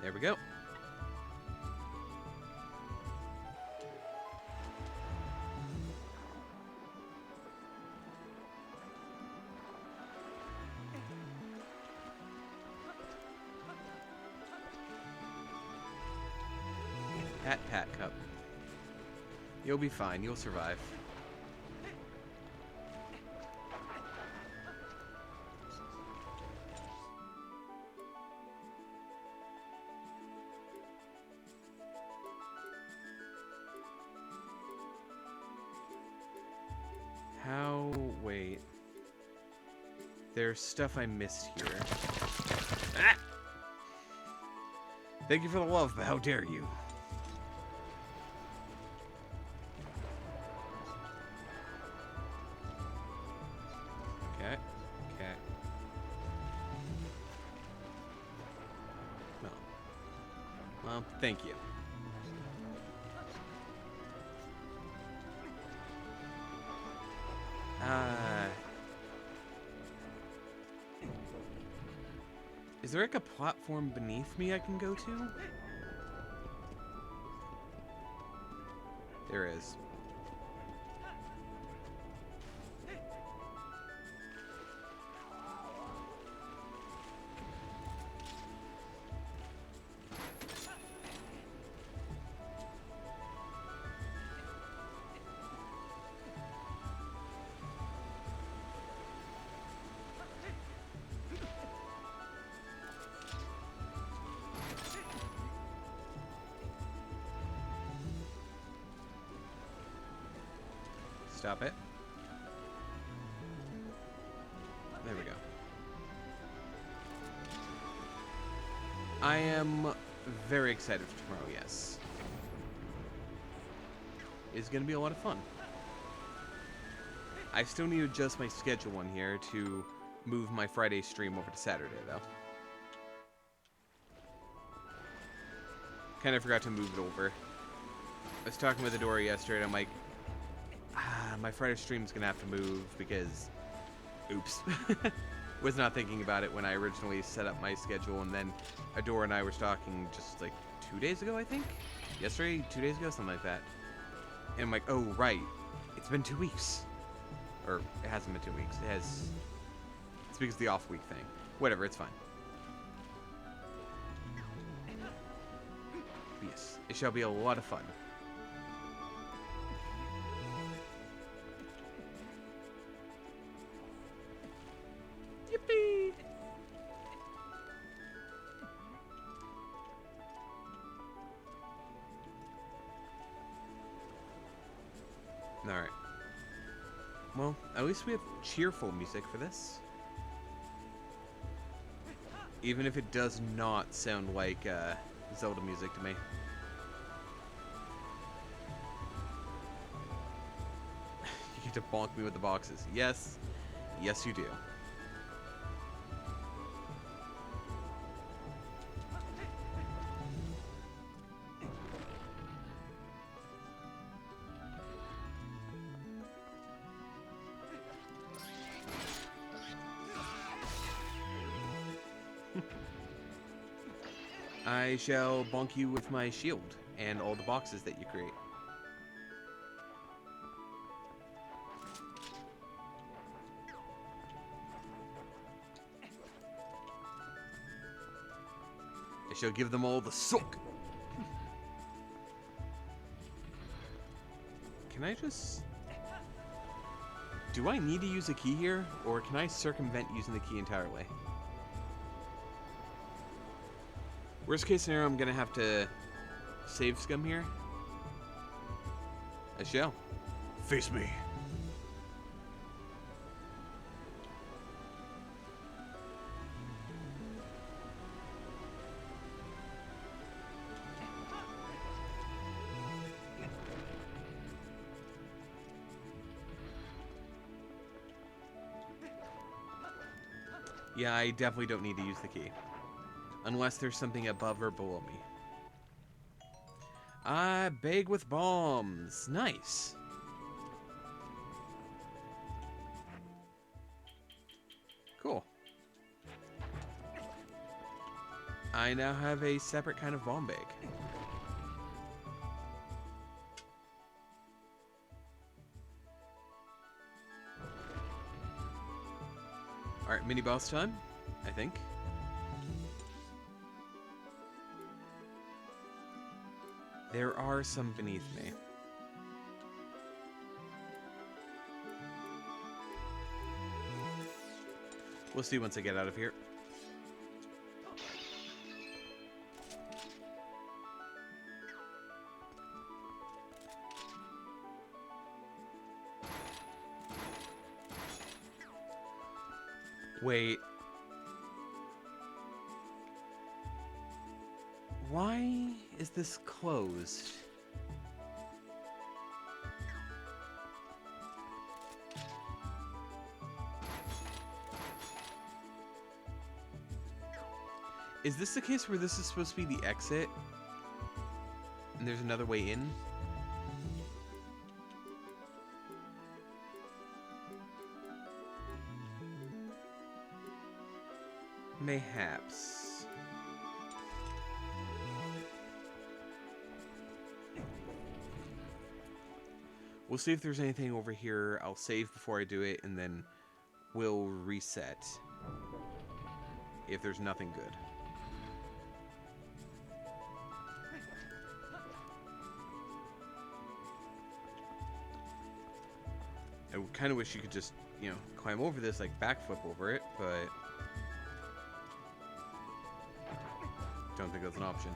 There we go. Pat, pat, cup. You'll be fine. You'll survive. How... wait. There's stuff I missed here. Ah! Thank you for the love, but how dare you? Okay. Okay. Well, thank you. Is there like a platform beneath me I can go to? There is. Stop it. There we go. I am very excited for tomorrow, yes. It's going to be a lot of fun. I still need to adjust my schedule on here to move my Friday stream over to Saturday, though. Kind of forgot to move it over. I was talking with Adora yesterday, and I'm like, my Friday stream's gonna have to move because, oops. Was not thinking about it when I originally set up my schedule, and then Adora and I were talking just like 2 days ago, I think? Yesterday, 2 days ago, something like that. And I'm like, oh, right. It's been 2 weeks. Or, it hasn't been 2 weeks. It's because of the off week thing. Whatever, it's fine. But yes, it shall be a lot of fun. Yippee! Alright. Well, at least we have cheerful music for this. Even if it does not sound like Zelda music to me. You get to bonk me with the boxes. Yes. Yes, you do. I shall bonk you with my shield and all the boxes that you create. I shall give them all the sook. Can I just... Do I need to use a key here, or can I circumvent using the key entirely? Worst case scenario, I'm gonna have to save scum here. I shall. Face me. Yeah, I definitely don't need to use the key. Unless there's something above or below me. Bag with bombs. Nice. Cool. I now have a separate kind of bomb bag. Alright, mini boss time, I think. There are some beneath me. We'll see once I get out of here. Wait. Why is this closed? Is this the case where this is supposed to be the exit? And there's another way in? Mayhaps. We'll see if there's anything over here. I'll save before I do it, and then we'll reset if there's nothing good. I kind of wish you could just, you know, climb over this, like backflip over it, but don't think that's an option.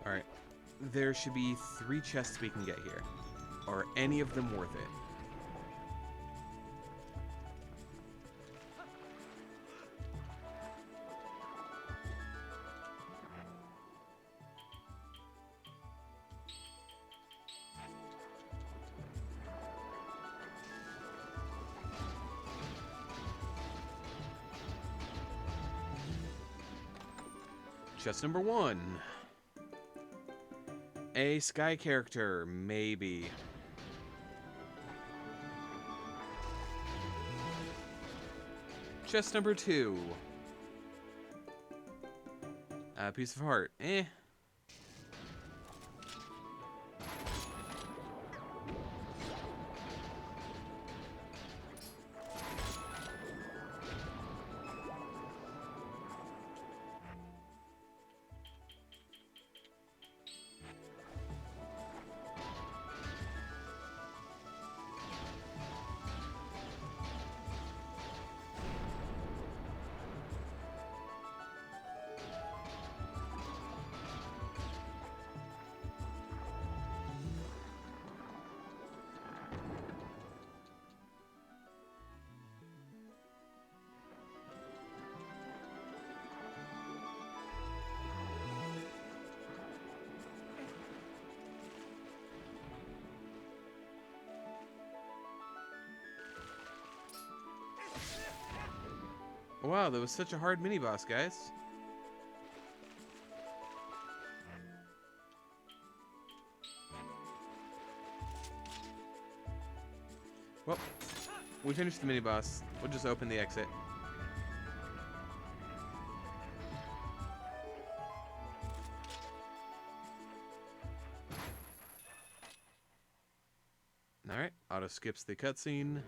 Alright, there should be 3 chests we can get here. Are any of them worth it? Chest number 1. A sky character, maybe. Chest number 2. A piece of heart. Eh. Wow, that was such a hard mini-boss, guys. Well, we finished the mini-boss. We'll just open the exit. Alright, auto skips the cutscene.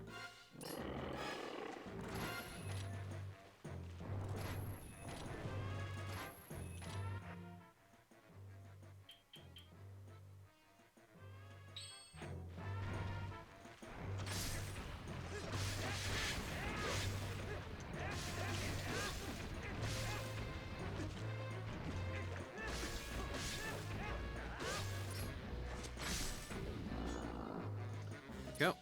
Go.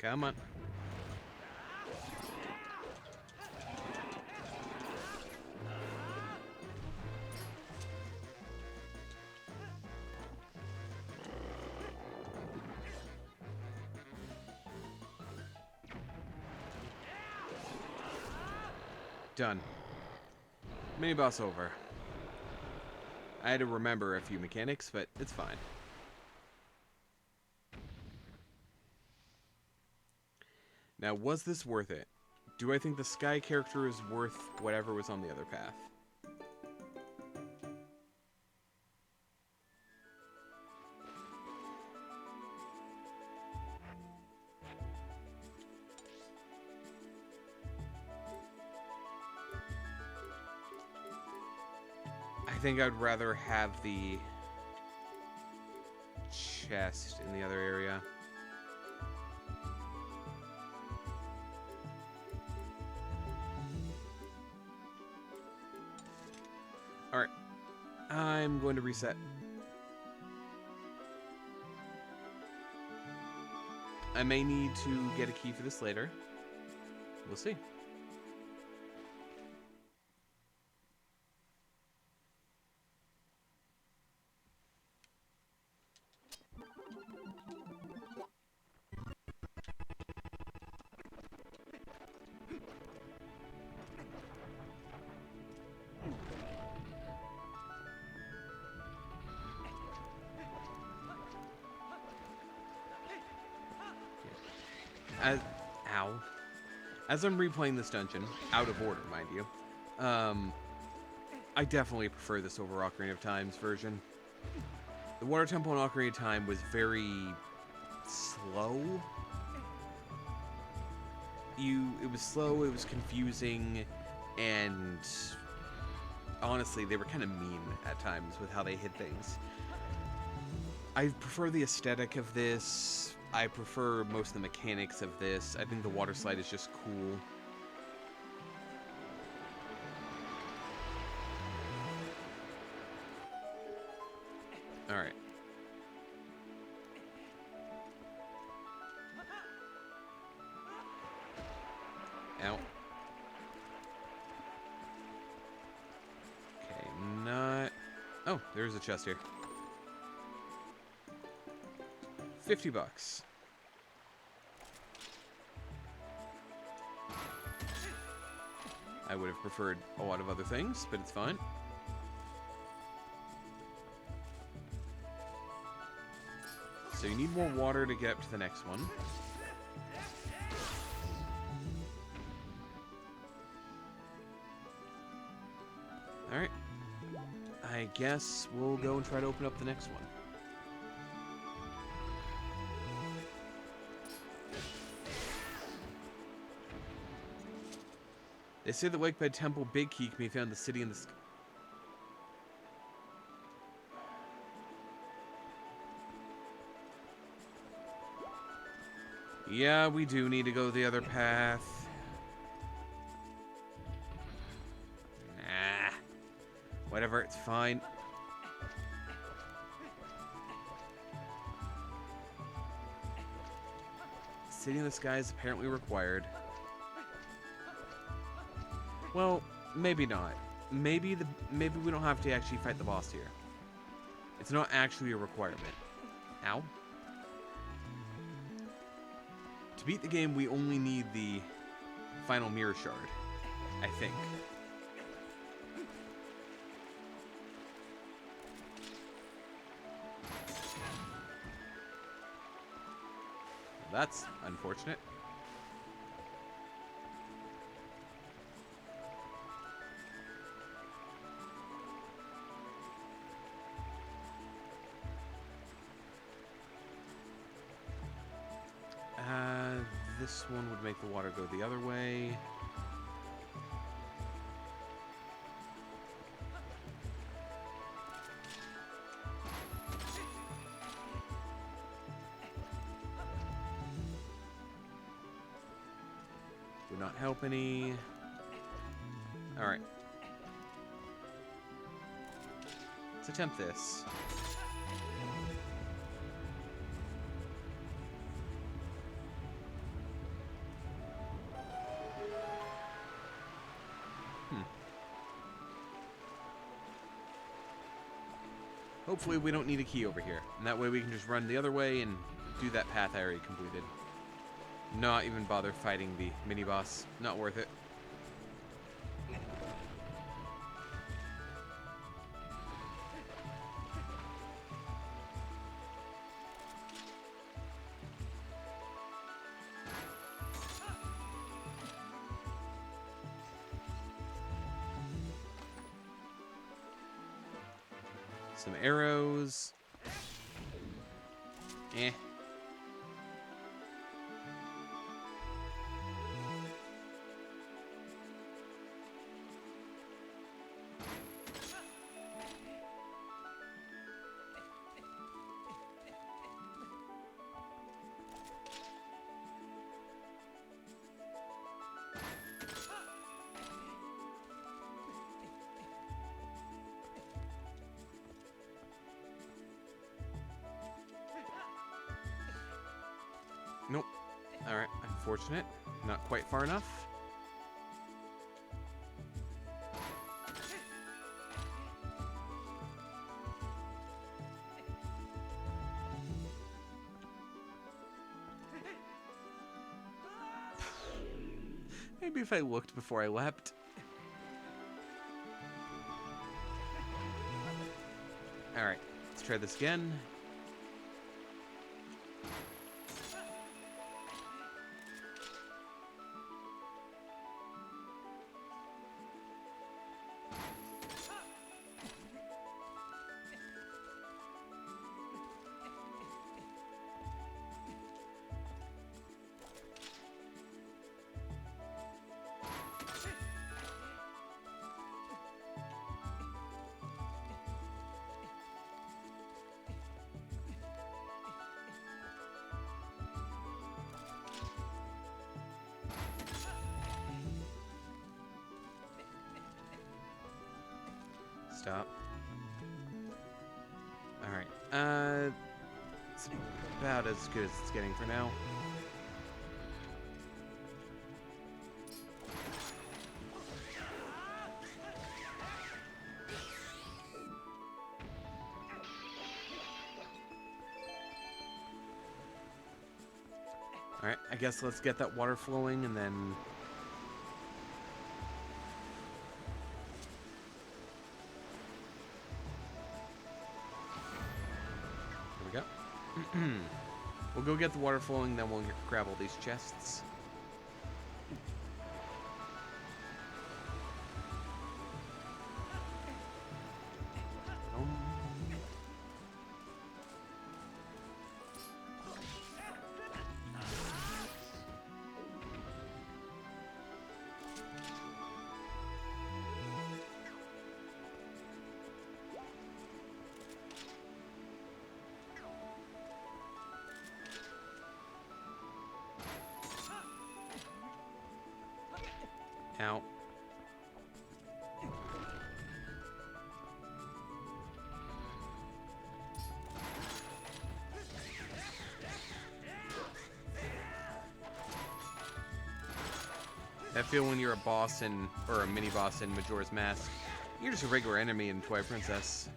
Come on. Done. Mini boss over. I had to remember a few mechanics, but it's fine. Now, was this worth it? Do I think the Sky character is worth whatever was on the other path? I think I'd rather have the chest in the other area. Alright. I'm going to reset. I may need to get a key for this later. We'll see. As I'm replaying this dungeon, out of order, mind you, I definitely prefer this over Ocarina of Time's version. The Water Temple in Ocarina of Time was very slow. It was slow, it was confusing, and honestly, they were kind of mean at times with how they hid things. I prefer the aesthetic of this. I prefer most of the mechanics of this. I think the water slide is just cool. Alright. Ow. Okay, not... Oh, there's a chest here. $50. I would have preferred a lot of other things, but it's fine. So you need more water to get up to the next one. Alright. I guess we'll go and try to open up the next one. They say the Wakebed Temple Big Key can be found in the city in the sky. Yeah, we do need to go the other path. Nah. Whatever, it's fine. City in the sky is apparently required. Well, maybe not. Maybe we don't have to actually fight the boss here. It's not actually a requirement. Ow. To beat the game, we only need the final mirror shard, I think. That's unfortunate. This one would make the water go the other way. Would not help any. Alright. Let's attempt this. Hopefully we don't need a key over here. And that way we can just run the other way and do that path I already completed. Not even bother fighting the mini-boss. Not worth it. Some arrows. Eh. Nope. Alright, unfortunate. Not quite far enough. Maybe if I looked before I leapt. Alright, let's try this again. Stop. Alright, it's about as good as it's getting for now. Alright, I guess let's get that water flowing and then... There we go. We'll go get the water flowing, then we'll grab all these chests. Ow. I feel when you're a boss in, or a mini boss in Majora's Mask, you're just a regular enemy in Twilight Princess.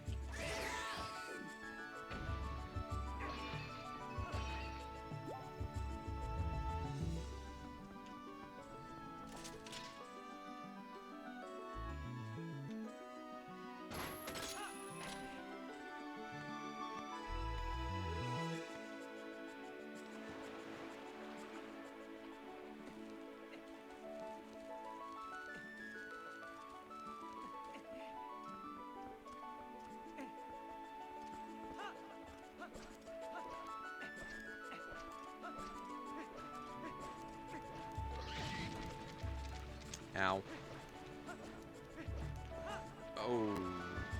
Ow.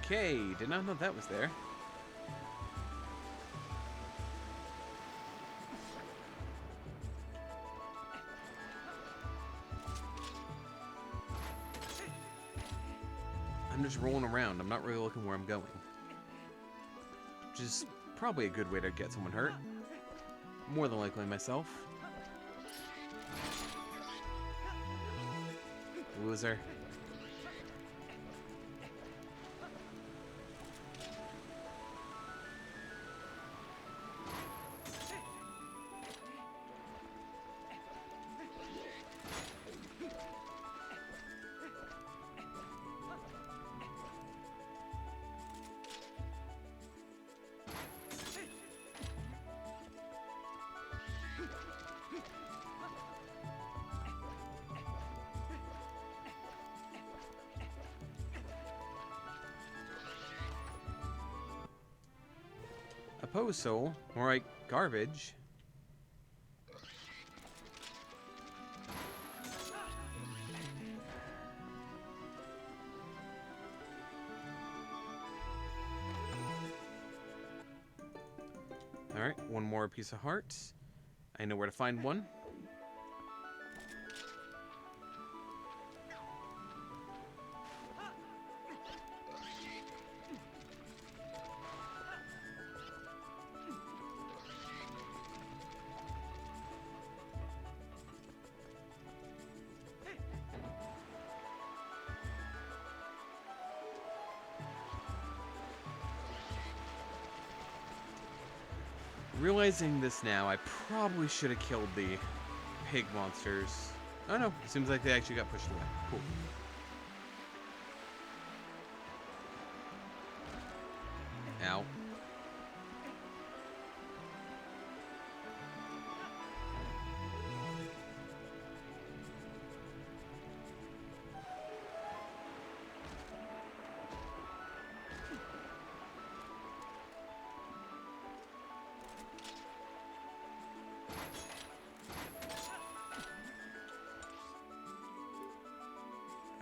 Okay, did not know that was there. I'm just rolling around. I'm not really looking where I'm going. Which is probably a good way to get someone hurt. More than likely myself. Loser. suppose so. More like garbage. Alright, one more piece of heart. I know where to find one. Realizing this now, I probably should have killed the pig monsters. Oh no, it seems like they actually got pushed away. Cool. Ow.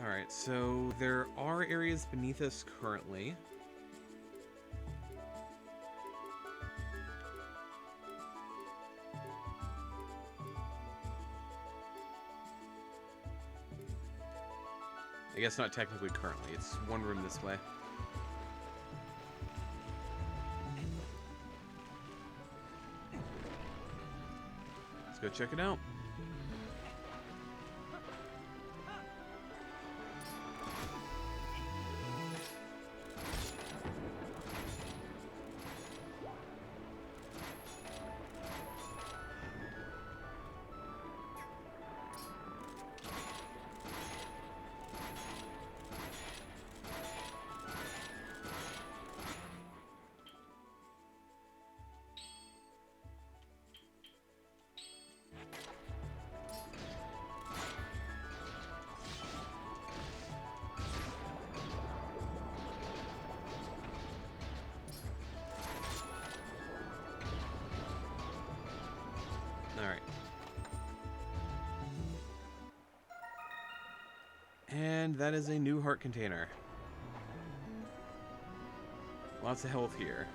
Alright, so there are areas beneath us currently. I guess not technically currently, it's one room this way. Let's go check it out. Alright. And that is a new heart container. Lots of health here.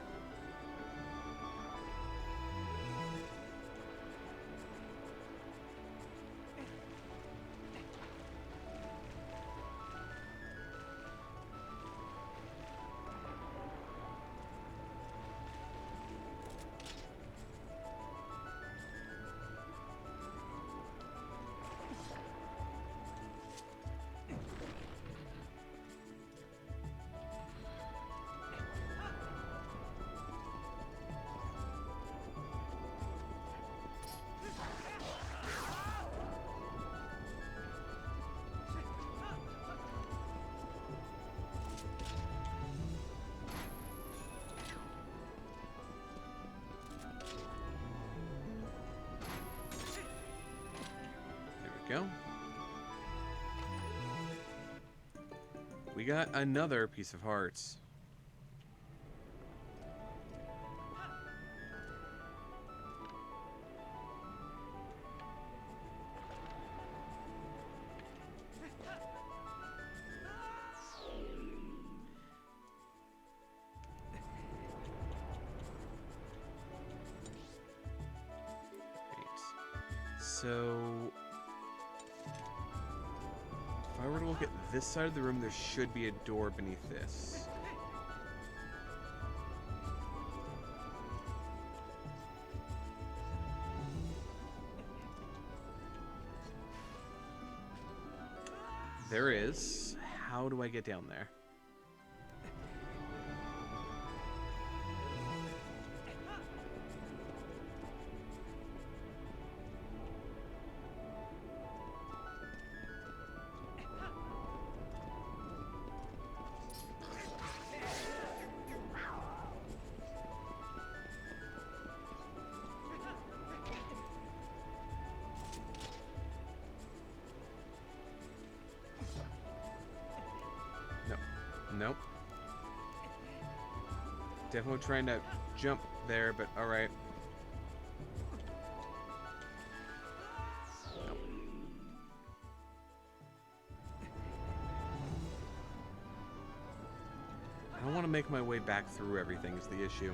Go. We got another piece of hearts. Right. So if I were to look at this side of the room, there should be a door beneath this. There is. How do I get down there? Nope. Definitely trying to jump there, but alright. I don't want to make my way back through everything is the issue.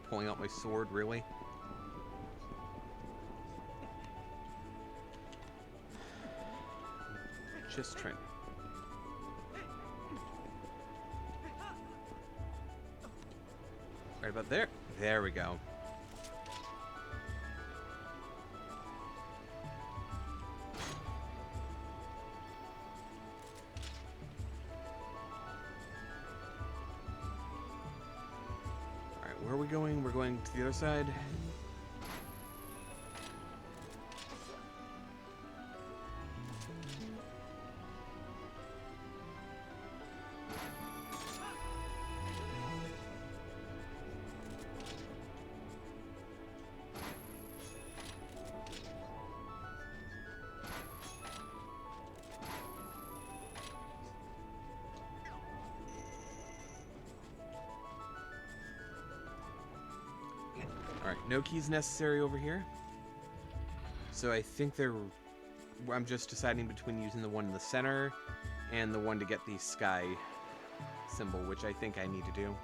Pulling out my sword, really? Just trying. Right about there. There we go. Alright, where are we going? We're going to the other side. Alright, no keys necessary over here. So I think I'm just deciding between using the one in the center and the one to get the sky symbol, which I think I need to do.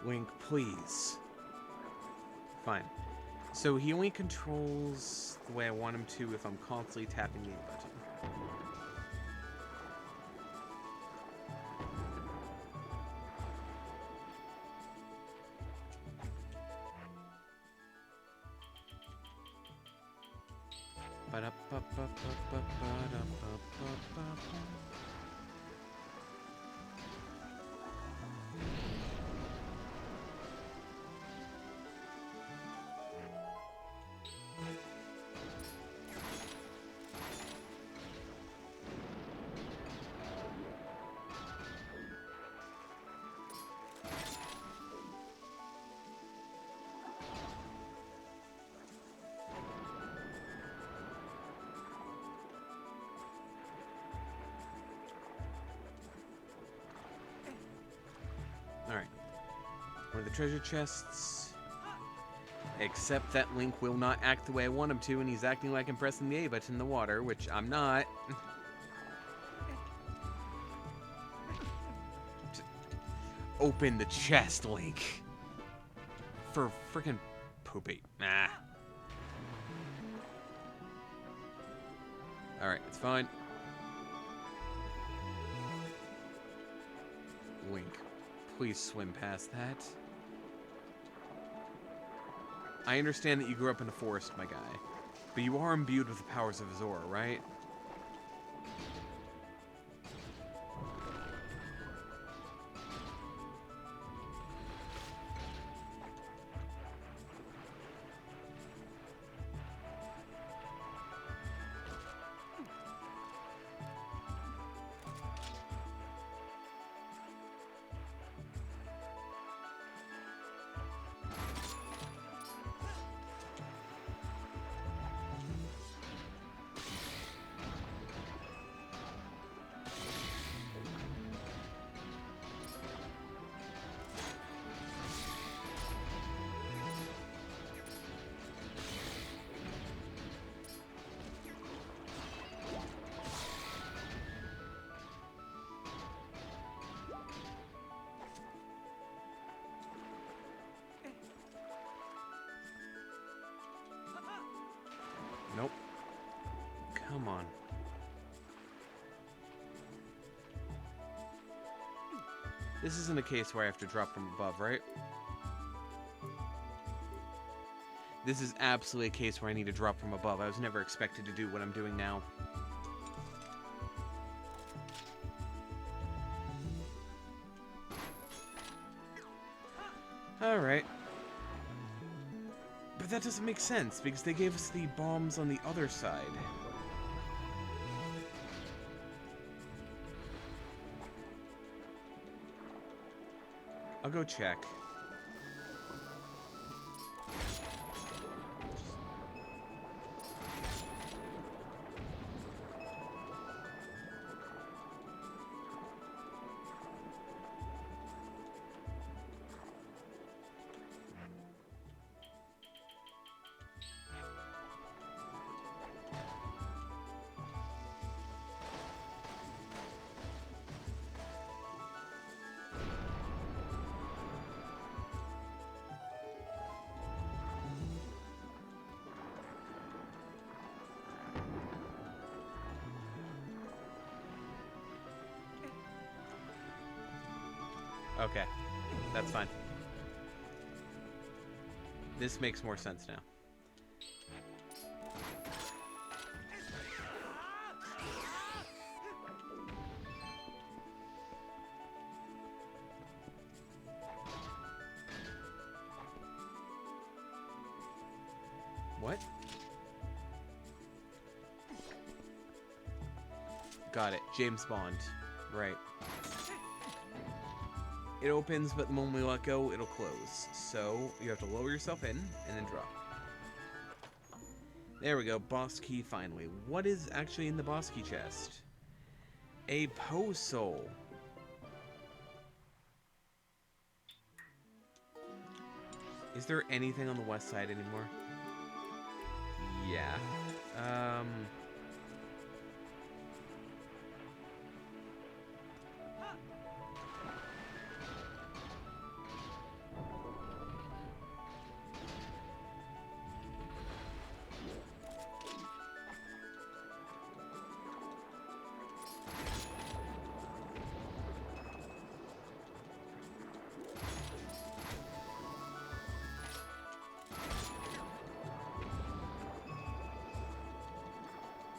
Link, please. Fine. So he only controls the way I want him to if I'm constantly tapping the A button. Alright. One of the treasure chests. Except that Link will not act the way I want him to, and he's acting like I'm pressing the A button in the water, which I'm not. Open the chest, Link. For frickin' poopy. Nah. Alright, it's fine. Link, please swim past that. I understand that you grew up in a forest, my guy, but you are imbued with the powers of Azora, right? This isn't a case where I have to drop from above, right? This is absolutely a case where I need to drop from above. I was never expected to do what I'm doing now. Alright. But that doesn't make sense, because they gave us the bombs on the other side. I'll go check. Okay, that's fine. This makes more sense now. What? Got it. James Bond. Right. It opens, but the moment we let go, it'll close. So, you have to lower yourself in, and then drop. There we go, boss key finally. What is actually in the boss key chest? A Poe Soul. Is there anything on the west side anymore? Yeah.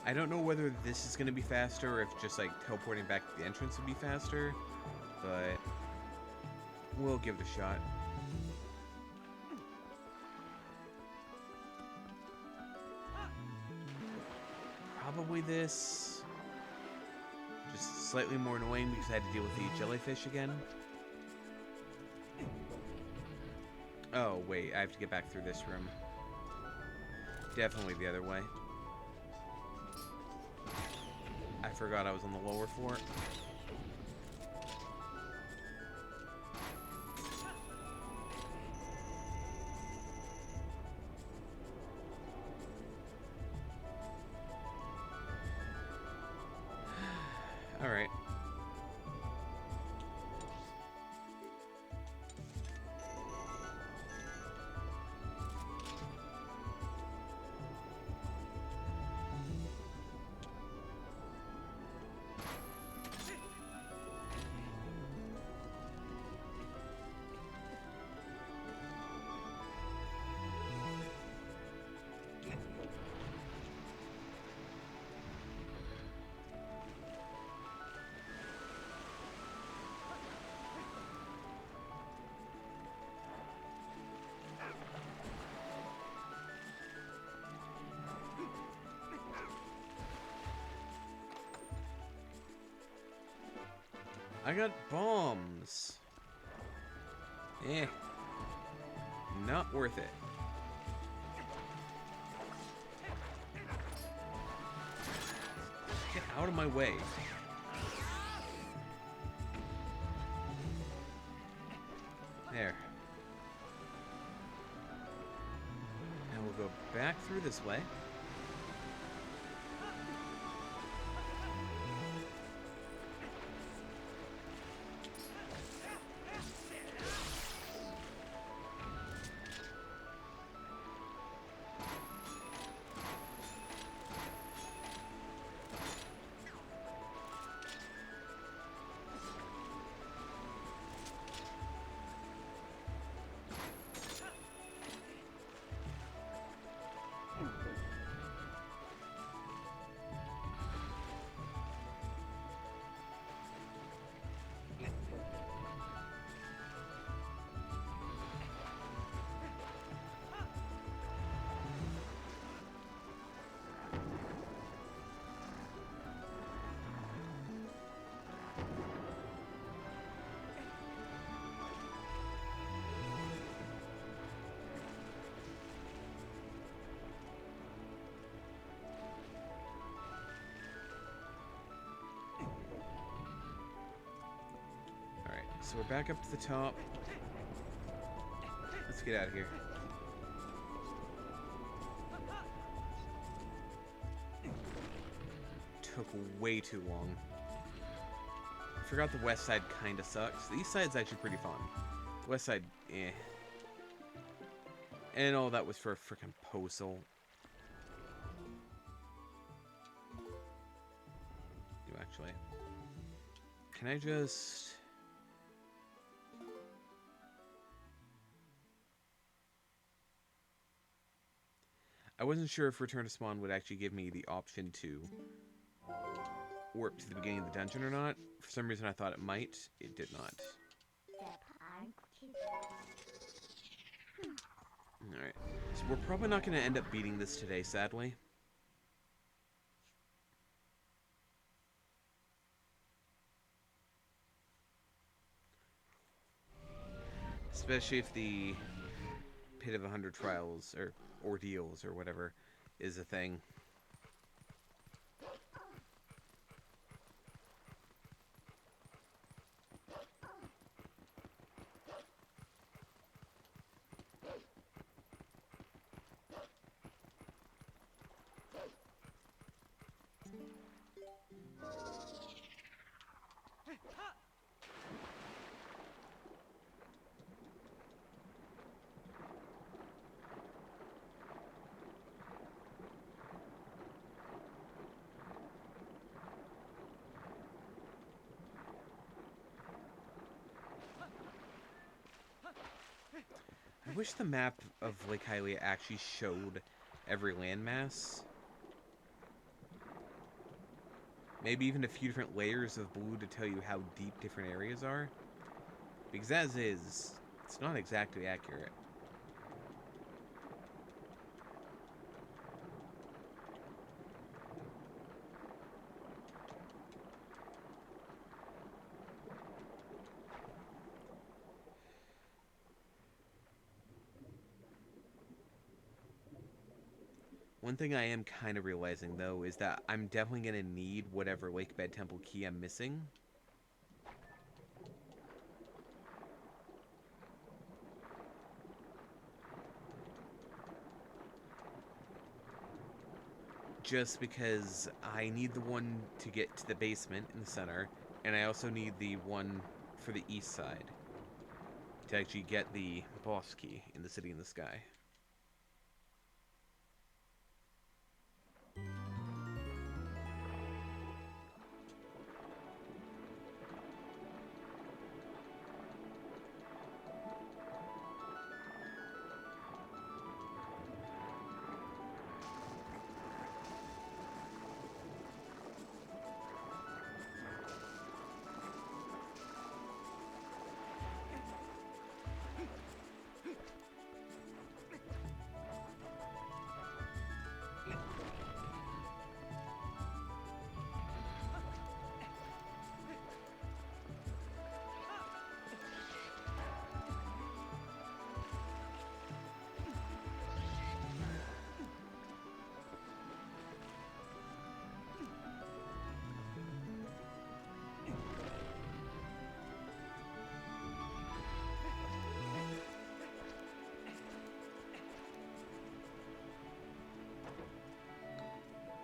I don't know whether this is going to be faster or if just like teleporting back to the entrance would be faster, but we'll give it a shot. Probably this. Just slightly more annoying because I had to deal with the jellyfish again. Oh, wait, I have to get back through this room. Definitely the other way. I forgot I was on the lower floor. All right. I got bombs. Not worth it. Get out of my way. There. And we'll go back through this way. so we're back up to the top. Let's get out of here. Took way too long. I forgot the west side kinda sucks. The east side's actually pretty fun. The west side, eh. And all that was for a frickin' puzzle. You actually. Can I just... I wasn't sure if Return to Spawn would actually give me the option to warp to the beginning of the dungeon or not. For some reason I thought it might. It did not. Alright. So we're probably not going to end up beating this today, sadly. Especially if the Pit of 100 Trials, or Ordeals, or whatever, is a thing. I wish the map of Lake Hylia actually showed every landmass. Maybe even a few different layers of blue to tell you how deep different areas are. Because as is, it's not exactly accurate. One thing I am kind of realizing, though, is that I'm definitely going to need whatever Lakebed Temple key I'm missing. Just because I need the one to get to the basement in the center, and I also need the one for the east side to actually get the boss key in the City in the Sky.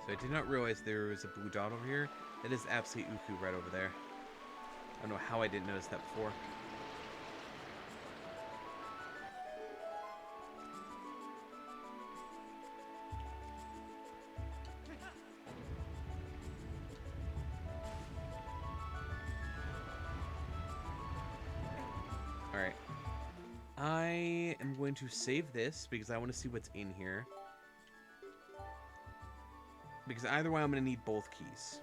So I did not realize there was a blue dot over here. That is absolutely Uku right over there. I don't know how I didn't notice that before. Alright. I am going to save this because I want to see what's in here. Because either way, I'm going to need both keys.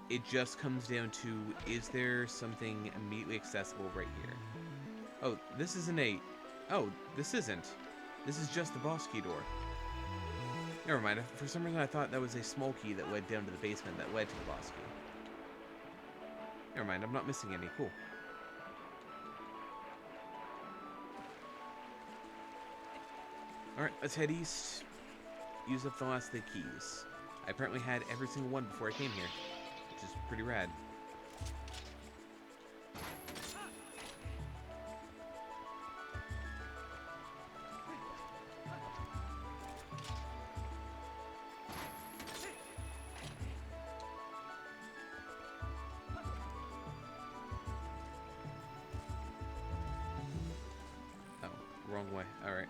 It just comes down to, is there something immediately accessible right here? Oh, this isn't a... Oh, this isn't. This is just the boss key door. Never mind. For some reason, I thought that was a small key that led down to the basement that led to the boss key. Never mind. I'm not missing any. Cool. Alright, let's head east. Use up the last of the keys. I apparently had every single one before I came here, which is pretty rad. wrong way. Alright.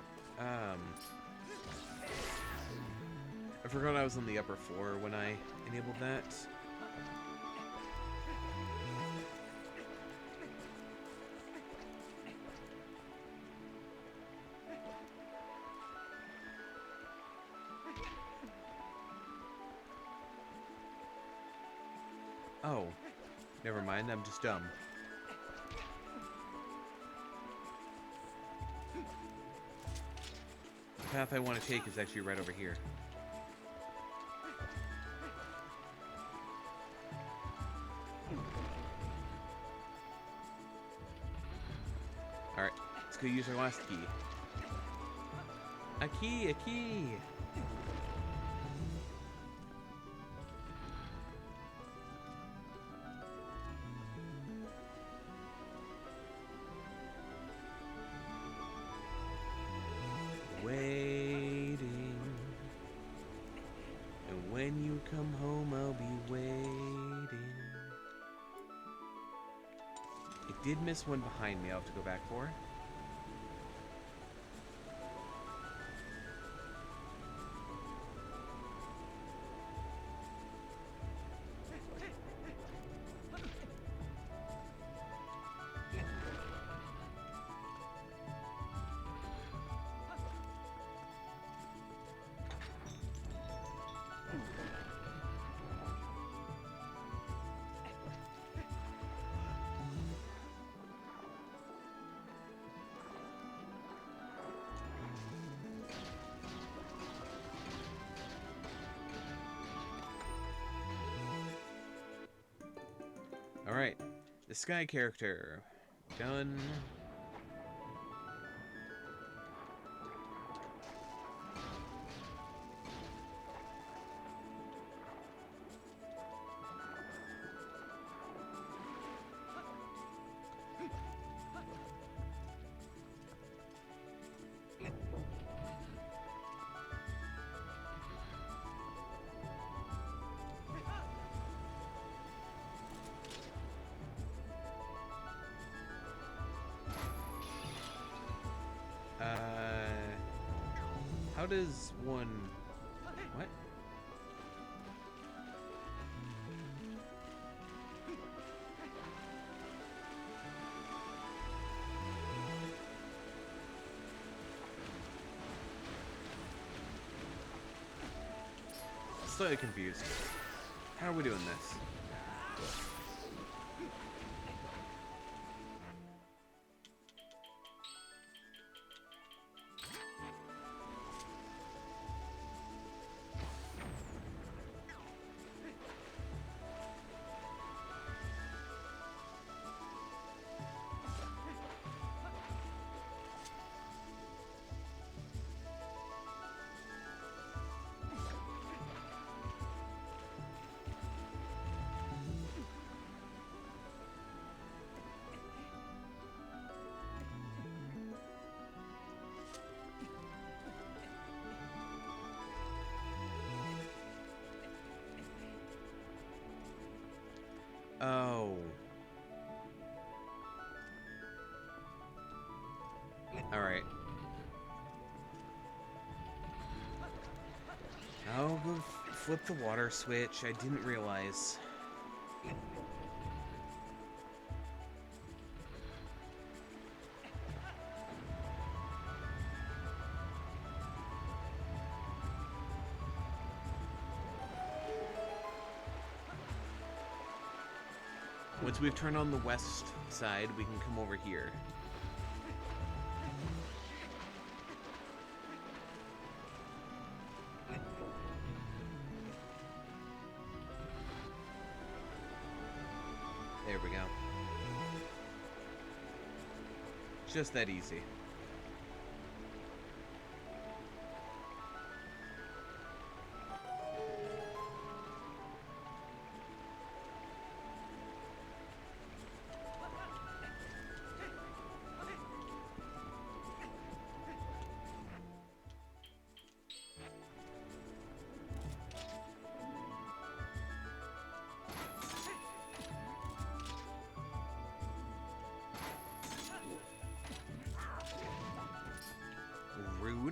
I forgot I was on the upper floor when I enabled that. Oh. Never mind, I'm just dumb. The path I want to take is actually right over here. Alright, let's go use our last key. A key, a key! Waiting. And when you come home, I'll be waiting. I did miss one behind me I'll have to go back for. Alright, the sky character. Done. How does one... What? Slightly confused. How are we doing this? Oh. Alright. I'll go flip the water switch. I didn't realize. Once we've turned on the west side, we can come over here. There we go. Just that easy.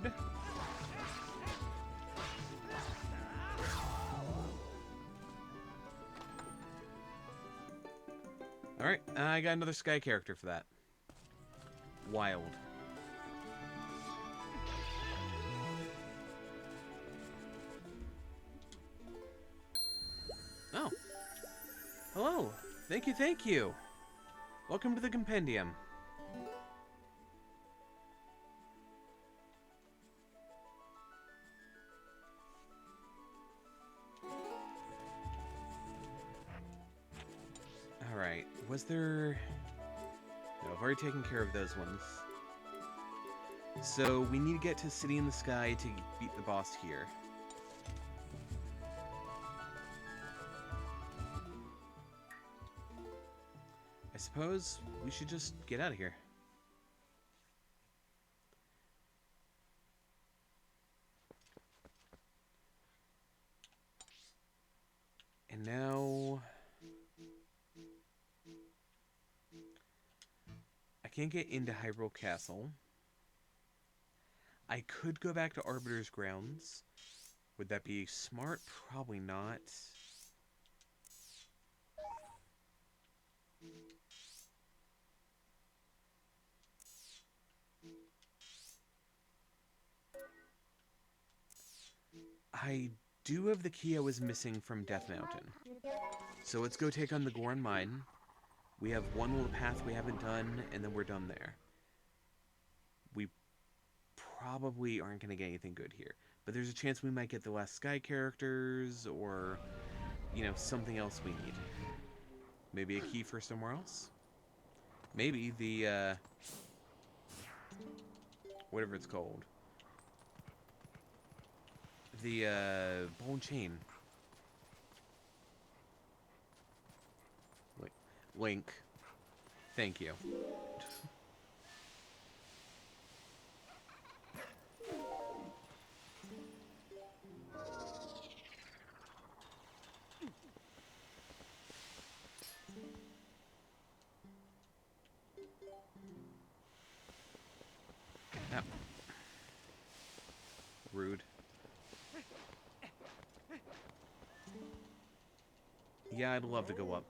Rude. Alright, I got another sky character for that. Wild. Oh. Hello. Thank you, thank you. Welcome to the compendium. Alright, was there... No, I've already taken care of those ones. So, we need to get to City in the Sky to beat the boss here. I suppose we should just get out of here. And now... I can't get into Hyrule Castle. I could go back to Arbiter's Grounds. Would that be smart? Probably not. I do have the key I was missing from Death Mountain. So let's go take on the Goron Mine. We have one little path we haven't done, and then we're done there. We probably aren't going to get anything good here. But there's a chance we might get the last Sky characters, or, you know, something else we need. Maybe a key for somewhere else? Maybe the, whatever it's called. The, ball and chain. Wait. Link. Thank you. Ah. Rude. Yeah, I'd love to go up.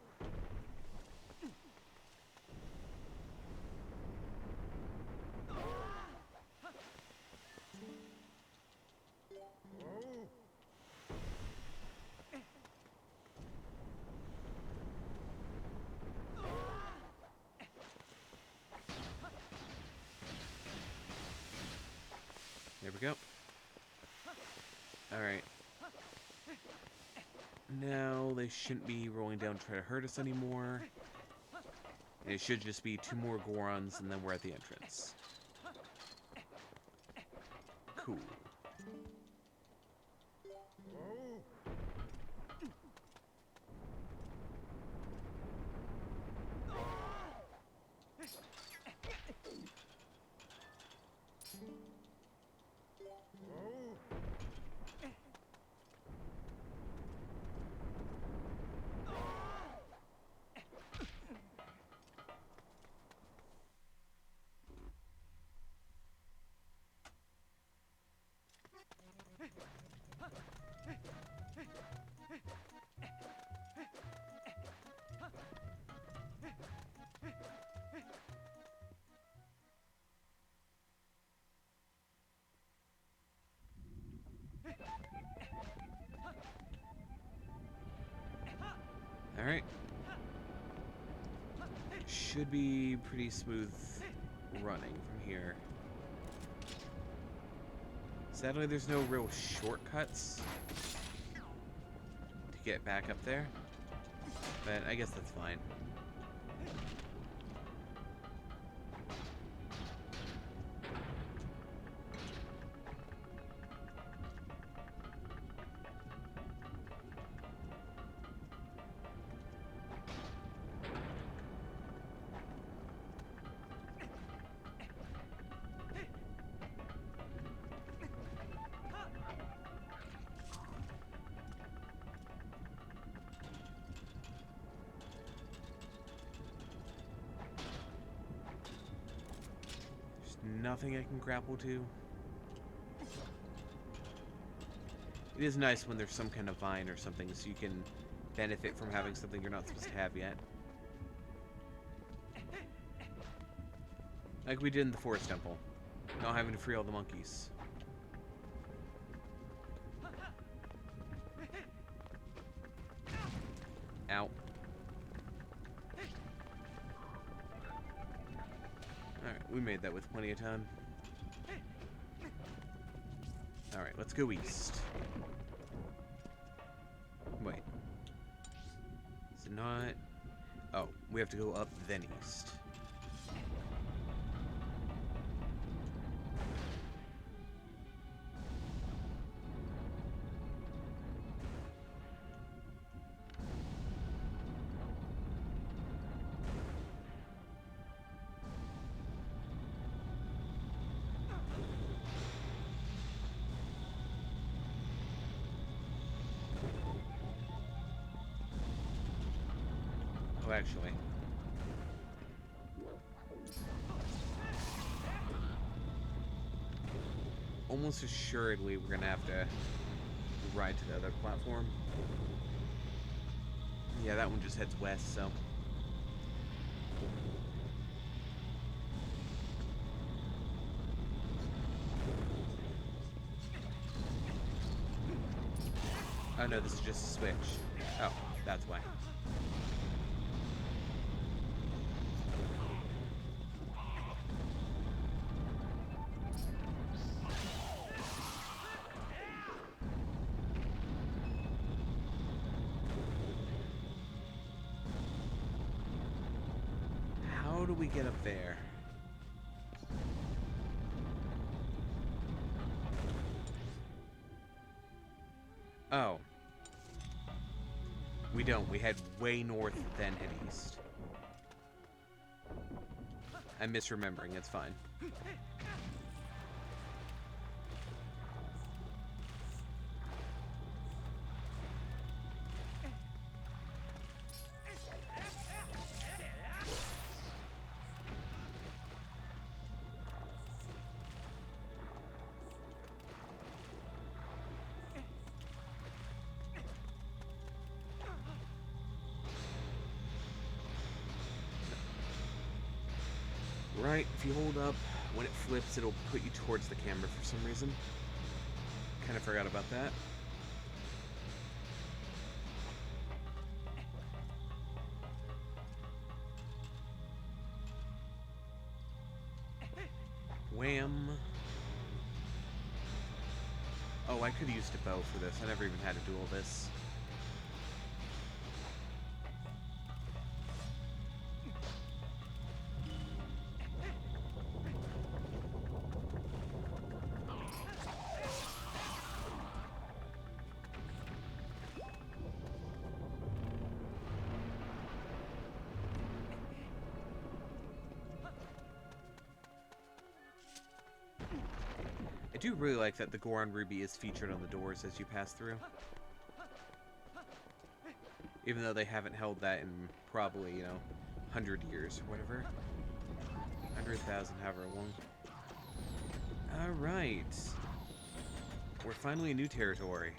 There we go. Alright. Now they shouldn't be rolling down to try to hurt us anymore. And it should just be 2 more Gorons and then we're at the entrance. Cool. Alright. Should be pretty smooth running from here. Sadly, there's no real shortcuts to get back up there, but I guess that's fine. Nothing I can grapple to. It is nice when there's some kind of vine or something so you can benefit from having something you're not supposed to have yet. Like we did in the Forest Temple. Not having to free all the monkeys. Ow. Alright, we made that with plenty of time. Alright, let's go east. Wait. Is it not... Oh, we have to go up, then east. Oh, actually. Almost assuredly we're gonna have to ride to the other platform. Yeah, that one just heads west, so... Oh no, this is just a switch. Oh, that's why. How do we get up there? Oh. We don't. We head way north, then head east. I'm misremembering. It's fine. Right, if you hold up, when it flips, it'll put you towards the camera for some reason. Kind of forgot about that. Wham. Oh, I could have used a bow for this. I never even had to do all this. I do really like that the Goron Ruby is featured on the doors as you pass through. Even though they haven't held that in probably, 100 years or whatever. 100,000, however long. Alright. We're finally in new territory.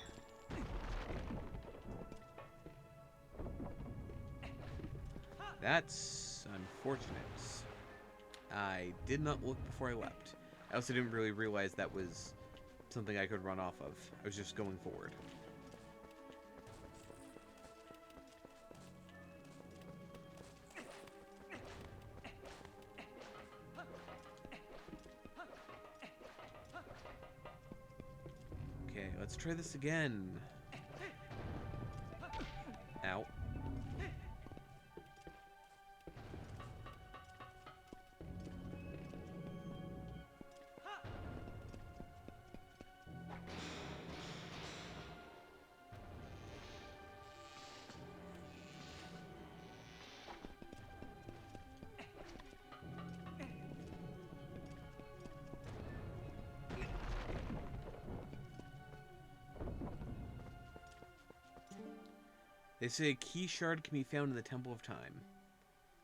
That's unfortunate. I did not look before I leapt. I also didn't really realize that was something I could run off of. I was just going forward. Okay, let's try this again. Ow. They say a key shard can be found in the Temple of Time.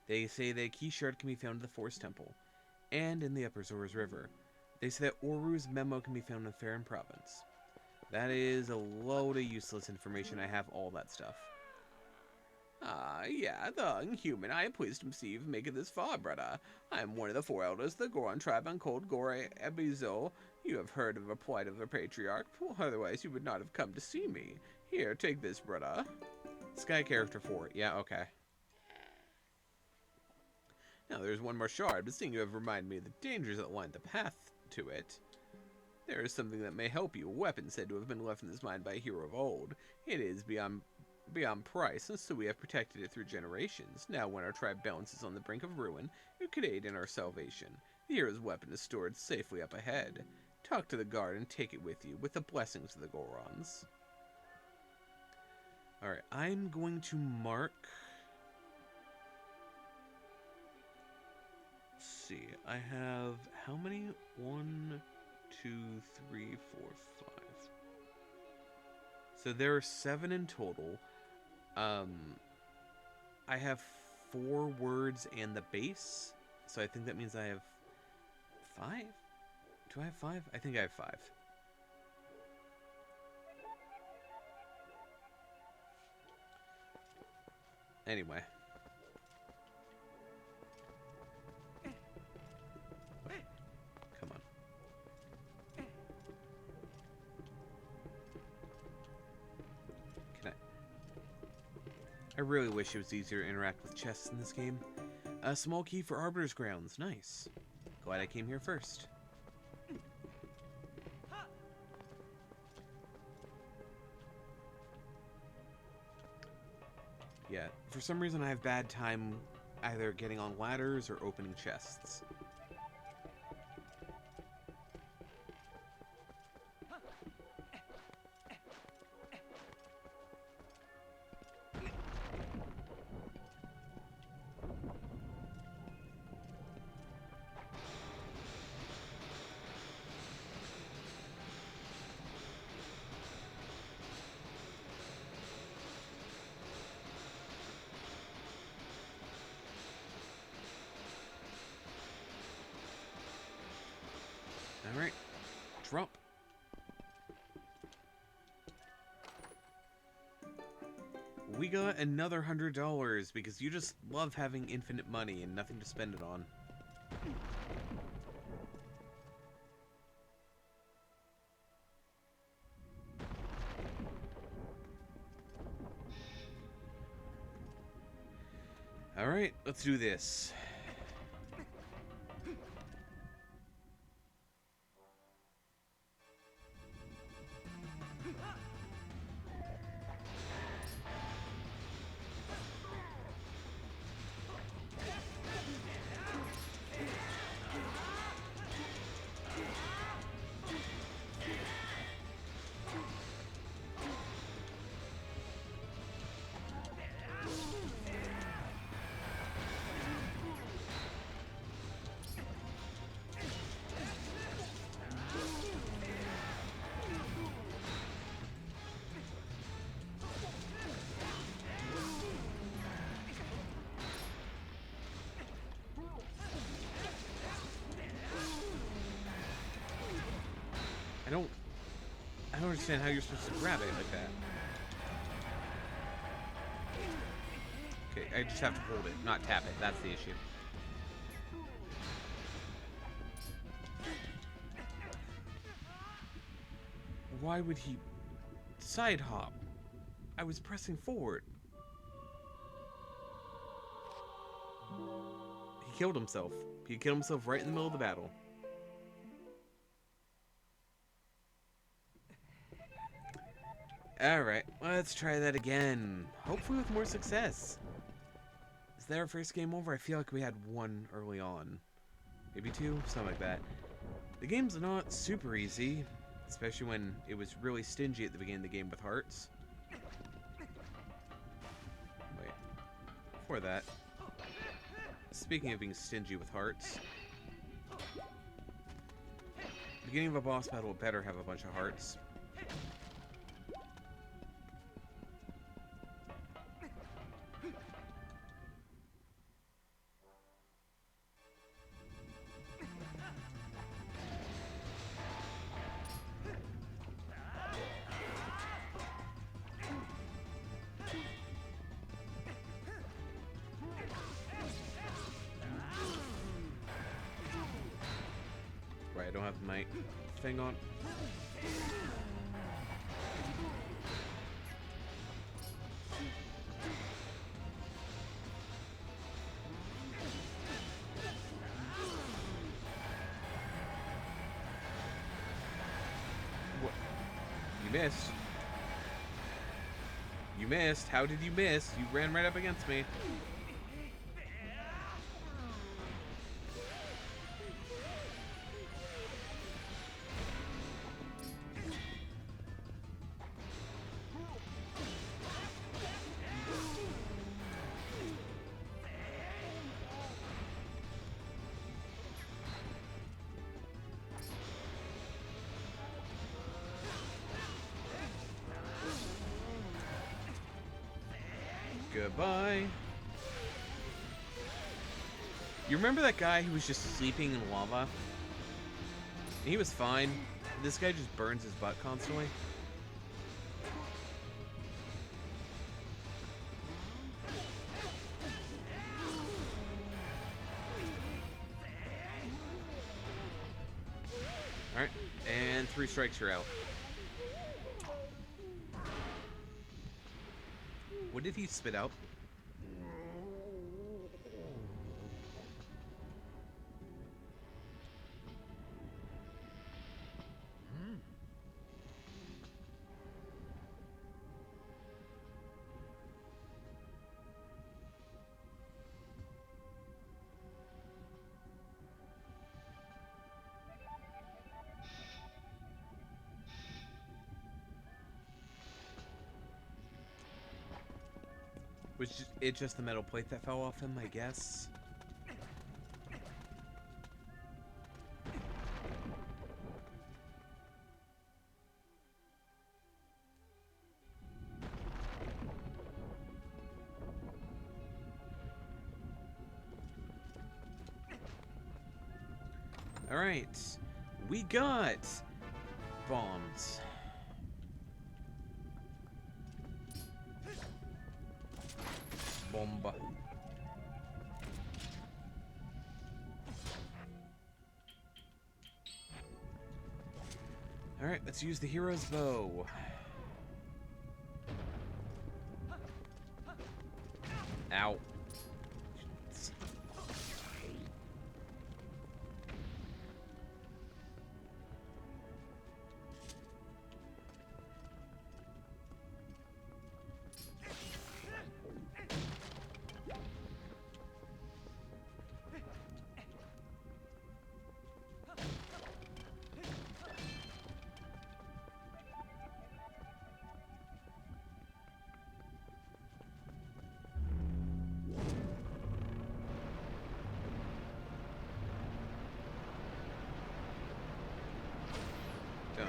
They say that a key shard can be found in the Forest Temple, and in the Upper Zoras River. They say that Oru's memo can be found in Farron Province. That is a load of useless information. I have all that stuff. Yeah, the inhuman. I am pleased to see you've made it this far, brother. I am one of the 4 elders of the Goron tribe on Cold Gore Ebizo. You have heard of the plight of the patriarch, otherwise you would not have come to see me. Here, take this, brother. Sky character 4. Yeah, okay. Now there's one more shard, but seeing you have reminded me of the dangers that line the path to it, there is something that may help you. A weapon said to have been left in this mine by a hero of old. It is beyond price, and so we have protected it through generations. Now when our tribe balances on the brink of ruin, it could aid in our salvation. The hero's weapon is stored safely up ahead. Talk to the guard and take it with you, with the blessings of the Gorons. Alright, I'm going to mark... Let's see, I have... how many? 1, 2, 3, 4, 5. So there are 7 in total. I have 4 words and the base, so I think that means I have 5? Do I have 5? I think I have 5. Anyway. Come on. I really wish it was easier to interact with chests in this game. A small key for Arbiter's Grounds. Nice. Glad I came here first. Yeah, for some reason I have bad time either getting on ladders or opening chests. Alright, drop. We got another $100 because you just love having infinite money and nothing to spend it on. Alright, let's do this. I don't understand how you're supposed to grab it like that. Okay, I just have to hold it, not tap it. That's the issue. Why would he side hop? I was pressing forward. He killed himself. He killed himself right in the middle of the battle. Alright, let's try that again. Hopefully with more success. Is that our first game over? I feel like we had 1 early on. Maybe 2? Something like that. The game's not super easy, especially when it was really stingy at the beginning of the game with hearts. Wait. Before that. Speaking of being stingy with hearts. Beginning of a boss battle better have a bunch of hearts. don't have my thing on. What? You missed. You missed. How did you miss? You ran right up against me. Goodbye. You remember that guy who was just sleeping in lava? He was fine. This guy just burns his butt constantly. Alright, and 3 strikes, you're out. What did he spit out? Was it just the metal plate that fell off him, I guess? Alright. We got bombs. Bomba. Alright, let's use the hero's bow. Ow. Done.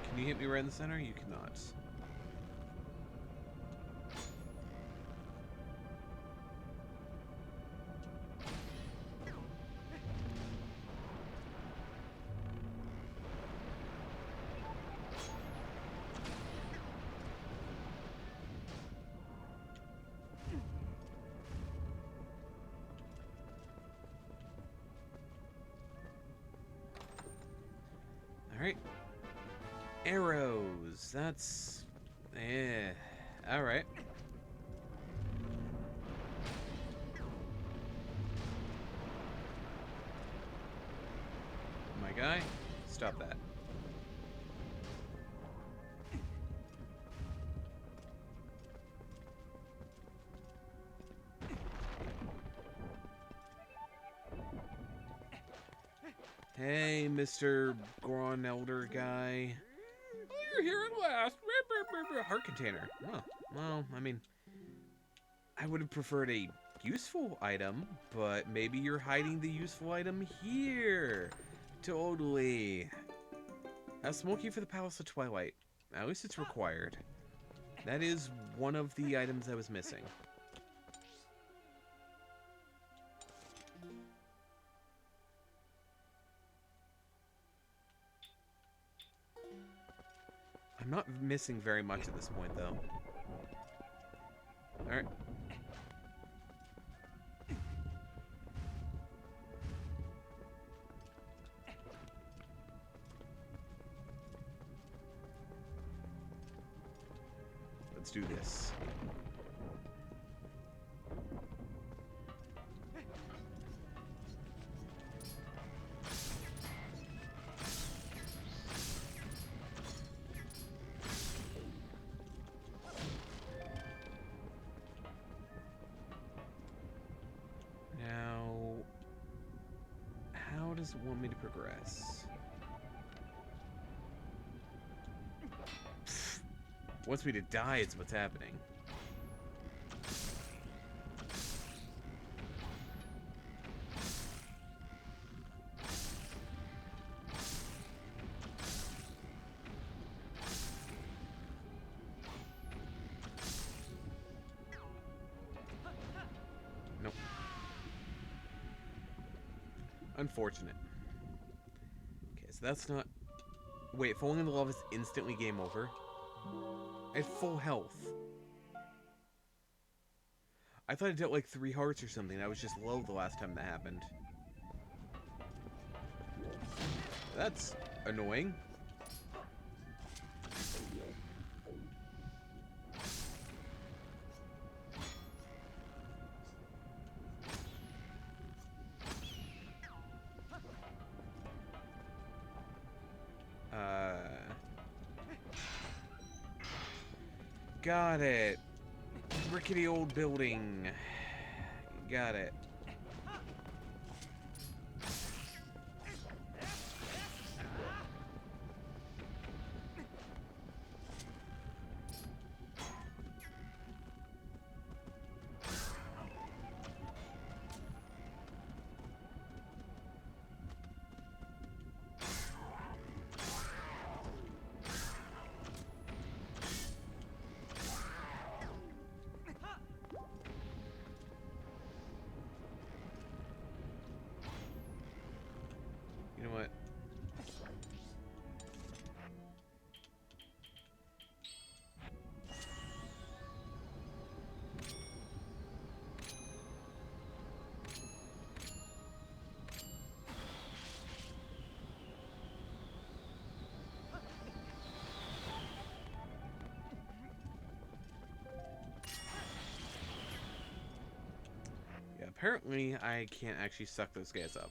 Can you hit me right in the center? You cannot. Alright. Arrows. That's... Alright. My guy, stop that. Hey, Mr. Gron Elder guy. Oh, you're here at last. Heart container. Oh, well, I mean, I would have preferred a useful item, but maybe you're hiding the useful item here. Totally. A smoke key for the Palace of Twilight. At least it's required. That is one of the items I was missing. I'm not missing very much at this point, though. Alright. Let's do this. Now, how does it want me to progress? Wants me to die, it's what's happening. Nope. Unfortunate. Okay, so that's not... Wait, falling in the lava is instantly game over? I had full health. I thought I dealt like 3 hearts or something. I was just low the last time that happened. That's annoying. Got it. Rickety old building. Got it. You know what? Yeah, apparently I can't actually suck those guys up.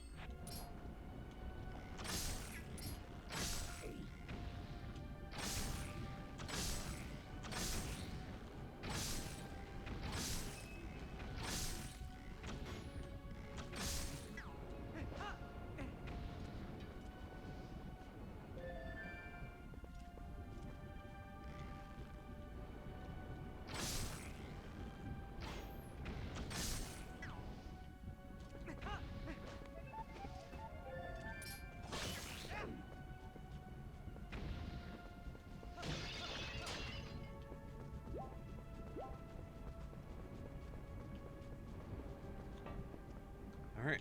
Alright.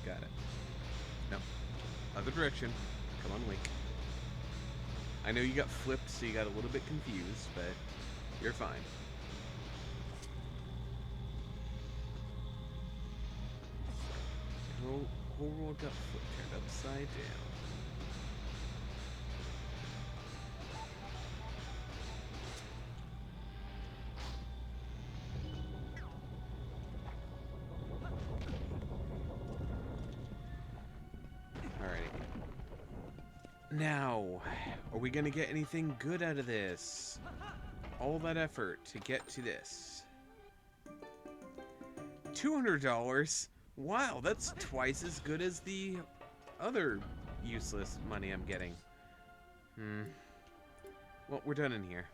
Got it. No. Other direction. Come on, Link. I know you got flipped, so you got a little bit confused, but you're fine. Whole world got flipped, turned upside down. Now, are we gonna get anything good out of this? All that effort to get to this. $200? Wow, that's twice as good as the other useless money I'm getting. Well, we're done in here.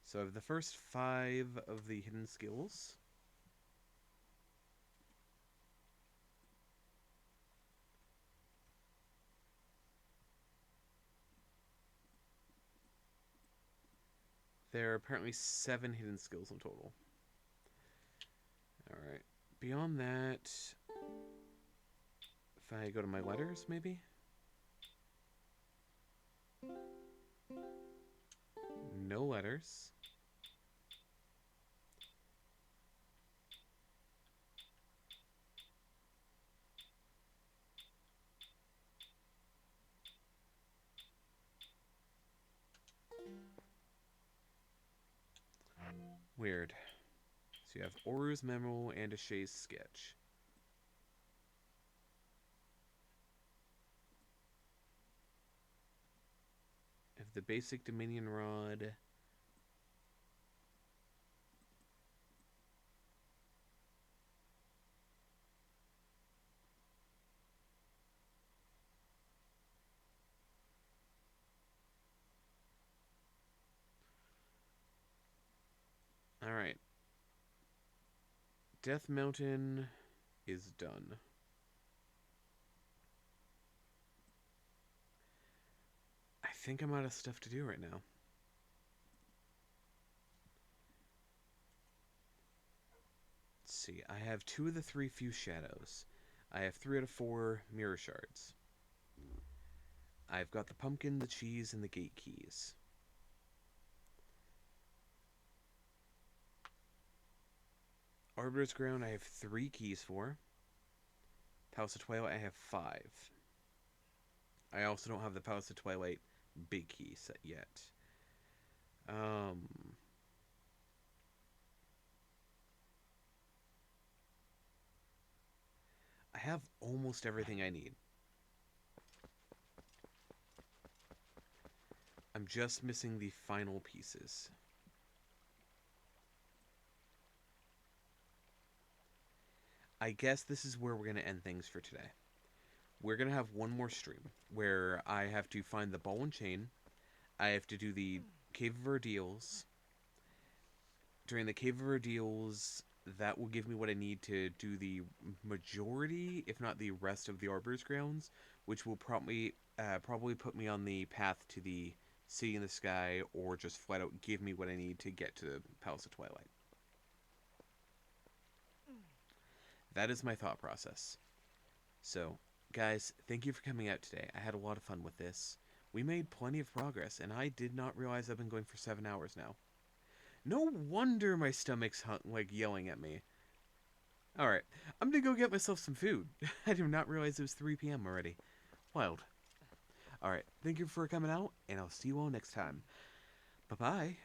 So I have the first 5 of the hidden skills. There are apparently 7 hidden skills in total. Alright. Beyond that, if I go to my letters, maybe? No letters. Weird. So you have Oru's memo and a Shay's sketch. I have the basic Dominion rod. Alright. Death Mountain is done. I think I'm out of stuff to do right now. Let's see. I have 2 of the 3 Fuse Shadows. I have 3 out of 4 Mirror Shards. I've got the pumpkin, the cheese, and the gate keys. Arbiter's Ground I have 3 keys for. Palace of Twilight I have 5. I also don't have the Palace of Twilight big key set yet. I have almost everything I need. I'm just missing the final pieces. I guess this is where we're going to end things for today. We're going to have one more stream where I have to find the ball and chain. I have to do the Cave of Ordeals. During the Cave of Ordeals, that will give me what I need to do the majority, if not the rest of the Arbiter's Grounds, which will probably put me on the path to the City in the Sky, or just flat out give me what I need to get to the Palace of Twilight. That is my thought process. So, guys, thank you for coming out today. I had a lot of fun with this. We made plenty of progress, and I did not realize I've been going for 7 hours now. No wonder my stomach's yelling at me. Alright, I'm gonna go get myself some food. I did not realize it was 3 p.m. already. Wild. Alright, thank you for coming out, and I'll see you all next time. Bye-bye.